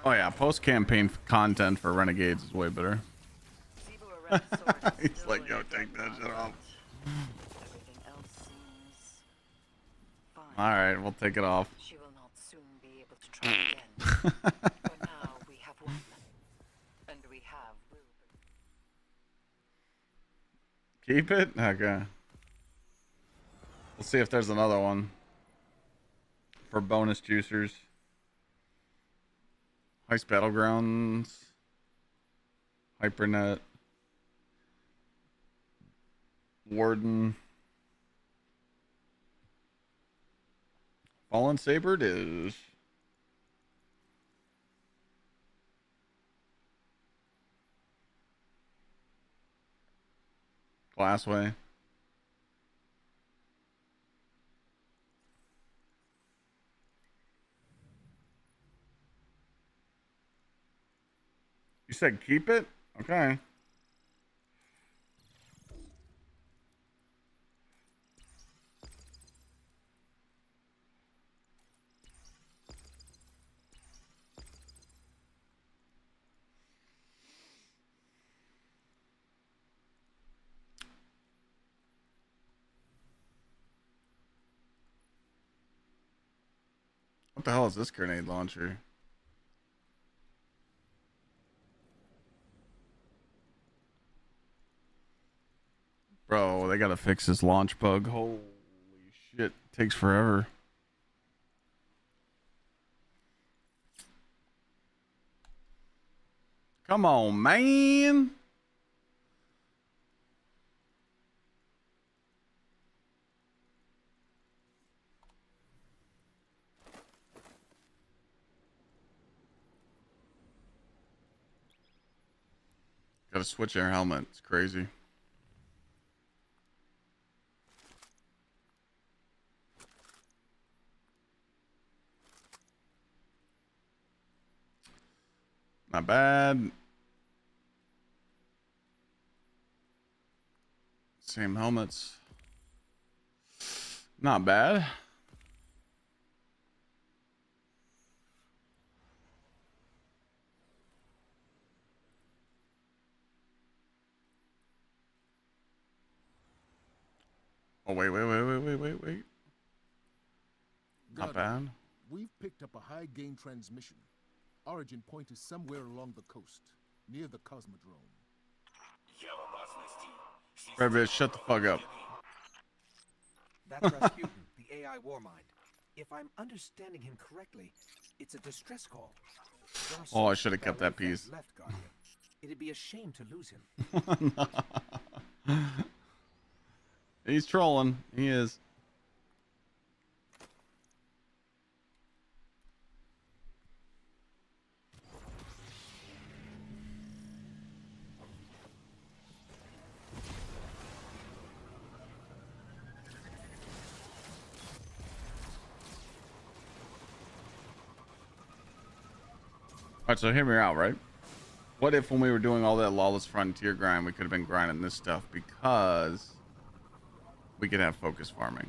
Oh yeah, post-campaign content for Renegades is way better. He's like, yo, take that shit off. Alright, we'll take it off. She will not soon be able to try again. For now, we have one. And we have Keep it? Okay. We'll see if there's another one. For bonus juicers. Heist Battlegrounds. Hypernet. Warden. Fallen Saber it is. Glassway. You said keep it? Okay. What the hell is this grenade launcher? Bro, they gotta fix this launch bug. Holy shit. Takes forever. Come on, man. Gotta switch our helmet. It's crazy. Not bad. Same helmets. Not bad. Oh, wait. Not bad. We've picked up a high gain transmission. Origin point is somewhere along the coast, near the Cosmodrome. Red bitch, shut the fuck up. That's Rasputin, the AI Warmind. if I'm understanding him correctly, it's a distress call. Oh, I should have kept that piece. Left, Guardian. It'd be a shame to lose him. He's trolling. He is. Alright, so hear me out, right? What if when we were doing all that Lawless Frontier grind, we could have been grinding this stuff because we could have focus farming?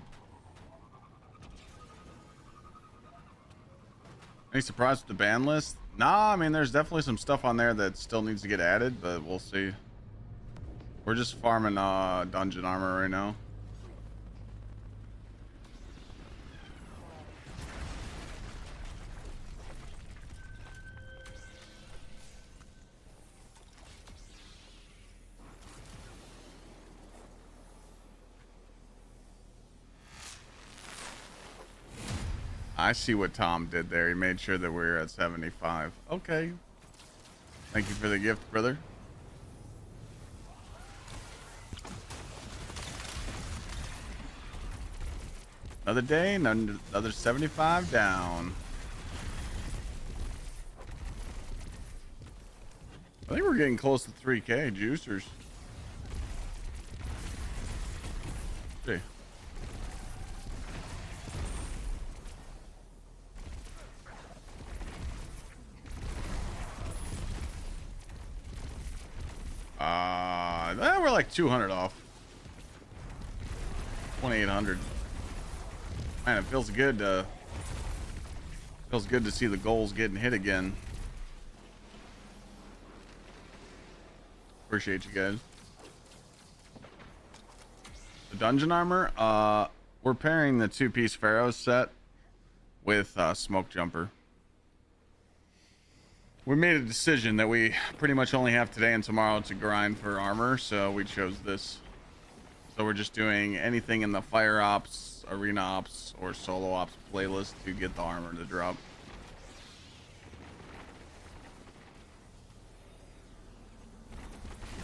Any surprise with the ban list? Nah, I mean, there's definitely some stuff on there that still needs to get added, but we'll see. We're just farming dungeon armor right now. I see what Tom did there. He made sure that we were at 75. Okay. Thank you for the gift, brother. Another day, another 75 down. I think we're getting close to 3K juicers. See. We're like 200 off. 2,800. Man, it feels good to see the goals getting hit again. Appreciate you guys. The dungeon armor, we're pairing the 2-piece Pharaoh set with Smoke Jumper. We made a decision that we pretty much only have today and tomorrow to grind for armor, so we chose this. So we're just doing anything in the Fire Ops, Arena Ops, or Solo Ops playlist to get the armor to drop.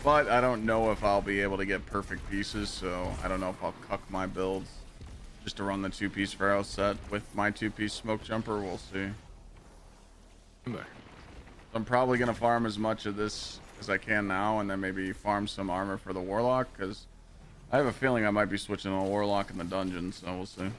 But I don't know if I'll be able to get perfect pieces, so I don't know if I'll cuck my builds just to run the 2-piece Pharaoh set with my 2-piece Smoke Jumper. We'll see. I'm probably going to farm as much of this as I can now, and then maybe farm some armor for the Warlock, because I have a feeling I might be switching to a Warlock in the dungeon, so we'll see.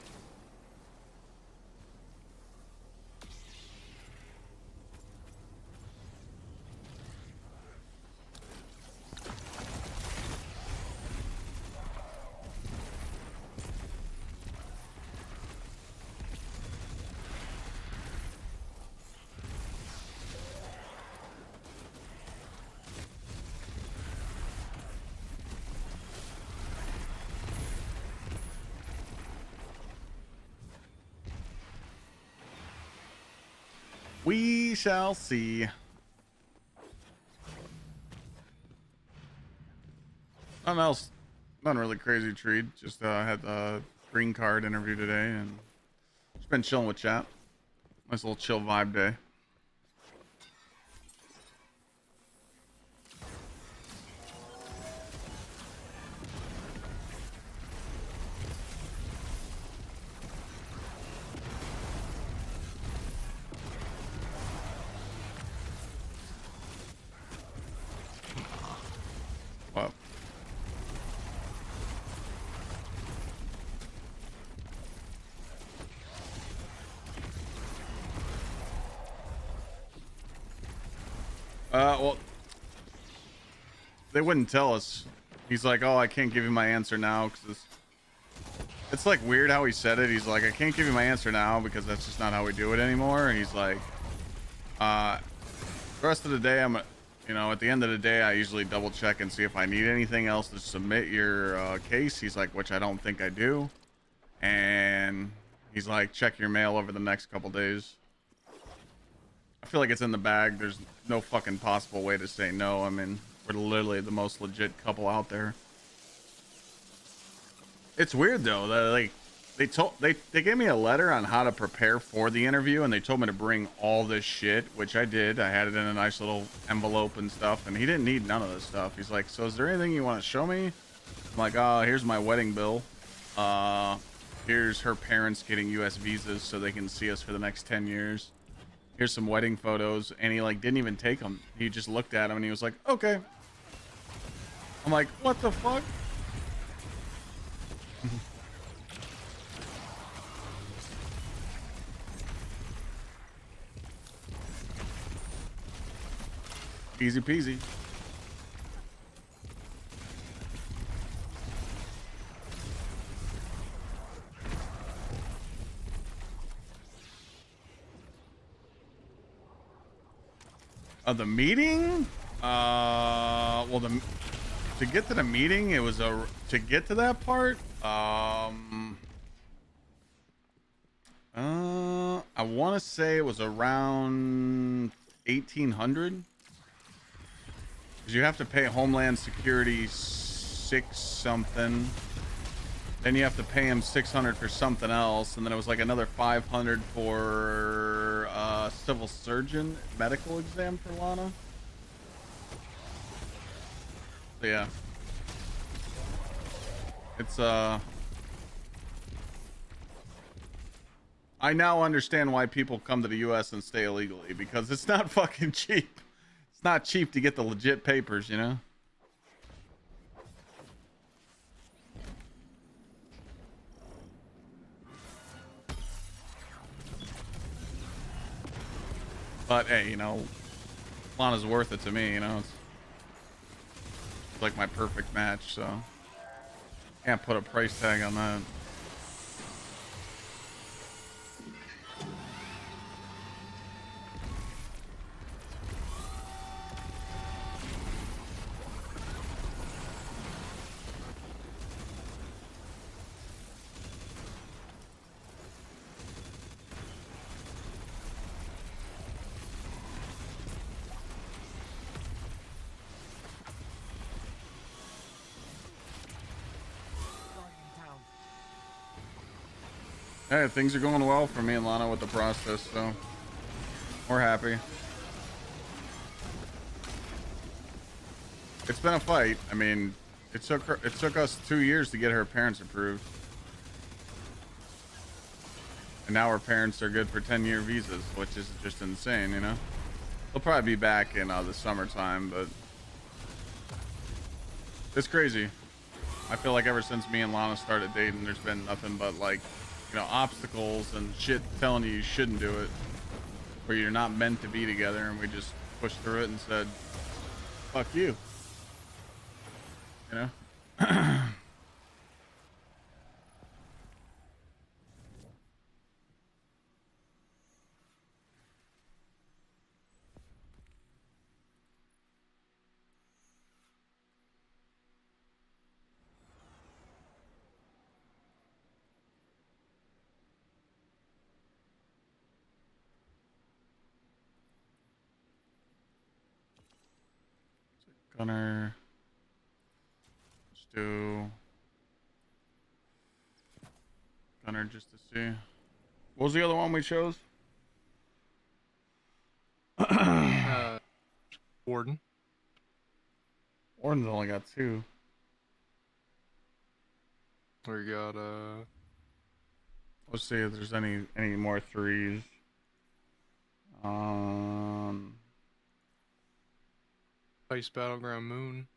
We shall see. Nothing else. Nothing really crazy, Treed. Just had the green card interview today and just been chilling with chat. Nice little chill vibe day. What? Well, they wouldn't tell us. He's like, oh, I can't give you my answer now because it's like weird how he said it. He's like, I can't give you my answer now because that's just not how we do it anymore. And he's like, the rest of the day, you know, at the end of the day, I usually double check and see if I need anything else to submit your case. He's like, which I don't think I do. And he's like, check your mail over the next couple days. I feel like it's in the bag. There's no fucking possible way to say no. I mean, we're literally the most legit couple out there. It's weird though that like They gave me a letter on how to prepare for the interview, and they told me to bring all this shit, which I did. I had it in a nice little envelope and stuff, and he didn't need none of this stuff. He's like, so is there anything you want to show me? I'm like, here's my wedding bill. Here's her parents getting US visas so they can see us for the next 10 years. Here's some wedding photos. And he like didn't even take them. He just looked at them and he was like, okay. I'm like, what the fuck? Easy peasy. The meeting? Well, to get to the meeting, it was to get to that part. I want to say it was around 1800. Because you have to pay Homeland Security 6 something. Then you have to pay him 600 for something else, and then it was like another 500 for civil surgeon medical exam for Lana. So yeah, it's I now understand why people come to the U.S. and stay illegally, because it's not fucking cheap. It's not cheap to get the legit papers, you know. But hey, you know, Lana's worth it to me, you know. It's like my perfect match, so can't put a price tag on that. Hey, things are going well for me and Lana with the process, so we're happy. It's been a fight. I mean, it took us 2 years to get her parents approved, and now her parents are good for 10-year visas, which is just insane, you know. They'll probably be back in the summertime, but it's crazy. I feel like ever since me and Lana started dating, there's been nothing but like, you know, obstacles and shit telling you shouldn't do it, where you're not meant to be together, and we just pushed through it and said, fuck you. You know? Gunner. Let's do Gunner just to see. What was the other one we chose? Warden. Warden's only got 2. We got let's see if there's any more 3s. Ice Battleground Moon.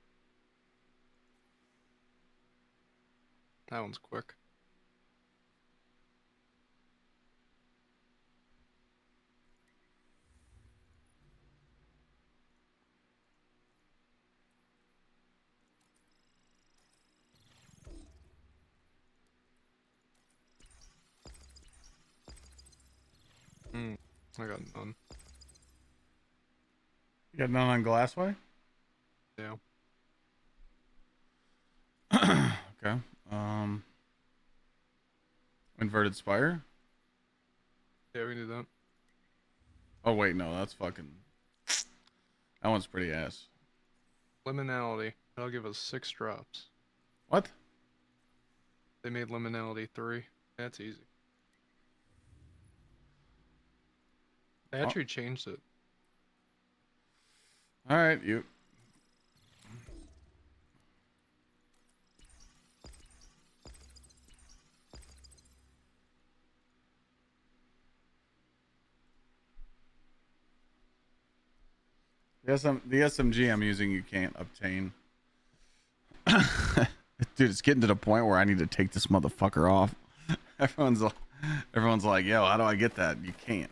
That one's quick. I got none. You got none on Glassway? Yeah. Okay. Inverted Spire? Yeah, we can do that. Oh wait, no, that's fucking, that one's pretty ass. Liminality. That'll give us 6 drops. What? They made Liminality 3. That's easy. They actually changed it. All right, you. The SMG I'm using you can't obtain. Dude, it's getting to the point where I need to take this motherfucker off. Everyone's like, yo, how do I get that? You can't.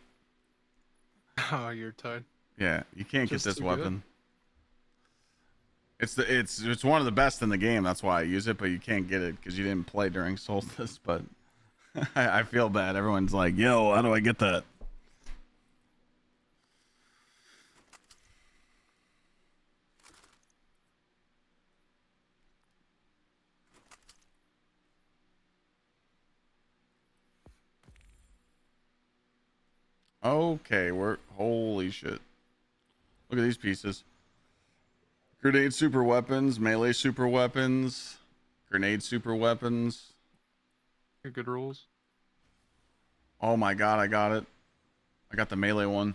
Oh, you're tied. Yeah, you can't Just get this too weapon. It's one of the best in the game. That's why I use it, but you can't get it because you didn't play during Solstice. But I feel bad. Everyone's like, yo, how do I get that? Okay, holy shit. Look at these pieces. Grenade super weapons, melee super weapons, grenade super weapons. Good rules. Oh my god, I got it. I got the melee one.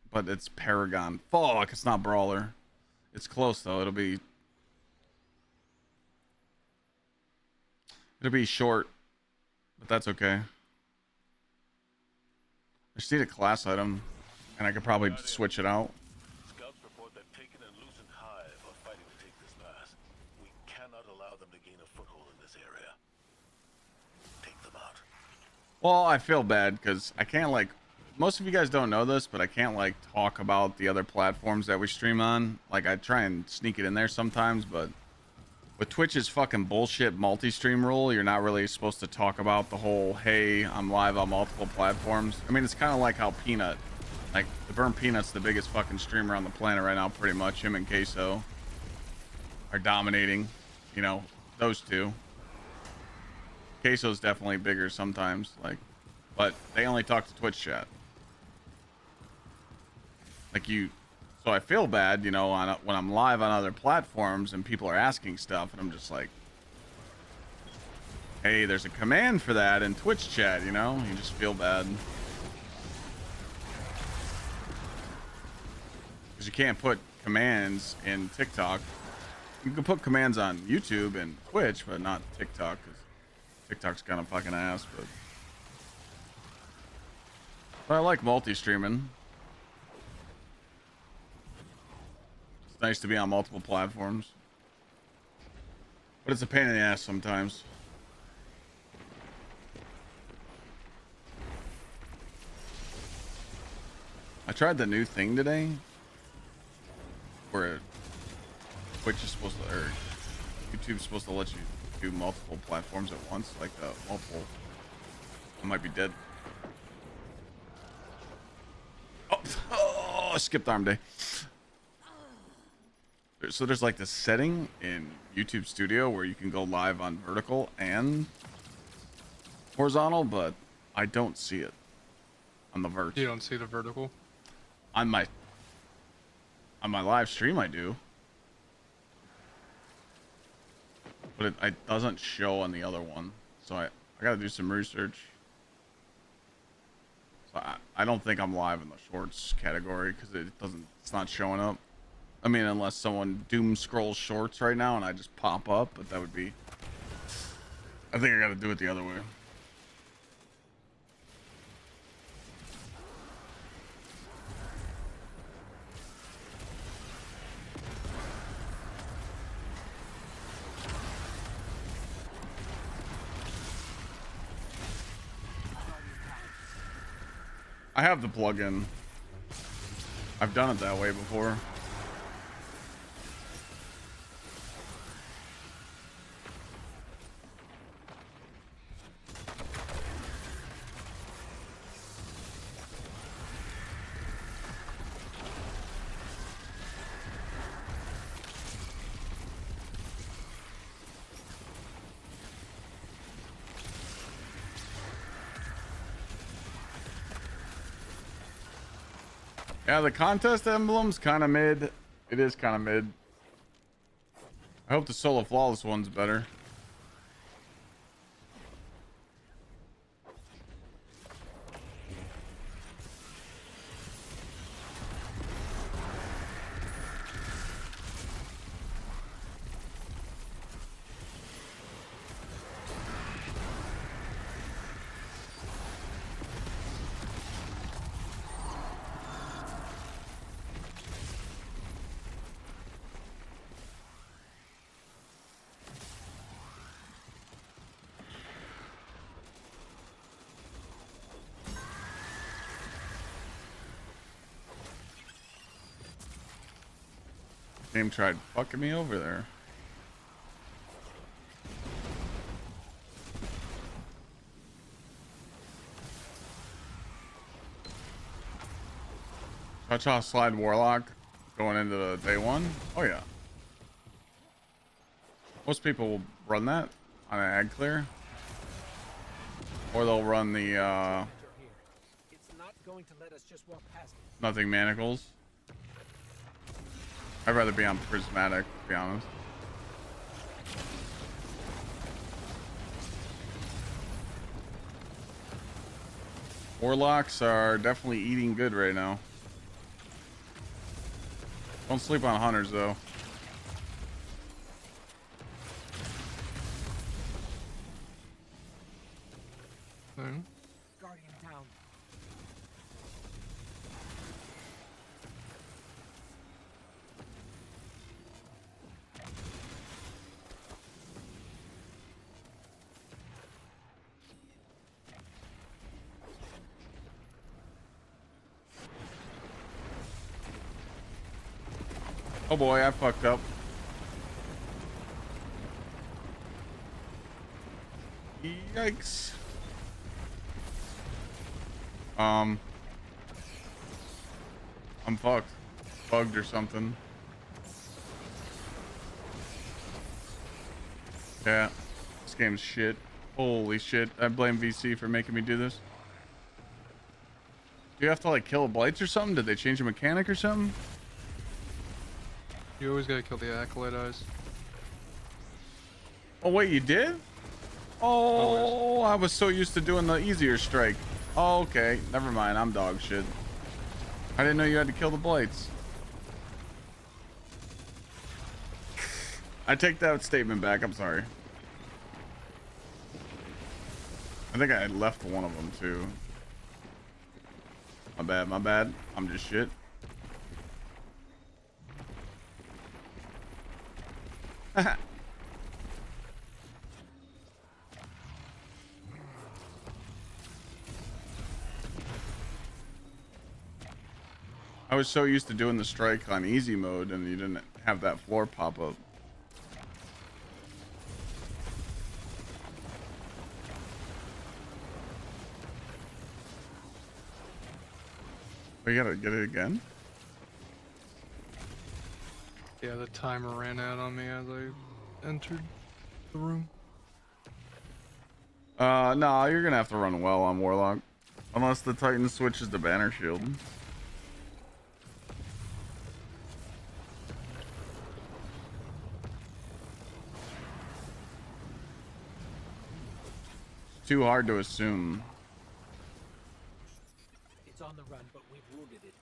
But it's Paragon. Fuck, it's not Brawler. It's close though. It'll be short. But that's okay. I just need a class item, and I could probably switch it out. Scouts report that Taken and Lucent Hive are fighting to take this pass. We cannot allow them to gain a foothold in this area. Take them out. Well, I feel bad because I can't, like, most of you guys don't know this, but I can't, like, talk about the other platforms that we stream on. Like, I try and sneak it in there sometimes, but with Twitch's fucking bullshit multi-stream rule, you're not really supposed to talk about the whole, hey, I'm live on multiple platforms. I mean, it's kind of like how Peanut, like, the Burn Peanut's the biggest fucking streamer on the planet right now, pretty much. Him and Queso are dominating, you know, those two. Queso's definitely bigger sometimes, like, but they only talk to Twitch chat. Like, so I feel bad, you know, when I'm live on other platforms and people are asking stuff, and I'm just like, hey, there's a command for that in Twitch chat, you know? You just feel bad. Because you can't put commands in TikTok. You can put commands on YouTube and Twitch, but not TikTok, because TikTok's kind of fucking ass, but I like multi-streaming. It's nice to be on multiple platforms. But it's a pain in the ass sometimes. I tried the new thing today where Twitch is supposed to, or YouTube's supposed to let you do multiple platforms at once, like the multiple. I might be dead. Oh, I skipped arm day. So there's like this setting in YouTube Studio where you can go live on vertical and horizontal, but I don't see it on the vert. You don't see the vertical? On my live stream I do. But it doesn't show on the other one. So I gotta do some research. So I don't think I'm live in the shorts category because it's not showing up. I mean, unless someone doom scrolls shorts right now and I just pop up, but that would be, I think I gotta do it the other way. I have the plugin. I've done it that way before. Yeah, the contest emblem's kind of mid. It is kind of mid. I hope the solo flawless one's better. Game tried fucking me over there. Touch off slide warlock going into the day one. Oh yeah. Most people will run that on an ag clear. Or they'll run the It's not going to let us just walk past it. nothing manacles. I'd rather be on prismatic, to be honest. Warlocks are definitely eating good right now. Don't sleep on hunters though. Guardian down. Oh boy, I fucked up. Yikes. I'm fucked. Bugged or something. Yeah. This game's shit. Holy shit. I blame VC for making me do this. Do you have to like kill blights or something? Did they change a mechanic or something? You always gotta kill the acolyte eyes. Oh wait, you did? Oh, I was so used to doing the easier strike. Oh, okay. Never mind. I'm dog shit. I didn't know you had to kill the blights. I take that statement back. I'm sorry. I think I had left one of them too. My bad, my bad. I'm just shit. I was so used to doing the strike on easy mode and you didn't have that floor pop up. We gotta get it again? Yeah, the timer ran out on me as I entered the room. No, you're gonna have to run well on Warlock. Unless the Titan switches to Banner Shield. Too hard to assume. It's on the run, but we've wounded it.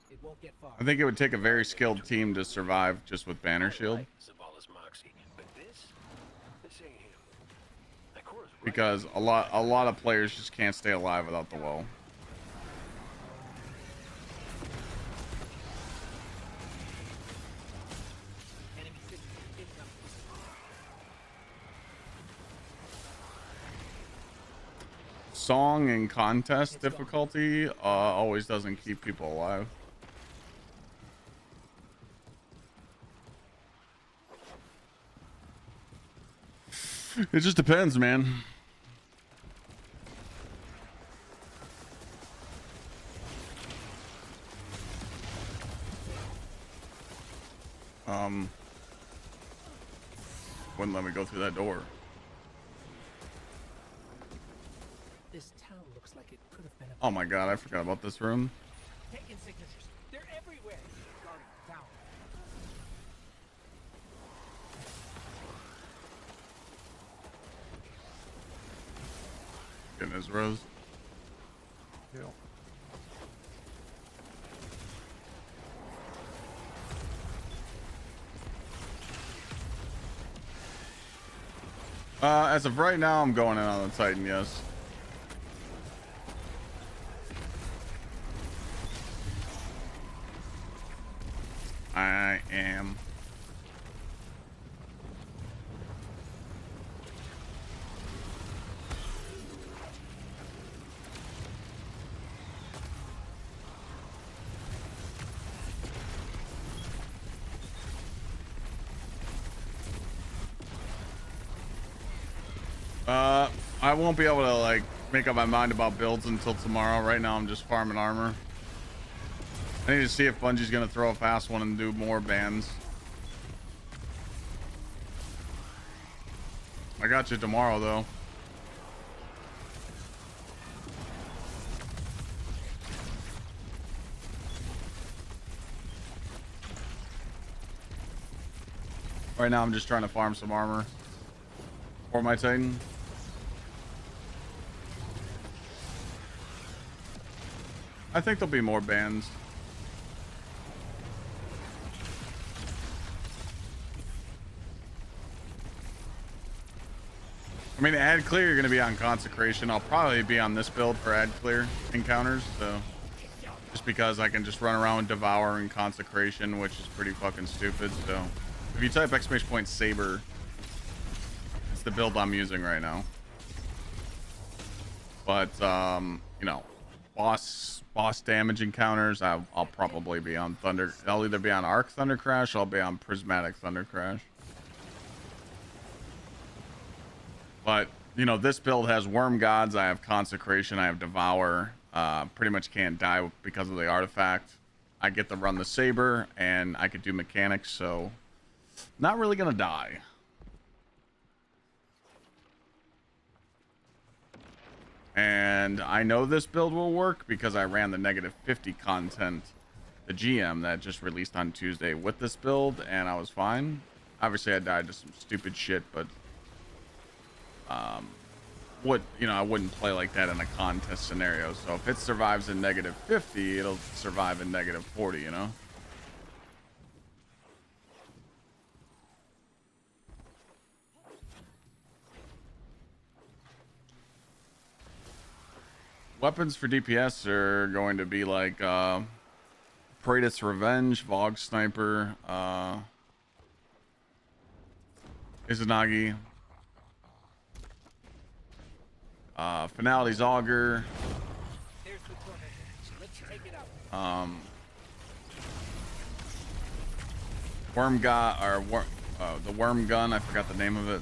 It won't get far. I think it would take a very skilled team to survive just with Banner Shield. Because a lot of players just can't stay alive without the well. Song and contest difficulty always doesn't keep people alive. It just depends, man. Wouldn't let me go through that door. This town looks like it could have been a... Oh my god, I forgot about this room. Taking signatures. They're everywhere. Guardian down. Getting his rose. Yeah. As of right now, I'm going in on the Titan, yes. I am. I won't be able to like make up my mind about builds until tomorrow. Right now I'm just farming armor. I need to see if Bungie's gonna throw a fast one and do more bans. I got you tomorrow though. Right now I'm just trying to farm some armor for my Titan. I think there'll be more bans. I mean, ad clear, you're going to be on consecration. I'll probably be on this build for ad clear encounters. So just because I can just run around and devour in consecration, which is pretty fucking stupid. So if you type exclamation point saber, it's the build I'm using right now. But, you know, boss damage encounters, I'll probably be on Thunder. I'll either be on Arc Thunder Crash or I'll be on Prismatic Thunder Crash. But, you know, this build has Worm Gods, I have Consecration, I have Devour. Pretty much can't die because of the artifact. I get to run the Saber, and I could do mechanics, so not really gonna die. And I know this build will work because I ran the -50 content, the GM that just released on Tuesday with this build, and I was fine. Obviously, I died to some stupid shit, but I wouldn't play like that in a contest scenario. So if it survives in -50, it'll survive in -40, you know? Weapons for DPS are going to be like Praetus Revenge, Vogue Sniper, Izanagi, Finality's Augur, Worm Gun, or the Worm Gun, I forgot the name of it.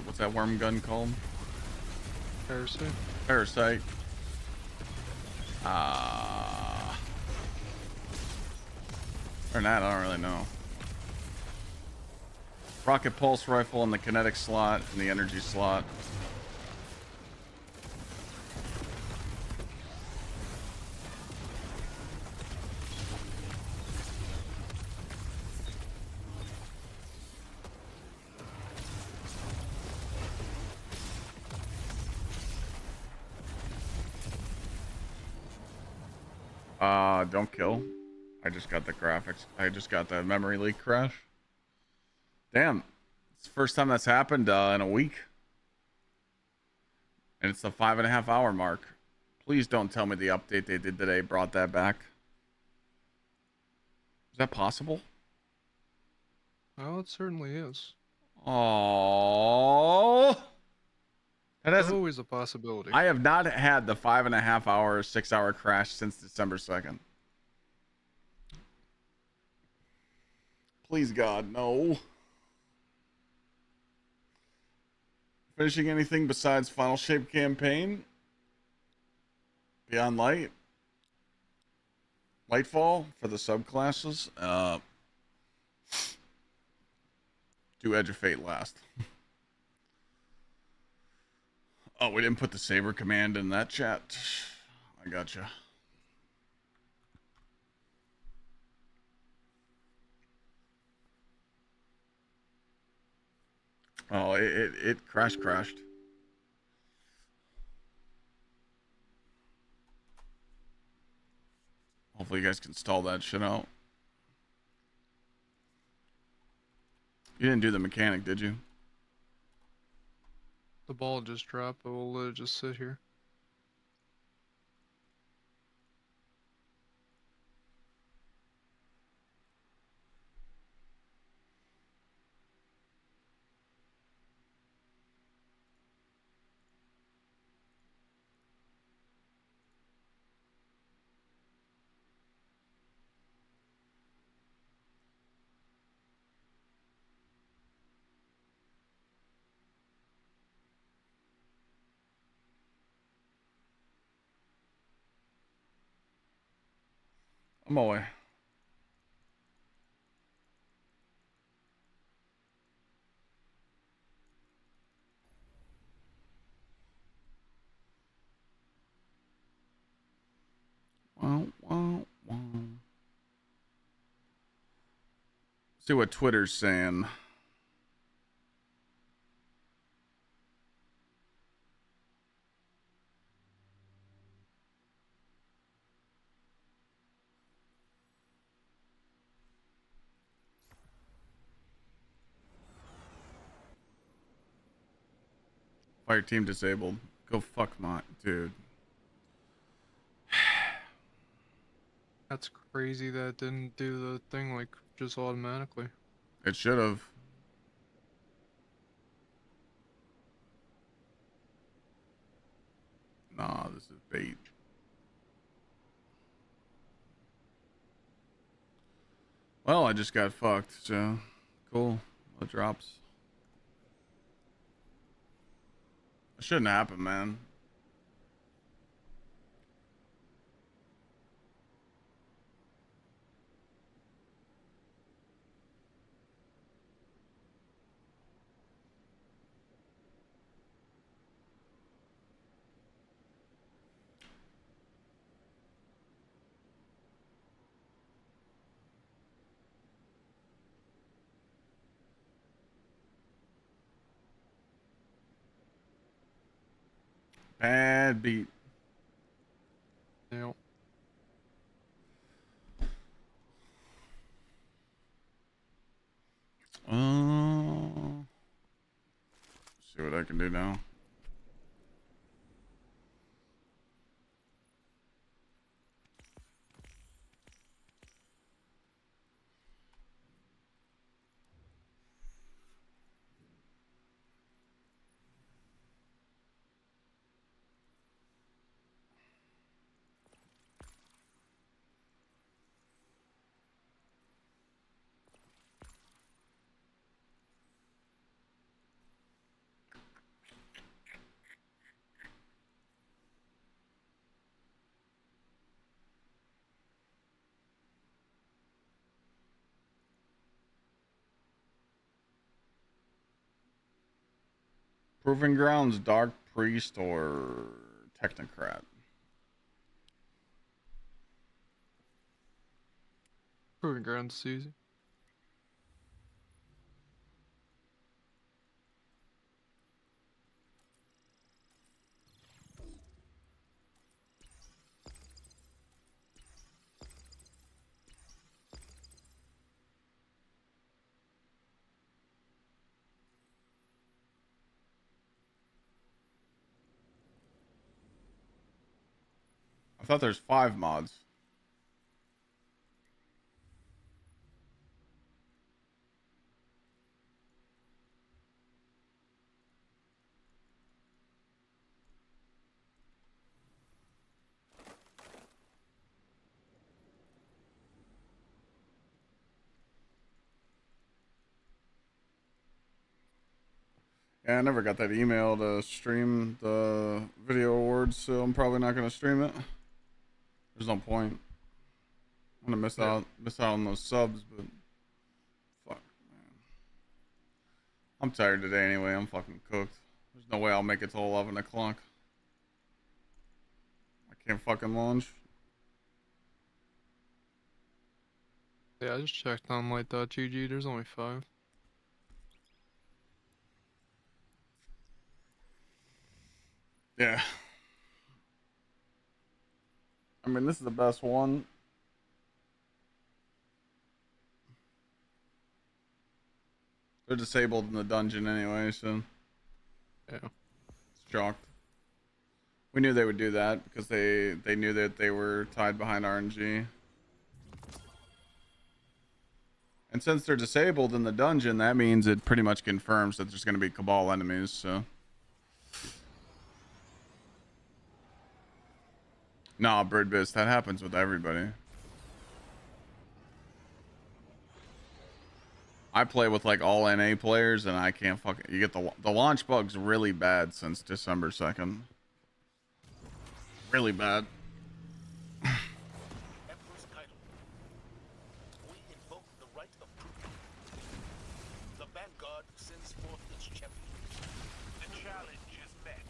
What's that worm gun called? Parasite. Parasite. Or not, I don't really know. Rocket pulse rifle in the kinetic slot and the energy slot. Don't kill. I just got the graphics. I just got the memory leak crash. Damn. It's the first time that's happened in a week. And it's the 5.5 hour mark. Please don't tell me the update they did today brought that back. Is that possible? Oh, it certainly is. Oh. That's always a possibility. I have not had the 5.5 hour, 6 hour crash since December 2nd. Please, God, no. Finishing anything besides Final Shape campaign? Beyond Light? Lightfall for the subclasses? Do Edge of Fate last. Oh, we didn't put the Saber command in that chat. I gotcha. Oh, it crashed. Hopefully you guys can stall that shit out. You didn't do the mechanic, did you? The ball just dropped, but we'll let it just sit here. I'm away. Wow, wow, wow. See what Twitter's saying. Fireteam disabled. Go fuck my dude. That's crazy that it didn't do the thing like just automatically. It should have. Nah, this is bait. Well, I just got fucked, so cool. It drops. It shouldn't happen, man. Bad beat. Yep. See what I can do now. Proving Grounds, Dark Priest, or Technocrat? Proving Grounds is easy. I thought there's 5 mods. Yeah, I never got that email to stream the video awards, so I'm probably not gonna stream it. There's no point. I'm gonna miss out on those subs, but fuck, man. I'm tired today anyway. I'm fucking cooked. There's no way I'll make it till 11 o'clock. I can't fucking launch. Yeah, I just checked on light.gg. There's only 5. Yeah. I mean, this is the best one. They're disabled in the dungeon anyway, so yeah, shocked. We knew they would do that because they knew that they were tied behind RNG. And since they're disabled in the dungeon, that means it pretty much confirms that there's going to be Cabal enemies, so. Nah, Birdbiz, that happens with everybody. I play with like all NA players and I can't fucking, you get the launch bug's really bad since December 2nd. Really bad. sends forth its champion. The challenge is met.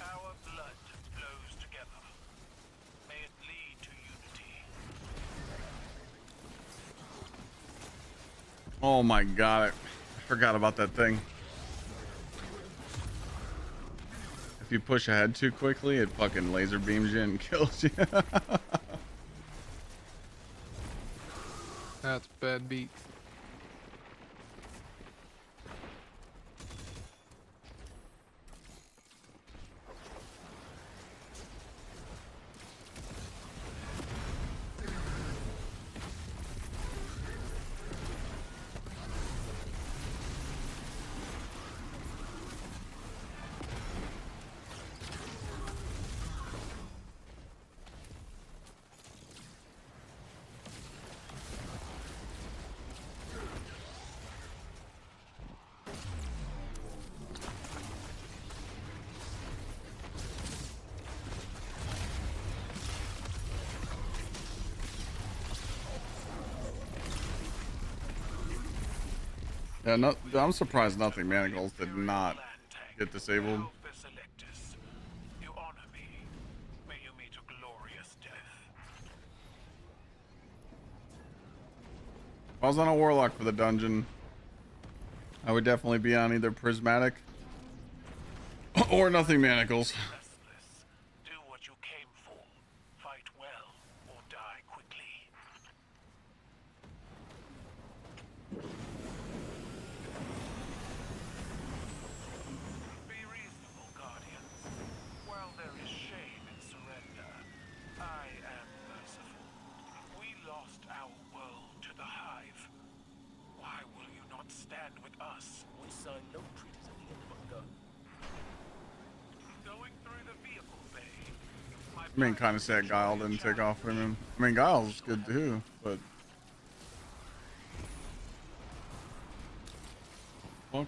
Our blood flows together. May it lead to unity. Oh my god, I forgot about that thing. If you push ahead too quickly, it fucking laser beams you and kills you. That's bad beat. Yeah, no, I'm surprised nothing manacles did not get disabled. You honor me. May you meet a glorious death. If I was on a warlock for the dungeon, I would definitely be on either prismatic or nothing manacles. Do what you came for. Fight well or die quickly. Be reasonable, Guardians. While there is shame in surrender, I am merciful. We lost our world to the Hive. Why will you not stand with us? We signed no treaties at the end of a gun. Going through the vehicle bay. I mean, kind of sad Guile didn't take off from him. I mean, Guile's good too, but fuck.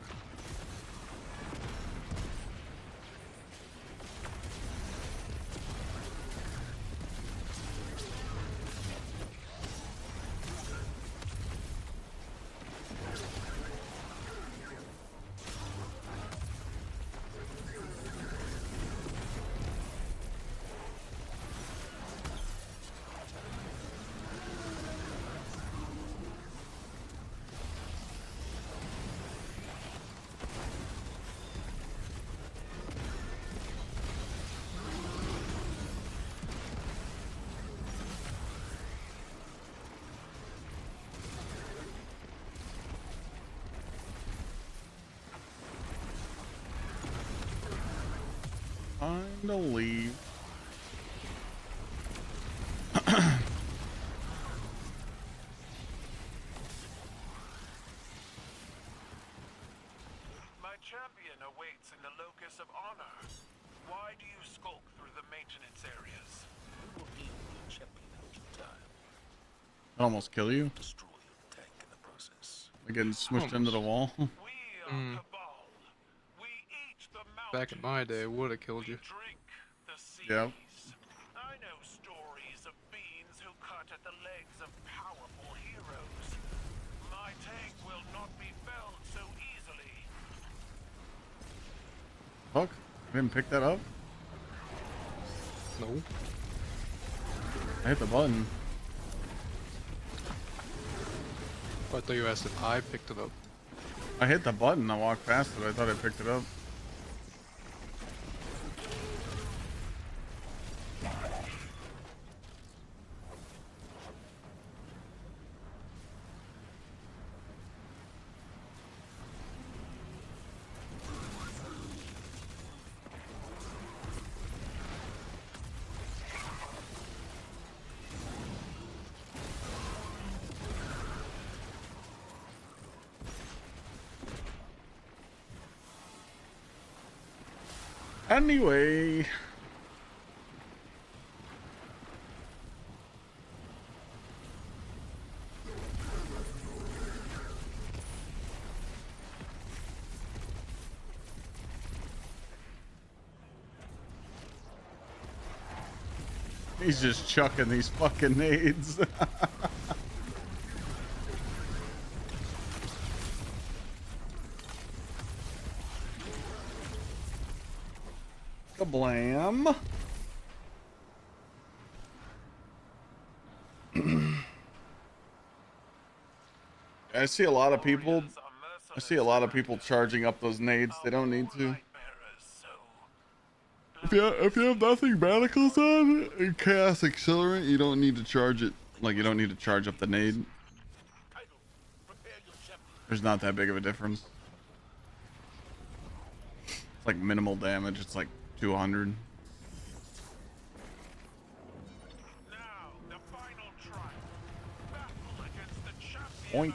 Time to leave. My champion awaits in the locus of honor. Why do you skulk through the maintenance areas? We will give your champion out in time. That almost kill you. Destroy your tank in the process. Like getting smushed into the wall. Back in my day, would have killed you. Yeah. I know stories of beings who cut at the legs of powerful heroes. My tank will not be felled so easily. Fuck. I didn't pick that up. No. I hit the button. I thought you asked if I picked it up. I hit the button. I walked past it. I thought I picked it up. Anyway. He's just chucking these fucking nades. Kablam. I see a lot of people. I see a lot of people charging up those nades. They don't need to. If you have nothing manacles on and chaos accelerant, you don't need to charge it. Like you don't need to charge up the nade. There's not that big of a difference. It's like minimal damage. It's like 200. Oink.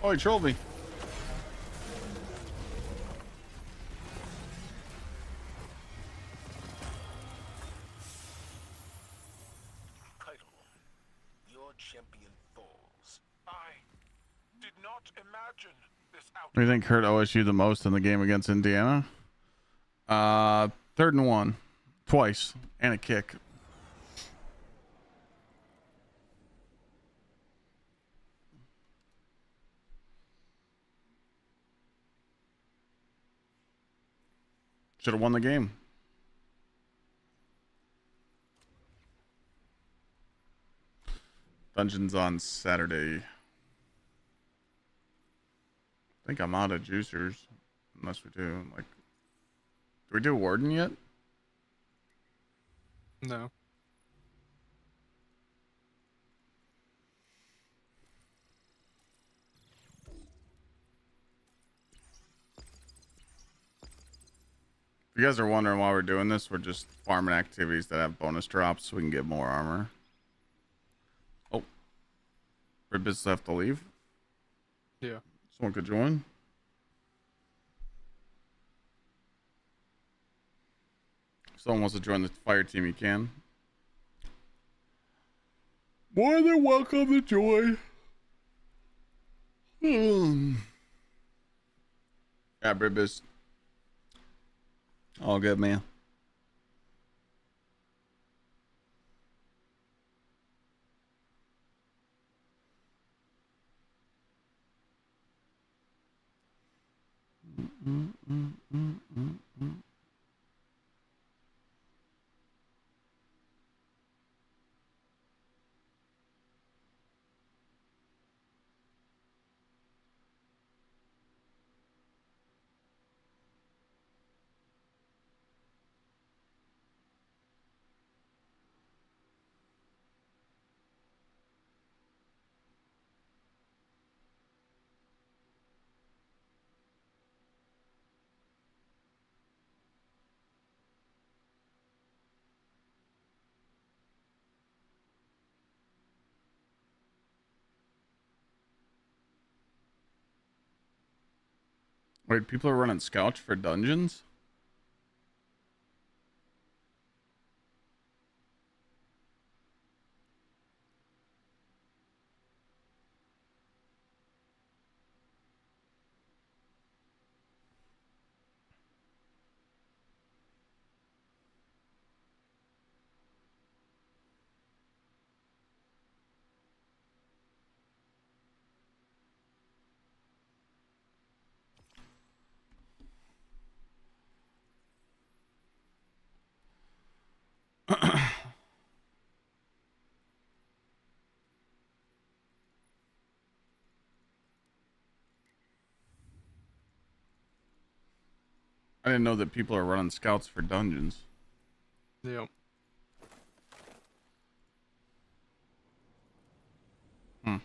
Oh, he trolled me. Title. Your champion falls. I did not imagine this out. What do you think hurt OSU the most in the game against Indiana? 3rd and 1. Twice. And a kick. Should have won the game. Dungeons on Saturday. I think I'm out of juicers. Unless we do. Like, do we do Warden yet? No. If you guys are wondering why we're doing this, we're just farming activities that have bonus drops so we can get more armor. Oh. Ribbis have to leave? Yeah. Someone could join? If someone wants to join the fire team, you can. More than welcome to join. Yeah, Ribbis. All good, man. Wait, people are running scouts for dungeons? I didn't know that people are running scouts for dungeons. Yep. Hmm.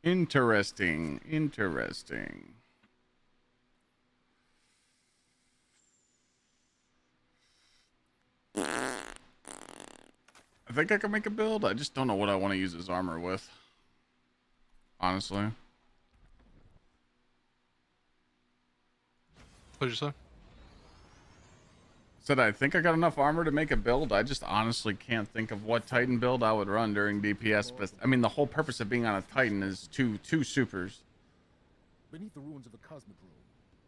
Interesting. Interesting. I think I can make a build. I just don't know what I want to use his armor with. Honestly. What'd you say? Said I think I got enough armor to make a build. I just honestly can't think of what Titan build I would run during DPS. But I mean, the whole purpose of being on a Titan is two supers. Beneath the ruins of a cosmodrome,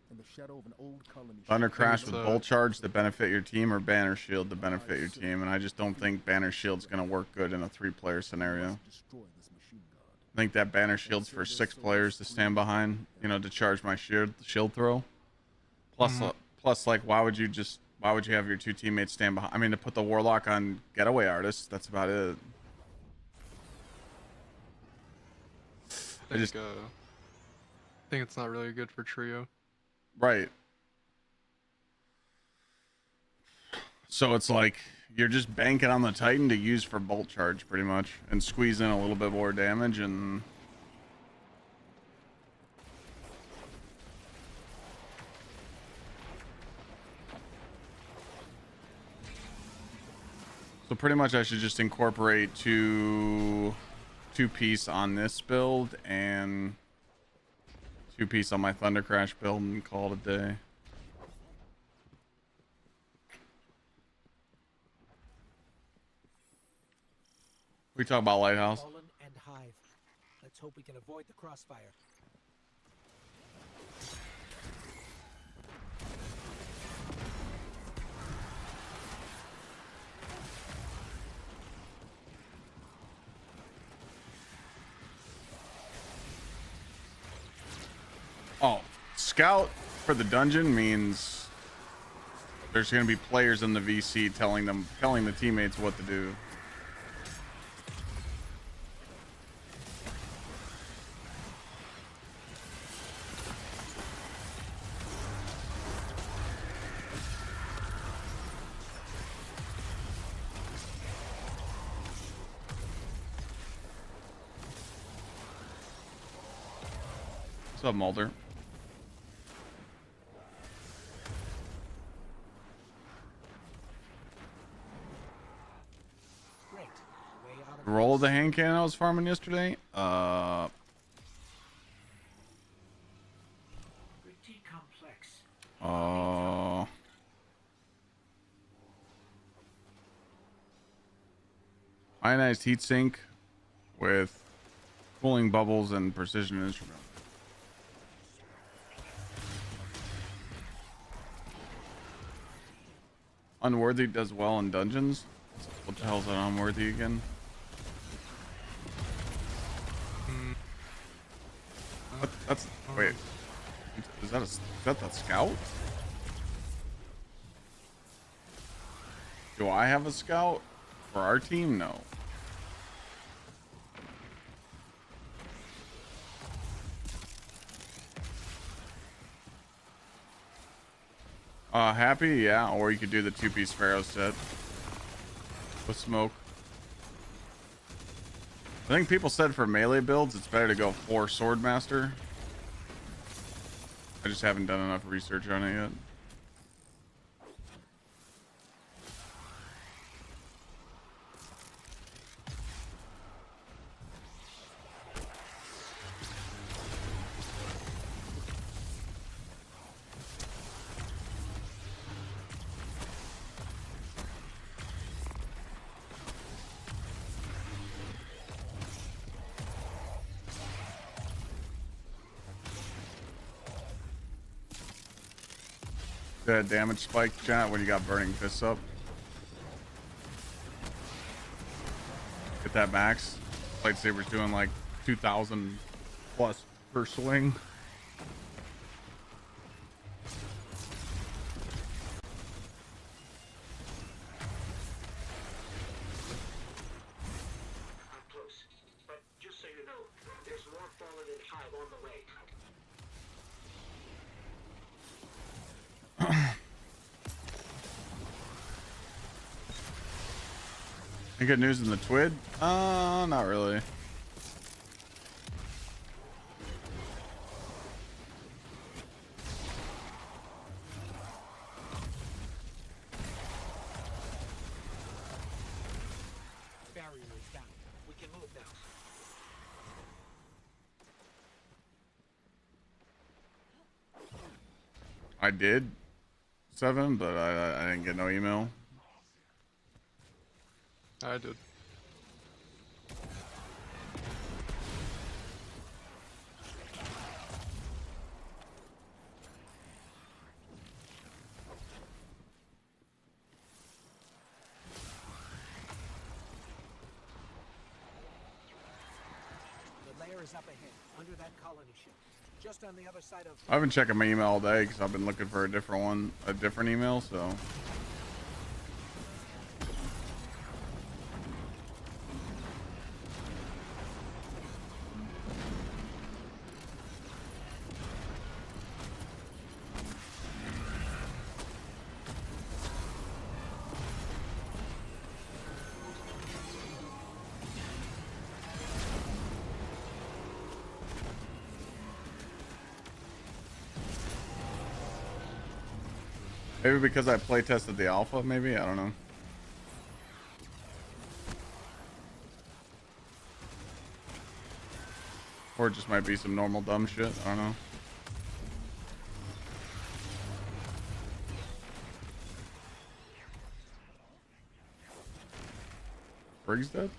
in the shadow of an old colony. Thunder Crash with Bolt Charge to benefit your team, or Banner Shield to benefit your team. And I just don't think Banner Shield's going to work good in a 3-player scenario. I think that Banner Shield's for 6 players to stand behind, you know, to charge my shield throw. Plus, like, why would you have your 2 teammates stand behind? I mean, to put the Warlock on Getaway Artist, that's about it. I think it's not really good for trio. Right. So it's like you're just banking on the Titan to use for Bolt Charge pretty much and squeeze in a little bit more damage and so pretty much I should just incorporate two-piece on this build and 2-piece on my Thunder Crash build and call it a day. We talk about Lighthouse. Fallen and Hive. Let's hope we can avoid the crossfire. Oh, scout for the dungeon means there's going to be players in the VC telling the teammates what to do. What's up, Mulder? Roll of the hand cannon I was farming yesterday. Pretty complex. Ionized heatsink with cooling bubbles and precision instrument. Unworthy does well in dungeons. What the hell's an unworthy again? That's wait. Is that the scout? Do I have a scout for our team? No. Happy, yeah, or you could do the 2-piece Pharaoh set with smoke. I think people said for melee builds it's better to go 4 Swordmaster. I just haven't done enough research on it yet. That damage spike, chat, when you got burning fists up. Get that max. Lightsaber's doing like 2,000 plus per swing. I'm close, but just so you know, there's more Fallen and Hive on the way. Any good news in the Twid? Not really. I did 7, but I didn't get no email. I did. The lair is up ahead, under that colony ship. Just on the other side of... I've been checking my email all day because I've been looking for a different one, a different email, so. Maybe because I play tested the alpha, maybe? I don't know. Or it just might be some normal dumb shit. I don't know. Briggs dead?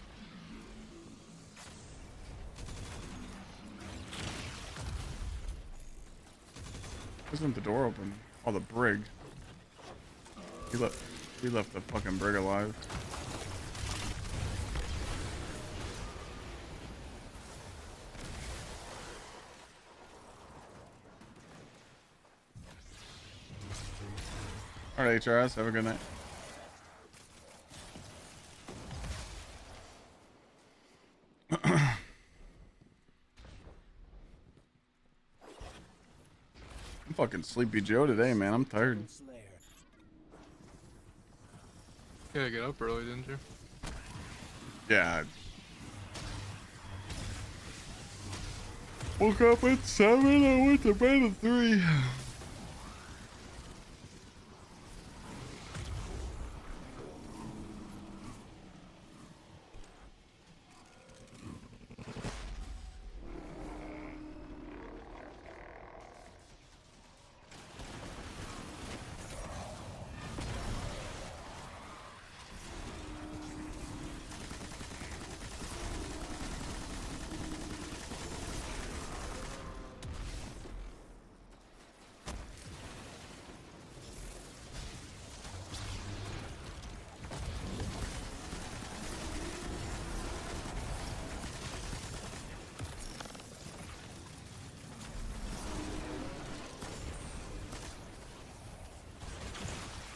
Isn't the door open? Oh, the brig. He left the fucking brig alive. All right, HRS. Have a good night. I'm fucking sleepy Joe today, man. I'm tired. You gotta get up early, didn't you? Yeah. Woke up at 7. I went to bed at 3.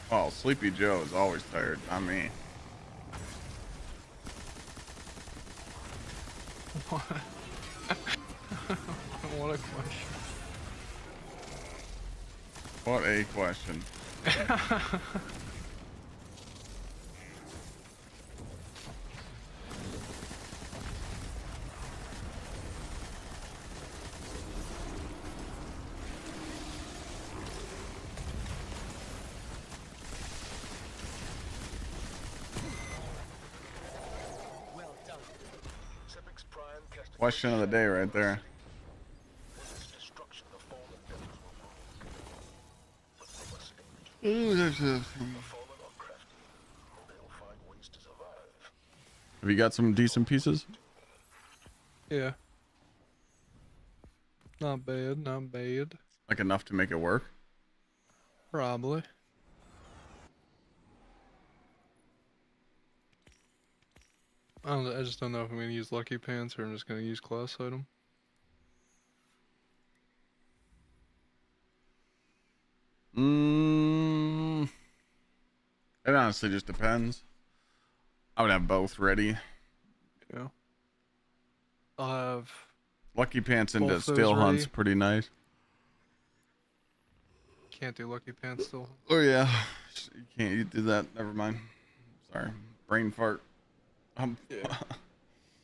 Oh, Sleepy Joe is always tired, not me. What a question. What a question. Question of the day right there. Have you got some decent pieces? Yeah. Not bad, not bad. Like enough to make it work? Probably. I just don't know if I'm gonna use Lucky Pants or I'm just gonna use class item. It honestly just depends. I would have both ready. Yeah. I'll have Lucky Pants into both those Steel Hunt's ready. pretty nice. Can't do Lucky Pants still. Oh yeah, you can't do that. Never mind. Sorry, brain fart. Yeah.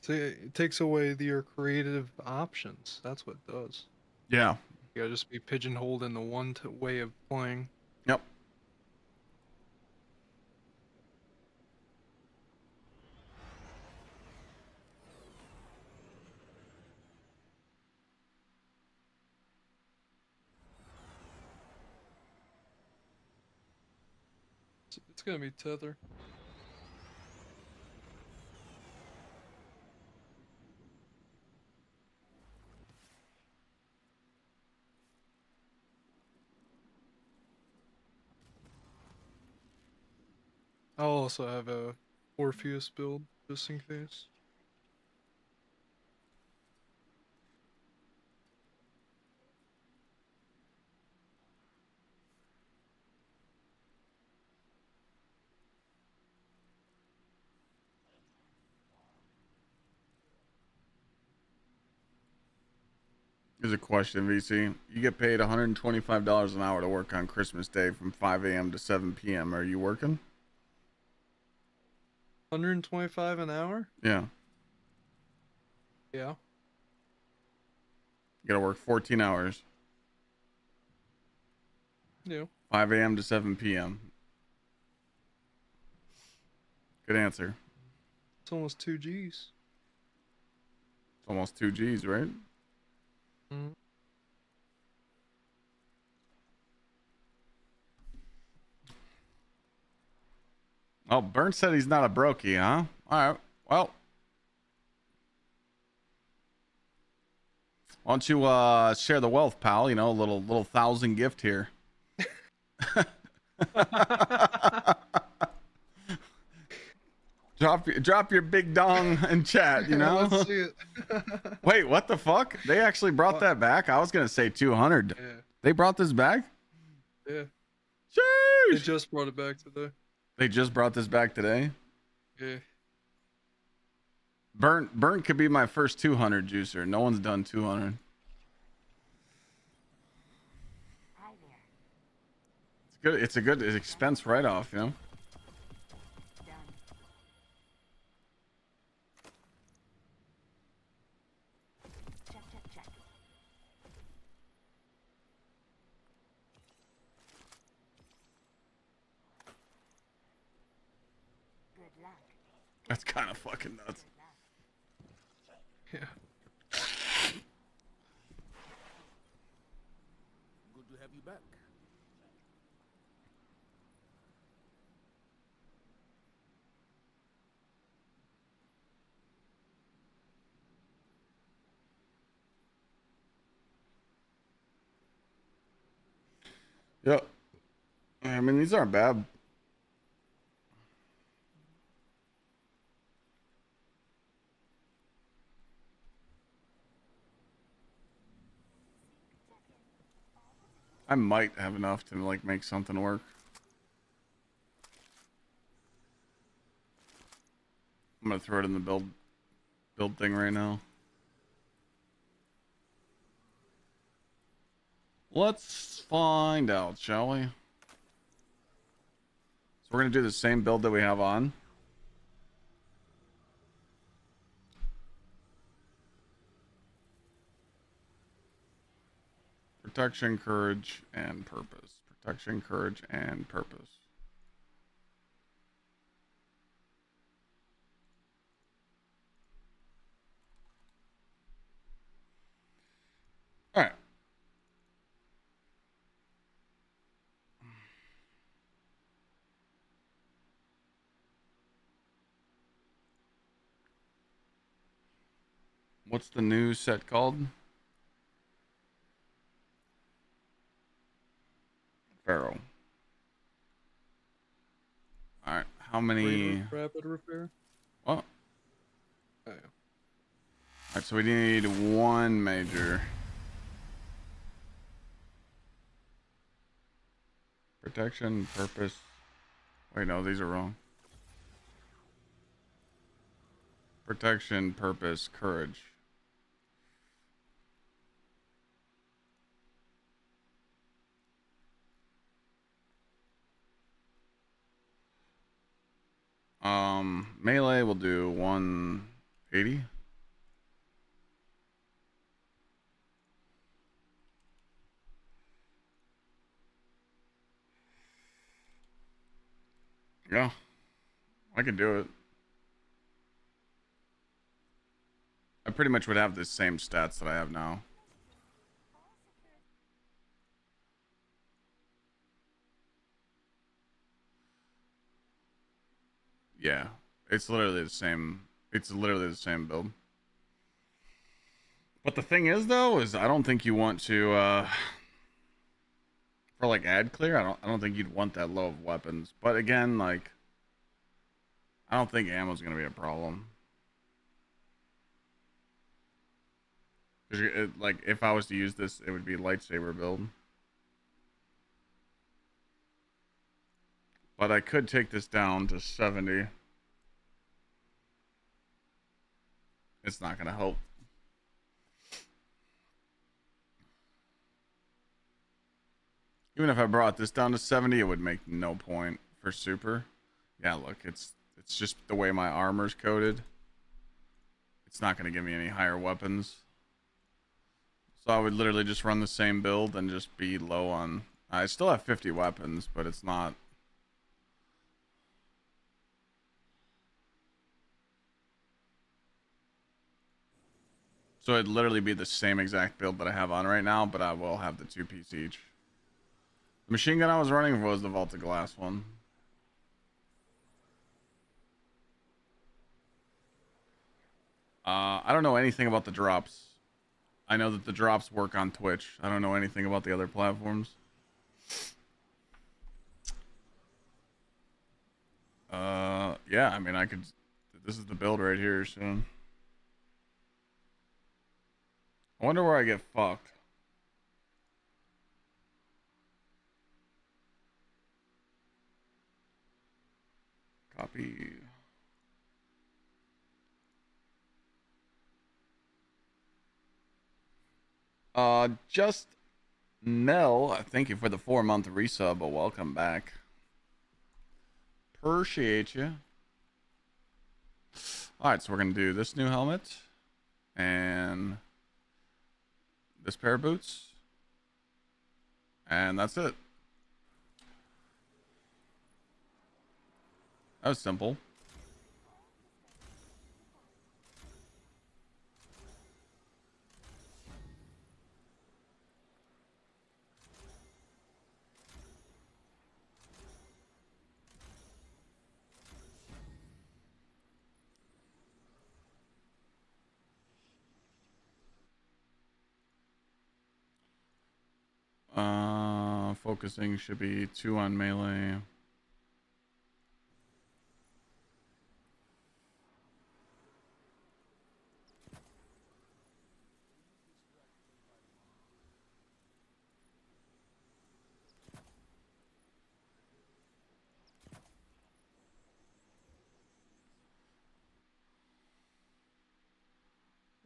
See, it takes away your creative options. That's what it does. Yeah. You gotta just be pigeonholed in the one way of playing. Yep. It's gonna be Tether. I'll also have a Orpheus build, just in case. Here's a question, VC. You get paid $125 an hour to work on Christmas Day from 5 a.m. to 7 p.m. Are you working? 125 an hour? Yeah. Yeah. You gotta work 14 hours. Yeah. 5 a.m. to 7 p.m. Good answer. It's almost 2 Gs. It's almost 2 Gs, right? Mm-hmm. Oh, Burns said he's not a brokey, huh? All right. Well, why don't you share the wealth, pal? You know, a little 1,000 gift here. Drop your big dong in chat, you know? Let's see it. Wait, what the fuck? They actually brought that back? I was going to say 200. Yeah. They brought this back? Yeah. Sheesh. They just brought it back today. They just brought this back today? Yeah. Burnt could be my first 200 juicer. No one's done 200. It's good. It's a good expense write-off, you know? That's kind of fucking nuts. Yeah. Good to have you back. Yep. I mean, these aren't bad. I might have enough to like make something work. I'm gonna throw it in the build thing right now. Let's find out, shall we? So we're gonna do the same build that we have on. Protection, courage, and purpose. Protection, courage, and purpose. All right. What's the new set called? Pharaoh. All right. How many? Rapid repair. What? Oh, yeah. All right. So we need one major. Protection, purpose. Wait, no, these are wrong. Protection, purpose, courage. Melee will do 180. Yeah, I can do it. I pretty much would have the same stats that I have now. Yeah, it's literally the same. It's literally the same build. But the thing is, though, is I don't think you want to for like ad clear. I don't think you'd want that low of weapons. But again, like, I don't think ammo's gonna be a problem. Like, if I was to use this, it would be lightsaber build. But I could take this down to 70. It's not gonna help. Even if I brought this down to 70, it would make no point for super. Yeah, look, it's just the way my armor's coded. It's not going to give me any higher weapons. So I would literally just run the same build and just be low on... I still have 50 weapons, but it's not... So it'd literally be the same exact build that I have on right now, but I will have the 2-piece each. The machine gun I was running was the vaulted glass one. I don't know anything about the drops. I know that the drops work on Twitch. I don't know anything about the other platforms. Yeah, I mean, I could... This is the build right here, so... I wonder where I get fucked. Copy. Just Mel, thank you for the 4-month resub, but welcome back. Appreciate you. Alright, so we're gonna do this new helmet and this pair of boots. And that's it. That was simple. Focusing should be 2 on melee.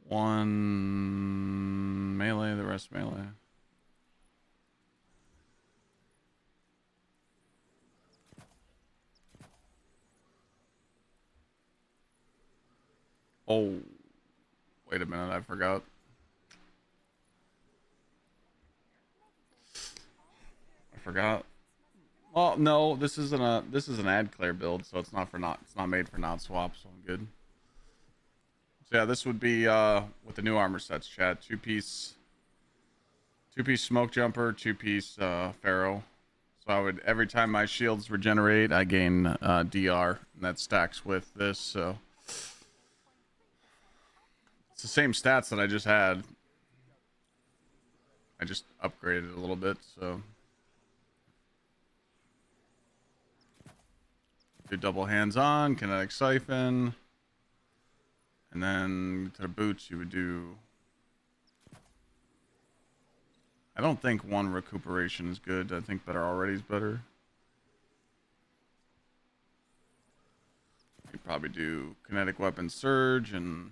One melee, the rest melee. Oh, wait a minute, I forgot. I forgot. Well, no, this is an ad clear build, so it's not made for not swap, so I'm good. So yeah, this would be with the new armor sets, Chad. 2-piece smoke jumper, 2-piece Pharaoh. So I would, every time my shields regenerate, I gain DR, and that stacks with this, so it's the same stats that I just had. I just upgraded it a little bit, so do double hands on, kinetic siphon, and then to the boots you would do... I don't think 1 recuperation is good. I think better already is better. You'd probably do kinetic weapon surge, and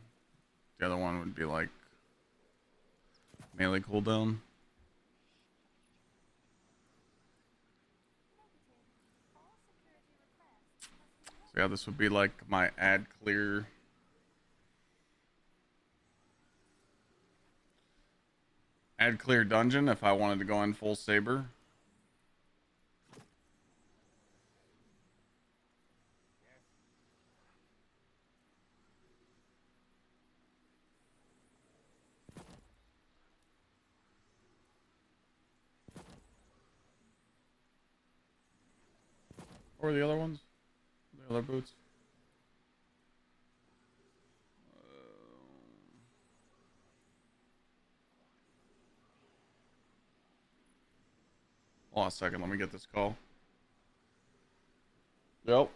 the other one would be like melee cooldown. So yeah, this would be like my ad clear. Ad clear dungeon if I wanted to go in full saber. Or the other ones? The other boots? Hold on a second. Let me get this call. Yep.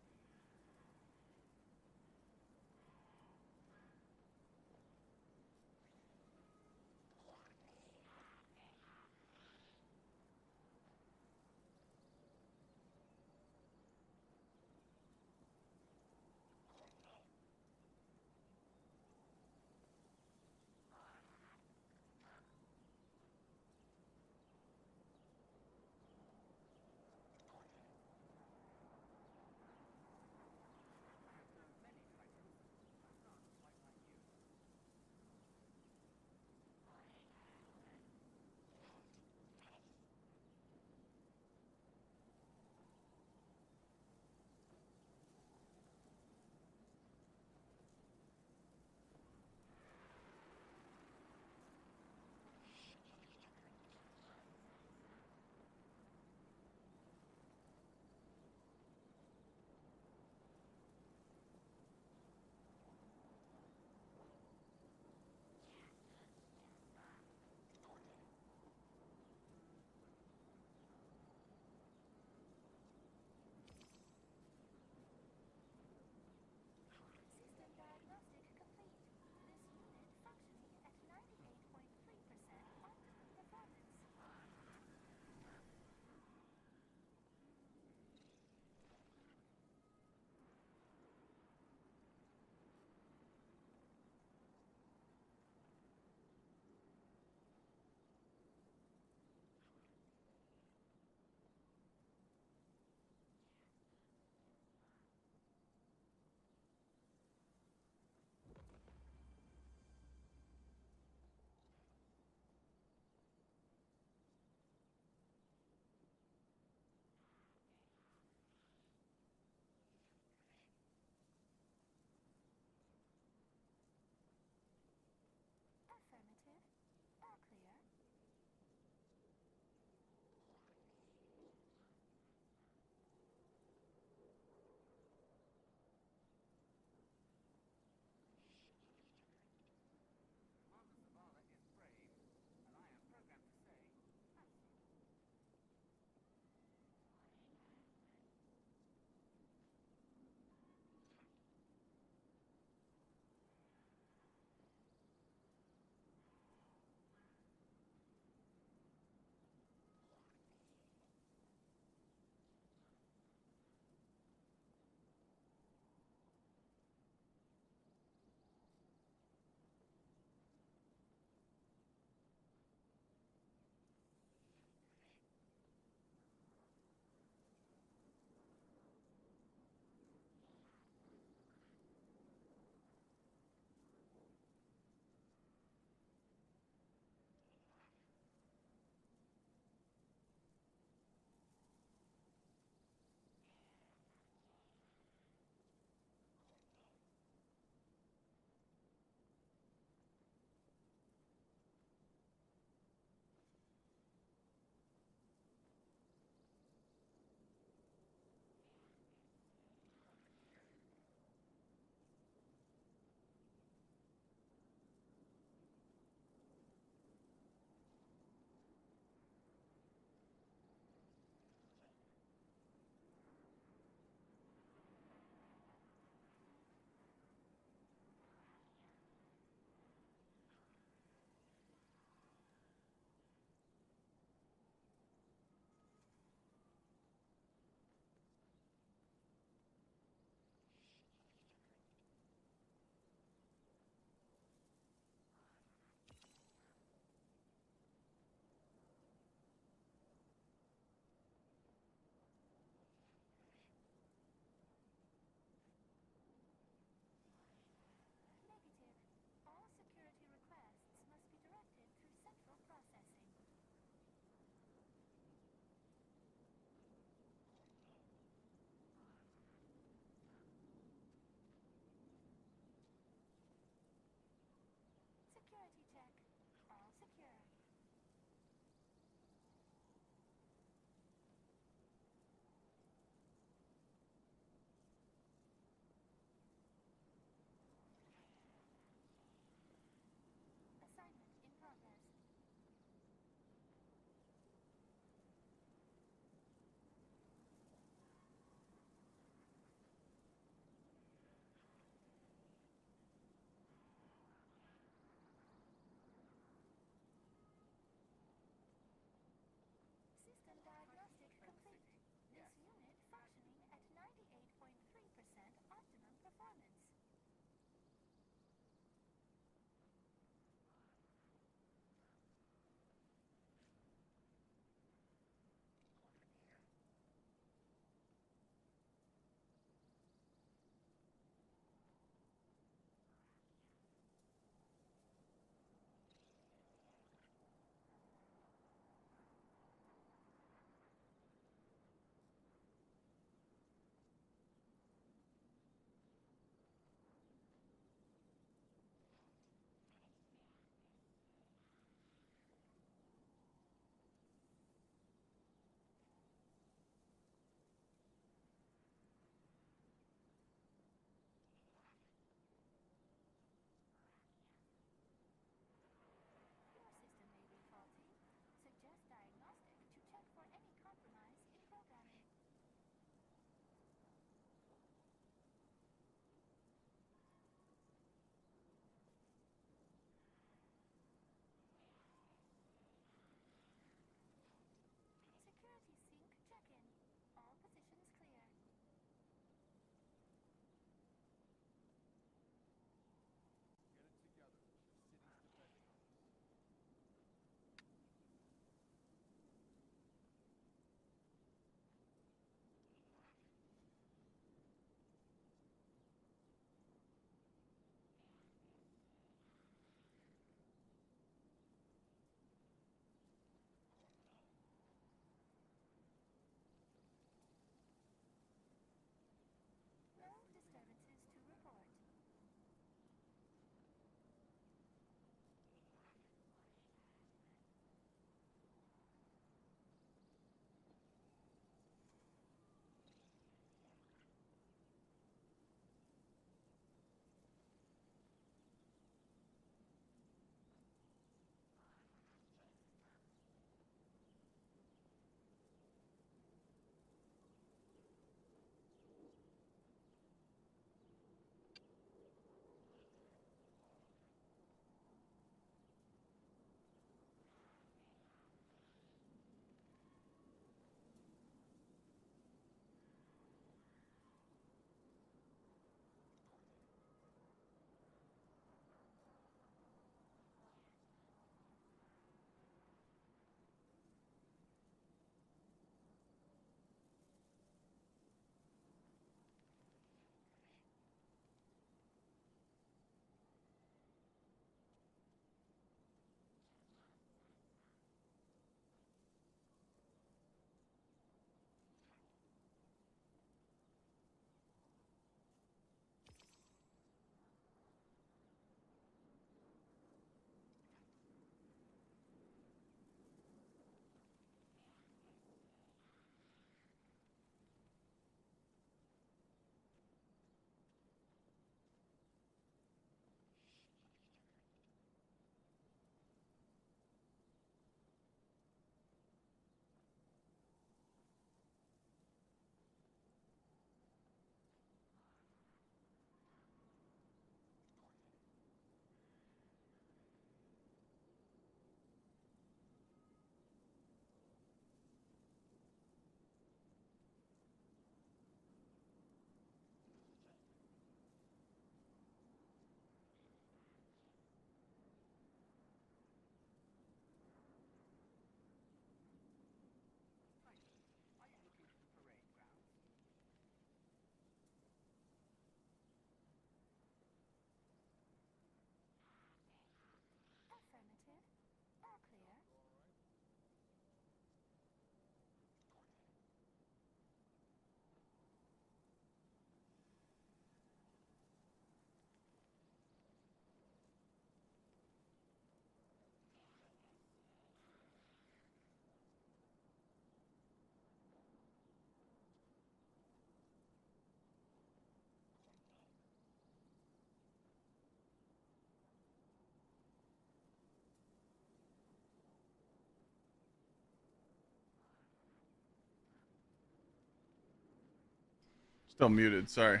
Still muted, sorry.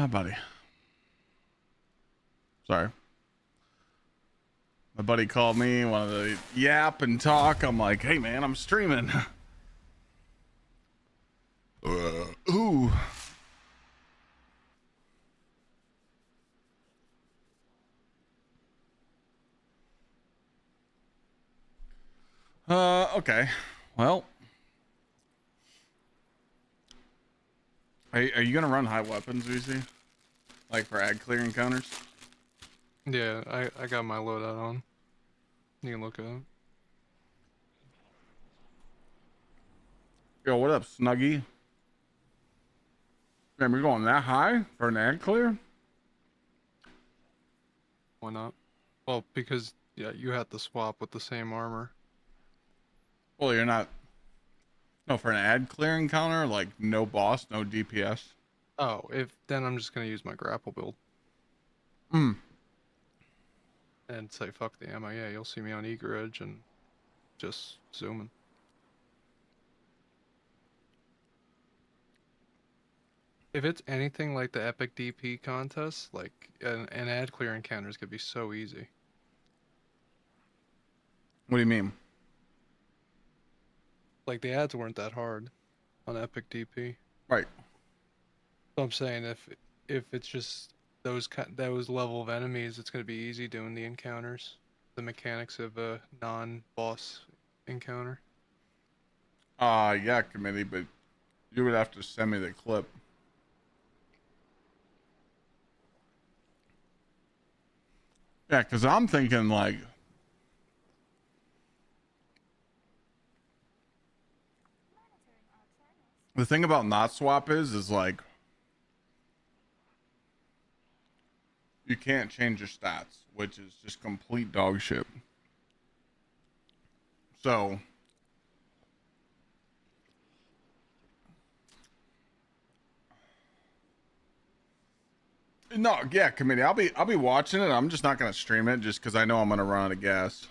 Buddy. Sorry. My buddy called me, wanted to yap and talk. I'm like, hey man, I'm streaming. Ooh. Okay. Well. Are you gonna run high weapons, VC? Like for ad clear encounters? Yeah, I got my loadout on. You can look at it. Yo, what up, Snuggy? Man, we're going that high for an ad clear? Why not? Well, because yeah, you had to swap with the same armor. Well, you're not. No, for an ad clear encounter, like no boss, no DPS. Oh, then I'm just gonna use my grapple build. Hmm. And say fuck the ammo. Yeah, you'll see me on Eager Edge and just zooming. If it's anything like the epic DP contest, like an ad clear encounters could be so easy. What do you mean? Like the ads weren't that hard on epic DP. Right. So I'm saying if it's just those level of enemies, it's gonna be easy doing the encounters, the mechanics of a non-boss encounter. Yeah, committee, but you would have to send me the clip. Yeah, because I'm thinking like the thing about not swap is like you can't change your stats, which is just complete dog shit. So no, yeah, committee. I'll be watching it. I'm just not gonna stream it just because I know I'm gonna run out of gas.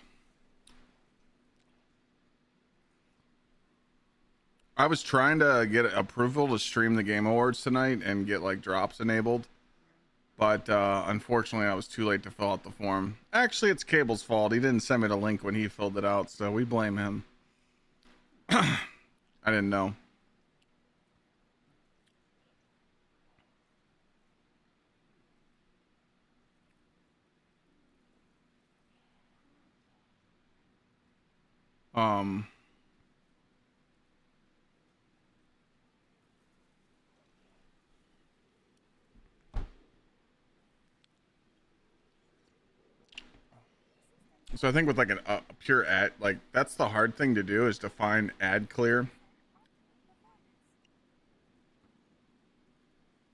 I was trying to get approval to stream the Game Awards tonight and get like drops enabled, but unfortunately I was too late to fill out the form. Actually, it's Cable's fault. He didn't send me the link when he filled it out, so we blame him. I didn't know. So I think with like a pure ad, like that's the hard thing to do is to find ad clear.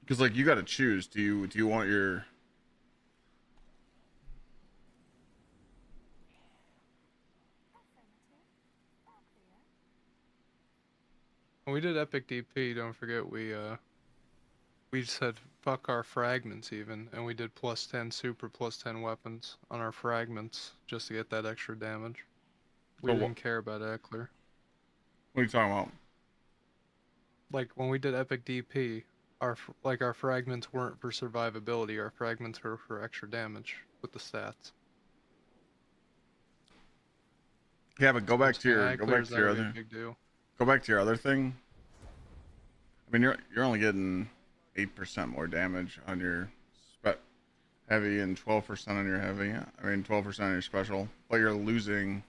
Because like you got to choose. Do you want your When we did epic DP, don't forget we said fuck our fragments even, and we did +10 super, +10 weapons on our fragments just to get that extra damage. We didn't care about Eckler. What are you talking about? Like when we did epic DP, our fragments weren't for survivability. Our fragments were for extra damage with the stats. Yeah, but go back to your other big deal. Go back to your other thing. I mean, you're only getting 8% more damage on your heavy and 12% on your heavy. I mean, 12% on your special, but you're losing.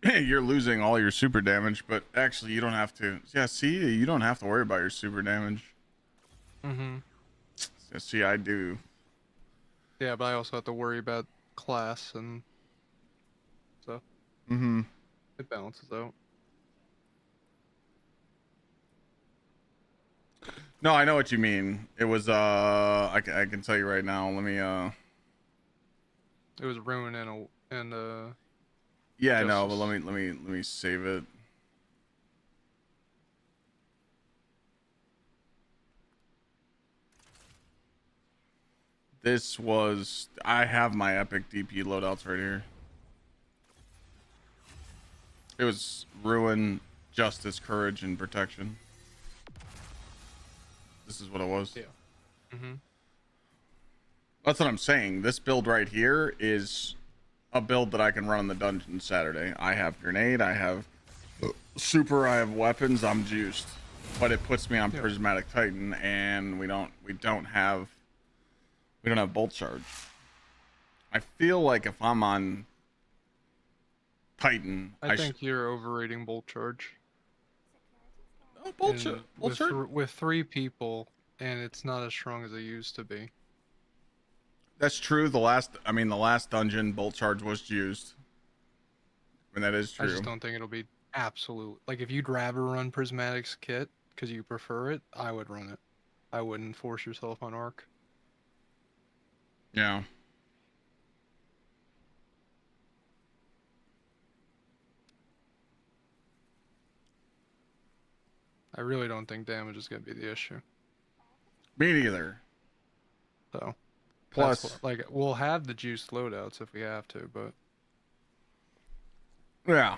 You're losing all your super damage, but actually you don't have to. Yeah, see, you don't have to worry about your super damage. Mm-hmm. Yeah, see, I do. Yeah, but I also have to worry about class and stuff. Mm-hmm. It balances out. No, I know what you mean. It was I can tell you right now. Let me It was Ruin and yeah, I know, but let me save it. This was I have my epic DP loadouts right here. It was ruin, justice, courage, and protection. This is what it was. Yeah. Mm-hmm. That's what I'm saying. This build right here is a build that I can run in the dungeon Saturday. I have grenade, I have super, I have weapons, I'm juiced. But it puts me on Prismatic Titan, and we don't have bolt charge. I feel like if I'm on Titan, I think you're overrating bolt charge. Oh, bolt charge with 3 people, and it's not as strong as it used to be. That's true. The last dungeon, bolt charge was used. And that is true. I just don't think it'll be absolute. Like, if you'd rather run Prismatic's kit because you prefer it, I would run it. I wouldn't force yourself on Arc. Yeah. I really don't think damage is going to be the issue. Me neither. So, plus, like, we'll have the juiced loadouts if we have to, but yeah.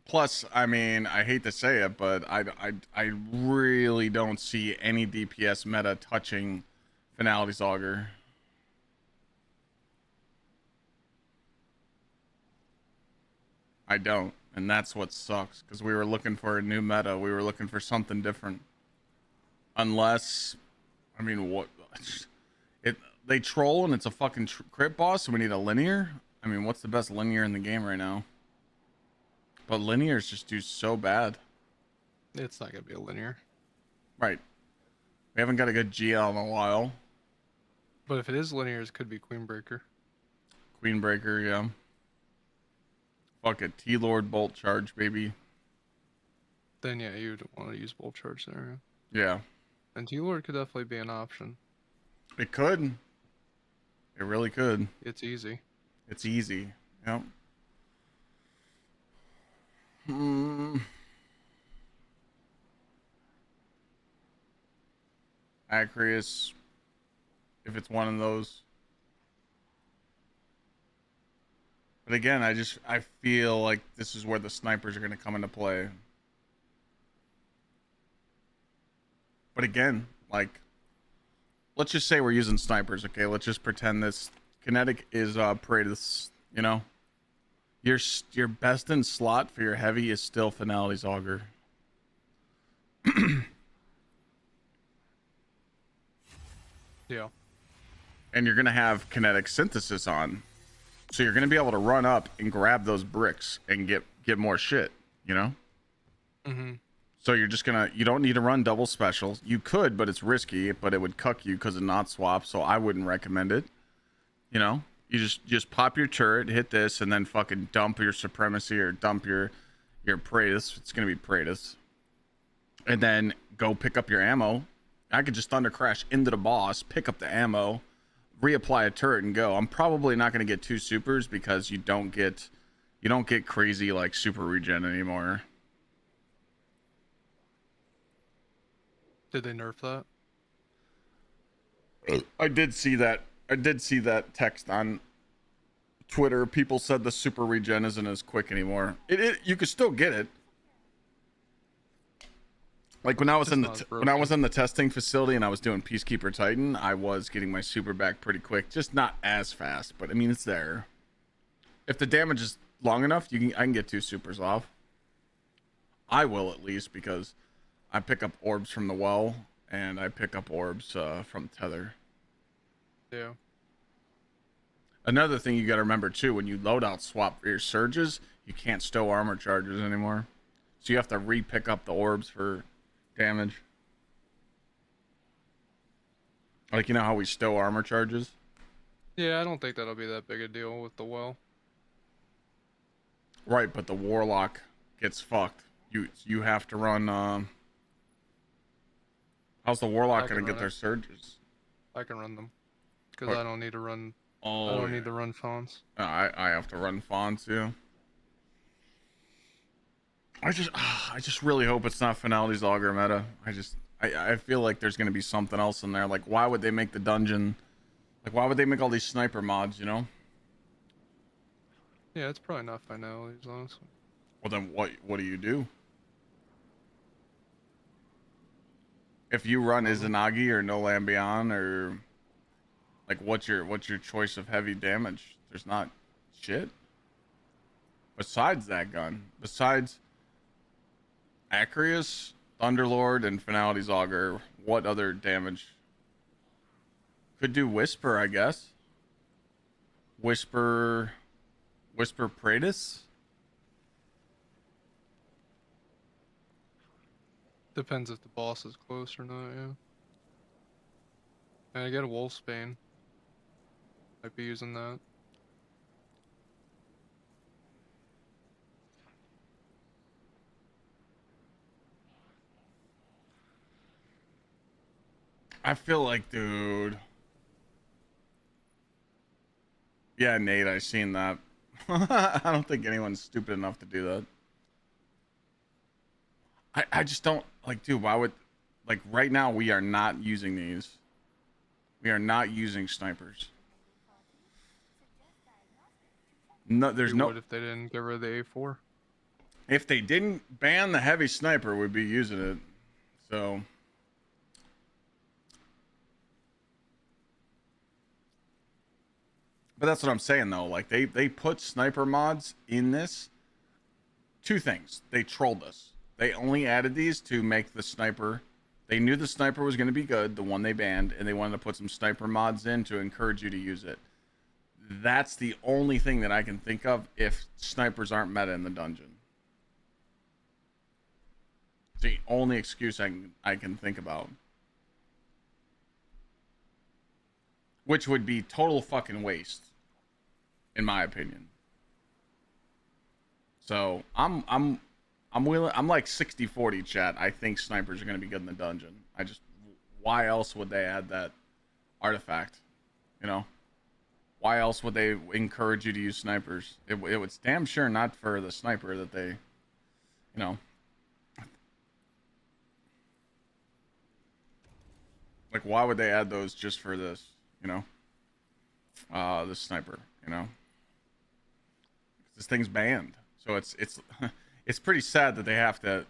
Plus, I mean, I hate to say it, but I really don't see any DPS meta touching Finality's Augur. I don't, and that's what sucks, because we were looking for a new meta. We were looking for something different. Unless, I mean, what? They troll and it's a fucking crit boss, so we need a linear? I mean, what's the best linear in the game right now? But linears just do so bad. It's not going to be a linear. Right. We haven't got a good GL in a while. But if it is linear, it could be Queenbreaker. Queenbreaker, yeah. Fuck it. T-Lord Bolt Charge, baby. Then yeah, you'd want to use Bolt Charge there. Yeah. And T-Lord could definitely be an option. It could. It really could. It's easy. It's easy. Yep. Acreus, if it's one of those. But again, I feel like this is where the snipers are going to come into play. But again, like, let's just say we're using snipers, okay? Let's just pretend this kinetic is Paredes, you know? Your best in slot for your heavy is still Finality's Augur. Yeah. And you're going to have kinetic synthesis on. So you're going to be able to run up and grab those bricks and get more shit, you know? Mm-hmm. So you're just going to, you don't need to run double specials. You could, but it's risky, but it would cuck you because of not swap, so I wouldn't recommend it. You know? You just pop your turret, hit this, and then fucking dump your supremacy or dump your Paredes. It's going to be Paredes. And then go pick up your ammo. I could just thunder crash into the boss, pick up the ammo, reapply a turret, and go. I'm probably not going to get 2 supers because you don't get crazy like super regen anymore. Did they nerf that? I did see that. I did see that text on Twitter. People said the super regen isn't as quick anymore. You could still get it. Like when I was in the testing facility and I was doing Peacekeeper Titan, I was getting my super back pretty quick, just not as fast. But I mean, it's there. If the damage is long enough, I can get 2 supers off. I will at least, because I pick up orbs from the well and I pick up orbs from Tether. Yeah. Another thing you got to remember too, when you loadout swap for your surges, you can't stow armor charges anymore. So you have to re-pick up the orbs for damage. Like, you know how we stow armor charges? Yeah, I don't think that'll be that big a deal with the well. Right, but the warlock gets fucked. You have to run how's the warlock gonna get their surges? I can run them. Because I don't need to run I don't need to run Fawns. I have to run Fawns too. I just really hope it's not Finality's Augur meta. I feel like there's gonna be something else in there. Like, why would they make the dungeon? Like, why would they make all these sniper mods? You know? Yeah, it's probably not Finalities, honestly. Well, then what do you do? If you run Izanagi or No Land Beyond, or like what's your choice of heavy damage? There's not shit. Besides that gun. Besides Acrius, Thunderlord, and Finality's Augur, what other damage? Could do Whisper, I guess. Whisper Praetus? Depends if the boss is close or not, yeah. And I get a Wolfsbane. Might be using that. I feel like, dude. Yeah, Nate, I seen that. I don't think anyone's stupid enough to do that. I just don't, like, dude, why would, like, right now we are not using these. We are not using snipers. No, there's no. Would if they didn't get rid of the A4. If they didn't ban the heavy sniper, we'd be using it. So. But that's what I'm saying, though. Like, they put sniper mods in this. Two things. They trolled us. They only added these to make the sniper. They knew the sniper was going to be good, the one they banned, and they wanted to put some sniper mods in to encourage you to use it. That's the only thing that I can think of if snipers aren't meta in the dungeon. It's the only excuse I can think about. Which would be total fucking waste, in my opinion. So I'm willing. I'm like 60-40, chat. I think snipers are going to be good in the dungeon. Why else would they add that artifact? You know, why else would they encourage you to use snipers? It was damn sure not for the sniper that they, you know, like why would they add those just for this? You know, this sniper. You know, this thing's banned, so it's it's pretty sad that they have to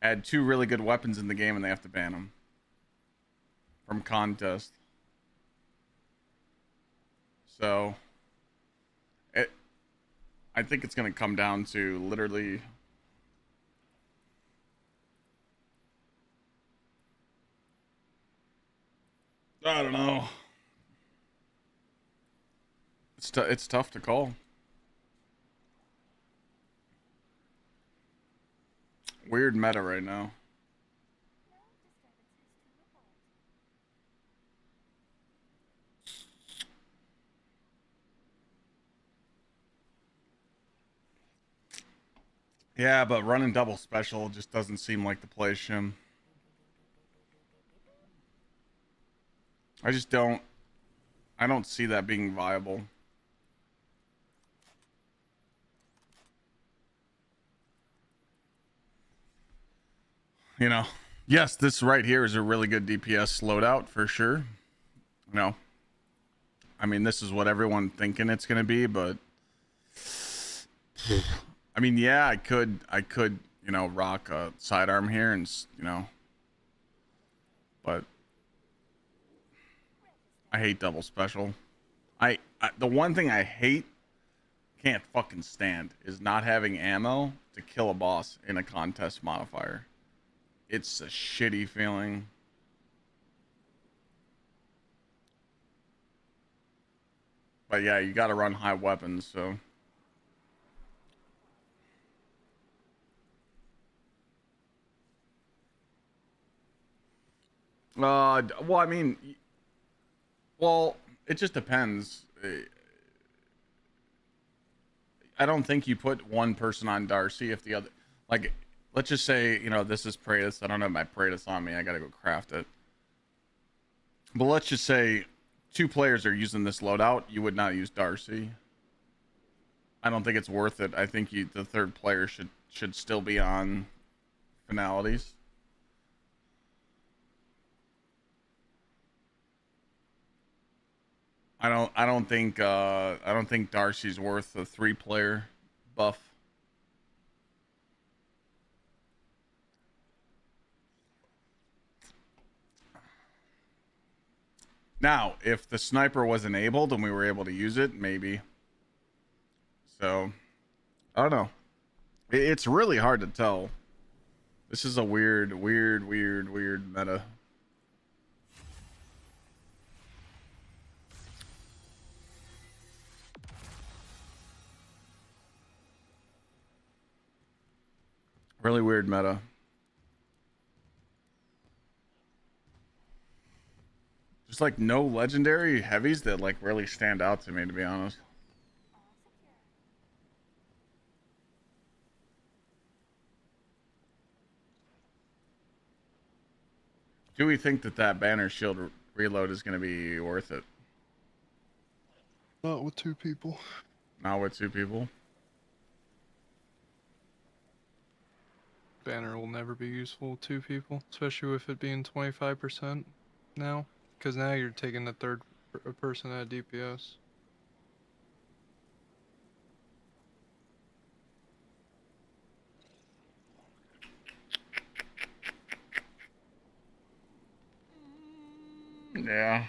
add two really good weapons in the game and they have to ban them from contest. So I think it's going to come down to literally I don't know. It's tough to call. Weird meta right now. Yeah, but running double special just doesn't seem like the play, Shim. I don't see that being viable. You know, yes, this right here is a really good DPS loadout for sure. You know, I mean, this is what everyone's thinking it's going to be, but I mean, yeah, I could, you know, rock a sidearm here and, you know, but I hate double special. The one thing I can't fucking stand is not having ammo to kill a boss in a contest modifier. It's a shitty feeling. But yeah, you got to run high weapons, so. Well, I mean, well, it just depends. I don't think you put one person on Darcy if the other, like, let's just say, you know, this is Praetus. I don't have my Praetus on me. I got to go craft it. But let's just say two players are using this loadout. You would not use Darcy. I don't think it's worth it. I think the third player should still be on finalities. I don't think Darcy's worth a 3-player buff. Now, if the sniper was enabled and we were able to use it, maybe. So, I don't know. It's really hard to tell. This is a weird meta. Really weird meta. There's like no legendary heavies that like really stand out to me, to be honest. Do we think that that banner shield reload is going to be worth it? Not with 2 people. Not with 2 people. Banner will never be useful with 2 people, especially with it being 25% now, because now you're taking the third person at DPS. Yeah.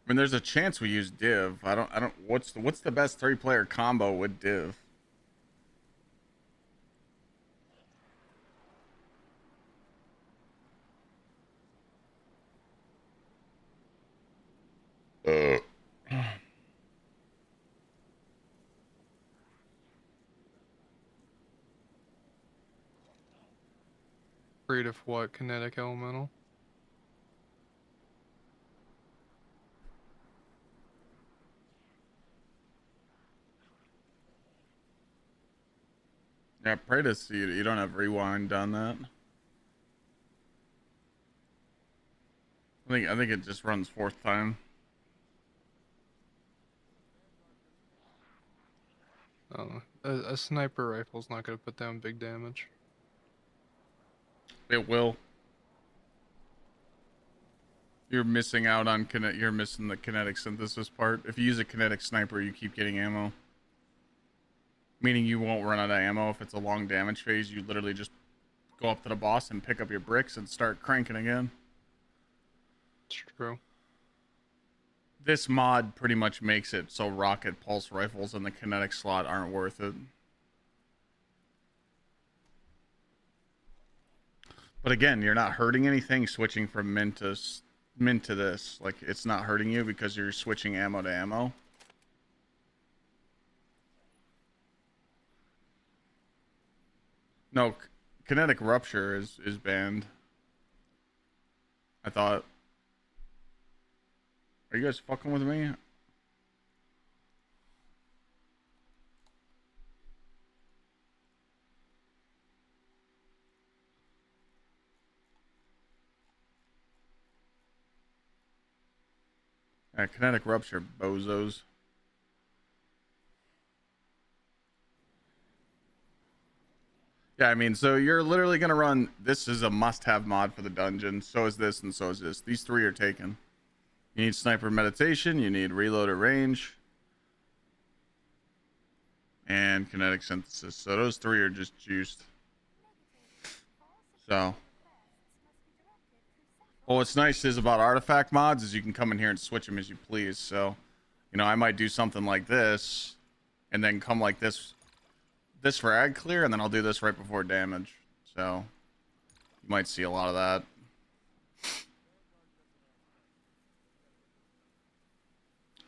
I mean, there's a chance we use Div. I don't. What's the best 3-player combo with Div? Afraid of what? Kinetic elemental? Yeah, Praetus, you don't have rewind on that. I think it just runs 4th time. A sniper rifle's not gonna put down big damage. It will. You're missing out on you're missing the kinetic synthesis part. If you use a kinetic sniper, you keep getting ammo. Meaning you won't run out of ammo if it's a long damage phase. You literally just go up to the boss and pick up your bricks and start cranking again. It's true. This mod pretty much makes it so rocket pulse rifles in the kinetic slot aren't worth it. But again, you're not hurting anything switching from mint to this. Like, it's not hurting you because you're switching ammo to ammo. No, kinetic rupture is banned. I thought. Are you guys fucking with me? Kinetic rupture, bozos. Yeah, I mean, so you're literally going to run... This is a must-have mod for the dungeon. So is this, and so is this. These 3 are taken. You need sniper meditation. You need reload at range. And kinetic synthesis. So those 3 are just juiced. So... Well, what's nice is about artifact mods is you can come in here and switch them as you please. So, you know, I might do something like this, and then come like this for ag clear, and then I'll do this right before damage. So, you might see a lot of that.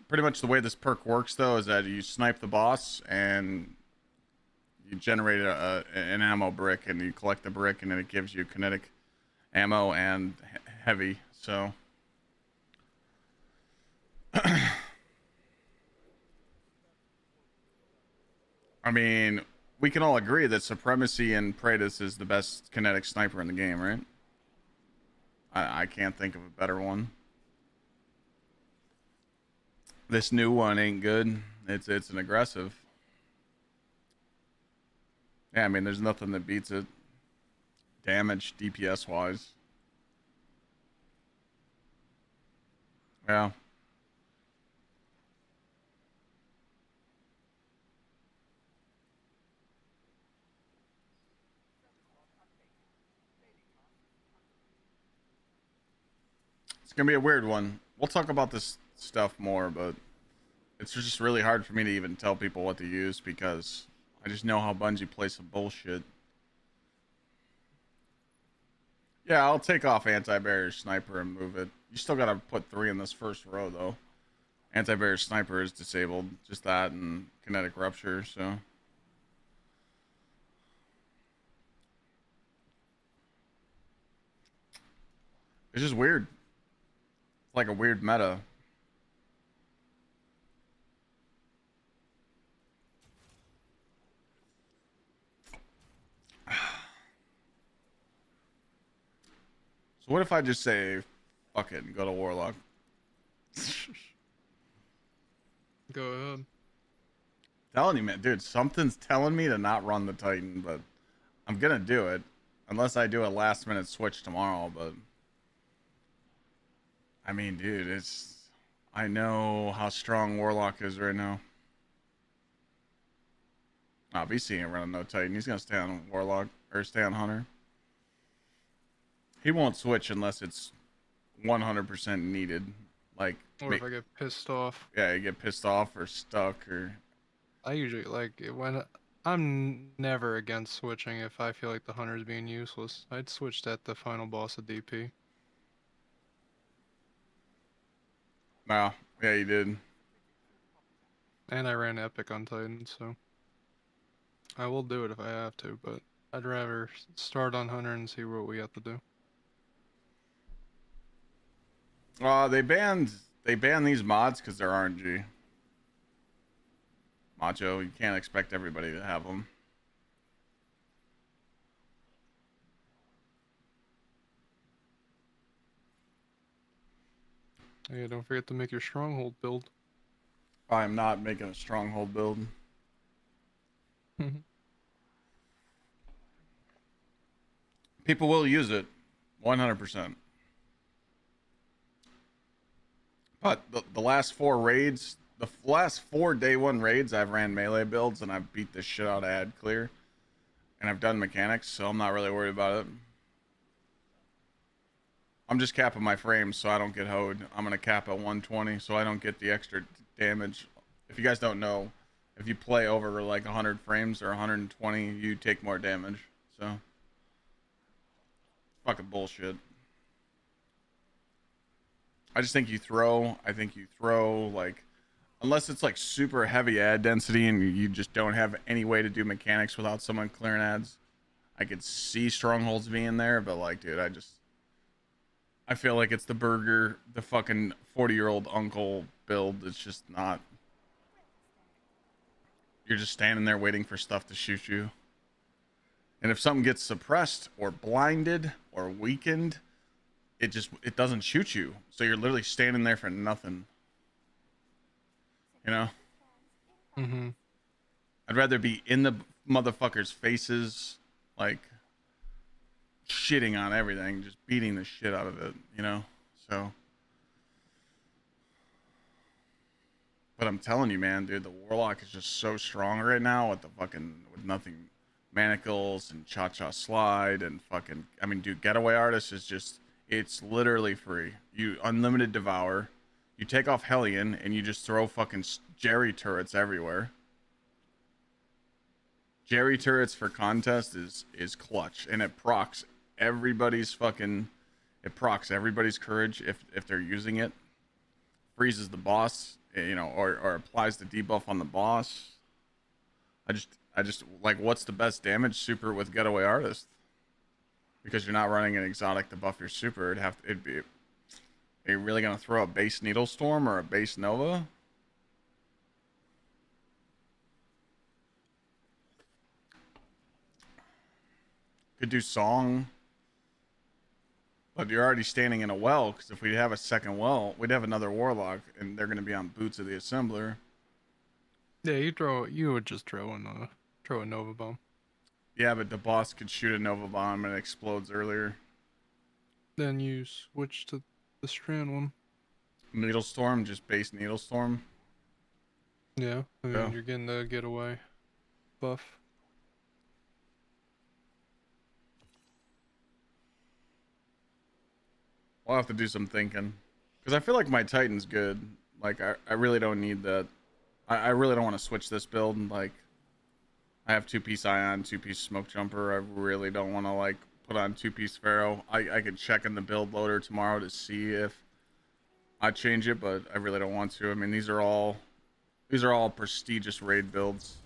Pretty much the way this perk works, though, is that you snipe the boss, and you generate an ammo brick, and you collect the brick, and then it gives you kinetic ammo and heavy. So I mean, we can all agree that Supremacy and Praetus is the best kinetic sniper in the game, right? I can't think of a better one. This new one ain't good. It's an aggressive. Yeah, I mean, there's nothing that beats it. Damage, DPS wise. Yeah. It's gonna be a weird one. We'll talk about this stuff more, but it's just really hard for me to even tell people what to use because I just know how Bungie plays some bullshit. Yeah, I'll take off anti-barrier sniper and move it. You still gotta put 3 in this first row though. Anti-barrier sniper is disabled. Just that and kinetic rupture, so. It's just weird. It's like a weird meta. So what if I just say, fuck it, and go to Warlock? Go ahead. Telling you, man, dude, something's telling me to not run the Titan, but I'm gonna do it. Unless I do a last minute switch tomorrow, but I mean, dude, I know how strong Warlock is right now. Oh, VC ain't running no Titan. He's gonna stay on Warlock or stay on Hunter. He won't switch unless it's 100% needed. Like, Or if I get pissed off. Yeah, you get pissed off or stuck or. I usually when I'm never against switching if I feel like the hunter's being useless. I'd switched at the final boss of DP. Wow, yeah, you did. And I ran Epic on Titan, so I will do it if I have to, but I'd rather start on Hunter and see what we have to do. They banned these mods because they're RNG. Macho, you can't expect everybody to have them. Yeah, don't forget to make your stronghold build. I am not making a stronghold build. People will use it, 100%. But the last 4 raids, the last 4 day 1 raids, I've ran melee builds and I've beat the shit out of ad clear. And I've done mechanics, so I'm not really worried about it. I'm just capping my frames so I don't get hoed. I'm going to cap at 120 so I don't get the extra damage. If you guys don't know, if you play over like 100 frames or 120, you take more damage. So, fucking bullshit. I think you throw like, unless it's like super heavy ad density and you just don't have any way to do mechanics without someone clearing ads. I could see strongholds being there, but like, dude, I feel like it's the fucking 40-year-old uncle build. It's just not. You're just standing there waiting for stuff to shoot you. And if something gets suppressed or blinded or weakened, it doesn't shoot you. So you're literally standing there for nothing. You know? Mm-hmm. I'd rather be in the motherfuckers' faces, like shitting on everything, just beating the shit out of it, you know? So. But I'm telling you, man, dude, the Warlock is just so strong right now with nothing, manacles and cha-cha slide and fucking, I mean, dude, Getaway Artist is just, it's literally free. You unlimited devour, you take off Hellion and you just throw fucking Jerry turrets everywhere. Jerry turrets for contest is clutch, and it procs everybody's courage if they're using it. Freezes the boss, you know, or applies the debuff on the boss. I just like, what's the best damage super with Getaway Artist? Because you're not running an exotic to buff your super. Are you really gonna throw a base Needle Storm or a base Nova? Could do Song, but you're already standing in a well, because if we have a second well, we'd have another Warlock, and they're going to be on Boots of the Assembler. Yeah, you would just throw a Nova Bomb. Yeah, but the boss could shoot a Nova Bomb and it explodes earlier. Then you switch to the Strand one. Needle Storm, just base Needle Storm. Yeah, I mean, you're getting the getaway buff. I'll have to do some thinking. Because I feel like my Titan's good. Like, I really don't need that. I really don't want to switch this build. And, like, I have 2-piece Ion, 2-piece Smoke Jumper. I really don't want to, like, put on 2-piece Pharaoh. I could check in the build loader tomorrow to see if I change it, but I really don't want to. I mean, these are all prestigious raid builds.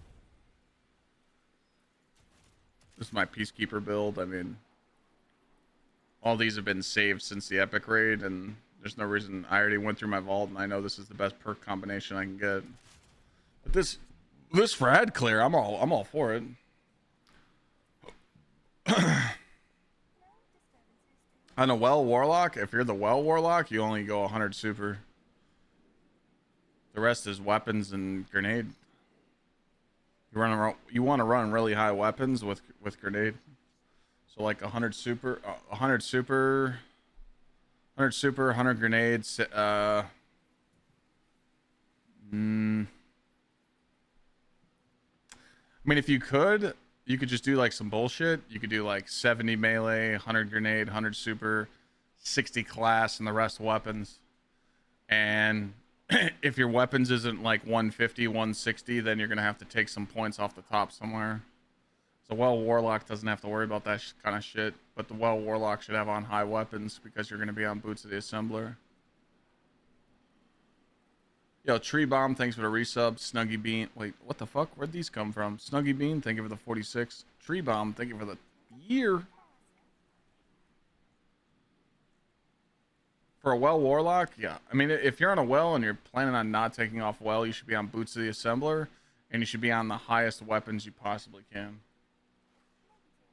This is my Peacekeeper build. I mean, all these have been saved since the Epic raid, and there's no reason. I already went through my vault, and I know this is the best perk combination I can get. But this Frad clear, I'm all for it. On a Well Warlock, if you're the Well Warlock, you only go 100 super. The rest is weapons and grenade. You want to run really high weapons with grenade. So like 100 super, 100 grenades. I mean, if you could just do like some bullshit. You could do like 70 melee, 100 grenade, 100 super, 60 class, and the rest weapons. And if your weapons isn't like 150, 160, then you're going to have to take some points off the top somewhere. So Well Warlock doesn't have to worry about that kind of shit. But the Well Warlock should have on high weapons because you're going to be on Boots of the Assembler. Yo, Tree Bomb, thanks for the resub. Snuggy Bean. Wait, what the fuck? Where'd these come from? Snuggy Bean, thank you for the 46. Tree Bomb, thank you for the year. For a Well Warlock, yeah. I mean, if you're on a Well and you're planning on not taking off Well, you should be on Boots of the Assembler. And you should be on the highest weapons you possibly can.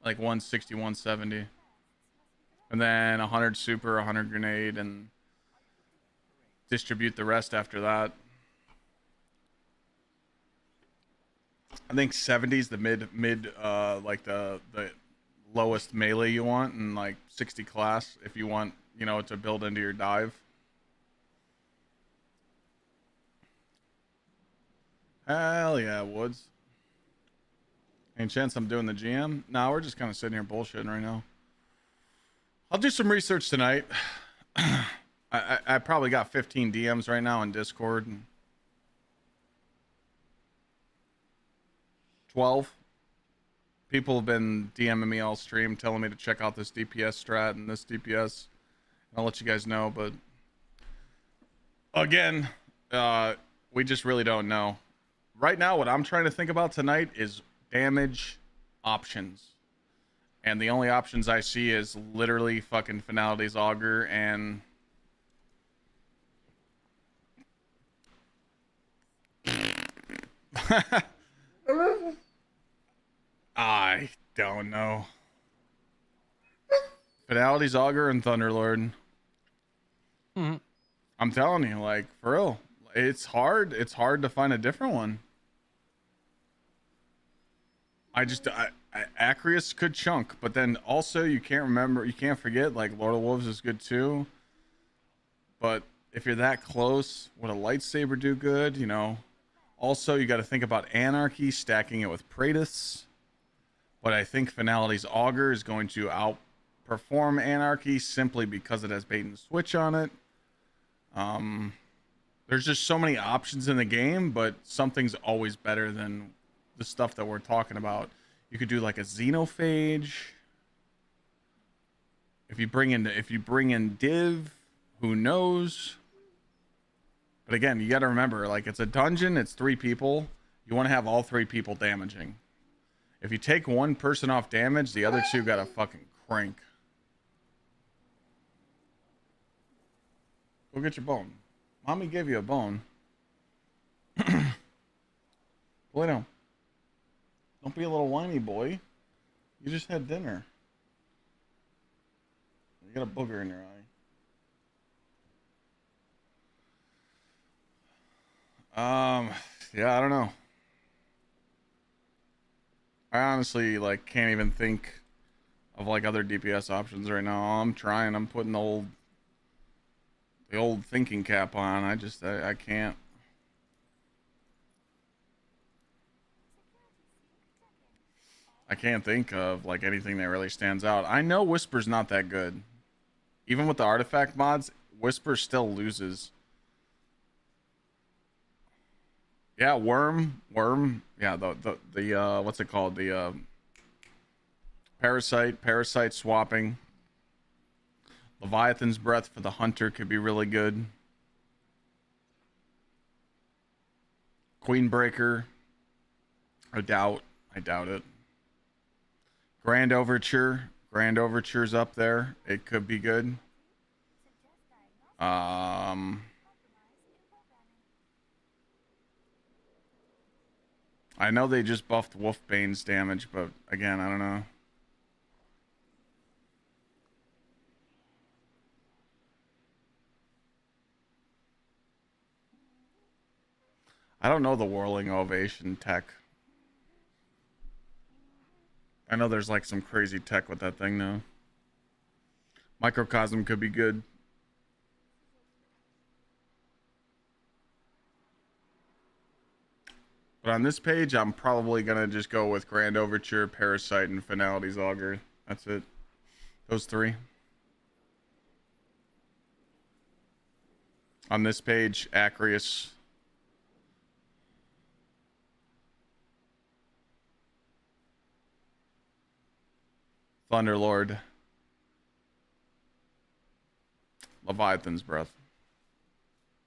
Like 160, 170. And then 100 super, 100 grenade, and distribute the rest after that. I think 70 is the mid like the lowest melee you want, and like 60 class if you want, you know, to build into your dive. Hell yeah, Woods. Any chance I'm doing the GM? No, we're just kind of sitting here bullshitting right now. I'll do some research tonight. I probably got 15 DMs right now in Discord. 12 people have been DMing me all stream telling me to check out this DPS strat and this DPS. I'll let you guys know, but again, we just really don't know. Right now, what I'm trying to think about tonight is damage options. And the only options I see is literally fucking Finality's Augur and I don't know. Finality's Augur and Thunderlord. I'm telling you, like, for real. It's hard. It's hard to find a different one. Acrius could chunk, but then also you can't forget, like, Lord of Wolves is good too. But if you're that close, would a lightsaber do good? You know. Also, you got to think about Anarchy, stacking it with Praetus. But I think Finality's Augur is going to outperform Anarchy simply because it has bait and switch on it. There's just so many options in the game, but something's always better than the stuff that we're talking about. You could do like a Xenophage. If you bring in Div, who knows? But again, you got to remember, like, it's a dungeon, it's 3 people. You want to have all 3 people damaging. If you take one person off damage, the other 2 got to fucking crank. Go get your bone. Mommy gave you a bone. Boy, no. Don't be a little whiny boy. You just had dinner. You got a booger in your eye. Yeah, I don't know. I honestly, like, can't even think of, like, other DPS options right now. I'm trying. I'm putting the old thinking cap on. I can't. I can't think of, like, anything that really stands out. I know Whisper's not that good. even with the artifact mods, Whisper still loses. Yeah, worm. Yeah, the what's it called? The parasite swapping. Leviathan's breath for the hunter could be really good. Queenbreaker. I doubt it. Grand Overture's up there. It could be good. I know they just buffed Wolfbane's damage, but again, I don't know. I don't know the Whirling Ovation tech. I know there's like some crazy tech with that thing now. Microcosm could be good. But on this page, I'm probably going to just go with Grand Overture, Parasite, and Finality's Augur. That's it. Those three. On this page, Acreus. Thunderlord. Leviathan's Breath.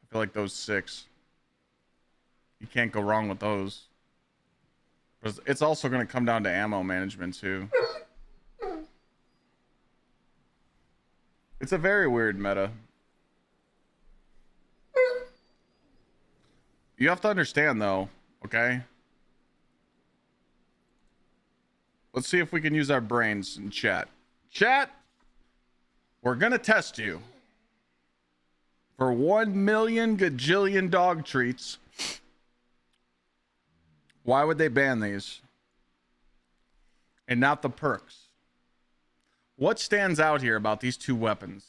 I feel like those 6. You can't go wrong with those. But it's also going to come down to ammo management too. It's a very weird meta. You have to understand though, okay? Let's see if we can use our brains in chat. Chat, we're going to test you for 1 million gajillion dog treats. Why would they ban these? And not the perks? What stands out here about these two weapons?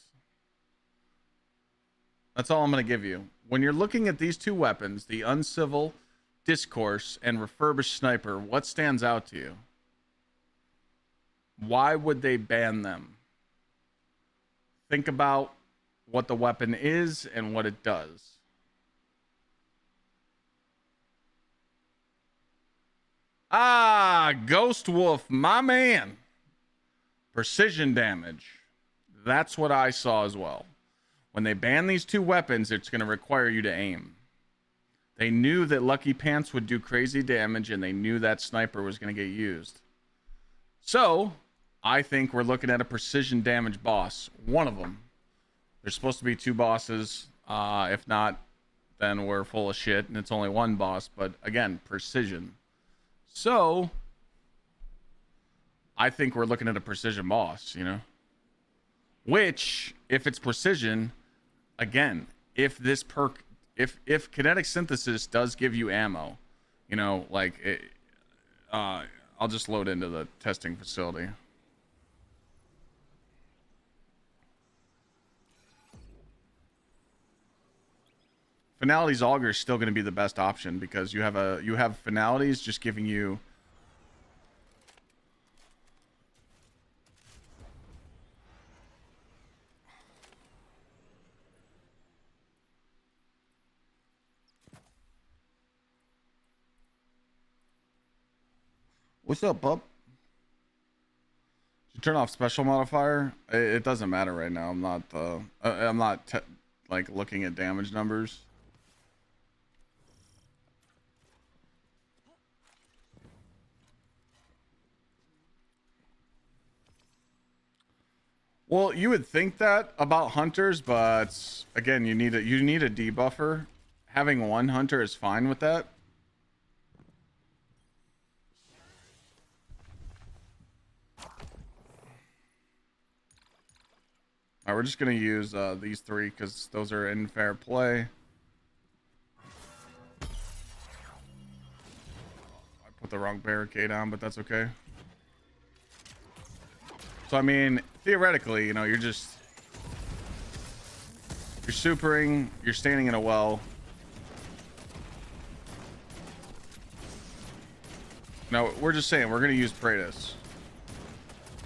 That's all I'm going to give you. When you're looking at these two weapons, the Uncivil Discourse and Refurbished Sniper, what stands out to you? Why would they ban them? Think about what the weapon is and what it does. Ah, Ghost Wolf, my man. Precision damage. That's what I saw as well. When they ban these two weapons, it's going to require you to aim. They knew that Lucky Pants would do crazy damage, and they knew that sniper was going to get used. So, I think we're looking at a precision damage boss. One of them. There's supposed to be 2 bosses. If not, then we're full of shit, and it's only 1 boss. But again, precision. So, I think we're looking at a precision boss, you know? Which, if it's precision, again, if this perk, if kinetic synthesis does give you ammo, you know, like, I'll just load into the testing facility. Finality's Augur is still going to be the best option because you have Finalities just giving you What's up, pup? Did you turn off special modifier? It doesn't matter right now. I'm not like looking at damage numbers. Well, you would think that about hunters, but again, you need a debuffer. Having 1 hunter is fine with that. All right, we're just gonna use these 3 because those are in fair play. I put the wrong barricade on, but that's okay. So I mean, theoretically, you know, you're supering, you're standing in a well. No, we're just saying we're gonna use Praetus.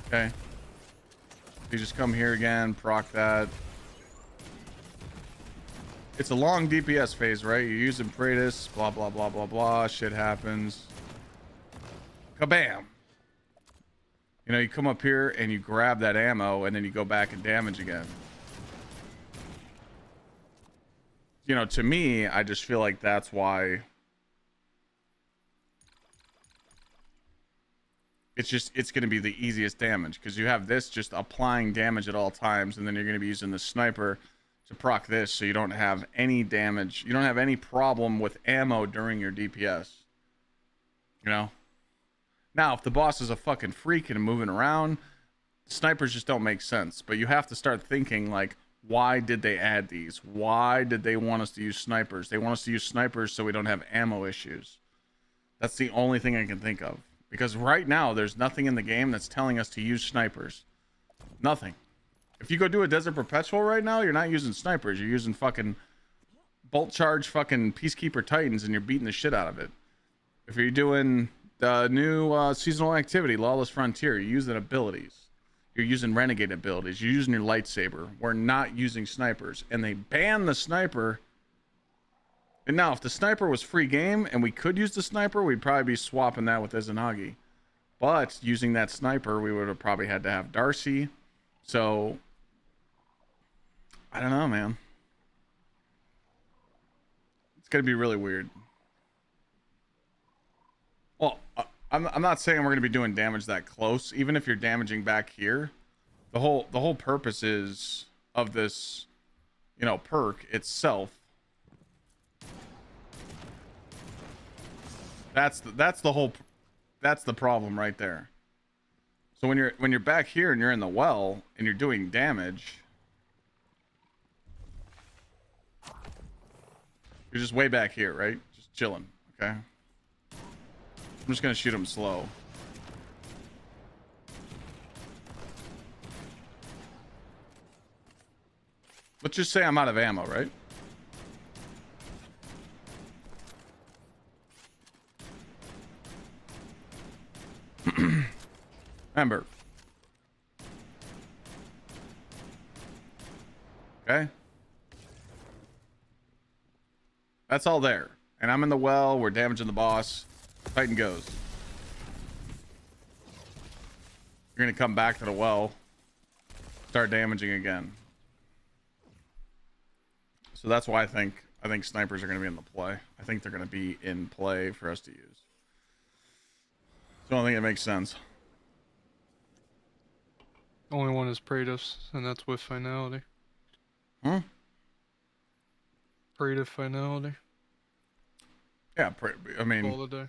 Okay. You just come here again, proc that. It's a long DPS phase, right? You're using Praetus, blah, blah, blah, blah, blah. Shit happens. Kabam! You know, you come up here and you grab that ammo and then you go back and damage again. You know, to me, I just feel like that's why it's going to be the easiest damage, because you have this just applying damage at all times, and then you're going to be using the sniper to proc this, so you don't have any damage. You don't have any problem with ammo during your DPS. You know? Now, if the boss is a fucking freak and moving around, snipers just don't make sense. But you have to start thinking, like, why did they add these? Why did they want us to use snipers? They want us to use snipers so we don't have ammo issues. That's the only thing I can think of. Because right now, there's nothing in the game that's telling us to use snipers. Nothing. If you go do a Desert Perpetual right now, you're not using snipers. You're using fucking bolt charge fucking Peacekeeper Titans, and you're beating the shit out of it. If you're doing the new seasonal activity, Lawless Frontier, you're using abilities. You're using renegade abilities. You're using your lightsaber. We're not using snipers. And they banned the sniper. And now, if the sniper was free game and we could use the sniper, we'd probably be swapping that with Izanagi. But using that sniper, we would have probably had to have Darcy. So, I don't know, man. It's going to be really weird. Well, I'm not saying we're going to be doing damage that close. Even if you're damaging back here, the whole purpose is of this, you know, perk itself. That's the problem right there. So when you're back here and you're in the well and you're doing damage, you're just way back here, right? Just chilling, okay? I'm just gonna shoot him slow. Let's just say I'm out of ammo, right? Remember. Okay. That's all there. And I'm in the well. We're damaging the boss. Titan goes. You're going to come back to the well. Start damaging again. So that's why I think snipers are going to be in the play. I think they're going to be in play for us to use. So I think it makes sense. Only one is Praetus, and that's with finality. Huh? Praetus finality. Yeah, I mean, all the day.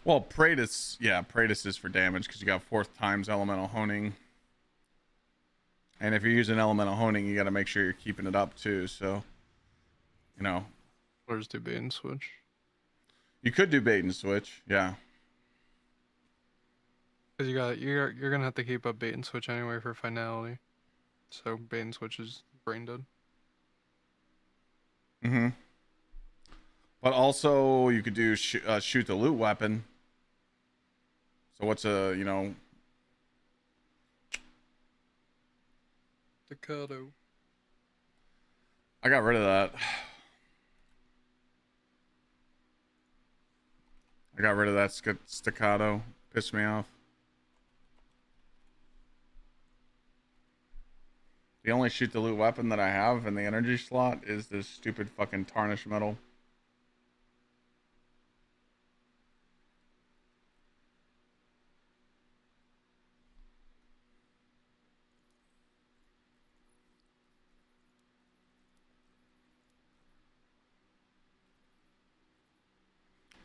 Well, Praetus, yeah, Praetus is for damage because you got 4th times elemental honing. And if you're using elemental honing, you got to make sure you're keeping it up too. So, you know. Or just do bait and switch. You could do bait and switch, yeah. Because you're gonna have to keep up bait and switch anyway for finality. So bait and switch is brain dead. Mm-hmm. But also you could do shoot the loot weapon. So what's a, you know, Staccato. I got rid of that. I got rid of that staccato. Pissed me off. The only shoot the loot weapon that I have in the energy slot is this stupid fucking tarnished metal.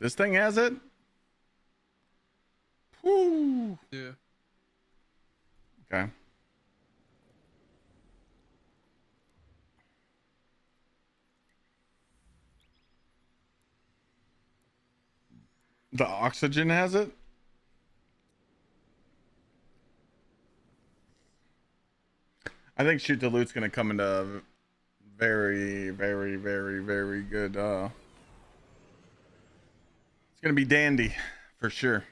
This thing has it? Woo! Yeah. Okay. The oxygen has it? I think shoot the loot's gonna come into very, very, very, very good. It's gonna be dandy for sure.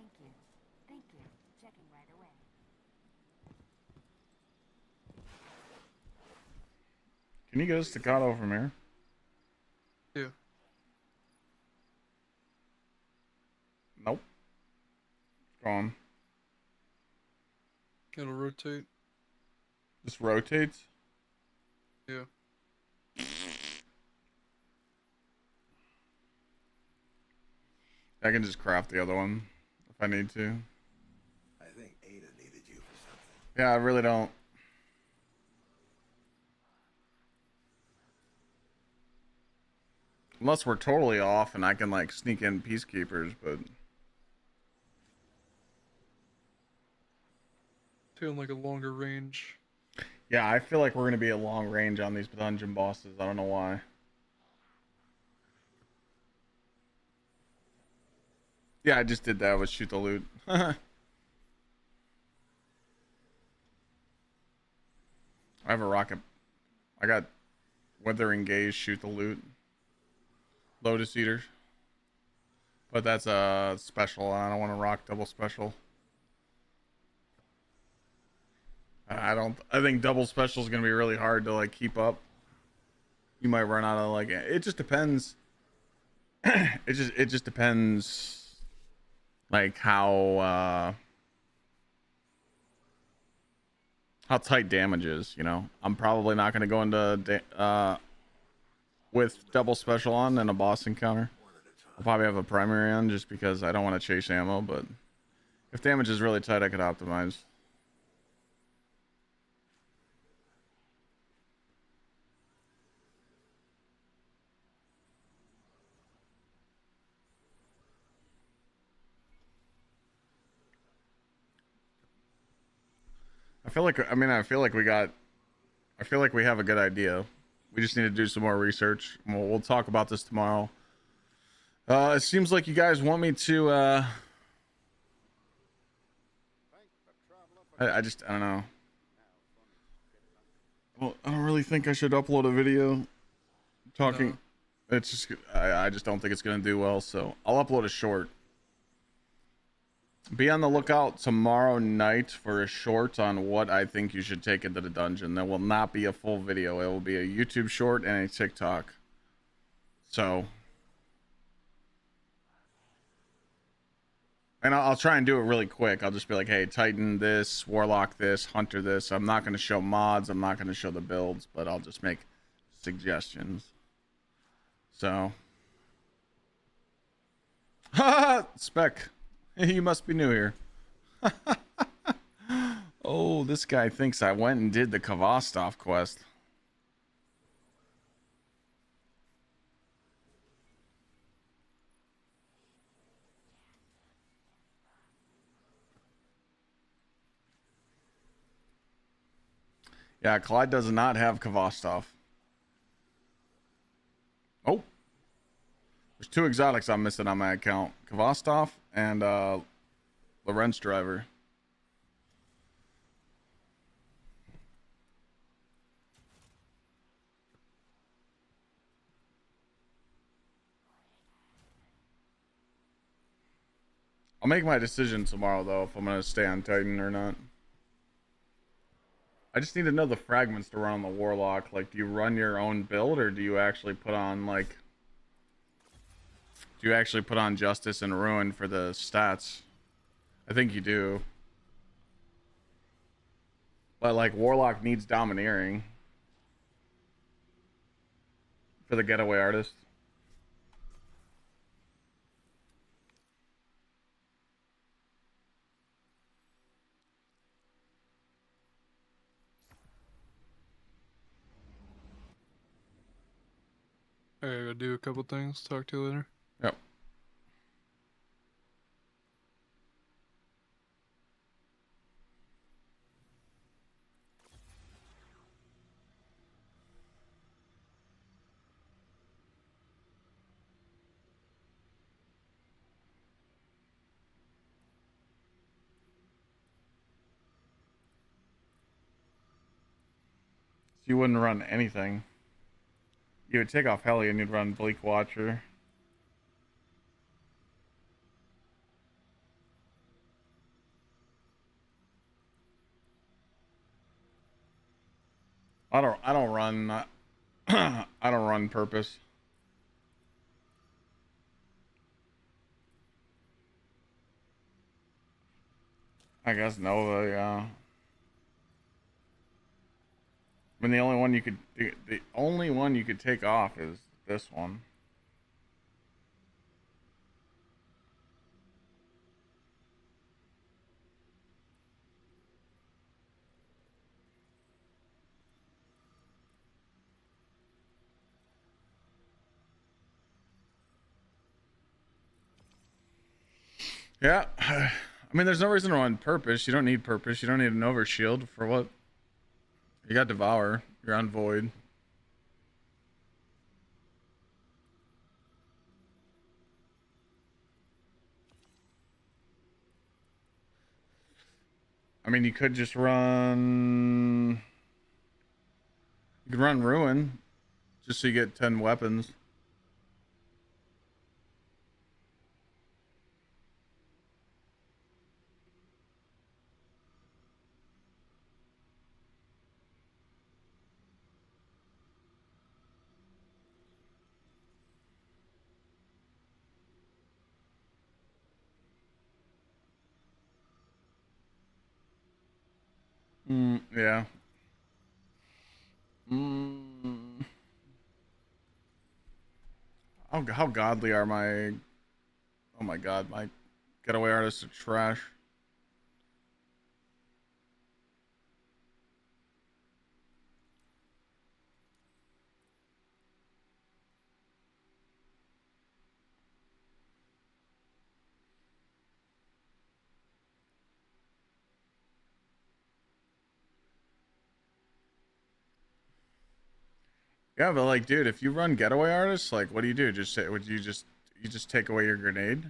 Thank you. Thank you. Checking right away. Can you get a staccato from here? Yeah. Nope. It's gone. It'll rotate. Just rotates? Yeah. I can just craft the other one if I need to. I think Ada needed you for something. Yeah, I really don't. Unless we're totally off and I can like sneak in peacekeepers, but Feeling like a longer range. yeah, I feel like we're gonna be at long range on these dungeon bosses. I don't know why. Yeah, I just did that with shoot the loot. I have a rocket. I got Withering Gaze, shoot the loot. Lotus Eater. But that's a special. I don't want to rock double special. I think double special is going to be really hard to like keep up. You might run out of like, it just depends. it just depends like how tight damage is, you know. I'm probably not going to go into with double special on in a boss encounter. I'll probably have a primary on just because I don't want to chase ammo, but if damage is really tight, I could optimize. I feel like we have a good idea. We just need to do some more research. We'll talk about this tomorrow. It seems like you guys want me to I don't know. Well, I don't really think I should upload a video talking. No. It's just I just don't think it's gonna do well, so I'll upload a short. Be on the lookout tomorrow night for a short on what I think you should take into the dungeon. There will not be a full video. It will be a YouTube short and a TikTok. So, and I'll try and do it really quick. I'll just be like, hey, Titan this, Warlock this, Hunter this. I'm not going to show mods. I'm not going to show the builds, but I'll just make suggestions. So, Spec. You must be new here. Oh, this guy thinks I went and did the Kvostov quest. Yeah, Clyde does not have Kvostov. Oh. There's two exotics I'm missing on my account. Kvostov and Lorenz Driver. I'll make my decision tomorrow, though, if I'm going to stay on Titan or not. I just need to know the fragments to run on the Warlock. Like, do you run your own build, or do you actually put on, like... Do you actually put on Justice and Ruin for the stats? I think you do. But, like, Warlock needs Domineering. For the Getaway Artist. I gotta do a couple things. Talk to you later. Yep. You wouldn't run anything. You would take off Heli and you'd run Bleak Watcher. I don't run. I don't run purpose. I guess Nova, yeah. I mean, the only one you could the only one you could take off is this one. Yeah. I mean, there's no reason to run purpose. You don't need purpose. You don't need an overshield for what? You got Devour. You're on Void. I mean, you could just run. You could run Ruin, just so you get 10 weapons. Yeah. How godly are my... Oh my god, my getaway artists are trash. Yeah, but like, dude, if you run getaway artists, like, what do? Just say, would you just take away your grenade?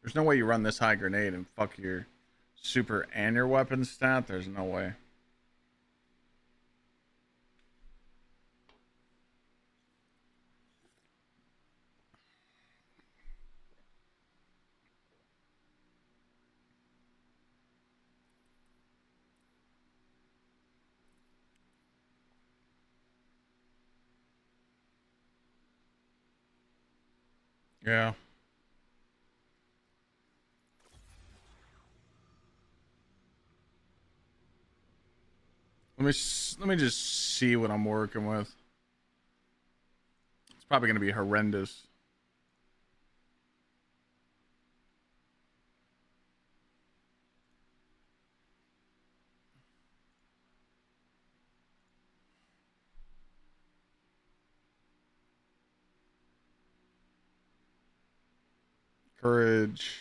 There's no way you run this high grenade and fuck your super and your weapon stat. There's no way. Yeah. Let me just see what I'm working with. It's probably gonna be horrendous. Courage,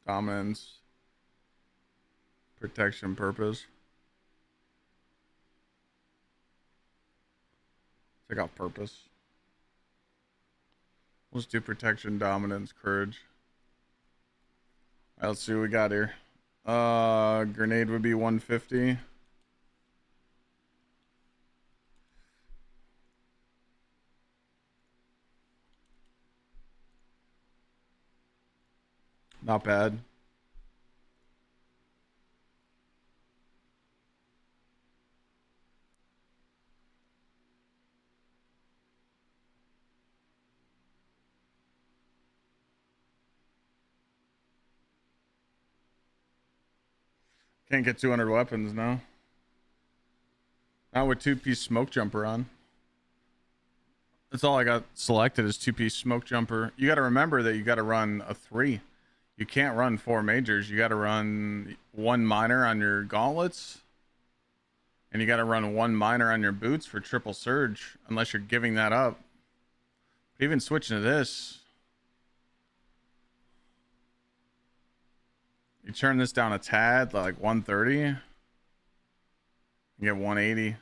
dominance, protection, purpose. Take off purpose. Let's do protection, dominance, courage. Let's see what we got here. Grenade would be 150. Not bad. Can't get 200 weapons now. Not with two-piece smoke jumper on. That's all I got selected is two-piece smoke jumper. You got to remember that you got to run a 3. You can't run 4 majors. You got to run 1 minor on your gauntlets. And you got to run 1 minor on your boots for triple surge, unless you're giving that up. But even switching to this, you turn this down a tad, like 130. You get 180.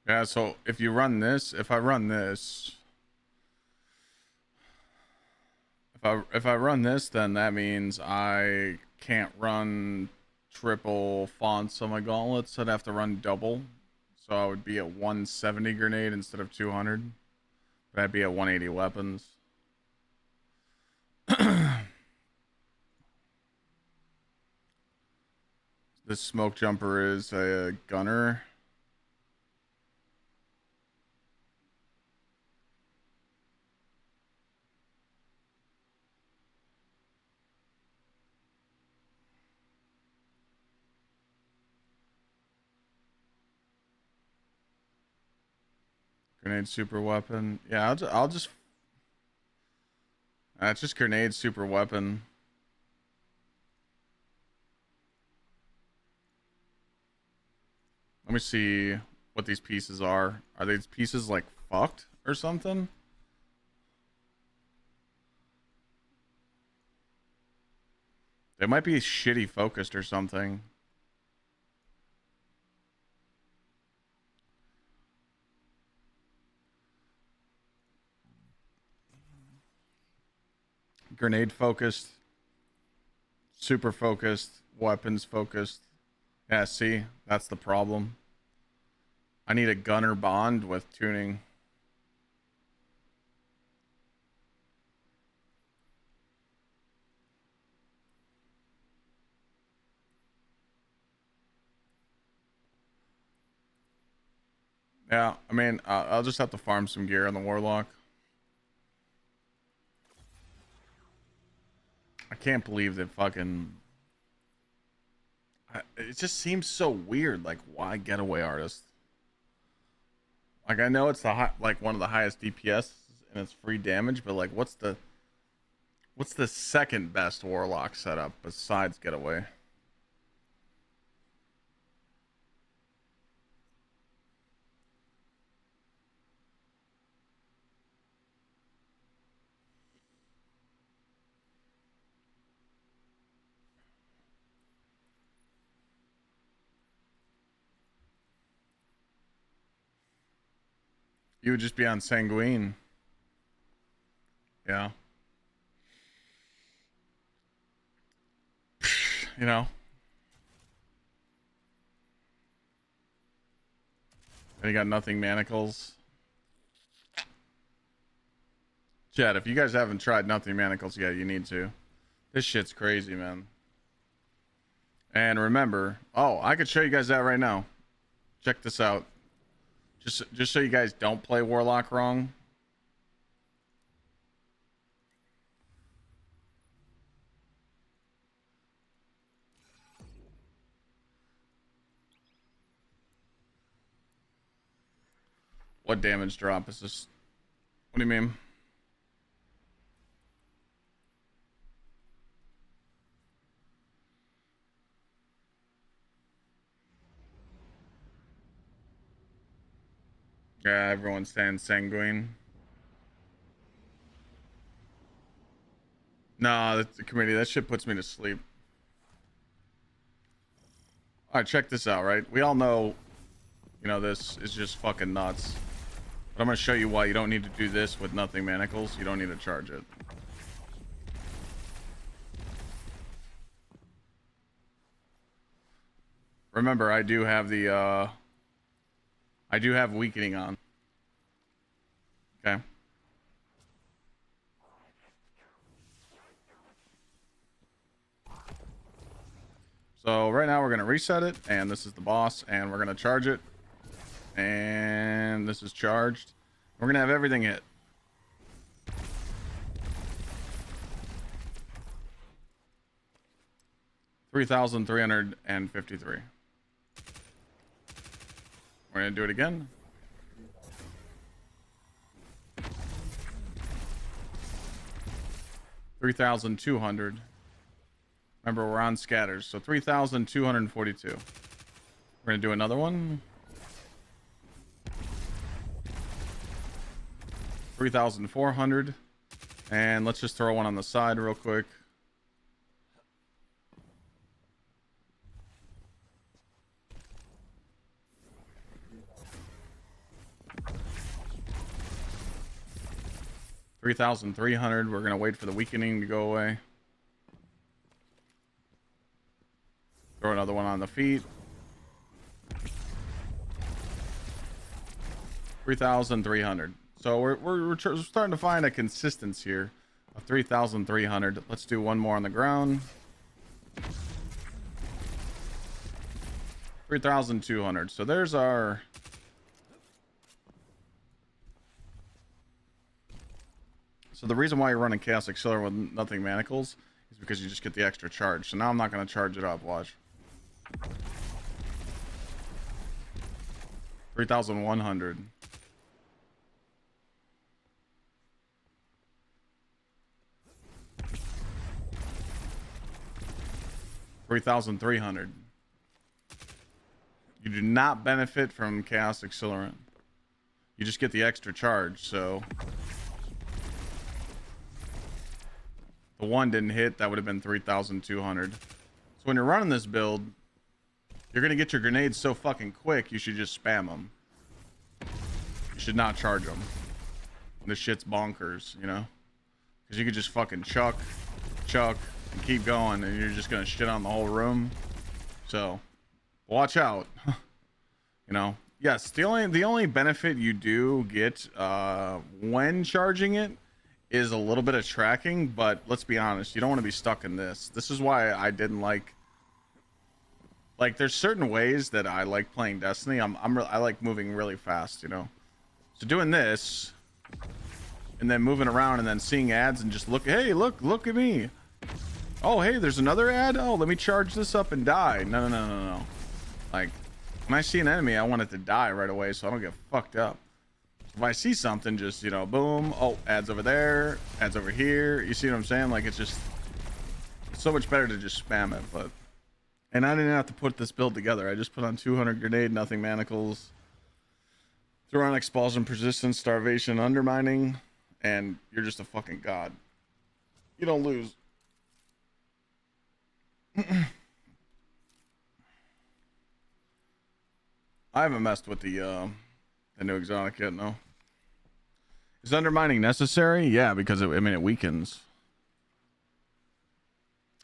Yeah, so if you run this, if I run this, If I run this, then that means I can't run triple fonts on my gauntlets. I'd have to run double. So I would be at 170 grenade instead of 200. But I'd be at 180 weapons. This smoke jumper is a gunner. Grenade super weapon. Yeah, I'll just it's just grenade super weapon. Let me see what these pieces are. Are these pieces like fucked or something? They might be shitty focused or something. Grenade focused, super focused, weapons focused. Yeah, see, that's the problem. I need a gunner bond with tuning. Yeah, I mean, I'll just have to farm some gear on the Warlock. I can't believe that fucking... It just seems so weird. Like, why getaway artist? Like, I know it's the like one of the highest DPS and it's free damage, but like, what's the second best Warlock setup besides getaway? You would just be on Sanguine. Yeah. You know. And you got nothing manacles. Chat, if you guys haven't tried nothing manacles yet, you need to. This shit's crazy, man. And remember, oh, I could show you guys that right now. Check this out. Just so you guys don't play Warlock wrong. What damage drop is this? What do you mean? Yeah, everyone's saying Sanguine. Nah, that's the committee. That shit puts me to sleep. Alright, check this out, right? We all know, you know, this is just fucking nuts. But I'm gonna show you why you don't need to do this with nothing manacles. You don't need to charge it. Remember, I do have the, I do have weakening on. Okay. So right now we're going to reset it, and this is the boss, and we're going to charge it. And this is charged. We're going to have everything hit. $3,353. We're going to do it again. $3,200. Remember, we're on scatters, so 3,242. We're gonna do another one. 3,400, and let's just throw one on the side real quick. 3,300. We're gonna wait for the weakening to go away. Throw another one on the feet. 3,300. So we're starting to find a consistency here of 3,300. Let's do one more on the ground. 3,200. So there's our. So the reason why you're running Chaos Accelerant with nothing manacles is because you just get the extra charge. So now I'm not going to charge it up. Watch. 3,100. $3,300. You do not benefit from Chaos Accelerant. You just get the extra charge, so the one didn't hit. That would have been 3,200. So when you're running this build, you're gonna get your grenades so fucking quick. You should just spam them. You should not charge them. This shit's bonkers, you know, because you could just fucking chuck, and keep going, and you're just gonna shit on the whole room. So watch out. You know, yes, the only benefit you do get when charging it is a little bit of tracking, but let's be honest, you don't want to be stuck in this. This is why I didn't like there's certain ways that I like playing Destiny. I like moving really fast, you know. So doing this and then moving around and then seeing ads and just look at me. Oh, hey, there's another ad. Oh, let me charge this up and die. No. Like, when I see an enemy, I want it to die right away so I don't get fucked up. If I see something, just, you know, boom. Oh, ads over there, ads over here. You see what I'm saying? Like, it's just so much better to just spam it. But, and I didn't have to put this build together. I just put on 200 grenade, nothing manacles, throw on expulsion, persistence, starvation, undermining, and you're just a fucking god. You don't lose. I haven't messed with the new exotic yet, no. Is undermining necessary? Yeah, because it weakens.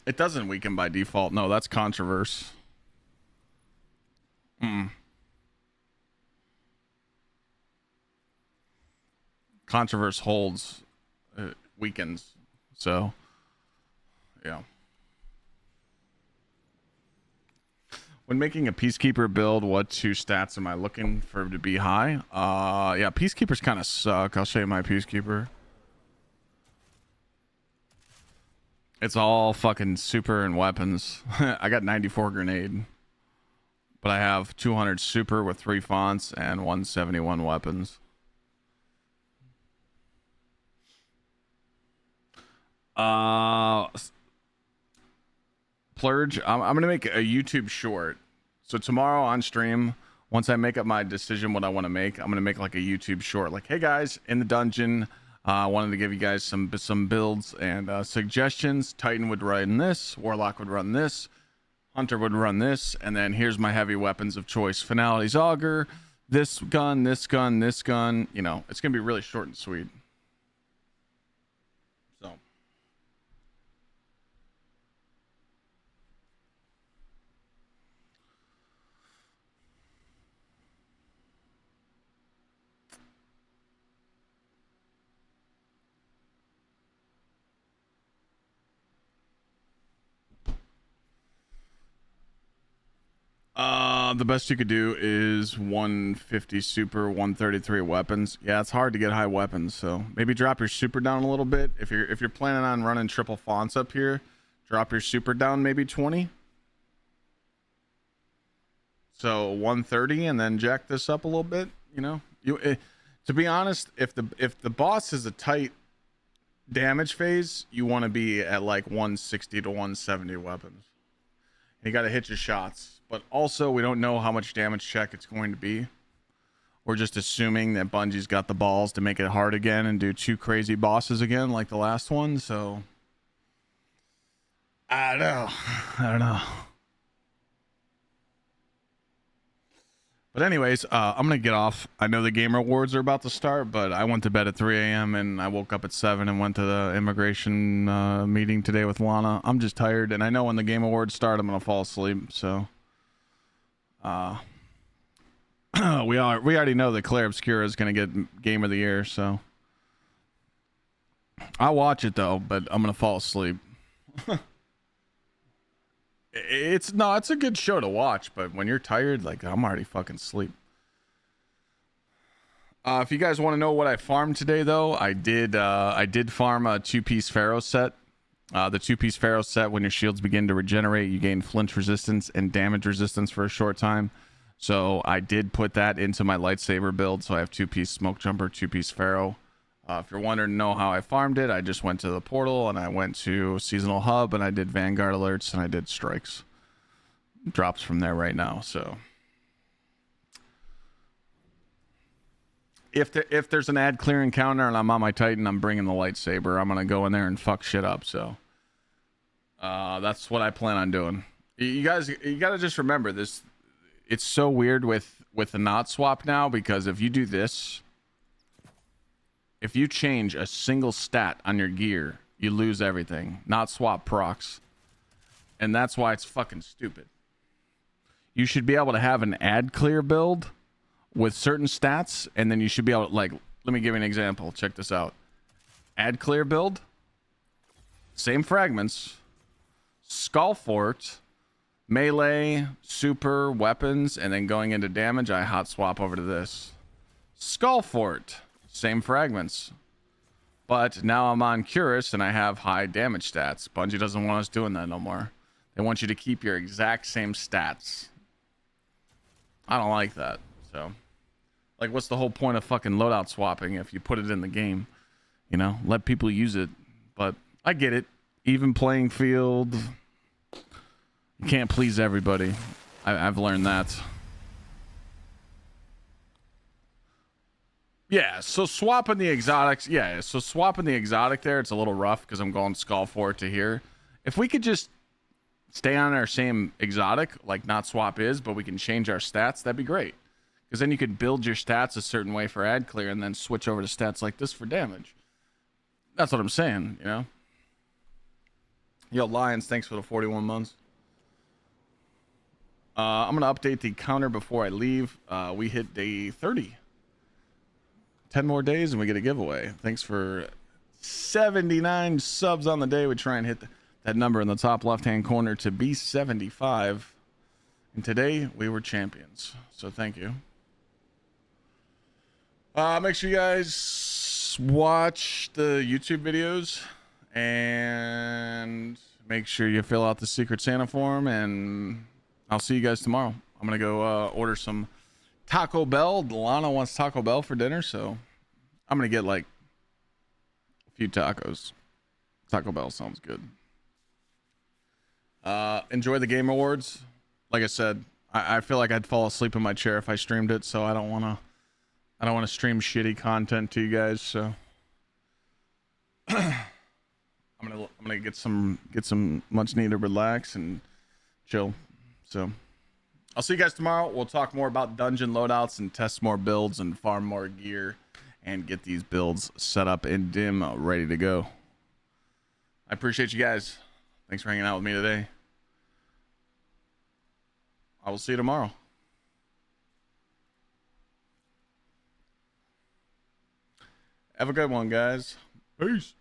It doesn't weaken by default. No, that's controverse. Controverse holds, weakens. So, yeah. When making a Peacekeeper build, what two stats am I looking for to be high? Yeah, Peacekeepers kind of suck. I'll show you my Peacekeeper. It's all fucking super and weapons. I got 94 grenade. But I have 200 super with 3 fonts and 171 weapons. Plurge, I'm gonna make a YouTube short. So tomorrow on stream, once I make up my decision what I want to make, I'm gonna make like a YouTube short. Like, hey guys, in the dungeon, I wanted to give you guys some builds and suggestions. Titan would run this, Warlock would run this, Hunter would run this, and then here's my heavy weapons of choice: Finality's Augur, this gun, this gun, this gun. You know, it's gonna be really short and sweet. So. The best you could do is 150 super, 133 weapons. Yeah, it's hard to get high weapons, so maybe drop your super down a little bit. If you're planning on running triple fonts up here, drop your super down maybe 20. So 130, and then jack this up a little bit. You know, to be honest, if the boss is a tight damage phase, you want to be at like 160 to 170 weapons. You got to hit your shots. But also, we don't know how much damage check it's going to be. We're just assuming that Bungie's got the balls to make it hard again and do 2 crazy bosses again like the last one. So, I don't know. But anyways, I'm gonna get off. I know the Gamer Awards are about to start, but I went to bed at 3 a.m. and I woke up at 7 and went to the immigration meeting today with Lana. I'm just tired, and I know when the Game Awards start, I'm gonna fall asleep. So, we already know that Claire Obscura is gonna get Game of the Year. So, I'll watch it though, but I'm gonna fall asleep. It's a good show to watch, but when you're tired, like I'm already fucking asleep. If you guys want to know what I farmed today, though, I did farm a 2-piece Pharaoh set. The 2-piece Pharaoh set, when your shields begin to regenerate, you gain flinch resistance and damage resistance for a short time. So I did put that into my lightsaber build. So I have 2-piece smoke jumper, 2-piece Pharaoh. If you're wondering to know how I farmed it, I just went to the portal and I went to Seasonal Hub and I did Vanguard alerts and I did strikes. Drops from there right now. So if there's an ad clear encounter and I'm on my Titan, I'm bringing the lightsaber. I'm gonna go in there and fuck shit up. So that's what I plan on doing. You guys, you gotta just remember this. It's so weird with the not swap now, because if you do this, if you change a single stat on your gear, you lose everything. Not swap procs. And that's why it's fucking stupid. You should be able to have an ad clear build with certain stats, and then you should be able to, like, let me give you an example. Check this out. Ad clear build, same fragments, Skull Fort, melee, super, weapons, and then going into damage, I hot swap over to this. Skull Fort, same fragments, but now I'm on Curus and I have high damage stats. Bungie doesn't want us doing that no more. They want you to keep your exact same stats. I don't like that. So, like, what's the whole point of fucking loadout swapping if you put it in the game? You know, let people use it. But I get it. Even playing field. You can't please everybody. I've learned that. Yeah, so swapping the exotics. Yeah, so swapping the exotic there, it's a little rough because I'm going Skull Fort to here. If we could just stay on our same exotic, like not swap is, but we can change our stats, that'd be great. Because then you could build your stats a certain way for ad clear and then switch over to stats like this for damage. That's what I'm saying, you know? Yo, Lions, thanks for the 41 months. I'm going to update the counter before I leave. We hit day 30. 10 more days and we get a giveaway. Thanks for 79 subs on the day. We try and hit that number in the top left-hand corner to be 75. And today we were champions. So thank you. Make sure you guys watch the YouTube videos and make sure you fill out the Secret Santa form, and I'll see you guys tomorrow. I'm going to go order some Taco Bell. Lana wants Taco Bell for dinner, so I'm going to get like a few tacos. Taco Bell sounds good. Enjoy the Game Awards. Like I said, I feel like I'd fall asleep in my chair if I streamed it, so I don't want to stream shitty content to you guys, so I'm gonna get some much needed relax and chill. So I'll see you guys tomorrow. We'll talk more about dungeon loadouts and test more builds and farm more gear and get these builds set up in dim, ready to go. I appreciate you guys. Thanks for hanging out with me today. I will see you tomorrow. Have a good one, guys. Peace.